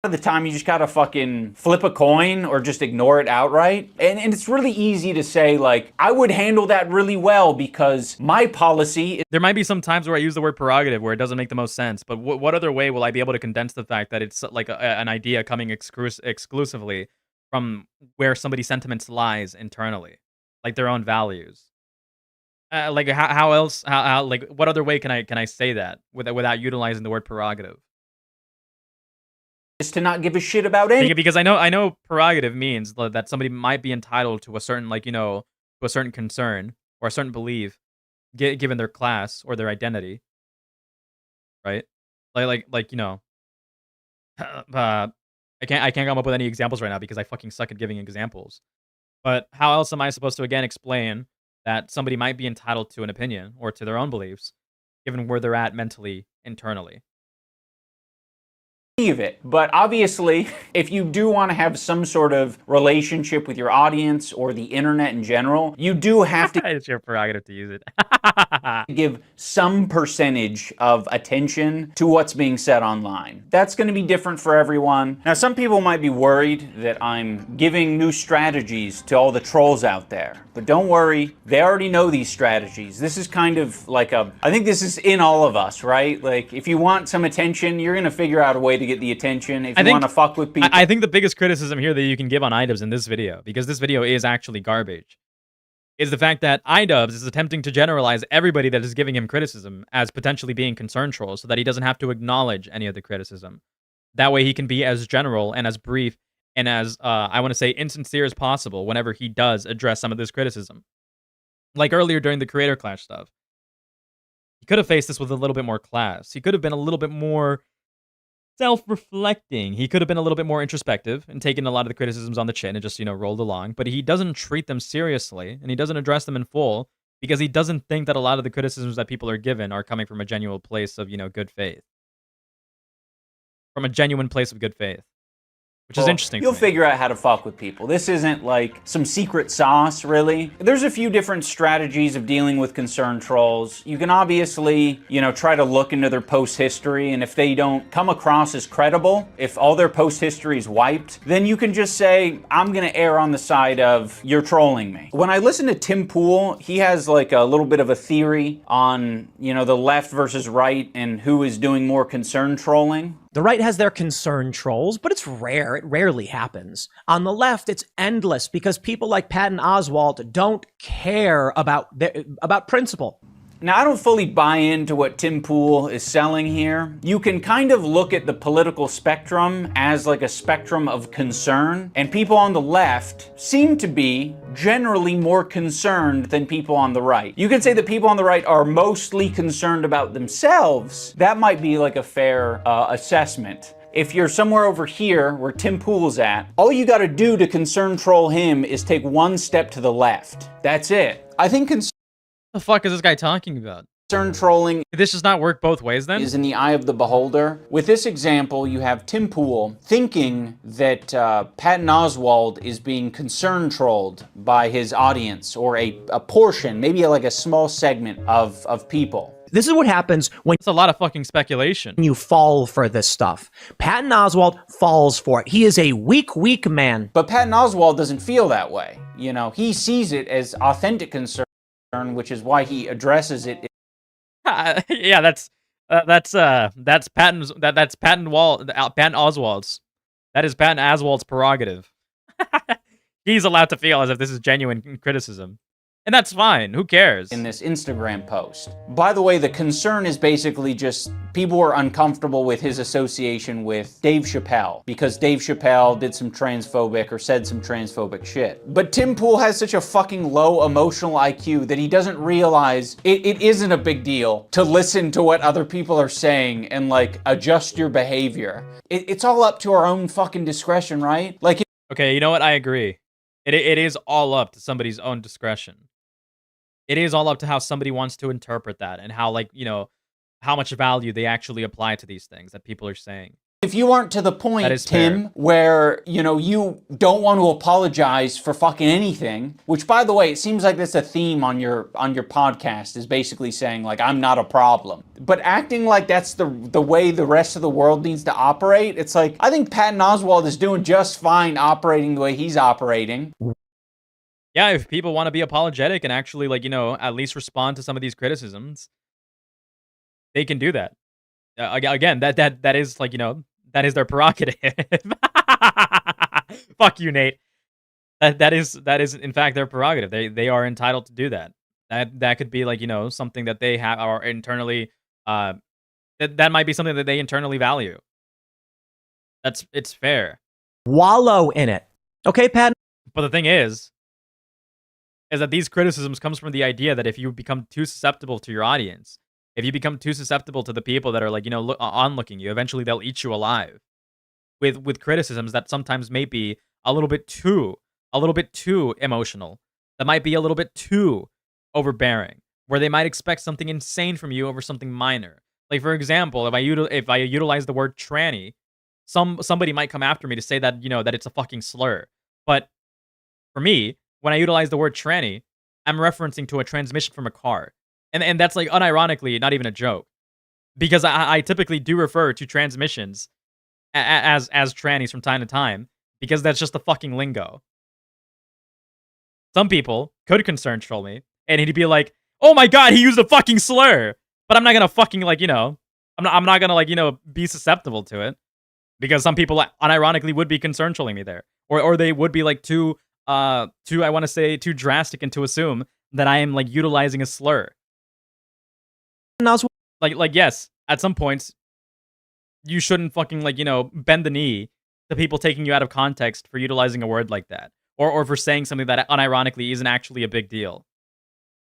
of the time you just gotta fucking flip a coin or just ignore it outright. And it's really easy to say, like, I would handle that really well because my policy... There might be some times where I use the word prerogative where it doesn't make the most sense, but what other way will I be able to condense the fact that it's like an idea coming exclusively from where somebody's sentiments lies internally, like their own values? Like how else? How like what other way can I say that without utilizing the word prerogative? Is to not give a shit about anything. Because I know prerogative means that somebody might be entitled to a certain, like, you know, to a certain concern or a certain belief, given their class or their identity, right? Like you know, I can't come up with any examples right now because I fucking suck at giving examples. But how else am I supposed to again explain that somebody might be entitled to an opinion or to their own beliefs, given where they're at mentally, internally? Of it. But obviously, if you do want to have some sort of relationship with your audience or the internet in general, you do have to... It's your prerogative to use it. give some percentage of attention to what's being said online. That's going to be different for everyone. Now, some people might be worried that I'm giving new strategies to all the trolls out there. But don't worry, they already know these strategies. This is kind of like I think this is in all of us, right? Like, if you want some attention, you're going to figure out a way to get the attention. If you want to fuck with people... I think the biggest criticism here that you can give on iDubbbz in this video, because this video is actually garbage, is the fact that iDubbbz is attempting to generalize everybody that is giving him criticism as potentially being concern trolls so that he doesn't have to acknowledge any of the criticism. That way he can be as general and as brief and as, I want to say, insincere as possible whenever he does address some of this criticism. Like earlier during the Creator Clash stuff. He could have faced this with a little bit more class. He could have been a little bit more self-reflecting. He could have been a little bit more introspective and taken a lot of the criticisms on the chin and just, you know, rolled along. But he doesn't treat them seriously, and he doesn't address them in full because he doesn't think that a lot of the criticisms that people are given are coming from a genuine place of, you know, good faith. From a genuine place of good faith. Which is interesting. You'll figure out how to fuck with people. This isn't like some secret sauce, really. There's a few different strategies of dealing with concerned trolls. You can obviously, you know, try to look into their post history, and if they don't come across as credible, if all their post history is wiped, then you can just say, I'm gonna err on the side of you're trolling me. When I listen to Tim Pool, he has like a little bit of a theory on, you know, the left versus right and who is doing more concerned trolling. The right has their concern trolls, but it's rare. It rarely happens. On the left, it's endless because people like Patton Oswalt don't care about principle. Now, I don't fully buy into what Tim Pool is selling here. You can kind of look at the political spectrum as like a spectrum of concern, and people on the left seem to be generally more concerned than people on the right. You can say that people on the right are mostly concerned about themselves. That might be like a fair assessment. If you're somewhere over here where Tim Pool's at, all you gotta do to concern troll him is take one step to the left. That's it. I think the fuck is this guy talking about? Concern trolling. This does not work both ways then? Is in the eye of the beholder. With this example, you have Tim Pool thinking that Patton Oswalt is being concern trolled by his audience or a portion, maybe like a small segment of people. This is what happens when it's a lot of fucking speculation. You fall for this stuff. Patton Oswalt falls for it. He is a weak man. But Patton Oswalt doesn't feel that way. You know, he sees it as authentic concern, which is why he addresses it. Yeah, that's Patton Oswalt's. That is Patton Oswalt's prerogative. He's allowed to feel as if this is genuine criticism. And that's fine. Who cares? In this Instagram post. By the way, the concern is basically just people were uncomfortable with his association with Dave Chappelle because Dave Chappelle did some transphobic or said some transphobic shit. But Tim Pool has such a fucking low emotional IQ that he doesn't realize it isn't a big deal to listen to what other people are saying and like adjust your behavior. It's all up to our own fucking discretion, right? Like, okay, you know what? I agree. It is all up to somebody's own discretion. It is all up to how somebody wants to interpret that and how, like, you know, how much value they actually apply to these things that people are saying. if you aren't to the point, Tim, fair. where, you know, you don't want to apologize for fucking anything, which, by the way, it seems like that's a theme on your podcast, is basically saying, like, I'm not a problem. But acting like that's the way the rest of the world needs to operate, it's like, I think Patton Oswalt is doing just fine operating the way he's operating. Yeah, if people want to be apologetic and actually, like, you know, at least respond to some of these criticisms, they can do that. Again, that is, like, you know, that is their prerogative. Fuck you, Nate. That is in fact their prerogative. They are entitled to do that. That could be, like, you know, something that they have or internally that might be something that they internally value. It's fair. Wallow in it. Okay, Pat? But the thing is that these criticisms comes from the idea that if you become too susceptible to your audience, if you become too susceptible to the people that are, like, you know, onlooking you, eventually they'll eat you alive. With criticisms that sometimes may be a little bit too emotional, that might be a little bit too overbearing, where they might expect something insane from you over something minor. Like, for example, if I utilize the word tranny, somebody might come after me to say that, you know, that it's a fucking slur. But for me, when I utilize the word tranny, I'm referencing to a transmission from a car. And that's, like, unironically not even a joke. Because I typically do refer to transmissions as trannies from time to time, because that's just the fucking lingo. Some people could concern troll me, and he'd be like, oh my god, he used a fucking slur! But I'm not gonna fucking, like, you know, I'm not gonna, like, you know, be susceptible to it. Because some people unironically would be concern trolling me there. Or they would be, like, too drastic and to assume that I am, like, utilizing a slur. Like yes, at some points, you shouldn't fucking, like, you know, bend the knee to people taking you out of context for utilizing a word like that. Or for saying something that unironically isn't actually a big deal.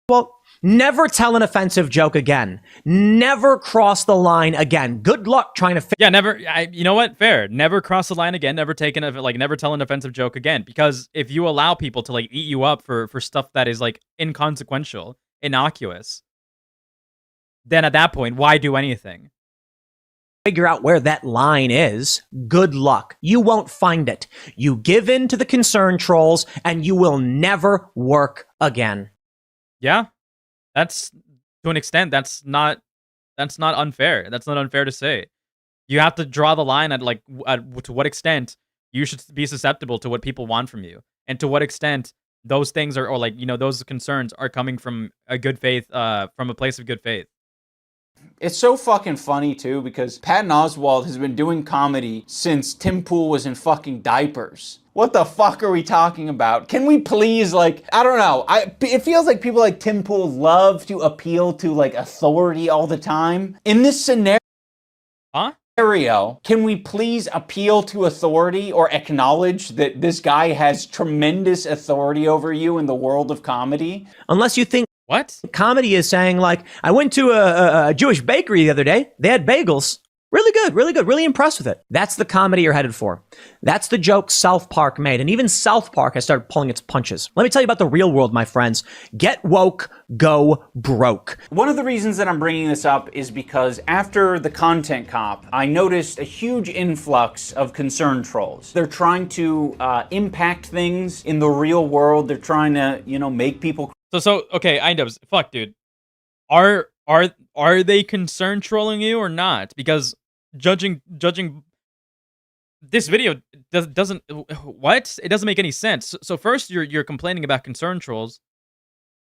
Well, never tell an offensive joke again. Never cross the line again. Good luck trying to Yeah, never. You know what? Fair. Never cross the line again. Never never tell an offensive joke again. Because if you allow people to, like, eat you up for stuff that is, like, inconsequential, innocuous, then at that point, why do anything? Figure out where that line is. Good luck. You won't find it. You give in to the concern trolls, and you will never work again. Yeah, that's, to an extent, that's not unfair. That's not unfair to say. You have to draw the line at to what extent you should be susceptible to what people want from you, and to what extent those things are, or, like, you know, those concerns are coming from a good faith, from a place of good faith. It's so fucking funny, too, because Patton Oswalt has been doing comedy since Tim Pool was in fucking diapers. What the fuck are we talking about? Can we please, like, I don't know. It feels like people like Tim Pool love to appeal to, like, authority all the time. In this scenario, can we please appeal to authority or acknowledge that this guy has tremendous authority over you in the world of comedy? Unless you think what comedy is saying, like, I went to a Jewish bakery the other day. They had bagels. Really good, really good, really impressed with it. That's the comedy you're headed for. That's the joke South Park made. And even South Park has started pulling its punches. Let me tell you about the real world, my friends. Get woke, go broke. One of the reasons that I'm bringing this up is because after the content cop, I noticed a huge influx of concern trolls. They're trying to impact things in the real world. They're trying to, you know, make people... So okay, iDubbbz, fuck, dude. Are they concern trolling you or not? Because judging this video doesn't what? It doesn't make any sense. So first you're complaining about concern trolls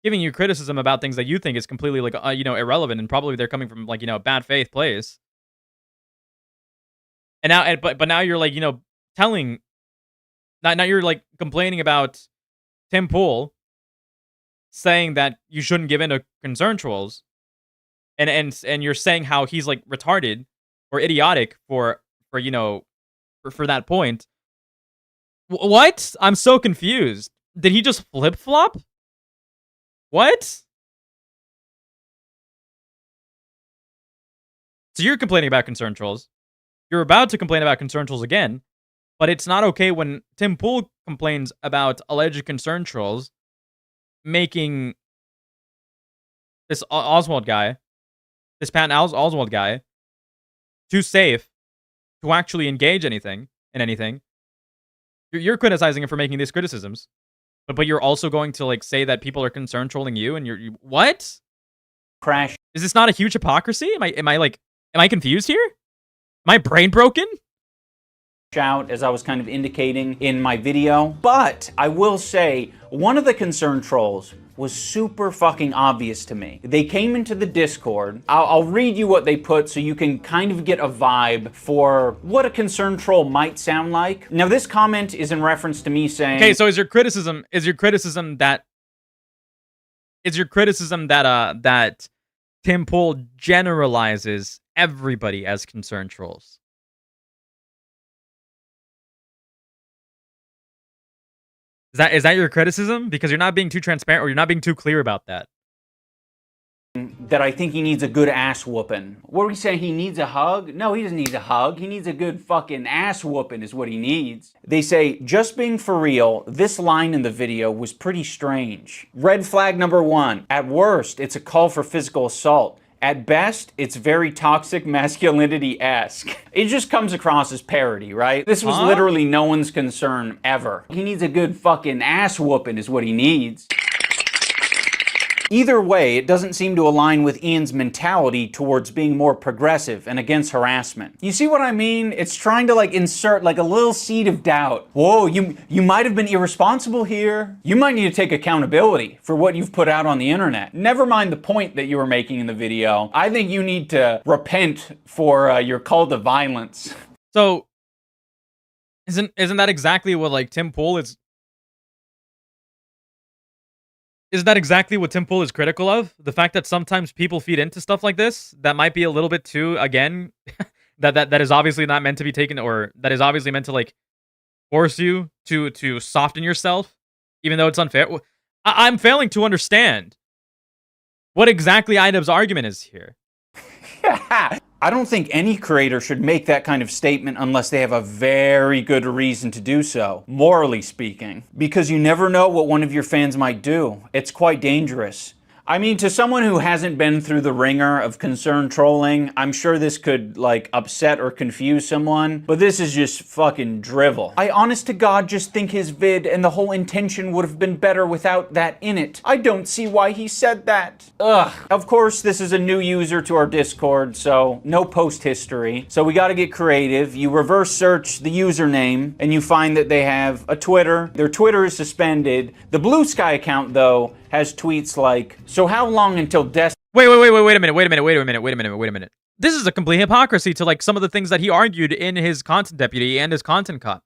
giving you criticism about things that you think is completely, like, you know, irrelevant, and probably they're coming from, like, you know, bad faith place. And now but now you're, like, you know, now you're, like, complaining about Tim Pool saying that you shouldn't give in to concern trolls, and you're saying how he's like retarded or idiotic for you know for that point. What? I'm so confused. Did he just flip flop? What? So you're complaining about concern trolls. You're about to complain about concern trolls again, but it's not okay when Tim Pool complains about alleged concern trolls making this Oswald guy, this Patton Oswald guy, too safe to actually engage in anything. You're criticizing him for making these criticisms, but you're also going to like say that people are concern trolling you, and you what? Crash. Is this not a huge hypocrisy? Am I confused here? Am I brain broken? Out, as I was kind of indicating in my video. But I will say, one of the concern trolls was super fucking obvious to me. They came into the Discord. I'll read you what they put so you can kind of get a vibe for what a concern troll might sound like. Now, this comment is in reference to me saying... Okay, so is your criticism that that Tim Pool generalizes everybody as concern trolls? Is that your criticism? Because you're not being too transparent, or you're not being too clear about that. That I think he needs a good ass whooping. What are we saying? He needs a hug? No, he doesn't need a hug. He needs a good fucking ass whooping is what he needs. They say, just being for real, this line in the video was pretty strange. Red flag number 1. At worst, it's a call for physical assault. At best, it's very toxic masculinity-esque. It just comes across as parody, right? This was literally no one's concern ever. He needs a good fucking ass whooping is what he needs. Either way, it doesn't seem to align with Ian's mentality towards being more progressive and against harassment. You see what I mean? It's trying to like insert like a little seed of doubt. Whoa, you might have been irresponsible here. You might need to take accountability for what you've put out on the internet. Never mind the point that you were making in the video. I think you need to repent for your call to violence. So, isn't that exactly what like Tim Pool is? Is that exactly what Tim Pool is critical of? The fact that sometimes people feed into stuff like this that might be a little bit too, again, that is obviously not meant to be taken, or that is obviously meant to like force you to soften yourself, even though it's unfair. I'm failing to understand what exactly Idub's argument is here. I don't think any creator should make that kind of statement unless they have a very good reason to do so, morally speaking. Because you never know what one of your fans might do. It's quite dangerous. I mean, to someone who hasn't been through the ringer of concern trolling, I'm sure this could, like, upset or confuse someone, but this is just fucking drivel. I honest to God just think his vid and the whole intention would have been better without that in it. I don't see why he said that. Ugh. Of course, this is a new user to our Discord, so no post history. So we gotta get creative. You reverse search the username, and you find that they have a Twitter. Their Twitter is suspended. The Blue Sky account, though, has tweets like, so how long until death? Wait a minute. This is a complete hypocrisy to like some of the things that he argued in his content deputy and his content cop.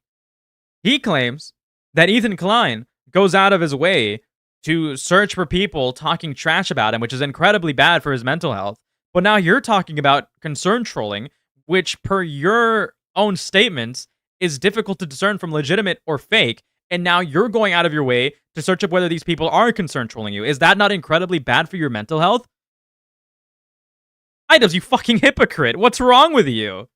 He claims that Ethan Klein goes out of his way to search for people talking trash about him, which is incredibly bad for his mental health. But now you're talking about concern trolling, which per your own statements is difficult to discern from legitimate or fake. And now you're going out of your way to search up whether these people are concern trolling you. Is that not incredibly bad for your mental health? Idubs, you fucking hypocrite. What's wrong with you?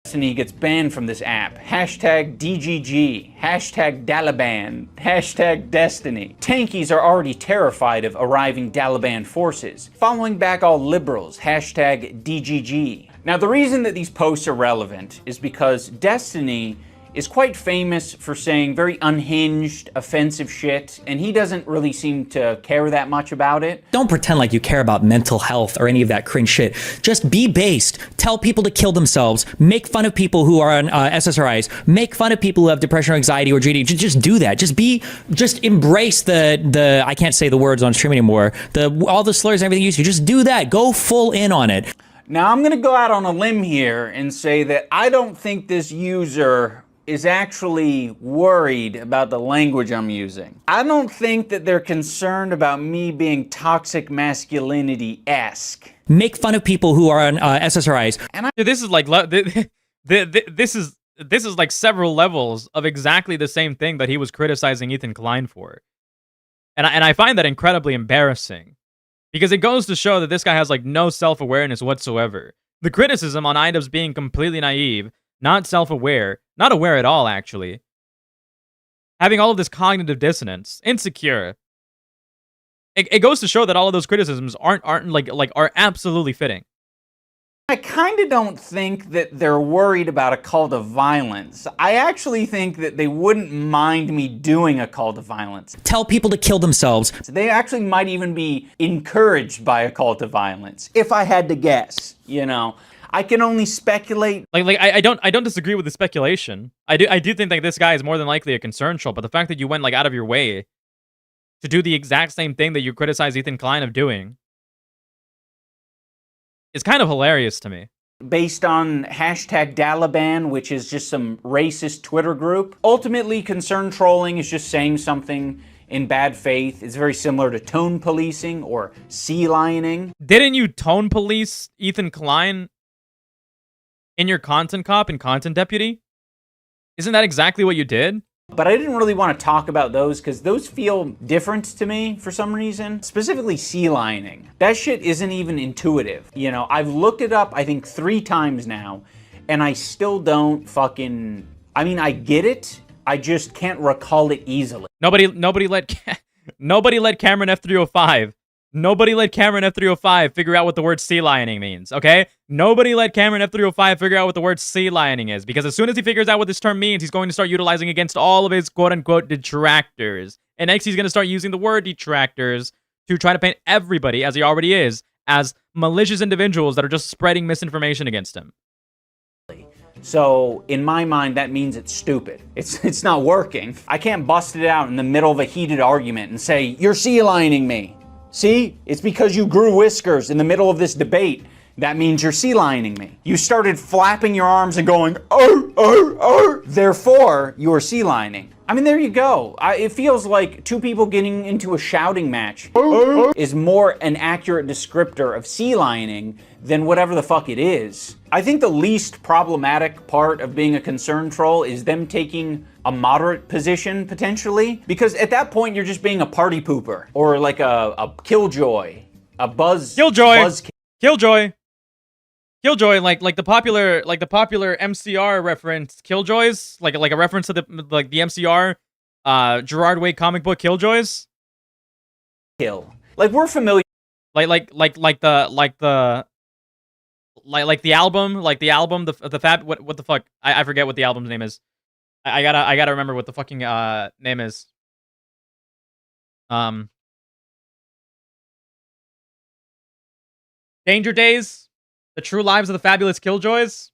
Destiny gets banned from this app. Hashtag DGG. Hashtag Daliban. Hashtag Destiny. Tankies are already terrified of arriving Daliban forces. Following back all liberals. Hashtag DGG. Now, the reason that these posts are relevant is because Destiny is quite famous for saying very unhinged, offensive shit, and he doesn't really seem to care that much about it. Don't pretend like you care about mental health or any of that cringe shit. Just be based. Tell people to kill themselves. Make fun of people who are on SSRIs. Make fun of people who have depression or anxiety or GD. Just do that. Just embrace the I can't say the words on stream anymore. All the slurs and everything you used to. Just do that. Go full in on it. Now, I'm gonna go out on a limb here and say that I don't think this user is actually worried about the language I'm using. I don't think that they're concerned about me being toxic masculinity-esque. Make fun of people who are on SSRIs. And this is like this is like several levels of exactly the same thing that he was criticizing Ethan Klein for. And I find that incredibly embarrassing, because it goes to show that this guy has like no self-awareness whatsoever. The criticism on Idubbbz being completely naive, not self-aware, not aware at all actually, having all of this cognitive dissonance, insecure. It goes to show that all of those criticisms are absolutely fitting. I kind of don't think that they're worried about a call to violence. I actually think that they wouldn't mind me doing a call to violence. Tell people to kill themselves. They actually might even be encouraged by a call to violence, if I had to guess, you know. I can only speculate. I don't disagree with the speculation. I do think that this guy is more than likely a concern troll, but the fact that you went like out of your way to do the exact same thing that you criticize Ethan Klein of doing is kind of hilarious to me. Based on hashtag Daliban, which is just some racist Twitter group. Ultimately, concern trolling is just saying something in bad faith. It's very similar to tone policing or sea lioning. Didn't you tone police Ethan Klein in your content cop and content deputy? Isn't that exactly what you did? But I didn't really want to talk about those because those feel different to me for some reason. Specifically sea lioning. That shit isn't even intuitive. You know, I've looked it up I think 3 times now and I still don't fucking... I mean, I get it. I just can't recall it easily. Nobody let Cameron F305. Nobody let Cameron F305 figure out what the word sea lioning means, okay? Nobody let Cameron F305 figure out what the word sea lioning is, because as soon as he figures out what this term means, he's going to start utilizing against all of his quote-unquote detractors. And next, he's going to start using the word detractors to try to paint everybody, as he already is, as malicious individuals that are just spreading misinformation against him. So, in my mind, that means it's stupid. It's not working. I can't bust it out in the middle of a heated argument and say, "You're sea lioning me." See, it's because you grew whiskers in the middle of this debate. That means you're sea lioning me. You started flapping your arms and going, "Oh, oh, oh." Therefore, you're sea lioning. I mean, there you go. It feels like 2 people getting into a shouting match is more an accurate descriptor of sea lioning than whatever the fuck it is. I think the least problematic part of being a concern troll is them taking a moderate position, potentially. Because at that point, you're just being a party pooper. Or like a killjoy. A buzz... Killjoy, like the popular MCR reference, Killjoys, like a reference to the MCR, Gerard Way comic book Killjoys. Kill. Like we're familiar. Like the album, the Fab. What the fuck? I forget what the album's name is. I gotta remember what the fucking name is. Danger Days. The True Lives of the Fabulous Killjoys?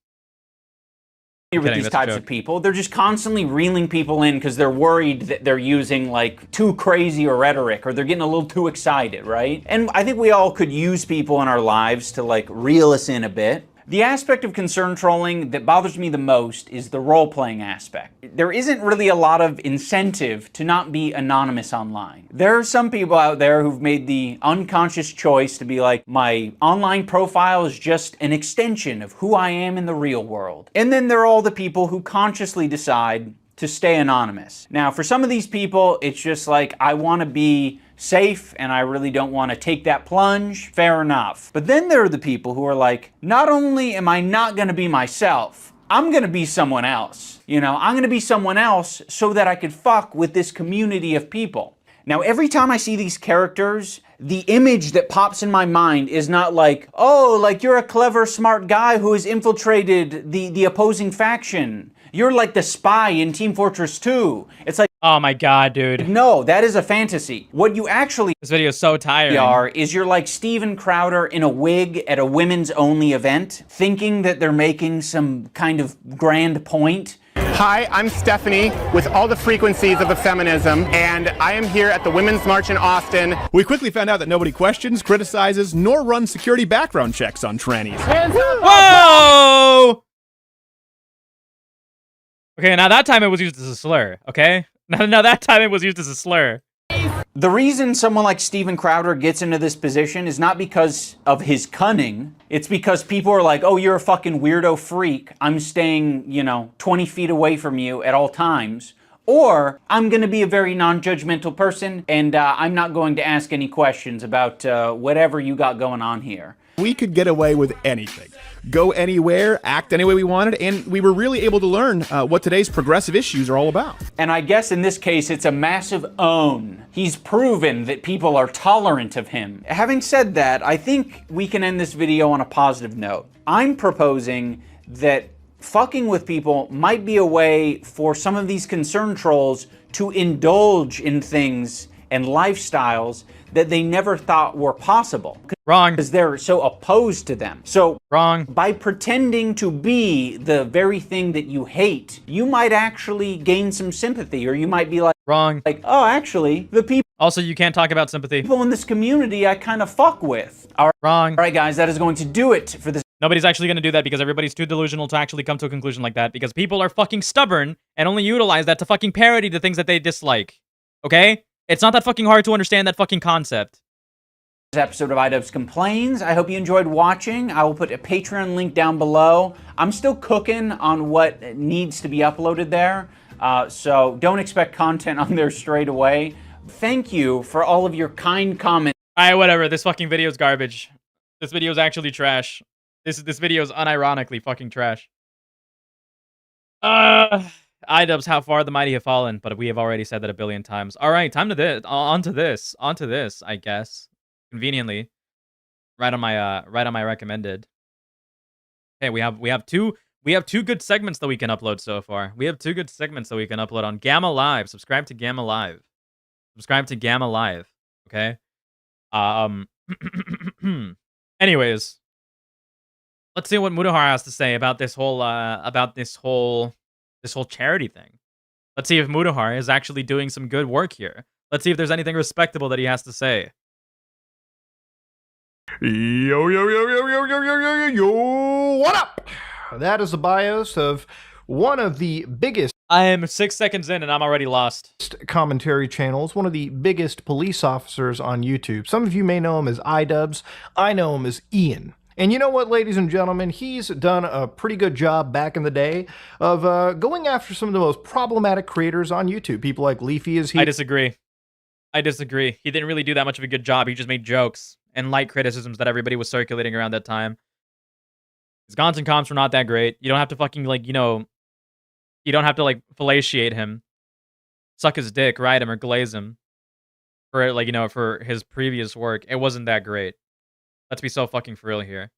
With these types of people. They're just constantly reeling people in because they're worried that they're using like too crazy a rhetoric or they're getting a little too excited, right? And I think we all could use people in our lives to like reel us in a bit. The aspect of concern trolling that bothers me the most is the role-playing aspect. There isn't really a lot of incentive to not be anonymous online. There are some people out there who've made the unconscious choice to be like, my online profile is just an extension of who I am in the real world. And then there are all the people who consciously decide to stay anonymous. Now, for some of these people, it's just like, I want to be safe and I really don't want to take that plunge. Fair enough. But then there are the people who are like, not only am I not going to be myself, I'm going to be someone else. You know, I'm going to be someone else so that I could fuck with this community of people. Now, every time I see these characters, the image that pops in my mind is not like, oh, like you're a clever, smart guy who has infiltrated the opposing faction. You're like the spy in Team Fortress 2. It's like, oh my god, dude. No, that is a fantasy. What you actually this video is so tiring. Is you're like Steven Crowder in a wig at a women's only event, thinking that they're making some kind of grand point. Hi, I'm Stephanie with all the frequencies of feminism, and I am here at the Women's March in Austin. We quickly found out that nobody questions, criticizes, nor runs security background checks on trannies. Whoa! Okay, now that time it was used as a slur, okay? Now that time it was used as a slur. The reason someone like Steven Crowder gets into this position is not because of his cunning. It's because people are like, oh, you're a fucking weirdo freak. I'm staying, 20 feet away from you at all times. Or I'm going to be a very non-judgmental person and I'm not going to ask any questions about whatever you got going on here. We could get away with anything, go anywhere, act any way we wanted, and we were really able to learn what today's progressive issues are all about. And I guess in this case, it's a massive own. He's proven that people are tolerant of him. Having said that, I think we can end this video on a positive note. I'm proposing that fucking with people might be a way for some of these concern trolls to indulge in things and lifestyles that they never thought were possible. Wrong. Because they're so opposed to them. So, wrong. By pretending to be the very thing that you hate, you might actually gain some sympathy, or you might be like, wrong. Like, oh, actually, the people. Also, you can't talk about sympathy. People in this community I kind of fuck with. All right. Wrong. All right, guys, that is going to do it for this. Nobody's actually going to do that because everybody's too delusional to actually come to a conclusion like that, because people are fucking stubborn and only utilize that to fucking parody the things that they dislike. Okay? It's not that fucking hard to understand that fucking concept. This episode of iDubbbz Complains. I hope you enjoyed watching. I will put a Patreon link down below. I'm still cooking on what needs to be uploaded there, so don't expect content on there straight away. Thank you for all of your kind comments. Alright, whatever. This fucking video is garbage. This video is actually trash. This video is unironically fucking trash. iDubbbz, how far the mighty have fallen, but we have already said that a billion times. All right, time to this. Onto this, I guess. Conveniently, right on my recommended. Okay, we have two good segments that we can upload so far. We have two good segments that we can upload on Gamma Live. Subscribe to Gamma Live. Subscribe to Gamma Live. Okay. Anyways, let's see what Mudahar has to say about this whole charity thing. Let's see if Mudahar is actually doing some good work here. Let's see if there's anything respectable that he has to say. Yo, what up? That is the bios of one of the biggest... I am 6 seconds in and I'm already lost. ...commentary channels, one of the biggest police officers on YouTube. Some of you may know him as iDubbbz. I know him as Ian. And you know what, ladies and gentlemen? He's done a pretty good job back in the day of going after some of the most problematic creators on YouTube. People like Leafy as he... I disagree. He didn't really do that much of a good job. He just made jokes and light criticisms that everybody was circulating around that time. His content comps were not that great. You don't have to fucking, you don't have to, fellatiate him. Suck his dick, ride him, or glaze him. For, for his previous work. It wasn't that great. Let's be so fucking for real here.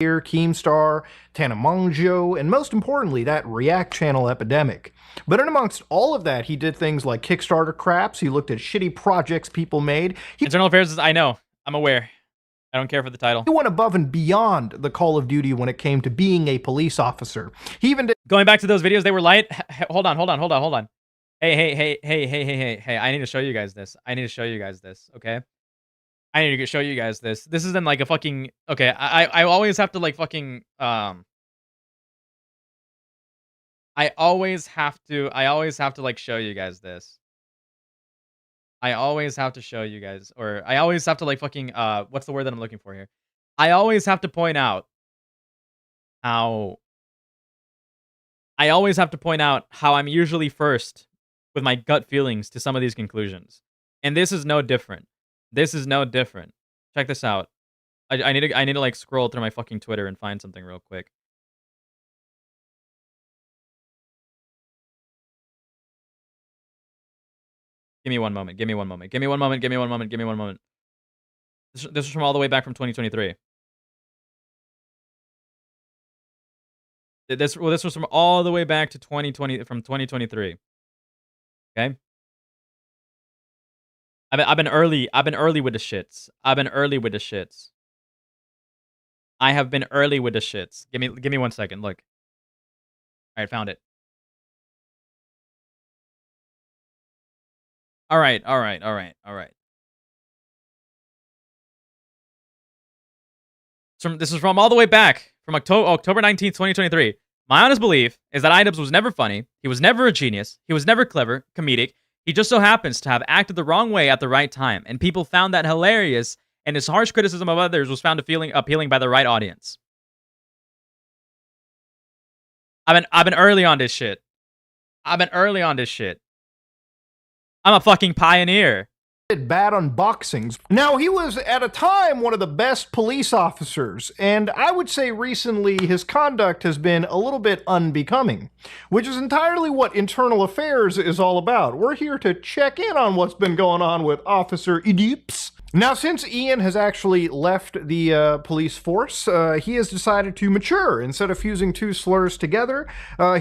Keemstar, Tanamangjo, and most importantly, that React channel epidemic. But in amongst all of that, he did things like Kickstarter craps. He looked at shitty projects people made. Internal Affairs is, I know. I'm aware. I don't care for the title. He went above and beyond the Call of Duty when it came to being a police officer. He even did... Going back to those videos, they were light. Hold on. Hey. I need to show you guys this. Okay? I need to show you guys this. This isn't like a fucking... Okay, I always have to fucking... I always have to show you guys this. I always have to show you guys, or I always have to fucking, what's the word that I'm looking for here? I always have to point out how I'm usually first with my gut feelings to some of these conclusions. And this is no different. Check this out. I need to scroll through my fucking Twitter and find something real quick. Give me one moment. This is from all the way back from 2023. This was from all the way back to 2023. Okay? I've been early with the shits. I have been early with the shits. Give me 1 second. Look. All right, found it. All right. This is from all the way back from October 19th, 2023. My honest belief is that iDubbbz was never funny, he was never a genius, he was never clever, comedic, he just so happens to have acted the wrong way at the right time, and people found that hilarious, and his harsh criticism of others was found appealing by the right audience. I've been early on this shit. I'm a fucking pioneer. Bad unboxings. Now, he was at a time one of the best police officers, and I would say recently his conduct has been a little bit unbecoming, which is entirely what internal affairs is all about. We're here to check in on what's been going on with Officer Idiops. Now, since Ian has actually left the police force, he has decided to mature. Instead of fusing two slurs together,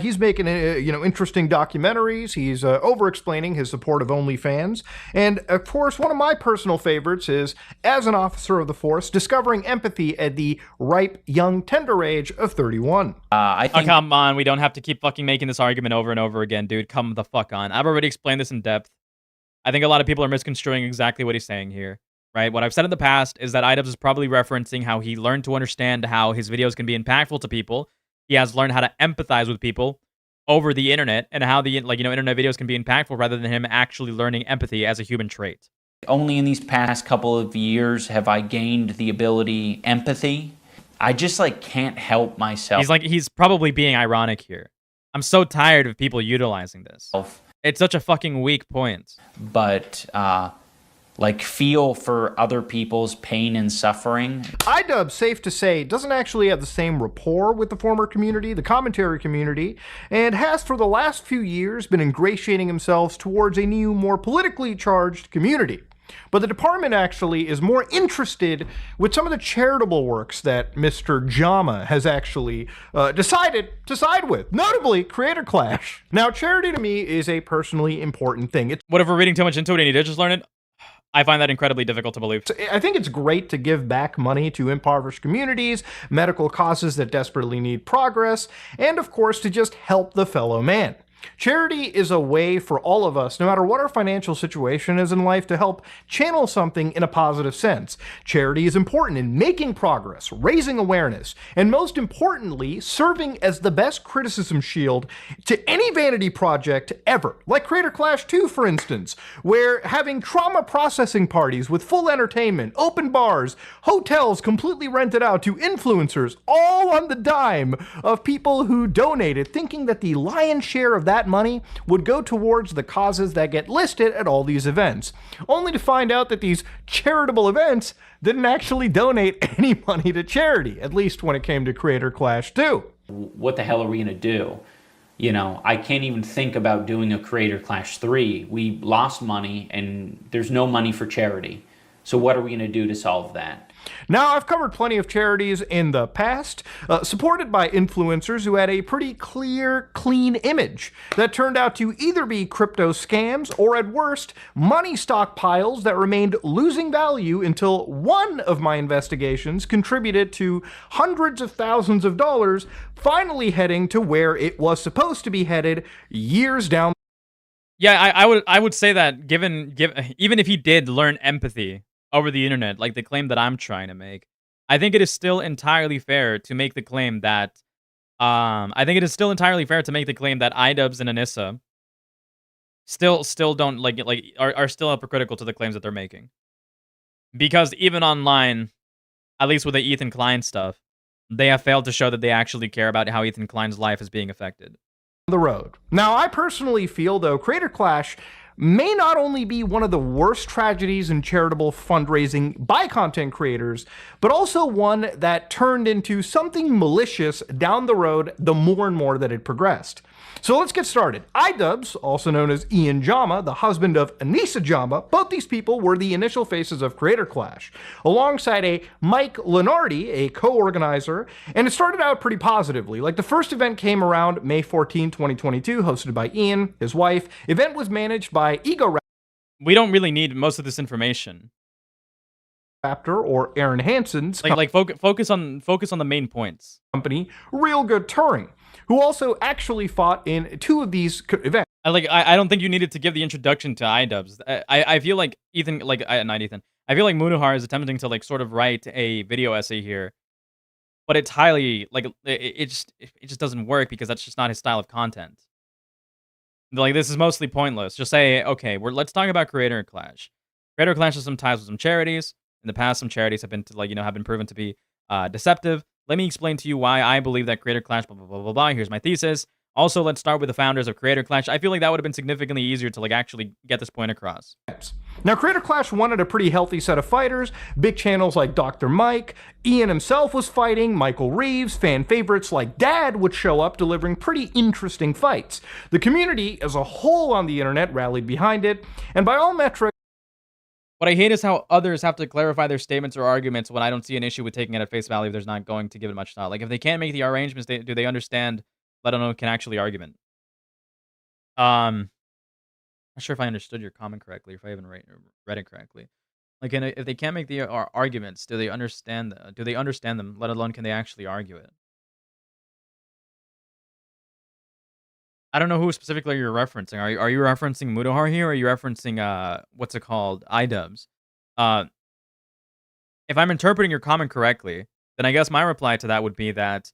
he's making interesting documentaries. He's over-explaining his support of OnlyFans. And, of course, one of my personal favorites is, as an officer of the force, discovering empathy at the ripe, young, tender age of 31. Oh, come on. We don't have to keep fucking making this argument over and over again, dude. Come the fuck on. I've already explained this in depth. I think a lot of people are misconstruing exactly what he's saying here. Right? What I've said in the past is that iDubbbz is probably referencing how he learned to understand how his videos can be impactful to people. He has learned how to empathize with people over the internet, and how the internet videos can be impactful rather than him actually learning empathy as a human trait. Only in these past couple of years have I gained the ability empathy. I just can't help myself. He's probably being ironic here. I'm so tired of people utilizing this. It's such a fucking weak point. But feel for other people's pain and suffering. iDubbbz, safe to say, doesn't actually have the same rapport with the former community, the commentary community, and has for the last few years been ingratiating himself towards a new, more politically charged community. But the department actually is more interested with some of the charitable works that Mr. Jama has actually decided to side with, notably Creator Clash. Now, charity to me is a personally important thing. What if we're reading too much into it and he did just learn it? I find that incredibly difficult to believe. I think it's great to give back money to impoverished communities, medical causes that desperately need progress, and of course to just help the fellow man. Charity is a way for all of us, no matter what our financial situation is in life, to help channel something in a positive sense. Charity is important in making progress, raising awareness, and most importantly, serving as the best criticism shield to any vanity project ever. Like Creator Clash 2, for instance, where having trauma processing parties with full entertainment, open bars, hotels completely rented out to influencers, all on the dime of people who donated, thinking that the lion's share of that money would go towards the causes that get listed at all these events, only to find out that these charitable events didn't actually donate any money to charity, at least when it came to Creator Clash 2. What the hell are we gonna do? I can't even think about doing a Creator Clash 3. We lost money and there's no money for charity. So what are we gonna do to solve that? Now, I've covered plenty of charities in the past, supported by influencers who had a pretty clear, clean image that turned out to either be crypto scams or, at worst, money stockpiles that remained losing value until one of my investigations contributed to hundreds of thousands of dollars finally heading to where it was supposed to be headed years down. Yeah, I would say that even if he did learn empathy over the internet, like the claim that I'm trying to make, I think it is still entirely fair to make the claim that iDubbbz and Anissa still don't are still hypocritical to the claims that they're making. Because even online, at least with the Ethan Klein stuff, they have failed to show that they actually care about how Ethan Klein's life is being affected. The road. Now, I personally feel, though, Creator Clash may not only be one of the worst tragedies in charitable fundraising by content creators, but also one that turned into something malicious down the road the more and more that it progressed. So let's get started. iDubbbz, also known as Ian Jama, the husband of Anissa Jama, both these people were the initial faces of Creator Clash, alongside a Mike Lenardi, a co-organizer, and it started out pretty positively. Like, the first event came around May 14, 2022, hosted by Ian, his wife. Event was managed by Ego We don't really need most of this information. Raptor or Aaron Hansen's focus on the main points. Company, Real Good Touring, who also actually fought in two of these events. I don't think you needed to give the introduction to iDubbbz. I feel like Ethan, not Ethan. I feel like Munuhar is attempting to sort of write a video essay here but it's highly like it just doesn't work because that's just not his style of content. Like, this is mostly pointless. Just say, okay, let's talk about Creator Clash. Creator Clash has some ties with some charities. In the past, some charities have been have been proven to be deceptive. Let me explain to you why I believe that Creator Clash, blah, blah, blah, blah, blah. Here's my thesis. Also, let's start with the founders of Creator Clash. I feel like that would have been significantly easier to actually get this point across. Now, Creator Clash wanted a pretty healthy set of fighters. Big channels like Dr. Mike, Ian himself was fighting, Michael Reeves, fan favorites like Dad would show up delivering pretty interesting fights. The community as a whole on the internet rallied behind it, and by all metrics, what I hate is how others have to clarify their statements or arguments when I don't see an issue with taking it at face value if there's not going to give it much thought. Like, if they can't make the arrangements, do they understand, let alone can actually argument? Not sure if I understood your comment correctly, if I haven't read it correctly. Like, if they can't make the arguments, do they understand them, let alone can they actually argue it? I don't know who specifically you're referencing. Are you referencing Mudahar here, or are you referencing what's it called, iDubbbz? If I'm interpreting your comment correctly, then I guess my reply to that would be that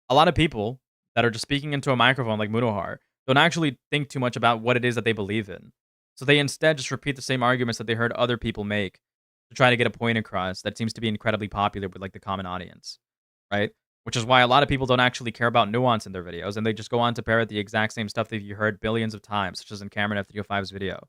a lot of people that are just speaking into a microphone like Mudahar don't actually think too much about what it is that they believe in. So they instead just repeat the same arguments that they heard other people make to try to get a point across that seems to be incredibly popular with the common audience, right? Which is why a lot of people don't actually care about nuance in their videos, and they just go on to parrot the exact same stuff that you heard billions of times, such as in Cameron F305's video.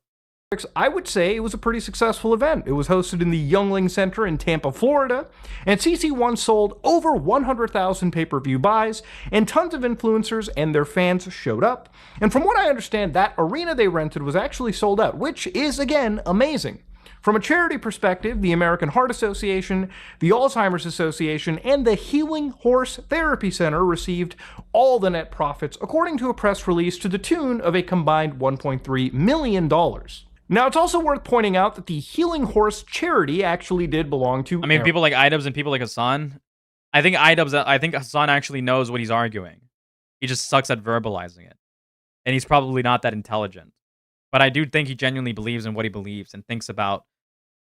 I would say it was a pretty successful event. It was hosted in the Youngling Center in Tampa, Florida, and CC1 sold over 100,000 pay-per-view buys, and tons of influencers and their fans showed up. And from what I understand, that arena they rented was actually sold out, which is, again, amazing. From a charity perspective, the American Heart Association, the Alzheimer's Association, and the Healing Horse Therapy Center received all the net profits, according to a press release, to the tune of a combined $1.3 million. Now, it's also worth pointing out that the Healing Horse charity actually did belong to... I mean, people like iDubbbz and people like Hassan, I think Hassan actually knows what he's arguing. He just sucks at verbalizing it. And he's probably not that intelligent. But I do think he genuinely believes in what he believes and thinks about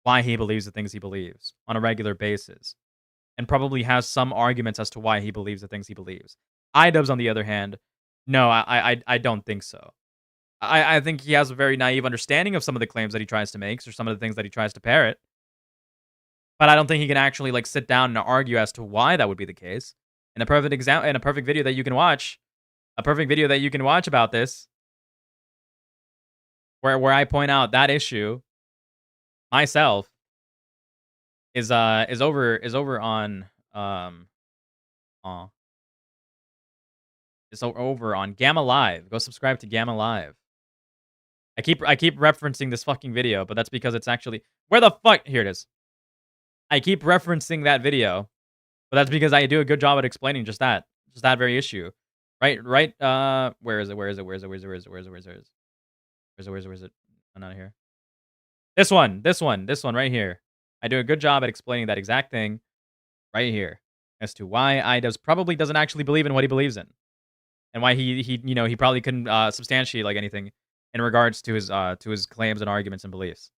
why he believes the things he believes on a regular basis. And probably has some arguments as to why he believes the things he believes. iDubbbz, on the other hand, no, I don't think so. I think he has a very naive understanding of some of the claims that he tries to make, or some of the things that he tries to parrot. But I don't think he can actually sit down and argue as to why that would be the case. In a perfect video that you can watch, about this, where I point out that issue myself is over on Gamma Live. Go subscribe to Gamma Live. I keep referencing this fucking video, but that's because it's actually... Where the fuck? Here it is. I keep referencing that video, but that's because I do a good job at explaining just that very issue. Right? Where is it? I'm not here. This one right here. I do a good job at explaining that exact thing right here as to why iDubbbz probably doesn't actually believe in what he believes in, and why he probably couldn't substantiate anything in regards to his claims and arguments and beliefs.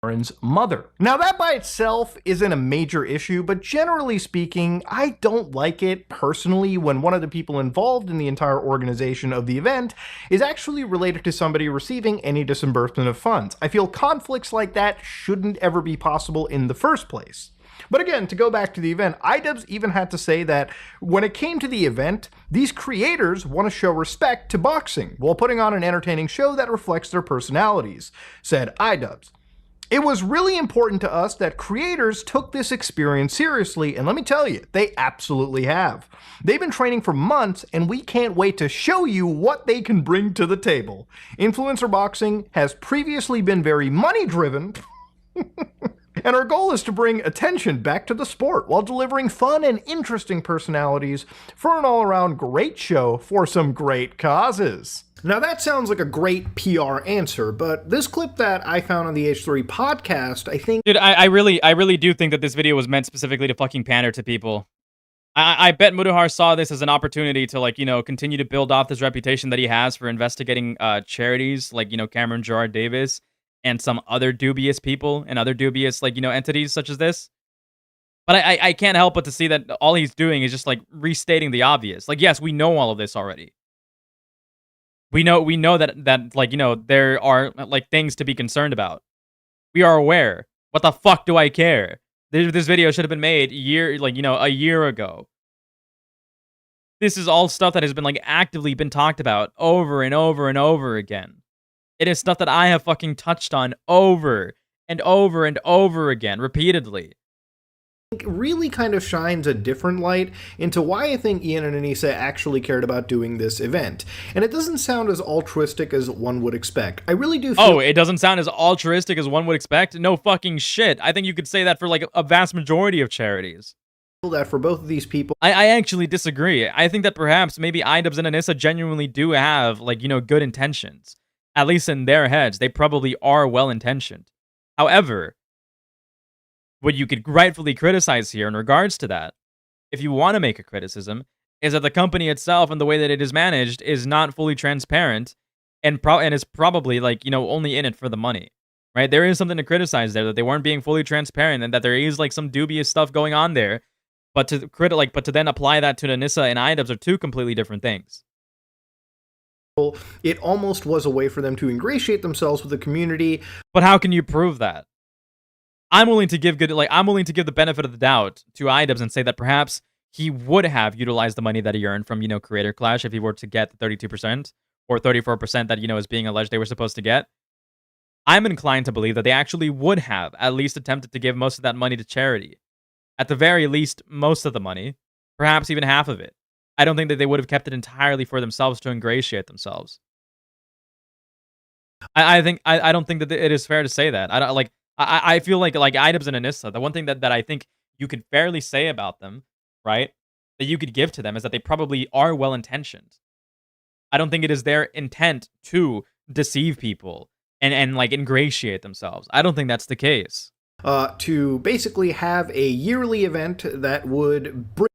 Aaron's mother. Now, that by itself isn't a major issue, but generally speaking, I don't like it personally when one of the people involved in the entire organization of the event is actually related to somebody receiving any disbursement of funds. I feel conflicts like that shouldn't ever be possible in the first place. But again, to go back to the event, iDubbbz even had to say that when it came to the event, these creators want to show respect to boxing while putting on an entertaining show that reflects their personalities, said iDubbbz. It was really important to us that creators took this experience seriously, and let me tell you, they absolutely have. They've been training for months, and we can't wait to show you what they can bring to the table. Influencer boxing has previously been very money-driven, and our goal is to bring attention back to the sport while delivering fun and interesting personalities for an all-around great show for some great causes. Now that sounds like a great PR answer, but this clip that I found on the H3 podcast, I think... Dude, I really do think that this video was meant specifically to fucking pander to people. I bet Mudahar saw this as an opportunity to, continue to build off this reputation that he has for investigating charities like, Cameron Gerard Davis and some other dubious people and other dubious, entities such as this. But I can't help but to see that all he's doing is just like restating the obvious. Like, yes, we know all of this already. We know that like, you know, there are like things to be concerned about. We are aware. What the fuck do I care? This video should have been made a year ago. This is all stuff that has been like actively been talked about over and over and over again. It is stuff that I have fucking touched on over and over and over again, repeatedly. Really kind of shines a different light into why I think Ian and Anissa actually cared about doing this event. And it doesn't sound as altruistic as one would expect. I really do feel— Oh, it doesn't sound as altruistic as one would expect? No fucking shit. I think you could say that for like a vast majority of charities. That for both of these people— I actually disagree. I think that perhaps maybe iDubbbz and Anissa genuinely do have, like, you know, good intentions. At least in their heads, they probably are well-intentioned. However, what you could rightfully criticize here in regards to that, if you want to make a criticism, is that the company itself and the way that it is managed is not fully transparent and is probably, like, you know, only in it for the money, right? There is something to criticize there, that they weren't being fully transparent and that there is, like, some dubious stuff going on there, but to then apply that to Anissa and iDubbbz are two completely different things. It almost was a way for them to ingratiate themselves with the community. But how can you prove that? I'm willing to give the benefit of the doubt to iDubbbz and say that perhaps he would have utilized the money that he earned from, you know, Creator Clash if he were to get the 32% or 34% that, you know, is being alleged they were supposed to get. I'm inclined to believe that they actually would have at least attempted to give most of that money to charity. At the very least, most of the money, perhaps even half of it. I don't think that they would have kept it entirely for themselves to ingratiate themselves. I don't think that it is fair to say that. I feel like iDubbbz and Anissa, the one thing that I think you could fairly say about them, right, that you could give to them is that they probably are well-intentioned. I don't think it is their intent to deceive people and like ingratiate themselves. I don't think that's the case. To basically have a yearly event that would bring—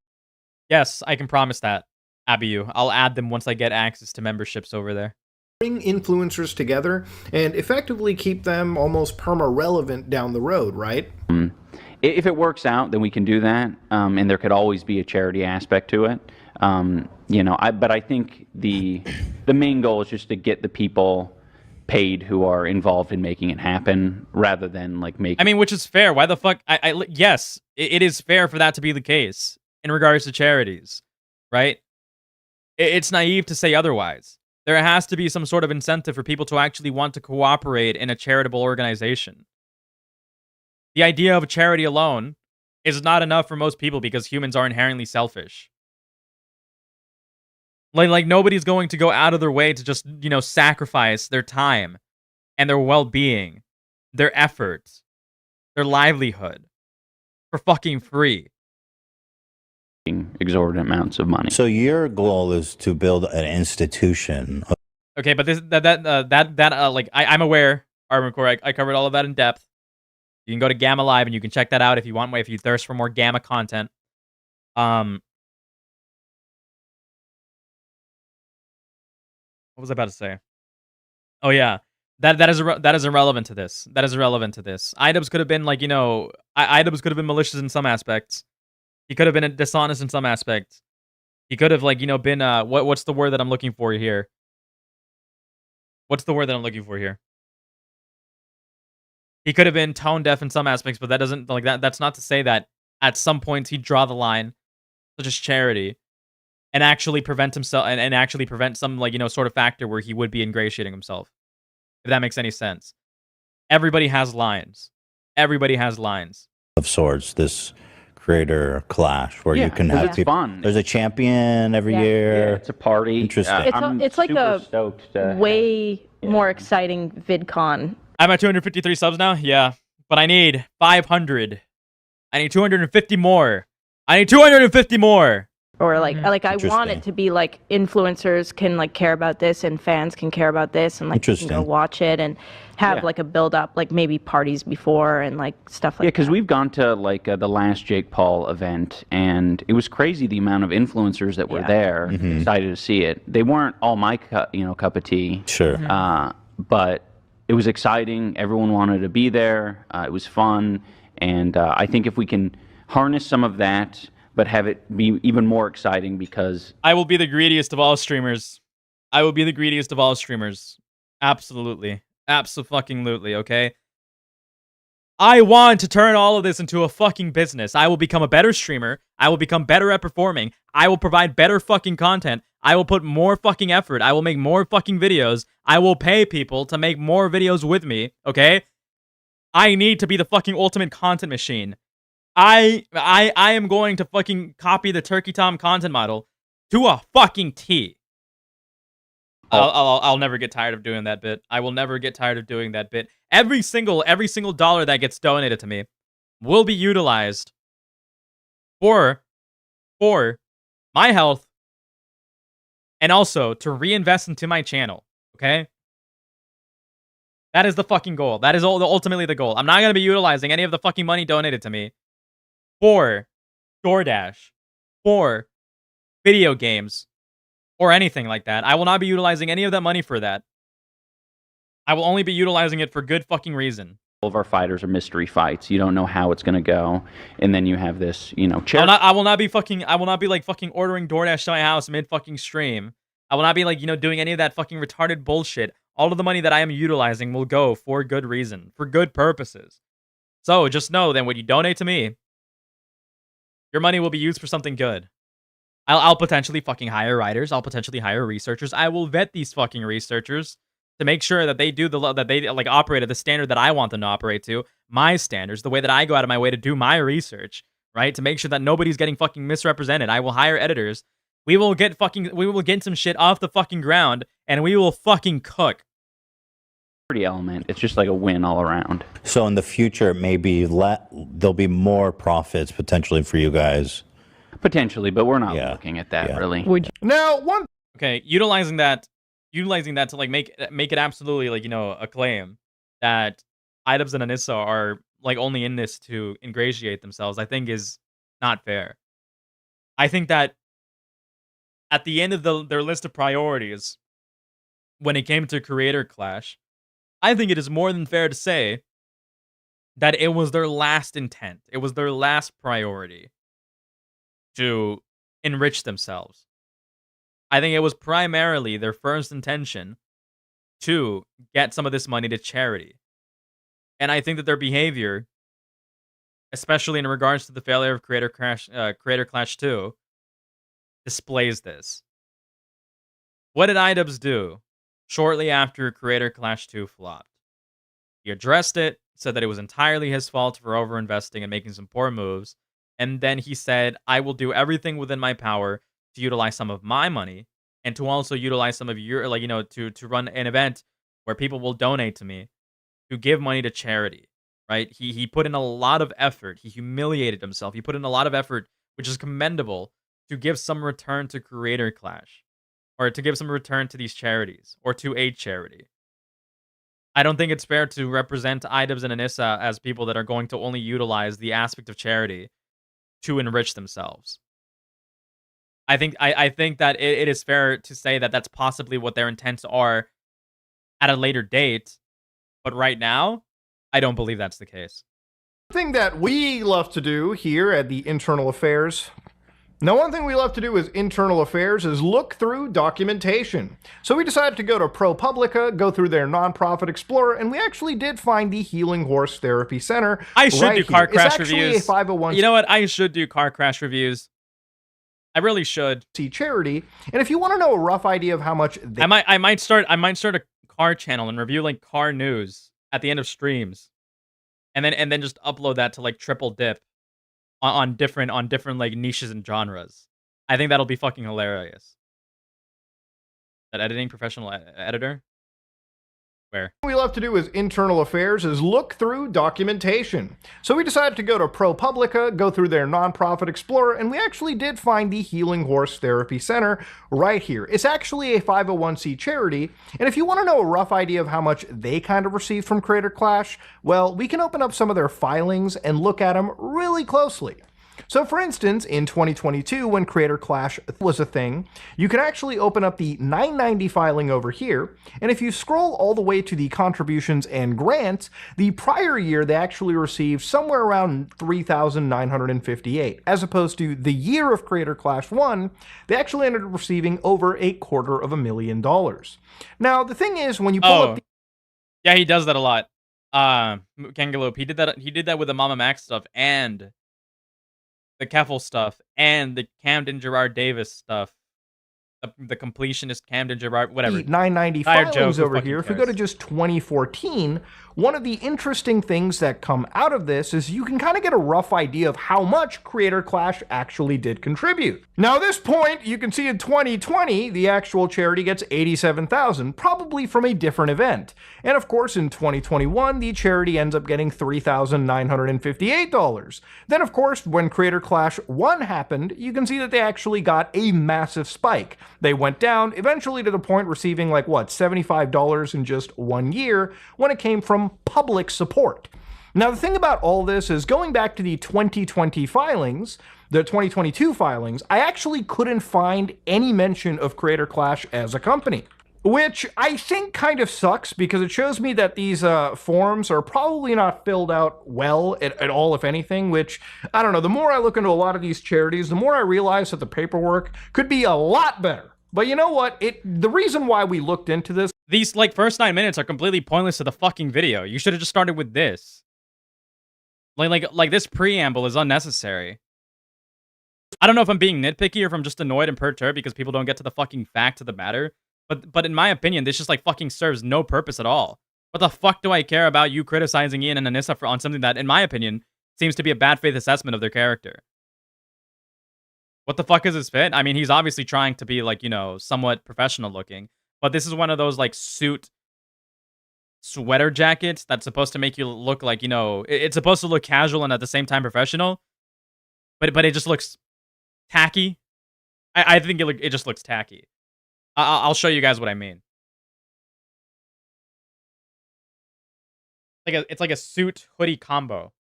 Yes, I can promise that, Abiyu. I'll add them once I get access to memberships over there. Bring influencers together and effectively keep them almost perma-relevant down the road, right? If it works out, then we can do that, and there could always be a charity aspect to it. You know, but I think the main goal is just to get the people paid who are involved in making it happen, rather than like making— I mean, which is fair. Why the fuck? Yes, it is fair for that to be the case in regards to charities, right? It's naive to say otherwise. There has to be some sort of incentive for people to actually want to cooperate in a charitable organization. The idea of a charity alone is not enough for most people because humans are inherently selfish. Like nobody's going to go out of their way to just, you know, sacrifice their time and their well-being, their effort, their livelihood for fucking free. Exorbitant amounts of money. So your goal is to build an institution. Okay, but I'm aware, Armorcore. I covered all of that in depth. You can go to Gamma Live and you can check that out if you want, if you thirst for more Gamma content. What was I about to say? Oh yeah, that is irrelevant to this. That is irrelevant to this. iDubbbz could have been like, you know, iDubbbz could have been malicious in some aspects. He could have been dishonest in some aspects. He could have, like, you know, been what's the word that I'm looking for here? What's the word that I'm looking for here? He could have been tone deaf in some aspects, but that doesn't like that. That's not to say that at some points he'd draw the line, such as charity, and actually prevent himself and actually prevent some, like, you know, sort of factor where he would be ingratiating himself. If that makes any sense. Everybody has lines. Everybody has lines. Of sorts, this Creator Clash where you can have people. Fun. There's a champion every year. Yeah, it's a party. Interesting. It's like a way more exciting VidCon. I'm at 253 subs now? Yeah. But I need 500. I need 250 more. I need 250 more. Or like I want it to be like influencers can like care about this and fans can care about this and like you can go watch it and have like a build up, like maybe parties before and like stuff like that. Yeah, because we've gone to like the last Jake Paul event and it was crazy the amount of influencers that were there. Excited to see it. They weren't all my cup of tea. Sure. But it was exciting. Everyone wanted to be there. It was fun, and I think if we can harness some of that, but have it be even more exciting because I will be the greediest of all streamers. I will be the greediest of all streamers. Absolutely. Abso-fucking-lutely, okay? I want to turn all of this into a fucking business. I will become a better streamer. I will become better at performing. I will provide better fucking content. I will put more fucking effort. I will make more fucking videos. I will pay people to make more videos with me, okay? I need to be the fucking ultimate content machine. I am going to fucking copy the Turkey Tom content model to a fucking T. I'll never get tired of doing that bit. I will never get tired of doing that bit. Every single dollar that gets donated to me will be utilized for my health and also to reinvest into my channel, okay? That is the fucking goal. That is ultimately the goal. I'm not going to be utilizing any of the fucking money donated to me for DoorDash, for video games, or anything like that. I will not be utilizing any of that money for that. I will only be utilizing it for good fucking reason. all of our fighters are mystery fights. You don't know how it's going to go. And then you have this, you know, I will not be like fucking ordering DoorDash to my house mid fucking stream. I will not be like, you know, doing any of that fucking retarded bullshit. All of the money that I am utilizing will go for good reason, for good purposes. So just know that when you donate to me, your money will be used for something good. I'll potentially fucking hire writers. I'll potentially hire researchers. I will vet these fucking researchers to make sure that they do that they like operate at the standard that I want them to operate to, my standards, the way that I go out of my way to do my research, right? To make sure that nobody's getting fucking misrepresented. I will hire editors. We will get some shit off the fucking ground, and we will fucking cook. Element. It's just like a win all around. So in the future, maybe there'll be more profits potentially for you guys. Potentially, but we're not looking at that really. Okay, utilizing that to like make it absolutely like, you know, a claim that Idubbbz and Anissa are like only in this to ingratiate themselves, I think is not fair. I think that at the end of their list of priorities, when it came to Creator Clash, I think it is more than fair to say that it was their last intent. It was their last priority to enrich themselves. I think it was primarily their first intention to get some of this money to charity. And I think that their behavior, especially in regards to the failure of Creator Clash 2, displays this. What did Idubbbz do shortly after Creator Clash 2 flopped? He addressed it, said that it was entirely his fault for overinvesting and making some poor moves, and then he said, I will do everything within my power to utilize some of my money and to also utilize some of your, like, you know, to run an event where people will donate to me to give money to charity, right? He put in a lot of effort. He humiliated himself. He put in a lot of effort, which is commendable, to give some return to Creator Clash, or to give some return to these charities, or to aid charity. I don't think it's fair to represent Idubbbz and Anissa as people that are going to only utilize the aspect of charity to enrich themselves. I think that it is fair to say that that's possibly what their intents are at a later date, but right now, I don't believe that's the case. Thing that we love to do here at the Internal Affairs. Now, one thing we love to do as Internal Affairs is look through documentation. So we decided to go to ProPublica, go through their nonprofit explorer, and we actually did find the Healing Horse Therapy Center. I should do car crash reviews. It's actually a 501c. You know what? I should do car crash reviews. I really should. Charity. And if you want to know a rough idea of how much I might start a car channel and review like car news at the end of streams. And then just upload that to like triple dip on different like niches and genres. I think that'll be fucking hilarious. That editing professional editor? Where? What we love to do as Internal Affairs is look through documentation. So we decided to go to ProPublica, go through their nonprofit explorer, and we actually did find the Healing Horse Therapy Center right here. It's actually a 501c charity, and if you want to know a rough idea of how much they kind of received from Creator Clash, well, we can open up some of their filings and look at them really closely. So for instance, in 2022, when Creator Clash was a thing, you can actually open up the 990 filing over here, and if you scroll all the way to the contributions and grants, the prior year they actually received somewhere around 3,958, as opposed to the year of Creator Clash 1, they actually ended up receiving over $250,000. Now, the thing is, when you pull up the... Yeah, he does that a lot. Kangalope, he did that with the Mama Max stuff and the Keffel stuff and the Camden Gerard Davis stuff. The completionist Camden Gerard, whatever. 990 Tired filings joke, over here. If we go to just 2014, one of the interesting things that come out of this is you can kind of get a rough idea of how much Creator Clash actually did contribute. Now, at this point, you can see in 2020, the actual charity gets $87,000, probably from a different event. And of course, in 2021, the charity ends up getting $3,958. Then, of course, when Creator Clash 1 happened, you can see that they actually got a massive spike. They went down, eventually to the point receiving like, what, $75 in just 1 year when it came from public support. Now, the thing about all this is going back to the 2020 filings, the 2022 filings, I actually couldn't find any mention of Creator Clash as a company. Which I think kind of sucks because it shows me that these forms are probably not filled out well at all, if anything, which, I don't know, the more I look into a lot of these charities, the more I realize that the paperwork could be a lot better. But you know what? The reason why we looked into this... These, like, first 9 minutes are completely pointless to the fucking video. You should have just started with this. Like this preamble is unnecessary. I don't know if I'm being nitpicky or if I'm just annoyed and perturbed because people don't get to the fucking fact of the matter. But in my opinion, this just like fucking serves no purpose at all. What the fuck do I care about you criticizing Ian and Anissa on something that, in my opinion, seems to be a bad faith assessment of their character? What the fuck is his fit? I mean, he's obviously trying to be like, you know, somewhat professional looking. But this is one of those like sweater jackets that's supposed to make you look like, you know, it's supposed to look casual and at the same time professional. But it just looks tacky. I think it just looks tacky. I'll show you guys what I mean. It's like a suit hoodie combo.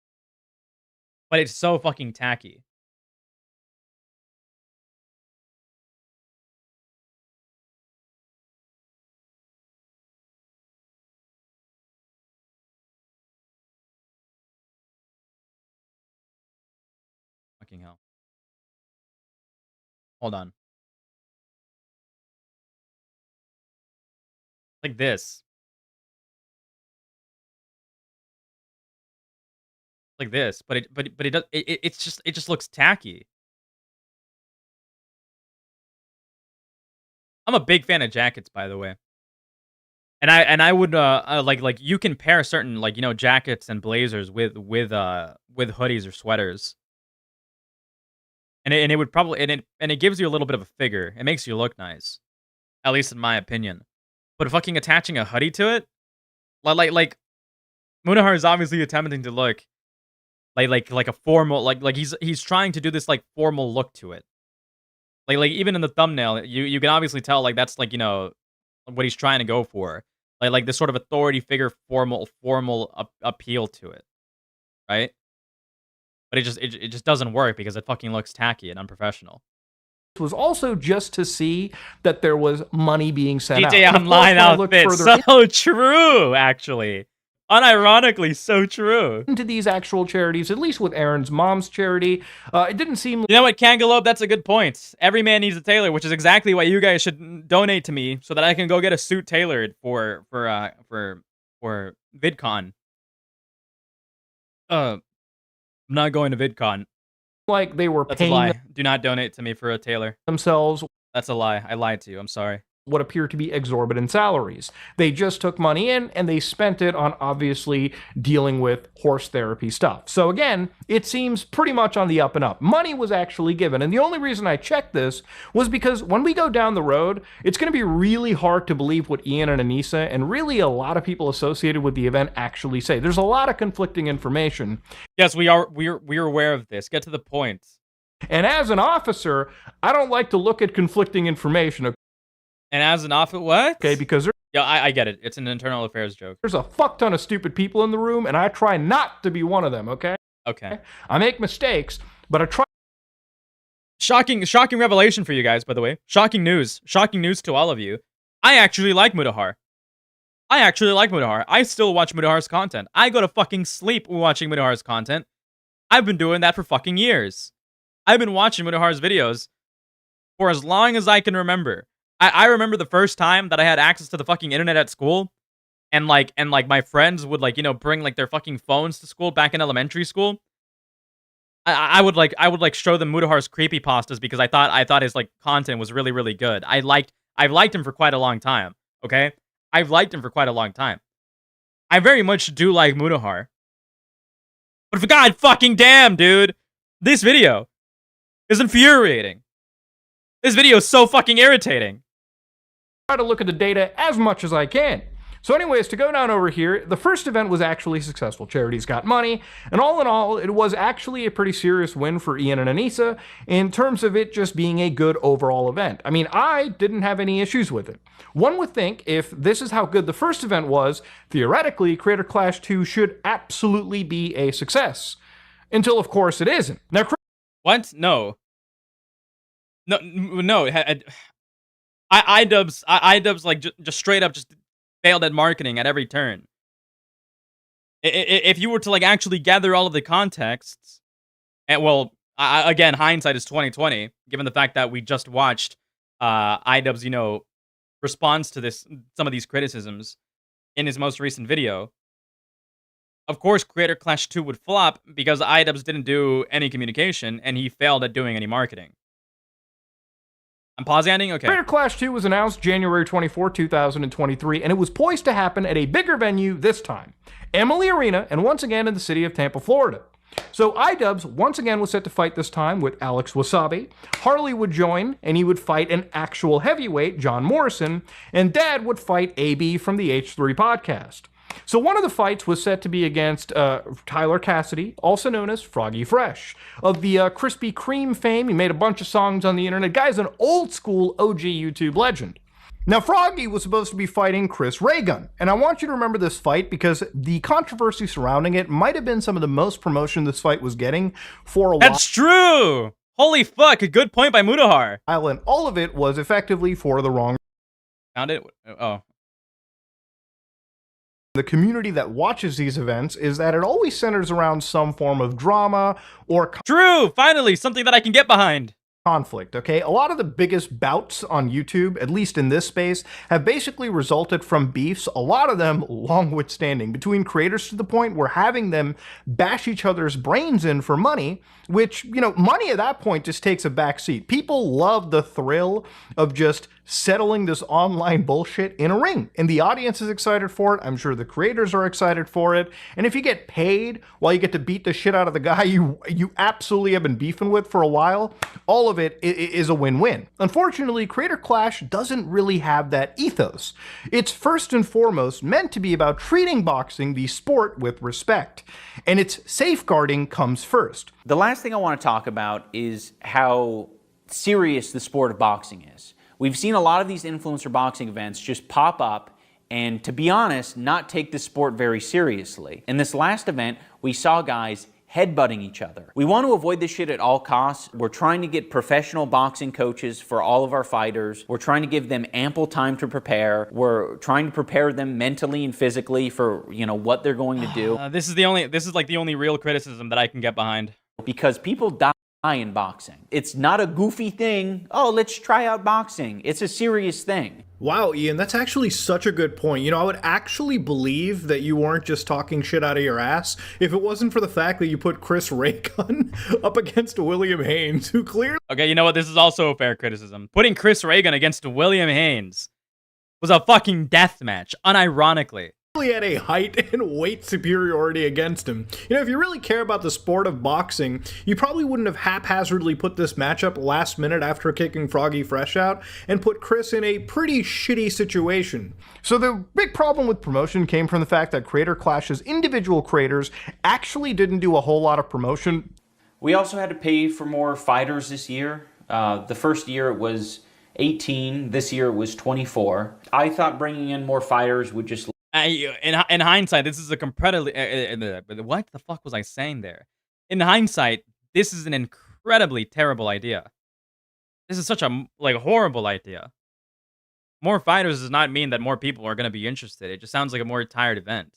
But it's so fucking tacky. Fucking hell. Hold on. Like this. Like this, but it just looks tacky. I'm a big fan of jackets, by the way. And I would like you can pair certain, like, you know, jackets and blazers with hoodies or sweaters. And it would probably and it gives you a little bit of a figure. It makes you look nice. At least in my opinion. But fucking attaching a hoodie to it? Like Munahar is obviously attempting to look like a formal, like he's trying to do this like formal look to it. Like even in the thumbnail, you can obviously tell like that's like, you know, what he's trying to go for. Like this sort of authority figure formal appeal to it. Right? But it just doesn't work because it fucking looks tacky and unprofessional. Was also just to see that there was money being sent out. GTA Online outfit, so true, actually. Unironically, so true. Into these actual charities, at least with Aaron's mom's charity, it didn't seem... You know what, Kangalope, that's a good point. Every man needs a tailor, which is exactly why you guys should donate to me so that I can go get a suit tailored for VidCon. I'm not going to VidCon. Like they were That's paying... a lie. Do not donate to me for a tailor. ...themselves... That's a lie. I lied to you. I'm sorry. ...what appear to be exorbitant salaries. They just took money in and they spent it on obviously dealing with horse therapy stuff. So again, it seems pretty much on the up and up. Money was actually given. And the only reason I checked this was because when we go down the road, it's going to be really hard to believe what Ian and Anissa and really a lot of people associated with the event actually say. There's a lot of conflicting information. Yes, we're aware of this. Get to the point. And as an officer, I don't like to look at conflicting information. And as an officer, what? Okay, because yeah, I get it. It's an internal affairs joke. There's a fuck ton of stupid people in the room, and I try not to be one of them, okay? Okay. I make mistakes, But I try. Shocking revelation for you guys, by the way. Shocking news to all of you. I actually like Mutahar. I still watch Mutahar's content. I go to fucking sleep watching Mutahar's content. I've been doing that for fucking years. I've been watching Mutahar's videos for as long as I can remember. I remember the first time that I had access to the fucking internet at school, and my friends would bring their fucking phones to school back in elementary school. I would show them Mutahar's creepypastas because I thought his content was really, really good. I've liked him for quite a long time. Okay, I've liked him for quite a long time. I very much do like Mutahar, but for God fucking damn, dude, this video is infuriating. This video is so fucking irritating. Try to look at the data as much as I can. So anyways, to go down over here, the first event was actually successful. Charities got money, and all in all, it was actually a pretty serious win for Ian and Anissa in terms of it just being a good overall event. I mean, I didn't have any issues with it. One would think if this is how good the first event was, theoretically, Creator Clash 2 should absolutely be a success. Until, of course, it isn't. Now, what? No. No. iDubbbz just straight up just failed at marketing at every turn. If you were to actually gather all of the contexts, and well, again, hindsight is 2020, given the fact that we just watched iDubbbz, response to some of these criticisms in his most recent video. Of course, Creator Clash 2 would flop because iDubbbz didn't do any communication and he failed at doing any marketing. I'm pausing. Okay. Creator Clash 2 was announced January 24, 2023, and it was poised to happen at a bigger venue this time, Emily Arena, and once again in the city of Tampa, Florida. So iDubbbz once again was set to fight this time with Alex Wasabi. Harley would join, and he would fight an actual heavyweight, John Morrison, and Dad would fight AB from the H3 podcast. So one of the fights was set to be against Tyler Cassidy, also known as Froggy Fresh, of the Krispy Kreme fame. He made a bunch of songs on the internet. Guy's an old school OG YouTube legend. Now, Froggy was supposed to be fighting Chris Raygun, and I want you to remember this fight because the controversy surrounding it might have been some of the most promotion this fight was getting for a while. That's true! Holy fuck, a good point by Mutahar. And all of it was effectively for the wrong... Found it? Oh. The community that watches these events is that it always centers around some form of drama or... True! Finally, something that I can get behind. Conflict, okay? A lot of the biggest bouts on YouTube, at least in this space, have basically resulted from beefs, a lot of them long withstanding, between creators to the point where having them bash each other's brains in for money, which, money at that point just takes a back seat. People love the thrill of just settling this online bullshit in a ring. And the audience is excited for it. I'm sure the creators are excited for it. And if you get paid while you get to beat the shit out of the guy you absolutely have been beefing with for a while, all of it is a win-win. Unfortunately, Creator Clash doesn't really have that ethos. It's first and foremost meant to be about treating boxing, the sport, with respect. And its safeguarding comes first. The last thing I want to talk about is how serious the sport of boxing is. We've seen a lot of these influencer boxing events just pop up and, to be honest, not take the sport very seriously. In this last event, we saw guys headbutting each other. We want to avoid this shit at all costs. We're trying to get professional boxing coaches for all of our fighters. We're trying to give them ample time to prepare. We're trying to prepare them mentally and physically for, what they're going to do. This is the only real criticism that I can get behind. Because people die in boxing. It's not a goofy thing. Oh, let's try out boxing. It's a serious thing. Wow, Ian, that's actually such a good point. I would actually believe that you weren't just talking shit out of your ass if it wasn't for the fact that you put Chris Raygun up against William Haynes, who clearly... Okay, you know what? This is also a fair criticism. Putting Chris Raygun against William Haynes was a fucking death match, unironically. Had a height and weight superiority against him. If you really care about the sport of boxing, you probably wouldn't have haphazardly put this matchup last minute after kicking Froggy Fresh out and put Chris in a pretty shitty situation. So the big problem with promotion came from the fact that Creator Clash's individual creators actually didn't do a whole lot of promotion. We also had to pay for more fighters this year. The first year it was 18, this year it was 24. I thought bringing in more fighters would just... In hindsight, this is a competitive... what the fuck was I saying there? In hindsight, this is an incredibly terrible idea. This is such a horrible idea. More fighters does not mean that more people are going to be interested. It just sounds like a more tired event.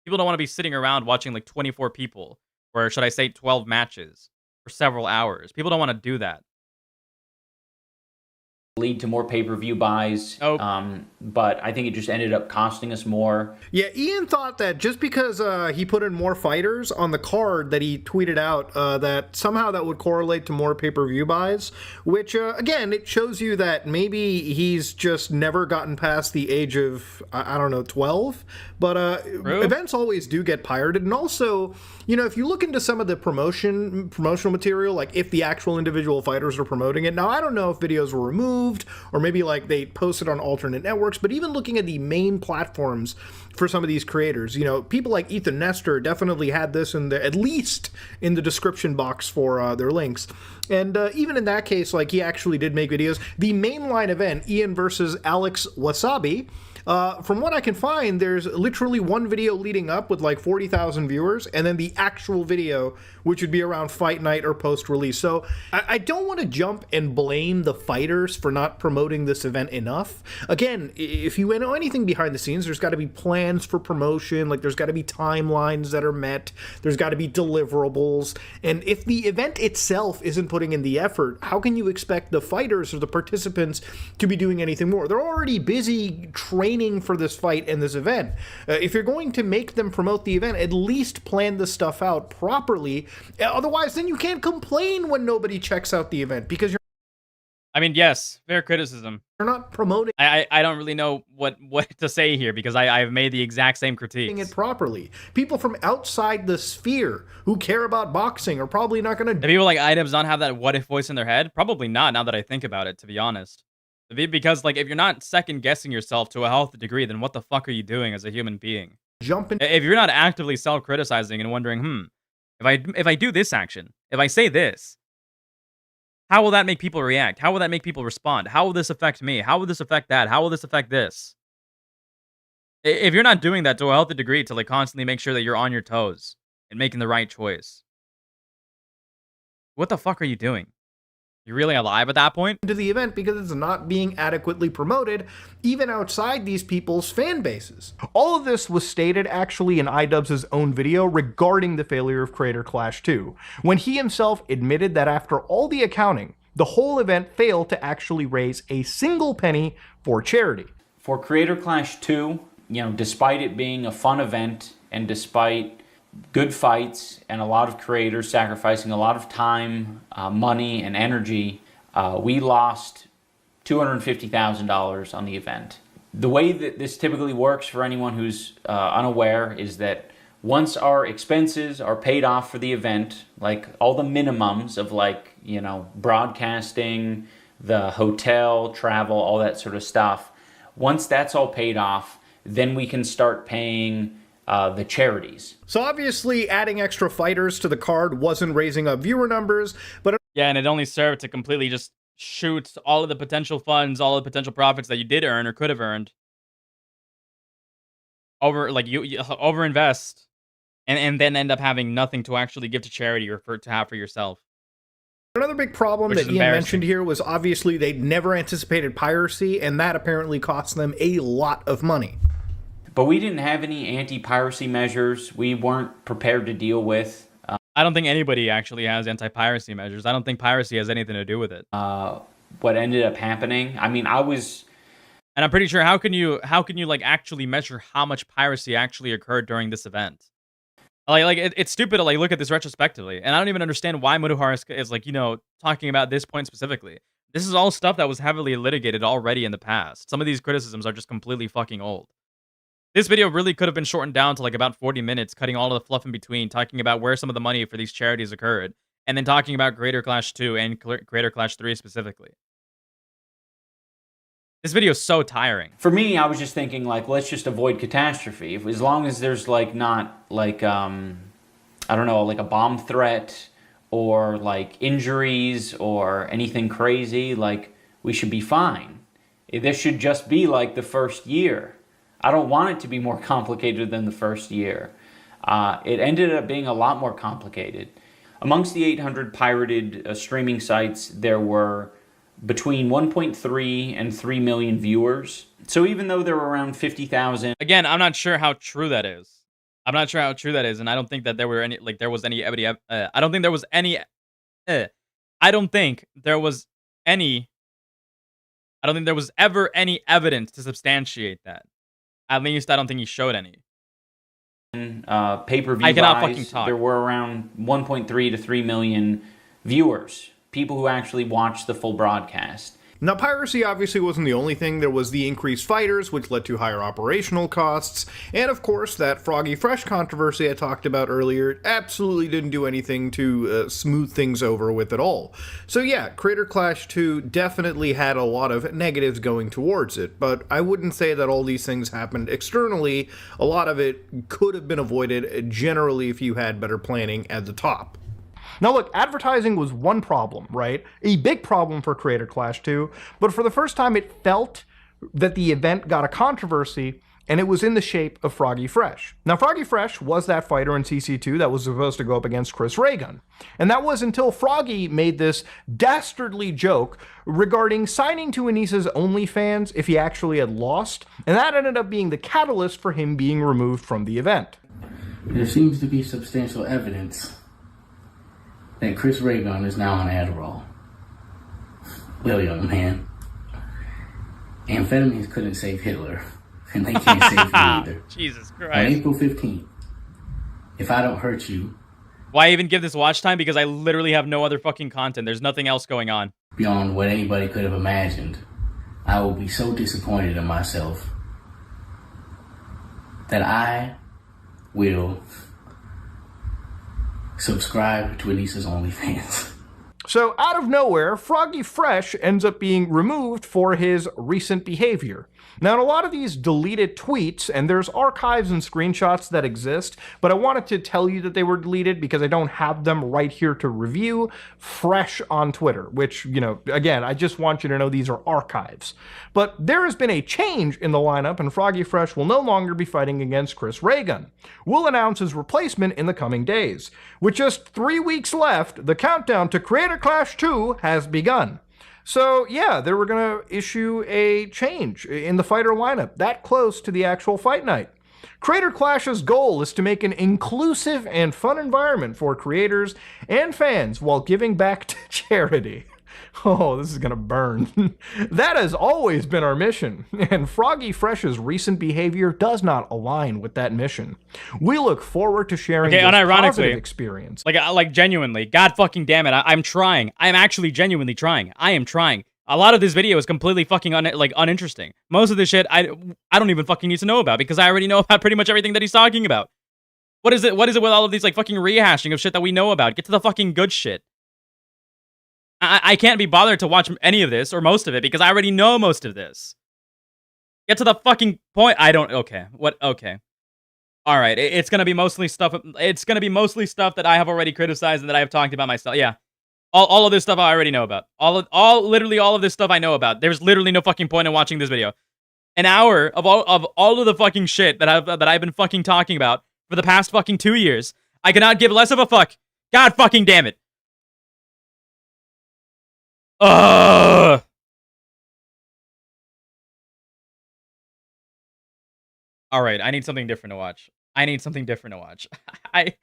People don't want to be sitting around watching like 24 people, or should I say 12 matches for several hours. People don't want to do that. Lead to more pay-per-view buys, but I think it just ended up costing us more. Yeah, Ian thought that just because he put in more fighters on the card that he tweeted out, that somehow that would correlate to more pay-per-view buys, which, again, it shows you that maybe he's just never gotten past the age of, I don't know, 12, but events always do get pirated, and also, you know, if you look into some of the promotional material, like if the actual individual fighters are promoting it, now I don't know if videos were removed, or maybe like they posted on alternate networks, but even looking at the main platforms for some of these creators, you know, people like Ethan Nestor definitely had this in the, at least in the description box for their links. And even in that case, like he actually did make videos. The mainline event, Ian versus Alex Wasabi, from what I can find, there's literally one video leading up with like 40,000 viewers, and then the actual video, which would be around fight night or post-release. So I don't want to jump and blame the fighters for not promoting this event enough. Again, if you know anything behind the scenes, there's got to be plans for promotion, like there's got to be timelines that are met, there's got to be deliverables, and if the event itself isn't putting in the effort, how can you expect the fighters or the participants to be doing anything more? They're already busy training for this fight and this event. If you're going to make them promote the event, at least plan the stuff out properly. Otherwise, then you can't complain when nobody checks out the event, because you're... I mean, yes, fair criticism. You're not promoting... I don't really know what to say here, because I've made the exact same critiques. ...it properly. People from outside the sphere who care about boxing are probably not going to... Do people like Items not have that what-if voice in their head? Probably not, now that I think about it, to be honest. Because, like, if you're not second-guessing yourself to a healthy degree, then what the fuck are you doing as a human being? If you're not actively self-criticizing and wondering, if I do this action, if I say this, how will that make people react? How will that make people respond? How will this affect me? How will this affect that? How will this affect this? If you're not doing that to a healthy degree to, like, constantly make sure that you're on your toes and making the right choice, what the fuck are you doing? You're really alive at that point? ...to the event because it's not being adequately promoted, even outside these people's fan bases. All of this was stated actually in iDubbbz's own video regarding the failure of Creator Clash 2, when he himself admitted that after all the accounting, the whole event failed to actually raise a single penny for charity. For Creator Clash 2, you know, despite it being a fun event, and despite good fights and a lot of creators sacrificing a lot of time, money, and energy, we lost $250,000 on the event. The way that this typically works for anyone who's unaware is that once our expenses are paid off for the event, like all the minimums of, like, you know, broadcasting, the hotel, travel, all that sort of stuff, once that's all paid off, then we can start paying the charities. So obviously adding extra fighters to the card wasn't raising up viewer numbers, but... Yeah, and it only served to completely just shoot all of the potential funds, all of the potential profits that you did earn or could have earned. You overinvest, and then end up having nothing to actually give to charity or to have for yourself. Another big problem that Ian mentioned here was obviously they never anticipated piracy, and that apparently cost them a lot of money. But we didn't have any anti-piracy measures we weren't prepared to deal with. I don't think anybody actually has anti-piracy measures. I don't think piracy has anything to do with it. What ended up happening, I mean, and I'm pretty sure, how can you like actually measure how much piracy actually occurred during this event? It's stupid to like look at this retrospectively, and I don't even understand why Muduhar is like, you know, talking about this point specifically. This is all stuff that was heavily litigated already in the past. Some of these criticisms are just completely fucking old. This video really could have been shortened down to like about 40 minutes, cutting all of the fluff in between, talking about where some of the money for these charities occurred, and then talking about Creator Clash 2 and Creator Clash 3 specifically. This video is so tiring. For me, I was just thinking, like, let's just avoid catastrophe. As long as there's, like, not, like, I don't know, like a bomb threat or, like, injuries or anything crazy, like, we should be fine. This should just be, like, the first year. I don't want it to be more complicated than the first year. It ended up being a lot more complicated. Amongst the 800 pirated streaming sites, there were between 1.3 and 3 million viewers. So even though there were around 50,000... Again, I'm not sure how true that is. I'm not sure how true that is, and I don't think that there were any, like, there was any evidence. I don't think there was any. I don't think there was any. I don't think there was ever any evidence to substantiate that. At least I don't think he showed any. Pay-per-view I cannot buys, fucking talk. there were around 1.3 to 3 million viewers, people who actually watched the full broadcast. Now, piracy obviously wasn't the only thing. There was the increased fighters, which led to higher operational costs, and of course, that Froggy Fresh controversy I talked about earlier absolutely didn't do anything to smooth things over with at all. So yeah, Creator Clash 2 definitely had a lot of negatives going towards it, but I wouldn't say that all these things happened externally. A lot of it could have been avoided generally if you had better planning at the top. Now look, advertising was one problem, right? A big problem for Creator Clash 2, but for the first time it felt that the event got a controversy, and it was in the shape of Froggy Fresh. Now Froggy Fresh was that fighter in CC2 that was supposed to go up against Chris Raygun. And that was until Froggy made this dastardly joke regarding signing to Anissa's OnlyFans if he actually had lost, and that ended up being the catalyst for him being removed from the event. There seems to be substantial evidence that Chris Raygun is now on Adderall. Well, young man, amphetamines couldn't save Hitler, and they can't save you either. Jesus On Christ. April 15th, if I don't hurt you... Why even give this watch time? Because I literally have no other fucking content. There's nothing else going on. Beyond what anybody could have imagined, I will be so disappointed in myself that I will subscribe to Anissa's OnlyFans. So out of nowhere, Froggy Fresh ends up being removed for his recent behavior. Now in a lot of these deleted tweets, and there's archives and screenshots that exist, but I wanted to tell you that they were deleted because I don't have them right here to review fresh on Twitter, which, you know, again, I just want you to know these are archives. But there has been a change in the lineup, and Froggy Fresh will no longer be fighting against Chris Raygun. We'll announce his replacement in the coming days. With just 3 weeks left, the countdown to Creator Clash 2 has begun. So yeah, they were going to issue a change in the fighter lineup that close to the actual fight night. Creator Clash's goal is to make an inclusive and fun environment for creators and fans while giving back to charity. Oh, this is gonna burn. That has always been our mission, and Froggy Fresh's recent behavior does not align with that mission. We look forward to sharing this positive experience. Like genuinely, God fucking damn it, I'm trying. I'm actually genuinely trying. I am trying. A lot of this video is completely fucking uninteresting. Most of this shit I don't even fucking need to know about because I already know about pretty much everything that he's talking about. What is it with all of these like fucking rehashing of shit that we know about? Get to the fucking good shit. I can't be bothered to watch any of this or most of it because I already know most of this. Get to the fucking point. Okay. What? Okay. All right. It's going to be mostly stuff. It's going to be mostly stuff that I have already criticized and that I have talked about myself. Yeah. All of this stuff I already know about. Literally all of this stuff I know about. There's literally no fucking point in watching this video. An hour of all of the fucking shit that I've been fucking talking about for the past fucking 2 years. I cannot give less of a fuck. God fucking damn it. All right, I need something different to watch. I need something different to watch. I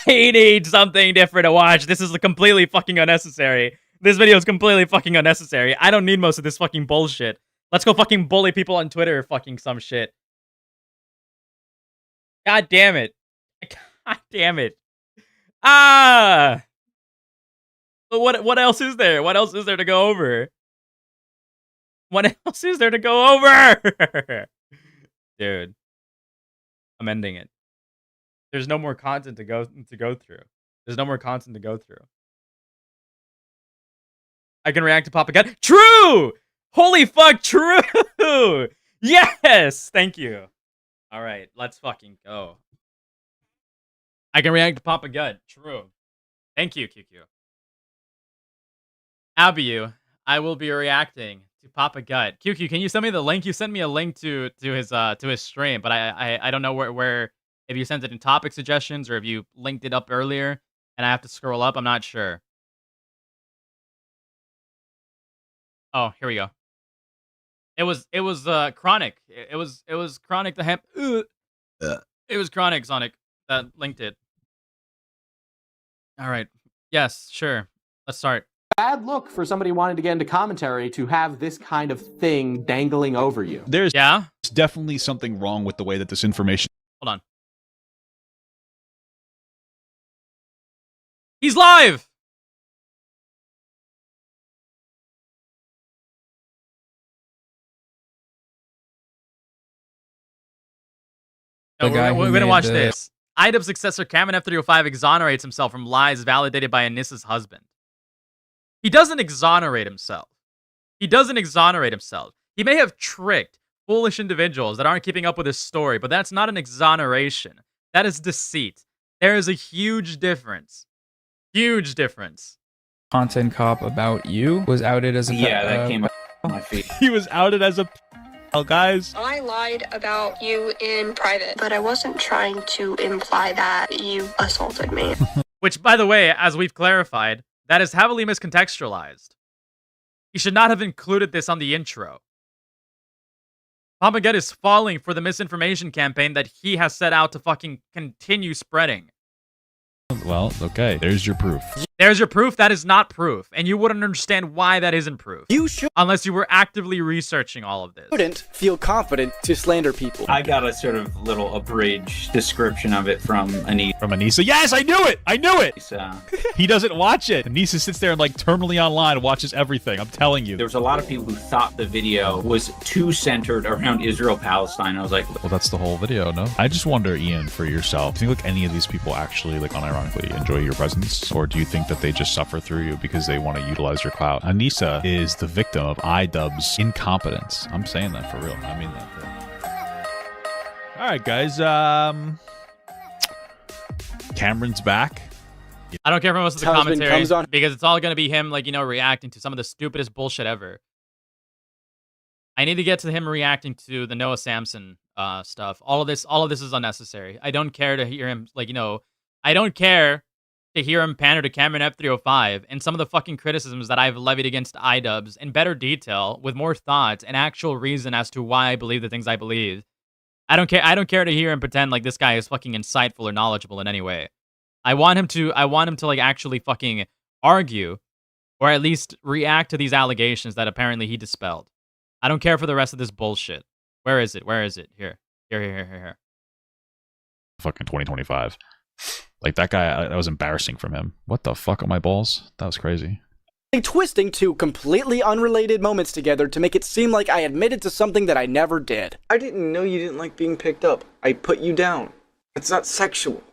need something different to watch. This is completely fucking unnecessary. This video is completely fucking unnecessary. I don't need most of this fucking bullshit. Let's go fucking bully people on Twitter or fucking some shit. God damn it. God damn it. Ah! But what else is there? What else is there to go over? What else is there to go over? Dude. I'm ending it. There's no more content to go through. There's no more content to go through. I can react to Pop again. True! Holy fuck, true! Yes! Thank you. Alright, let's fucking go. I can react to Papa Gut. True. Thank you, QQ. Abiu, I will be reacting to Papa Gut. QQ, can you send me the link? You sent me a link to his stream, but I don't know where if you sent it in topic suggestions or if you linked it up earlier. And I have to scroll up. I'm not sure. Oh, here we go. It was Chronic. It was Chronic the hemp. It was Chronic Sonic that linked it. All right. Yes, sure. Let's start. Bad look for somebody wanting to get into commentary to have this kind of thing dangling over you. There's definitely something wrong with the way that this information. Hold on. He's live. No, we're gonna watch this. IDUB successor Cameron F305 exonerates himself from lies validated by Anissa's husband. He doesn't exonerate himself. He doesn't exonerate himself. He may have tricked foolish individuals that aren't keeping up with his story, but that's not an exoneration. That is deceit. There is a huge difference. Huge difference. Content cop about you was outed as a that came up on my feed. He was outed as a guys. I lied about you in private, but I wasn't trying to imply that you assaulted me. Which, by the way, as we've clarified, that is heavily miscontextualized. He should not have included this on the intro. Papaget is falling for the misinformation campaign that he has set out to fucking continue spreading. Well, okay, there's your proof. There's your proof. That is not proof. And you wouldn't understand why that isn't proof. You should. Unless you were actively researching all of this. Shouldn't feel confident to slander people. I got a sort of little abridged description of it from Anissa. From Anissa? Yes, I knew it! I knew it! He doesn't watch it. Anissa sits there and like terminally online watches everything. I'm telling you. There was a lot of people who thought the video was too centered around Israel-Palestine. I was like, well, that's the whole video, no? I just wonder, Ian, for yourself, do you think like any of these people actually like unironically enjoy your presence? Or do you think that they just suffer through you because they want to utilize your clout? Anissa is the victim of IDUB's incompetence. I'm saying that for real. I mean that for real. All right, guys. Cameron's back. I don't care for most of the commentary because it's all going to be him, like, you know, reacting to some of the stupidest bullshit ever. I need to get to him reacting to the Noah Samson stuff. All of this is unnecessary. I don't care to hear him, like, you know, I don't care to hear him pander to Cameron F305 and some of the fucking criticisms that I've levied against IDUBs in better detail, with more thought and actual reason as to why I believe the things I believe. I don't care to hear him pretend like this guy is fucking insightful or knowledgeable in any way. I want him to like actually fucking argue, or at least react to these allegations that apparently he dispelled. I don't care for the rest of this bullshit. Where is it? Here. Fucking 2025. Like, that guy, that was embarrassing from him. What the fuck are my balls? That was crazy. Twisting two completely unrelated moments together to make it seem like I admitted to something that I never did. I didn't know you didn't like being picked up. I put you down. It's not sexual.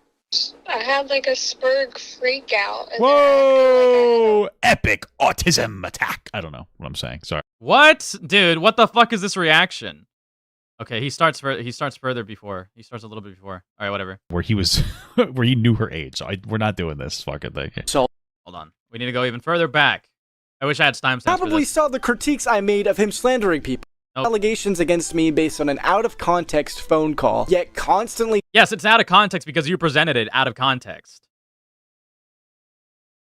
I had like a Spurg freak out. Whoa! Epic autism attack. I don't know what I'm saying. Sorry. What? Dude, what the fuck is this reaction? Okay, he starts further before. He starts a little bit before. All right, whatever. Where he was, where he knew her age. So we're not doing this fucking thing. So, hold on. We need to go even further back. I wish I had timestamps. Probably saw the critiques I made of him slandering people. Nope. Allegations against me based on an out-of-context phone call, yet constantly... Yes, it's out of context because you presented it out of context.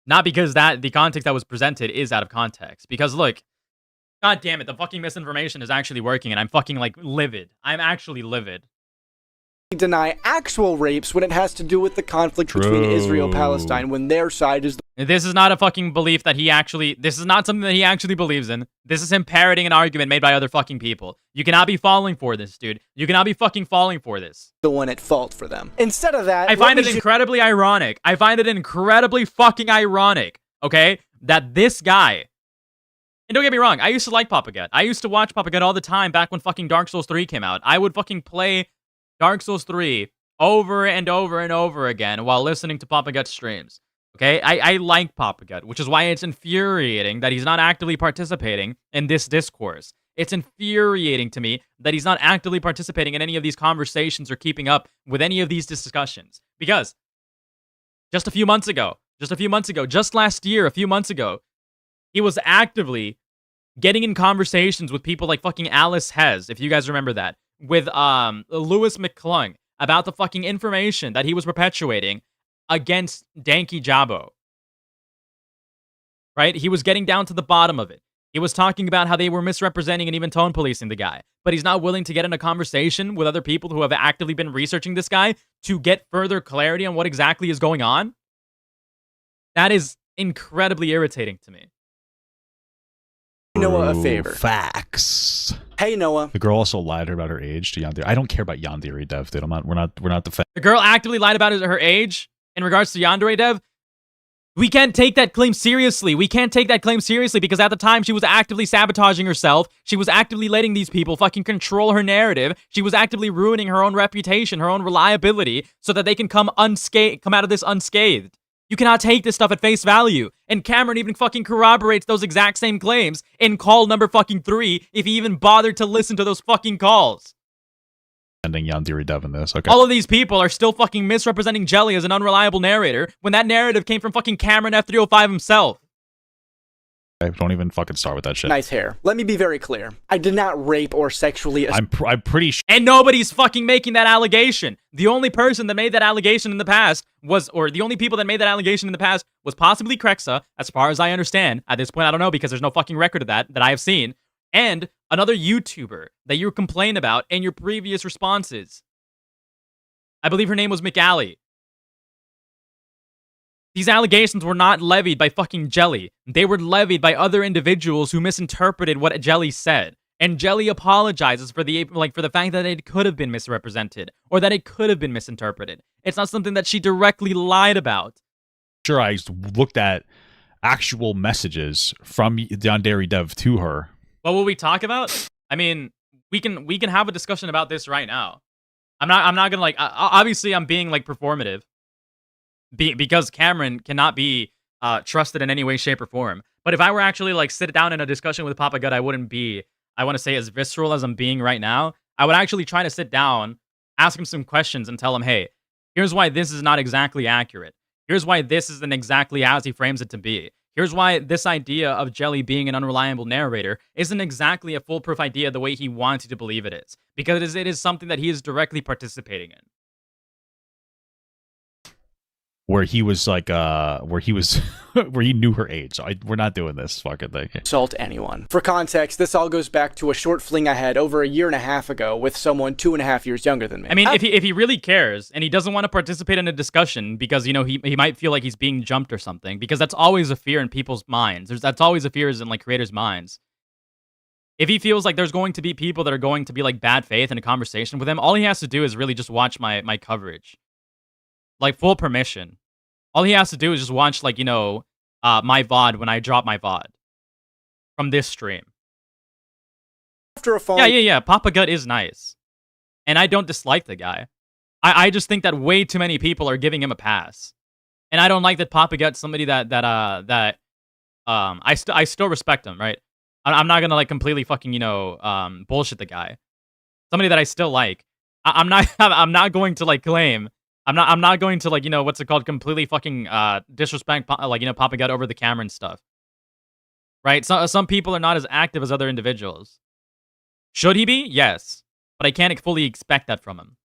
Not because the context that was presented is out of context. Because, look, god damn it, the fucking misinformation is actually working, and I'm fucking, like, livid. I'm actually livid. Deny actual rapes when it has to do with the conflict between Israel and Palestine, when their side is... This is not a fucking belief that he actually... This is not something that he actually believes in. This is him parroting an argument made by other fucking people. You cannot be falling for this, dude. You cannot be fucking falling for this. The one at fault for them. Instead of that... I find it incredibly ironic. I find it incredibly fucking ironic, okay, that this guy... And don't get me wrong, I used to like Papaget. I used to watch Papaget all the time back when fucking Dark Souls 3 came out. I would fucking play Dark Souls 3 over and over and over again while listening to Papaget streams. Okay, I like Papaget, which is why it's infuriating that he's not actively participating in this discourse. It's infuriating to me that he's not actively participating in any of these conversations or keeping up with any of these discussions. Because just a few months ago, just last year, a few months ago, he was actively getting in conversations with people like fucking Alice Hez, if you guys remember that, with Lewis McClung about the fucking information that he was perpetuating against Danky Jabo. Right? He was getting down to the bottom of it. He was talking about how they were misrepresenting and even tone policing the guy. But he's not willing to get in a conversation with other people who have actively been researching this guy to get further clarity on what exactly is going on. That is incredibly irritating to me. Noah a favor. Facts. Hey, Noah. The girl also lied about her age to Yandere. I don't care about Yandere Dev, dude. We're not defending. The girl actively lied about her age in regards to Yandere Dev. We can't take that claim seriously. We can't take that claim seriously because at the time she was actively sabotaging herself. She was actively letting these people fucking control her narrative. She was actively ruining her own reputation, her own reliability, so that they can come out of this unscathed. You cannot take this stuff at face value. And Cameron even fucking corroborates those exact same claims in call number fucking 3 if he even bothered to listen to those fucking calls. Ending Yandere Dev in this. Okay. All of these people are still fucking misrepresenting Jelly as an unreliable narrator when that narrative came from fucking Cameron F305 himself. Don't even fucking start with that shit. Nice hair. Let me be very clear. I did not rape or sexually assault. I'm pretty sure. And nobody's fucking making that allegation. The only person that made that allegation in the past was, or the only people that made that allegation in the past was possibly Krexa, as far as I understand. At this point, I don't know because there's no fucking record of that I have seen. And another YouTuber that you complained about in your previous responses. I believe her name was McAlley. These allegations were not levied by fucking Jelly. They were levied by other individuals who misinterpreted what Jelly said. And Jelly apologizes for the fact that it could have been misrepresented or that it could have been misinterpreted. It's not something that she directly lied about. Sure, I looked at actual messages from Yandere Dev to her. What will we talk about? I mean, we can have a discussion about this right now. I'm not gonna obviously I'm being performative. Because Cameron cannot be trusted in any way, shape, or form. But if I were actually sit down in a discussion with Papa Gut, I wouldn't be, I want to say, as visceral as I'm being right now. I would actually try to sit down, ask him some questions, and tell him, hey, here's why this is not exactly accurate. Here's why this isn't exactly as he frames it to be. Here's why this idea of Jelly being an unreliable narrator isn't exactly a foolproof idea the way he wants you to believe it is. Because it is something that he is directly participating in. Where he was where he knew her age. So we're not doing this fucking thing. Assault anyone. For context, this all goes back to a short fling I had over 1.5 years ago with someone 2.5 years younger than me. I mean, if he really cares and he doesn't want to participate in a discussion because he might feel like he's being jumped or something, because that's always a fear in people's minds. That's always a fear in creators' minds. If he feels like there's going to be people that are going to be bad faith in a conversation with him, all he has to do is really just watch my coverage. Full permission. All he has to do is just watch, my VOD when I drop my VOD. From this stream. After a phone... Yeah. Papa Gut is nice. And I don't dislike the guy. I just think that way too many people are giving him a pass. And I don't like that Papa Gut's somebody that I still respect him, right? I'm not gonna, completely fucking, bullshit the guy. Somebody that I still like. I'm not going to, claim... I'm not going to completely fucking disrespect Papa Gut over the Cameron stuff. Right? Some people are not as active as other individuals. Should he be? Yes. But I can't fully expect that from him.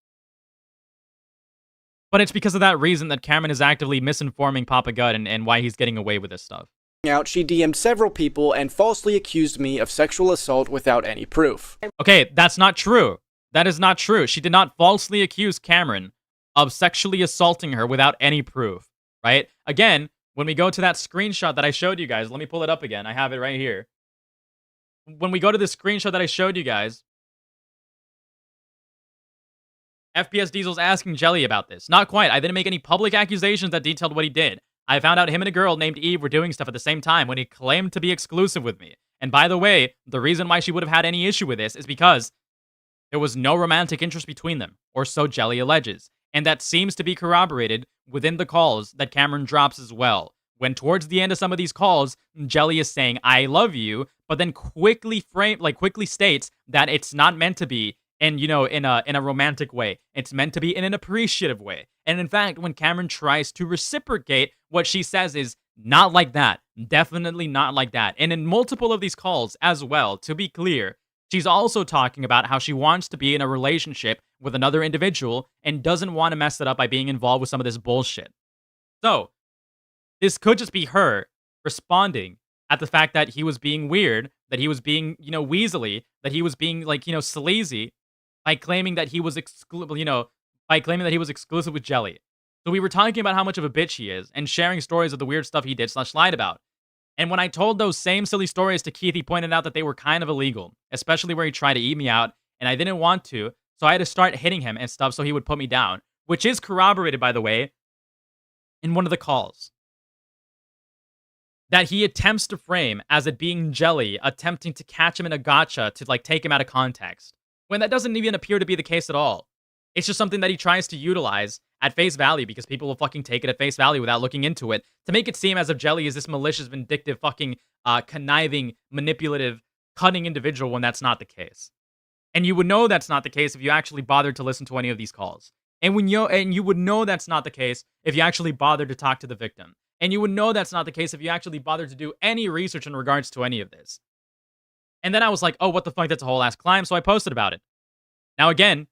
But it's because of that reason that Cameron is actively misinforming Papa Gut and why he's getting away with this stuff. Out, she DM'd several people and falsely accused me of sexual assault without any proof. Okay, that's not true. That is not true. She did not falsely accuse Cameron of sexually assaulting her without any proof, right? Again, when we go to that screenshot that I showed you guys, let me pull it up again. I have it right here. When we go to the screenshot that I showed you guys, FPS Diesel's asking Jelly about this. Not quite. I didn't make any public accusations that detailed what he did. I found out him and a girl named Eve were doing stuff at the same time when he claimed to be exclusive with me. And by the way, the reason why she would have had any issue with this is because there was no romantic interest between them, or so Jelly alleges. And that seems to be corroborated within the calls that Cameron drops as well. When towards the end of some of these calls, Jelly is saying, I love you, but then quickly states that it's not meant to be in a romantic way. It's meant to be in an appreciative way. And in fact, when Cameron tries to reciprocate, what she says is, not like that. Definitely not like that. And in multiple of these calls as well, to be clear, she's also talking about how she wants to be in a relationship with another individual and doesn't want to mess it up by being involved with some of this bullshit. So, this could just be her responding at the fact that he was being weird, that he was being, weaselly, that he was being, sleazy by claiming that he was exclusive with Jelly. So we were talking about how much of a bitch he is and sharing stories of the weird stuff he did / lied about. And when I told those same silly stories to Keith, he pointed out that they were kind of illegal, especially where he tried to eat me out, and I didn't want to, so I had to start hitting him and stuff so he would put me down, which is corroborated, by the way, in one of the calls. That he attempts to frame as it being Jelly attempting to catch him in a gotcha to take him out of context, when that doesn't even appear to be the case at all. It's just something that he tries to utilize at face value because people will fucking take it at face value without looking into it to make it seem as if Jelly is this malicious, vindictive, fucking conniving, manipulative, cunning individual when that's not the case. And you would know that's not the case if you actually bothered to listen to any of these calls. And you would know that's not the case if you actually bothered to talk to the victim. And you would know that's not the case if you actually bothered to do any research in regards to any of this. And then I was like, oh, what the fuck, that's a whole ass climb, so I posted about it. Now again,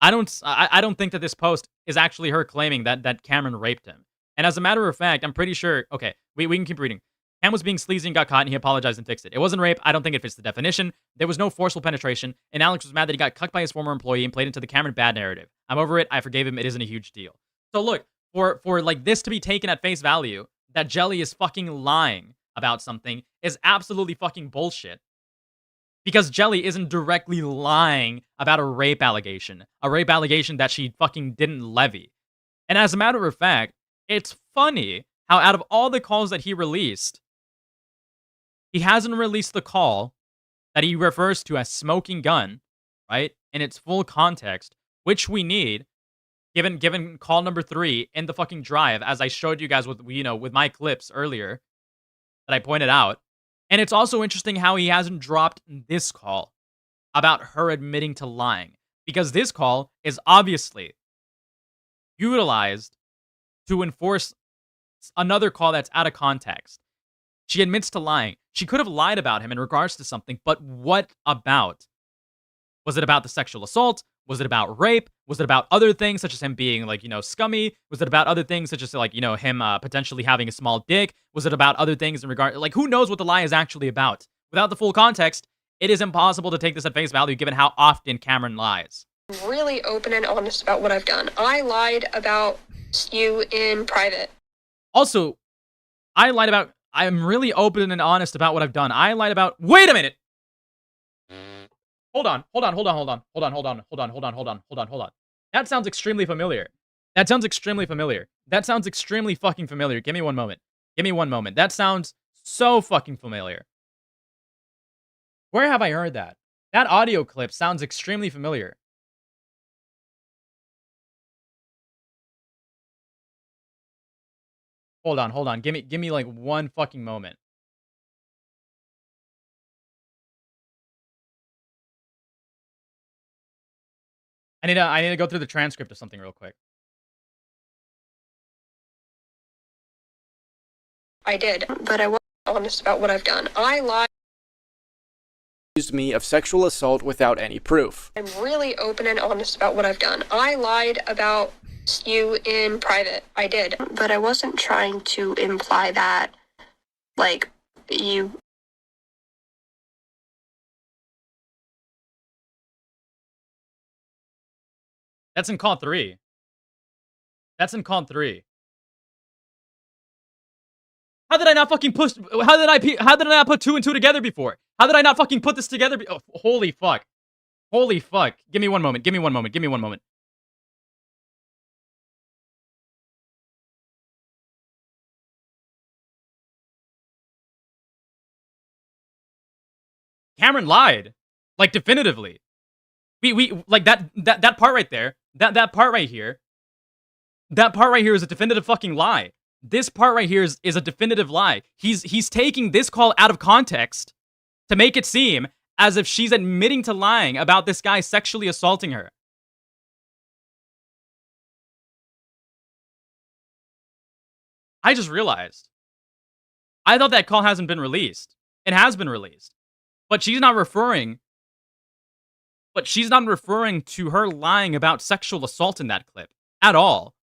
I don't think that this post is actually her claiming that Cameron raped him. And as a matter of fact, I'm pretty sure, okay, we can keep reading. Cam was being sleazy and got caught and he apologized and fixed it. It wasn't rape, I don't think it fits the definition. There was no forceful penetration, and Alex was mad that he got cucked by his former employee and played into the Cameron bad narrative. I'm over it, I forgave him, it isn't a huge deal. So look, for this to be taken at face value, that Jelly is fucking lying about something is absolutely fucking bullshit. Because Jelly isn't directly lying about a rape allegation that she fucking didn't levy. And as a matter of fact, it's funny how out of all the calls that he released, he hasn't released the call that he refers to as Smoking Gun, right? In its full context, which we need, given call number 3 in the fucking drive, as I showed you guys with my clips earlier that I pointed out. And it's also interesting how he hasn't dropped this call about her admitting to lying, because this call is obviously utilized to enforce another call that's out of context. She admits to lying. She could have lied about him in regards to something, but what about? Was it about the sexual assault? Was it about rape? Was it about other things, such as him being, scummy? Was it about other things, such as, him potentially having a small dick? Was it about other things in regard... who knows what the lie is actually about? Without the full context, it is impossible to take this at face value, given how often Cameron lies. I'm really open and honest about what I've done. I lied about you in private. Also, I'm really open and honest about what I've done. I lied about... Wait a minute! Hold on. That sounds extremely familiar. That sounds extremely fucking familiar. Give me one moment. That sounds so fucking familiar. Where have I heard that? That audio clip sounds extremely familiar. Hold on. Give me one fucking moment. I need to go through the transcript of something real quick. I did, but I wasn't honest about what I've done. I lied. Accused me of sexual assault without any proof. I'm really open and honest about what I've done. I lied about you in private. I did, but I wasn't trying to imply that, you... That's in call 3. How did I not fucking push? How did I not put 2 and 2 together before? How did I not fucking put this together? Oh, holy fuck. Give me one moment. Cameron lied. Definitively. We that part right there. That part right here. That part right here is a definitive fucking lie. This part right here is a definitive lie. He's taking this call out of context to make it seem as if she's admitting to lying about this guy sexually assaulting her. I just realized. I thought that call hasn't been released. It has been released. But she's not referring to her lying about sexual assault in that clip at all.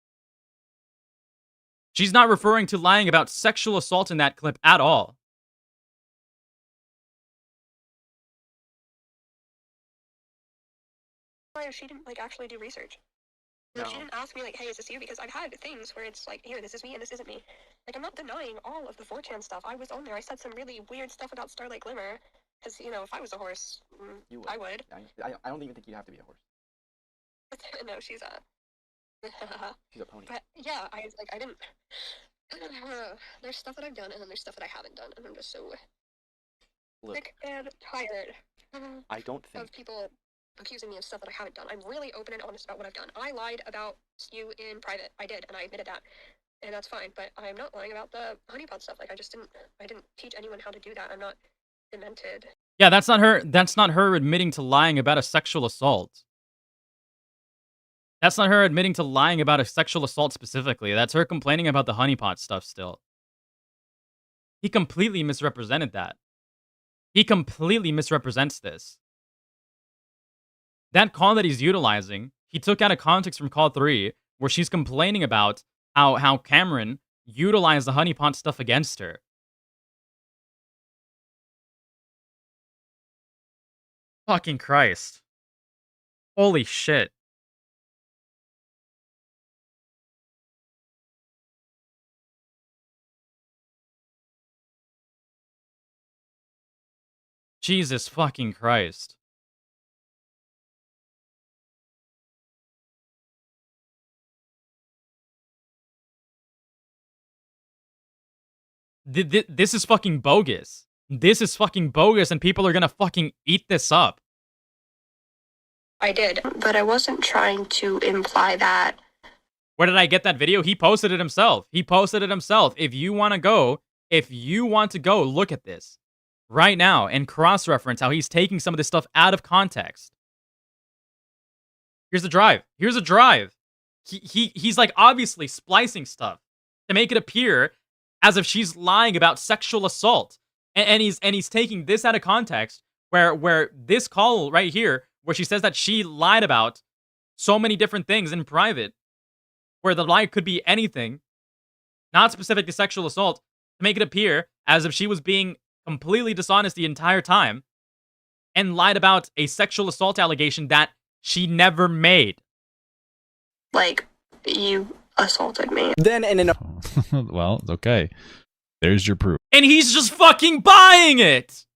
She's not referring to lying about sexual assault in that clip at all. She didn't like actually do research. No. She didn't ask me like, hey, is this you? Because I've had things where it's like, here, this is me and this isn't me. Like, I'm not denying all of the 4chan stuff. I was on there. I said some really weird stuff about Starlight Glimmer. Because, you know, if I was a horse, I would. I don't even think you'd have to be a horse. No, she's a... She's a pony. But, yeah, I didn't... There's stuff that I've done, and then there's stuff that I haven't done, and I'm just so sick and tired I don't think... of people accusing me of stuff that I haven't done. I'm really open and honest about what I've done. I lied about you in private. I did, and I admitted that. And that's fine, but I'm not lying about the honeypot stuff. Like, I didn't teach anyone how to do that. I'm not demented. Yeah, that's not her admitting to lying about a sexual assault. That's not her admitting to lying about a sexual assault specifically. That's her complaining about the honeypot stuff still. He completely misrepresented that. He completely misrepresents this. That call that he's utilizing, he took out of context from call 3, where she's complaining about how Cameron utilized the honeypot stuff against her. Fucking Christ. Holy shit. Jesus fucking Christ. This is fucking bogus. This is fucking bogus, and people are gonna fucking eat this up. I did, but I wasn't trying to imply that. Where did I get that video? He posted it himself. He posted it himself. If you want to go, look at this right now and cross-reference how he's taking some of this stuff out of context. Here's a drive. He's like obviously splicing stuff to make it appear as if she's lying about sexual assault. And he's taking this out of context where this call right here, where she says that she lied about so many different things in private, where the lie could be anything, not specific to sexual assault, to make it appear as if she was being completely dishonest the entire time and lied about a sexual assault allegation that she never made. Like, you assaulted me. Then in an... Well, okay. There's your proof. And he's just fucking buying it!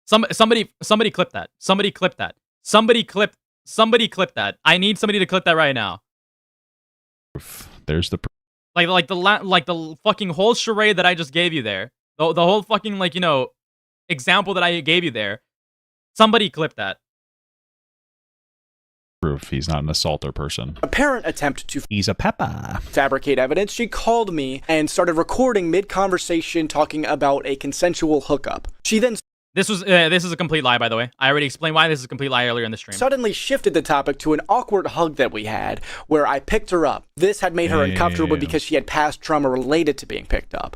Somebody clip that. Somebody clip that. Somebody clip that. I need somebody to clip that right now. There's the proof. Like the fucking whole charade that I just gave you there. The whole fucking, like, you know, example that I gave you there. Somebody clip that. Proof he's not an assaulter person. Apparent attempt to... He's a pepper. Fabricate evidence. She called me and started recording mid-conversation talking about a consensual hookup. She then... This is a complete lie, by the way. I already explained why this is a complete lie earlier in the stream. Suddenly shifted the topic to an awkward hug that we had, where I picked her up. This had made her uncomfortable because she had past trauma related to being picked up.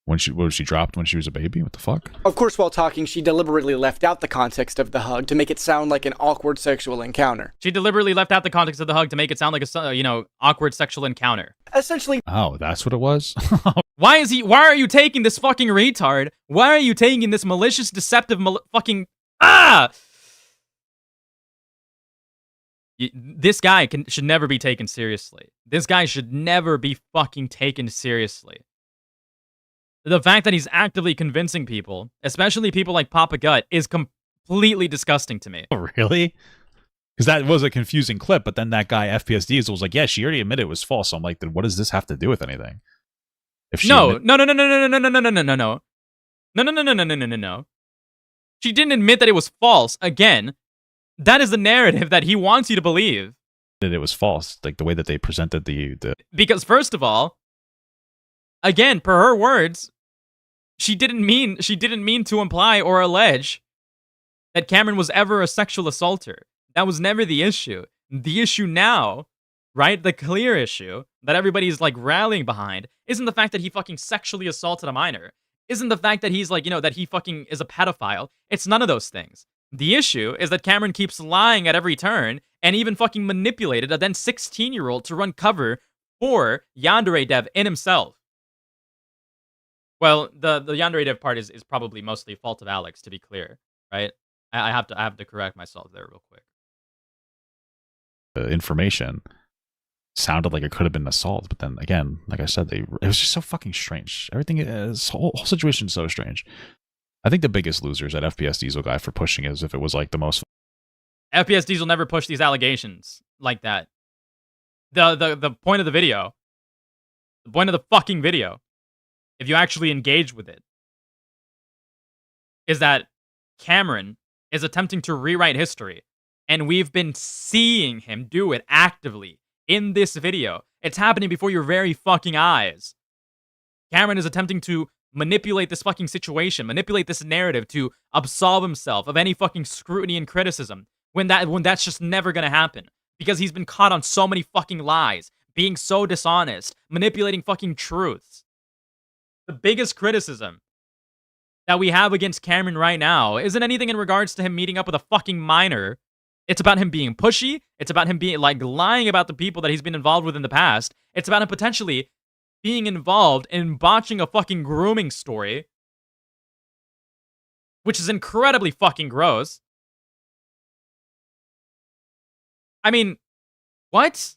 Was she dropped when she was a baby? What the fuck? Of course, while talking, she deliberately left out the context of the hug to make it sound like an awkward sexual encounter. She deliberately left out the context of the hug to make it sound like a, you know, awkward sexual encounter. Essentially... Oh, that's what it was? Why are you taking this fucking retard? Why are you taking this malicious, deceptive, fucking... Ah! This guy should never be taken seriously. This guy should never be fucking taken seriously. The fact that he's actively convincing people, especially people like Papa Gut, is completely disgusting to me. Oh, really? Because that was a confusing clip, but then that guy, FPS Diesel, was like, yeah, she already admitted it was false. So I'm like, then what does this have to do with anything? If she No. She didn't admit that it was false. Again, that is the narrative that he wants you to believe. That it was false, like the way that they presented the... Because first of all, again, per her words, she didn't mean to imply or allege that Cameron was ever a sexual assaulter. That was never the issue. The issue now, right? The clear issue that everybody's like rallying behind isn't the fact that he fucking sexually assaulted a minor. Isn't the fact that he's like, you know, that he fucking is a pedophile. It's none of those things. The issue is that Cameron keeps lying at every turn and even fucking manipulated a then 16-year-old to run cover for Yandere Dev in himself. Well, the Yandere Dev part is probably mostly fault of Alex, to be clear, right? I have to correct myself there real quick. The information sounded like it could have been assault, but then again, like I said, it was just so fucking strange. Everything is whole situation is so strange. I think the biggest loser is that FPS Diesel guy for pushing it as if it was like the most. FPS Diesel never pushed these allegations like that. The point of the video, the point of the fucking video, if you actually engage with it, is that Cameron is attempting to rewrite history, and we've been seeing him do it actively in this video. It's happening before your very fucking eyes. Cameron is attempting to manipulate this fucking situation, manipulate this narrative to absolve himself of any fucking scrutiny and criticism when that's just never gonna happen. Because he's been caught on so many fucking lies, being so dishonest, manipulating fucking truths. The biggest criticism that we have against Cameron right now isn't anything in regards to him meeting up with a fucking minor. It's about him being pushy. It's about him being like lying about the people that he's been involved with in the past. It's about him potentially being involved in botching a fucking grooming story, which is incredibly fucking gross. I mean, what?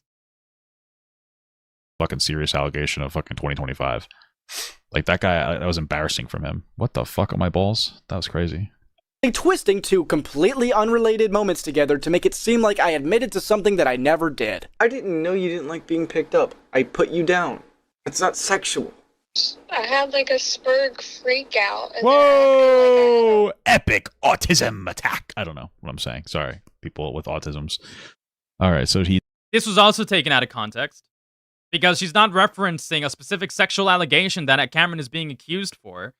Fucking serious allegation of fucking 2025. Like that guy, that was embarrassing from him. What the fuck are my balls? That was crazy. Twisting two completely unrelated moments together to make it seem like I admitted to something that I never did. I didn't know you didn't like being picked up. I put you down. It's not sexual. I had like a Spurg freak out. Whoa! Epic autism attack. I don't know what I'm saying. Sorry, people with autisms. All right, so This was also taken out of context because she's not referencing a specific sexual allegation that Cameron is being accused for.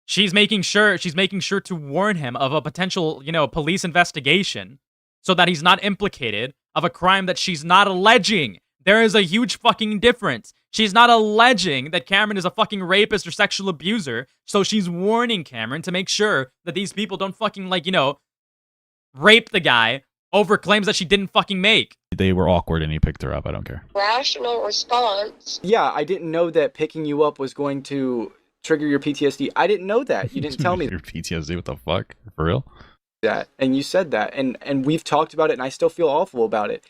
She's making sure to warn him of a potential, police investigation so that he's not implicated of a crime that she's not alleging. There is a huge fucking difference. She's not alleging that Cameron is a fucking rapist or sexual abuser, so she's warning Cameron to make sure that these people don't fucking, rape the guy over claims that she didn't fucking make. They were awkward and he picked her up. I don't care. Rational response. Yeah, I didn't know that picking you up was going to trigger your PTSD. I didn't know that. You didn't tell me. Your PTSD? What the fuck? For real? That. And you said that. And we've talked about it and I still feel awful about it.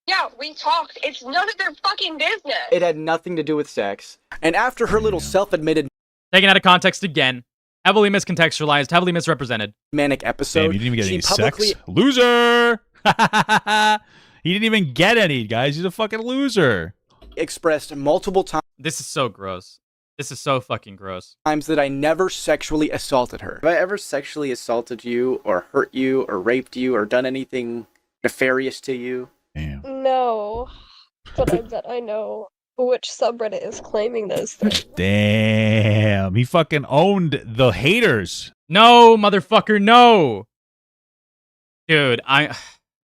Yeah, we talked. It's none of their fucking business. It had nothing to do with sex. And after her little self-admitted taken out of context again, heavily miscontextualized, heavily misrepresented manic episode, damn, you didn't even get any sex? Loser! He didn't even get any, guys. He's a fucking loser. Expressed multiple times. This is so gross. This is so fucking gross. Times that I never sexually assaulted her. Have I ever sexually assaulted you or hurt you or raped you or done anything nefarious to you? Damn. No, but I bet I know which subreddit is claiming those things. Damn. He fucking owned the haters. No, motherfucker, no. Dude, I'm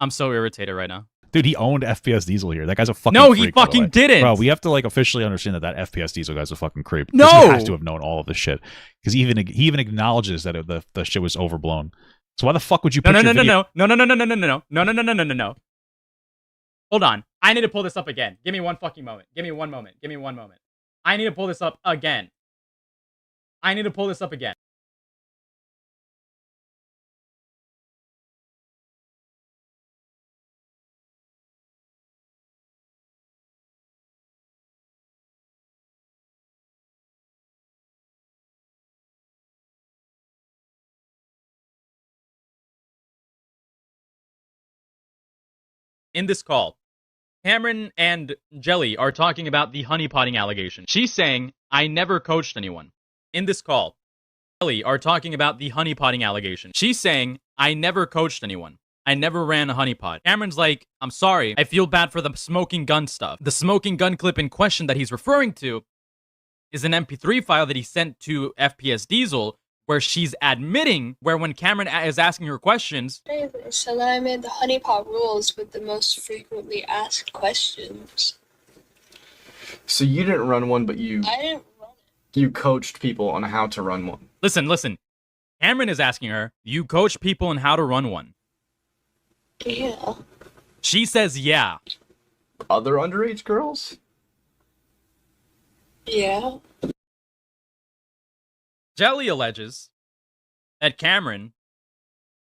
so irritated right now. Dude, he owned FPS Diesel here. That guy's a fucking No, freak, he fucking didn't. Bro, we have to officially understand that FPS Diesel guy's a fucking creep. No! He has to have known all of this shit. Because he even acknowledges that the shit was overblown. So why the fuck would you put No. Hold on. I need to pull this up again. Give me one fucking moment. Give me one moment. I need to pull this up again. In this call, Cameron and Jelly are talking about the honeypotting allegation. She's saying, I never coached anyone. In this call, Jelly are talking about the honeypotting allegation. She's saying, I never coached anyone. I never ran a honeypot. Cameron's like, I'm sorry, I feel bad for the smoking gun stuff. The smoking gun clip in question that he's referring to is an MP3 file that he sent to FPS Diesel where she's admitting where when Cameron is asking her questions. So then I made the honeypot rules with the most frequently asked questions. So you didn't run one, but I didn't run you coached people on how to run one. Listen. Cameron is asking her, you coach people in how to run one. Yeah. She says yeah. Other underage girls? Yeah. Jelly alleges that Cameron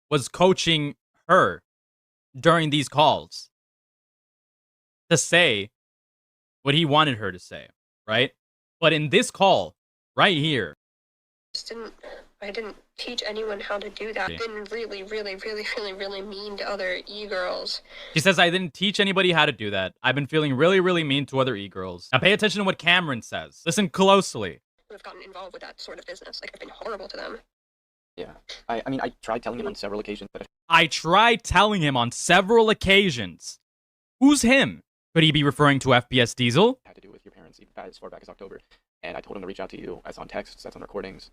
was coaching her during these calls to say what he wanted her to say, right? But in this call, right here, I didn't teach anyone how to do that. I've been really mean to other e-girls. she says, I didn't teach anybody how to do that. I've been feeling really mean to other e-girls. Now pay attention to what Cameron says. Listen closely. Who have gotten involved with that sort of business. Like, I've been horrible to them. Yeah. I mean, I tried telling him on several occasions that I tried telling him on several occasions. Who's him? Could he be referring to FPS Diesel? had to do with your parents even as far back as October. And I told him to reach out to you as on texts, that's on recordings.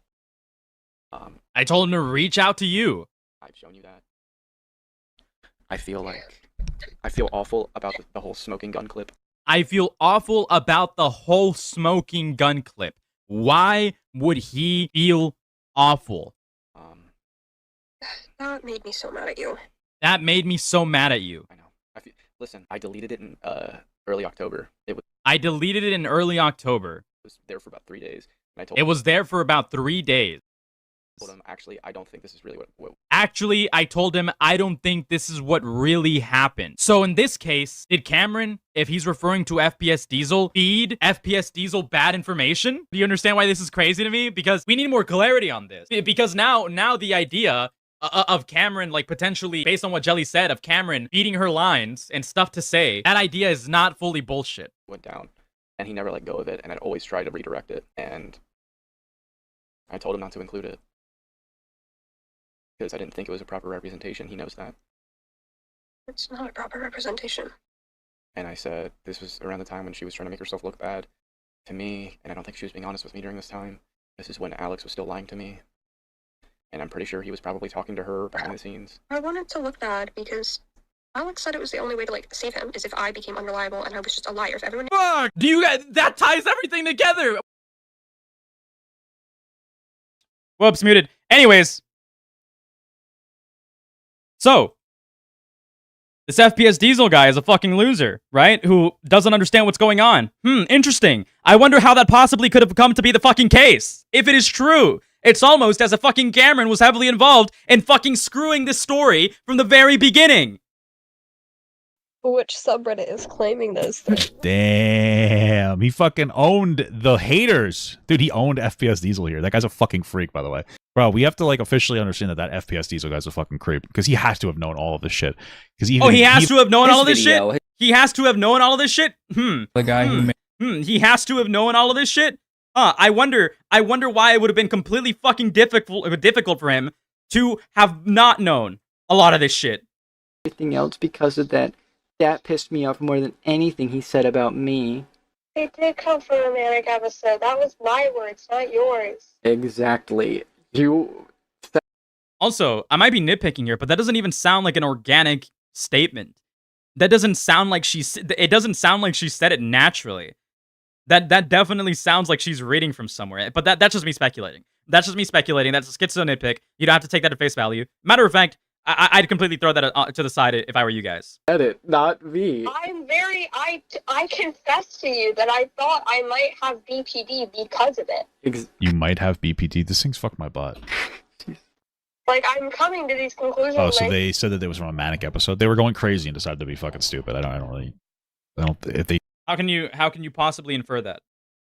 I told him to reach out to you. I've shown you that. I feel awful about the whole smoking gun clip. I feel awful about the whole smoking gun clip. Why would he feel awful? That made me so mad at you. That made me so mad at you. I know. Listen, I deleted it in early October. I deleted it in early October. It was there for about 3 days. And I told It was there for about 3 days. I told him, actually, I don't think this is really what... Actually, I told him, I don't think this is what really happened. So in this case, did Cameron, if he's referring to FPS Diesel, feed FPS Diesel bad information? Do you understand why this is crazy to me? Because we need more clarity on this. Because now the idea of Cameron, like, potentially, based on what Jelly said, of Cameron feeding her lines and stuff to say, that idea is not fully bullshit. Went down, and he never let go of it, and I'd always tried to redirect it, and I told him not to include it. Because I didn't think it was a proper representation. He knows that. It's not a proper representation. And I said, this was around the time when she was trying to make herself look bad to me, and I don't think she was being honest with me during this time. This is when Alex was still lying to me. And I'm pretty sure he was probably talking to her behind the scenes. I wanted to look bad because Alex said it was the only way to, like, save him is if I became unreliable and I was just a liar. If everyone... Fuck! Do you guys... That ties everything together! Whoops, muted. Anyways. So, this FPS Diesel guy is a fucking loser, right? Who doesn't understand what's going on. Interesting. I wonder how that possibly could have come to be the fucking case. If it is true, it's almost as if fucking Cameron was heavily involved in fucking screwing this story from the very beginning. Which subreddit is claiming this? Damn, he fucking owned the haters. Dude, he owned FPS Diesel here. That guy's a fucking freak, by the way. Bro, we have to, like, officially understand that FPS Diesel guy's a fucking creep. Because he has to have known all of this shit. He has to have known all of this shit? He has to have known all of this shit? The guy who made... He has to have known all of this shit? I wonder why it would have been completely fucking difficult for him to have not known a lot of this shit. Everything else because of that. That pissed me off more than anything he said about me. It did come from a manic episode. That was my words, not yours. Exactly. Also, I might be nitpicking here, but that doesn't even sound like an organic statement. That doesn't sound like it doesn't sound like she said it naturally. That definitely sounds like she's reading from somewhere. But that's just me speculating. That's just me speculating. That's a schizo nitpick. You don't have to take that at face value. Matter of fact, I'd completely throw that to the side if I were you guys. Edit, not me. I confess to you that I thought I might have BPD because of it. You might have BPD. This thing's fucked my butt. Like, I'm coming to these conclusions. Oh, so they said that it was from a manic episode. They were going crazy and decided to be fucking stupid. I don't if they... How can you possibly infer that?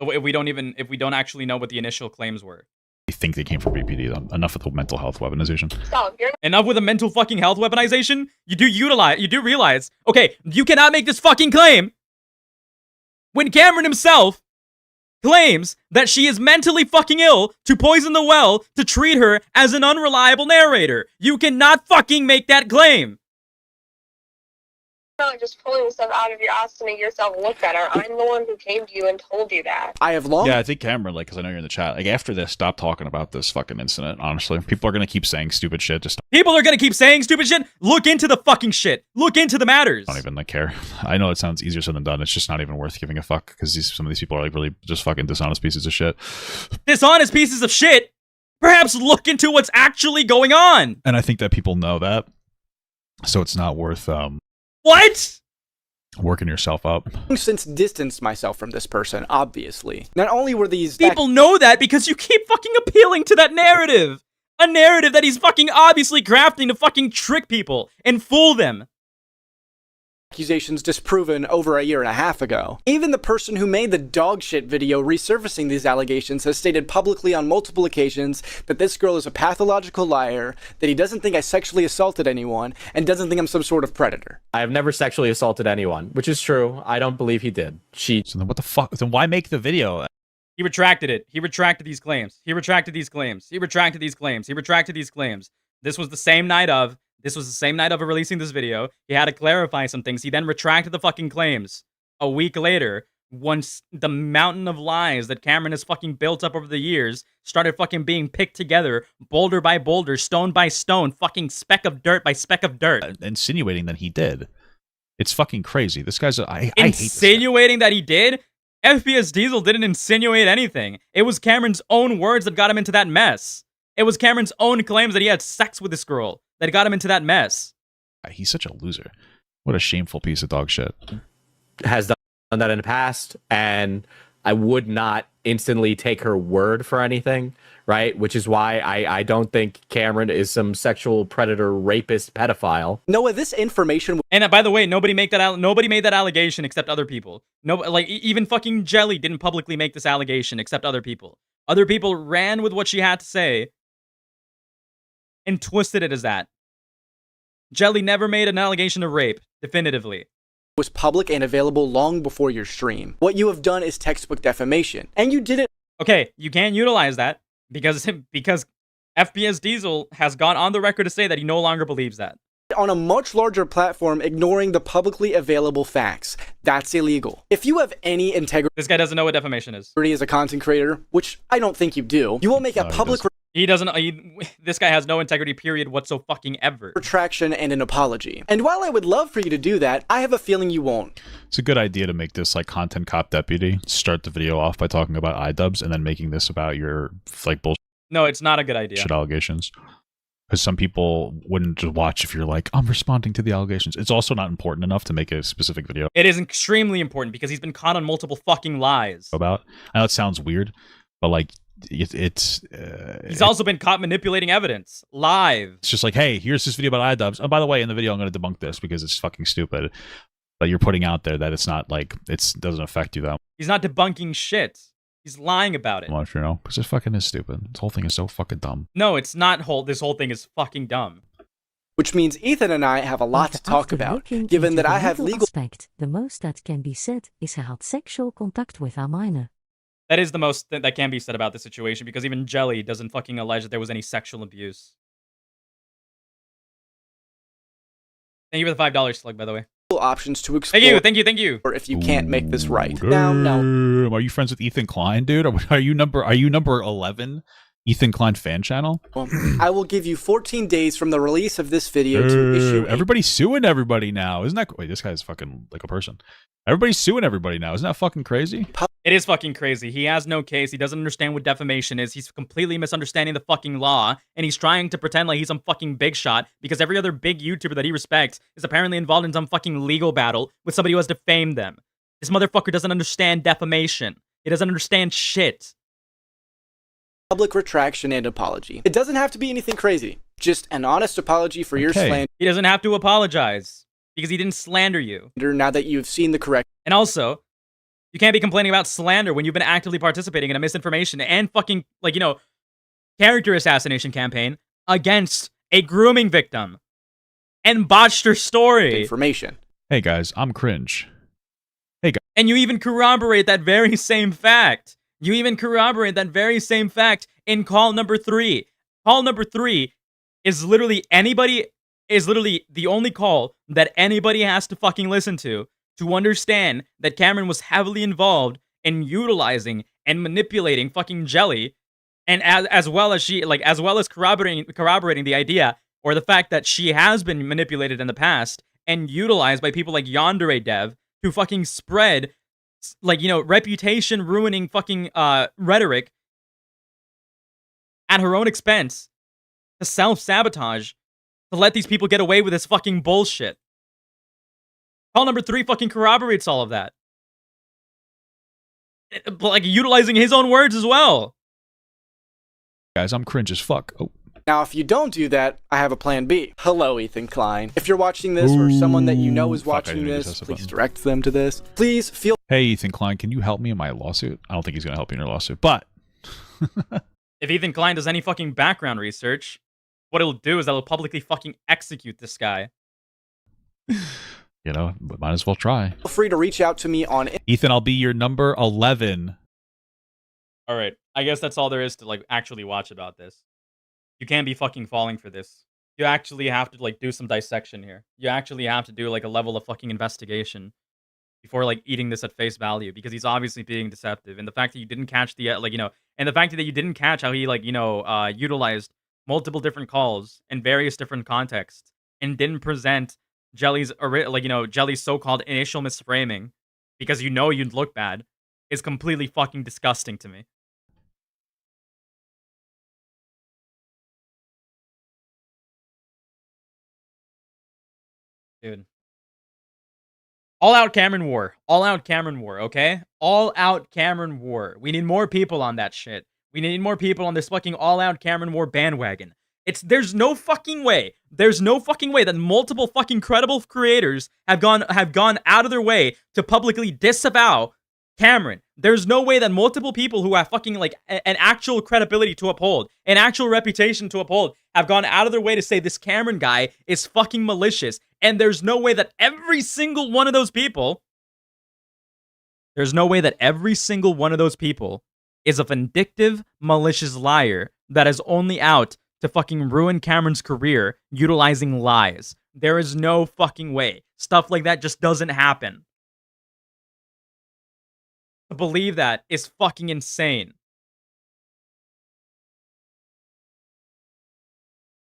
If we don't actually know what the initial claims were. I think they came from BPD, though. Enough with the mental health weaponization. Stop, Enough with the mental fucking health weaponization? You do realize, okay, you cannot make this fucking claim when Cameron himself claims that she is mentally fucking ill to poison the well to treat her as an unreliable narrator. You cannot fucking make that claim. Not just pulling stuff out of your ass to make yourself look better. I'm the one who came to you and told you that. Yeah, I think Cameron, like, because I know you're in the chat, like, after this, stop talking about this fucking incident, honestly. People are going to keep saying stupid shit. People are going to keep saying stupid shit? Look into the fucking shit. Look into the matters. I don't even, like, care. I know it sounds easier said than done. It's just not even worth giving a fuck, because some of these people are, like, really just fucking dishonest pieces of shit. Dishonest pieces of shit? Perhaps look into what's actually going on. And I think that people know that. So it's not worth what? Working yourself up. Since distanced myself from this person, obviously. Not only were these people know that because you keep fucking appealing to that narrative. A narrative that he's fucking obviously crafting to fucking trick people and fool them. Accusations disproven over a year and a half ago. Even the person who made the dog shit video resurfacing these allegations has stated publicly on multiple occasions that this girl is a pathological liar, that he doesn't think I sexually assaulted anyone, and doesn't think I'm some sort of predator. I have never sexually assaulted anyone, which is true. I don't believe he did. So then what the fuck? Then why make the video? He retracted it. He retracted these claims. He retracted these claims. He retracted these claims. He retracted these claims. This was the same night of releasing this video. He had to clarify some things. He then retracted the fucking claims. A week later, once the mountain of lies that Cameron has fucking built up over the years started fucking being picked together, boulder by boulder, stone by stone, fucking speck of dirt by speck of dirt. Insinuating that he did. It's fucking crazy. This guy's I hate this guy. Insinuating that he did? FPS Diesel didn't insinuate anything. It was Cameron's own words that got him into that mess. It was Cameron's own claims that he had sex with this girl that got him into that mess. He's such a loser. What a shameful piece of dog shit. Has done that in the past, and I would not instantly take her word for anything, right? Which is why I don't think Cameron is some sexual predator, rapist, pedophile. Noah, this information... And by the way, nobody made that allegation except other people. No, like, even fucking Jelly didn't publicly make this allegation except other people. Other people ran with what she had to say and twisted it as that. Jelly never made an allegation of rape, definitively. Was public and available long before your stream. What you have done is textbook defamation, and you didn't... Okay, you can't utilize that because FPS Diesel has gone on the record to say that he no longer believes that. On a much larger platform, ignoring the publicly available facts. That's illegal. If you have any integrity... This guy doesn't know what defamation is. ...as a content creator, which I don't think you do, you will make a public... He doesn't... this guy has no integrity, period, whatsoever. ...retraction and an apology. And while I would love for you to do that, I have a feeling you won't. It's a good idea to make this like content cop deputy. Start the video off by talking about iDubbbz and then making this about your like bullshit. No, it's not a good idea. Allegations. Because some people wouldn't just watch if you're like, I'm responding to the allegations. It's also not important enough to make a specific video. It is extremely important because he's been caught on multiple fucking lies. About. I know it sounds weird, but like, he's also been caught manipulating evidence live. It's just like, hey, here's this video about iDubbbz. Oh, by the way, in the video, I'm going to debunk this because it's fucking stupid. But you're putting out there that it's not like, it doesn't affect you though. He's not debunking shit. He's lying about it. Much, you know, because it fucking is stupid. This whole thing is so fucking dumb. No, it's not this whole thing is fucking dumb. Which means Ethan and I have a lot to talk about, given that I have legal aspect. The most that can be said is he had sexual contact with a minor. That is the most that can be said about the situation because even Jelly doesn't fucking allege that there was any sexual abuse. Thank you for the $5 slug, by the way. Options to explore. Thank you. Or if you can't make this right. Now, no. Are you friends with Ethan Klein, dude? Are you number 11? Ethan Klein fan channel? I will give you 14 days from the release of this video to issue. Everybody's suing everybody now. Isn't that... Wait, this guy's fucking like a person. Everybody's suing everybody now. Isn't that fucking crazy? It is fucking crazy. He has no case. He doesn't understand what defamation is. He's completely misunderstanding the fucking law. And he's trying to pretend like he's some fucking big shot because every other big YouTuber that he respects is apparently involved in some fucking legal battle with somebody who has defamed them. This motherfucker doesn't understand defamation. He doesn't understand shit. Public retraction and apology. It doesn't have to be anything crazy. Just an honest apology for your slander. He doesn't have to apologize because he didn't slander you. Now that you've seen the correct... And also, you can't be complaining about slander when you've been actively participating in a misinformation and fucking, like, you know, character assassination campaign against a grooming victim and botched her story. Information. Hey guys, I'm cringe. Hey guys. And you even corroborate that very same fact. You even corroborate that very same fact in call number 3. Call number 3 is literally the only call that anybody has to fucking listen to understand that Cameron was heavily involved in utilizing and manipulating fucking Jelly, and as well as corroborating the idea or the fact that she has been manipulated in the past and utilized by people like Yandere Dev to fucking spread, like, you know, reputation ruining fucking rhetoric at her own expense to self-sabotage to let these people get away with this fucking bullshit. Call number 3 fucking corroborates all of that. Like, utilizing his own words as well. Guys, I'm cringe as fuck. Oh. Now, if you don't do that, I have a plan B. Hello, Ethan Klein. If you're watching this, or someone that you know is watching this, please direct them to this. Please feel... Hey, Ethan Klein, can you help me in my lawsuit? I don't think he's going to help you in your lawsuit, but... If Ethan Klein does any fucking background research, what it'll do is it'll publicly fucking execute this guy. You know, but might as well try. Feel free to reach out to me on... Ethan, I'll be your number 11. All right. I guess that's all there is to, like, actually watch about this. You can't be fucking falling for this. You actually have to, like, do some dissection here. You actually have to do, like, a level of fucking investigation before, like, eating this at face value, because he's obviously being deceptive. And the fact that you didn't catch the, like, you know, and the fact that you didn't catch how he, like, you know, utilized multiple different calls in various different contexts and didn't present Jelly's, like, you know, Jelly's so-called initial misframing because you know you'd look bad is completely fucking disgusting to me. Dude. All out Cameron War. All out Cameron War, okay? All out Cameron War. We need more people on that shit. We need more people on this fucking all out Cameron War bandwagon. There's no fucking way. There's no fucking way that multiple fucking credible creators have gone out of their way to publicly disavow Cameron. There's no way that multiple people who have fucking, like, an actual credibility to uphold, an actual reputation to uphold, have gone out of their way to say this Cameron guy is fucking malicious. And there's no way that every single one of those people is a vindictive, malicious liar that is only out to fucking ruin Cameron's career utilizing lies. There is no fucking way. Stuff like that just doesn't happen. To believe that is fucking insane.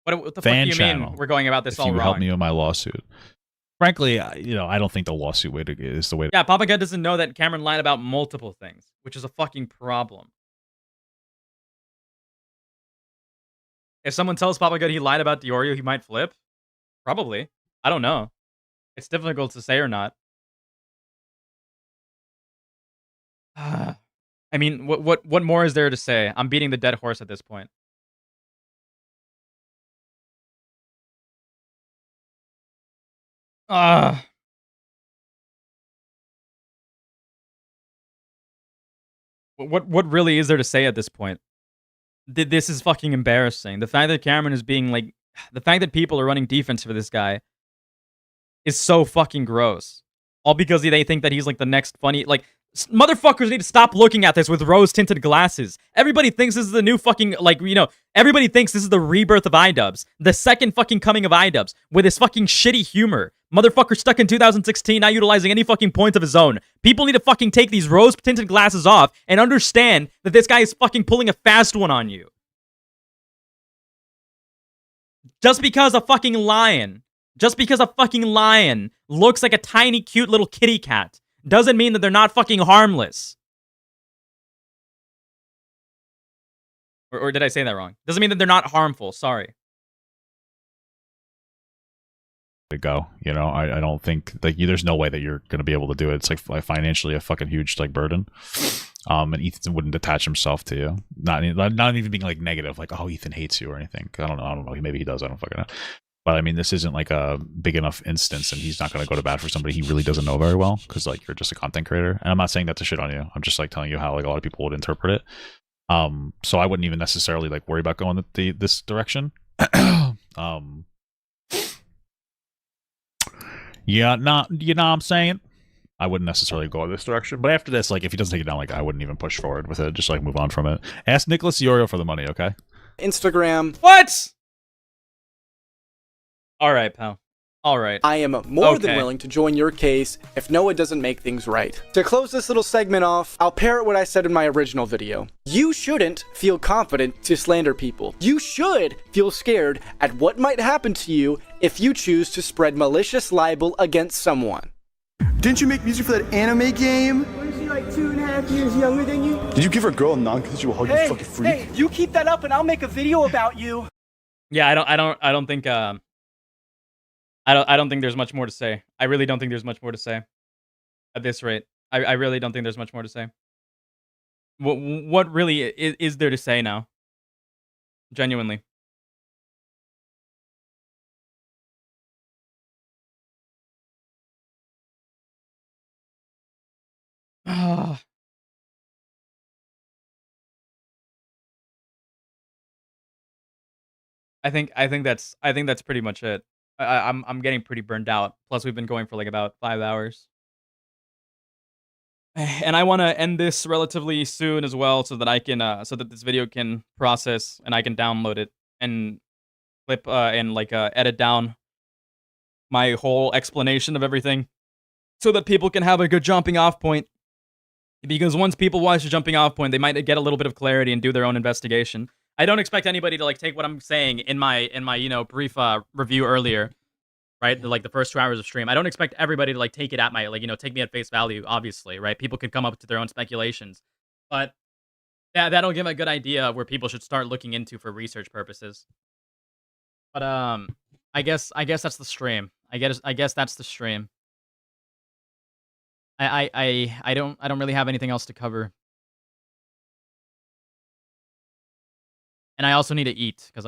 What the fuck do you mean we're going about this all wrong? Help me with my lawsuit. Frankly, you know, I don't think the lawsuit way is the way to... Yeah, Papa God doesn't know that Cameron lied about multiple things, which is a fucking problem. If someone tells Papa God he lied about Diorio, he might flip. Probably. I don't know. It's difficult to say or not. I mean, what more is there to say? I'm beating the dead horse at this point. What really is there to say at this point? This is fucking embarrassing. The fact that Cameron is being, like, the fact that people are running defense for this guy is so fucking gross. All because they think that he's, like, the next funny, like, motherfuckers need to stop looking at this with rose-tinted glasses. Everybody thinks this is the new fucking, like, you know, everybody thinks this is the rebirth of iDubbbz. The second fucking coming of iDubbbz with his fucking shitty humor. Motherfucker stuck in 2016, not utilizing any fucking points of his own. People need to fucking take these rose-tinted glasses off and understand that this guy is fucking pulling a fast one on you. Just because a fucking lion looks like a tiny, cute little kitty cat doesn't mean that they're not fucking harmless. Or did I say that wrong? Doesn't mean that they're not harmful. Sorry. To go, you know, I don't think, like, there's no way that you're gonna be able to do it. It's like financially a fucking huge, like, burden. And Ethan wouldn't attach himself to you. Not even being, like, negative, like, oh, Ethan hates you or anything. I don't know. Maybe he does. I don't fucking know. But I mean, this isn't like a big enough instance, and he's not going to go to bat for somebody he really doesn't know very well, because, like, you're just a content creator. And I'm not saying that to shit on you. I'm just, like, telling you how, like, a lot of people would interpret it. So I wouldn't even necessarily, like, worry about going this direction. Yeah, you know what I'm saying? I wouldn't necessarily go this direction. But after this, like, if he doesn't take it down, like, I wouldn't even push forward with it. Just, like, move on from it. Ask Nicholas Diorio for the money, okay? Instagram. What? All right, pal. All right. I am more than willing to join your case if Noah doesn't make things right. To close this little segment off, I'll parrot what I said in my original video. You shouldn't feel confident to slander people. You should feel scared at what might happen to you if you choose to spread malicious libel against someone. Didn't you make music for that anime game? What is she, like 2.5 5 years younger than you? Did you give a girl a non-consensual hug, you fucking freak? Hey, you keep that up and I'll make a video about you. Yeah, I don't think I don't think there's much more to say. I really don't think there's much more to say. At this rate, I really don't think there's much more to say. What really is there to say now? Genuinely. I think that's pretty much it. I'm getting pretty burned out. Plus, we've been going for like about 5 hours, and I want to end this relatively soon as well, so that I can so that this video can process and I can download it and clip and like edit down my whole explanation of everything, so that people can have a good jumping off point. Because once people watch the jumping off point, they might get a little bit of clarity and do their own investigation. I don't expect anybody to like take what I'm saying in my brief review earlier, right? Like the first 2 hours of stream. I don't expect everybody to like take it at my take me at face value. Obviously, right? People can come up to their own speculations, but that'll give a good idea of where people should start looking into for research purposes. But I guess that's the stream. I guess that's the stream. I don't really have anything else to cover. And I also need to eat because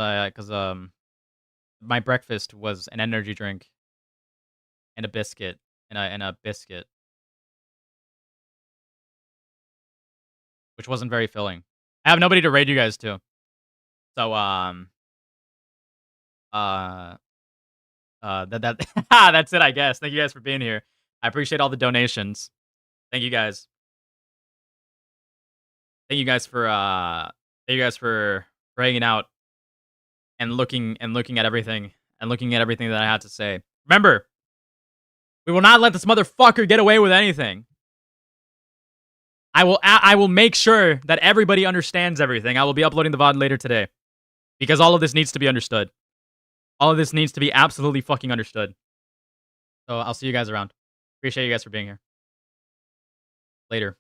my breakfast was an energy drink and a biscuit and a biscuit, which wasn't very filling. I have nobody to raid you guys to. So that's it, I guess. Thank you guys for being here. I appreciate all the donations. Thank you guys. Thank you guys for hanging out and looking at everything that I had to say. Remember, we will not let this motherfucker get away with anything. I will make sure that everybody understands everything. I will be uploading the VOD later today, because all of this needs to be understood. All of this needs to be absolutely fucking understood. So I'll see you guys around. Appreciate you guys for being here. Later.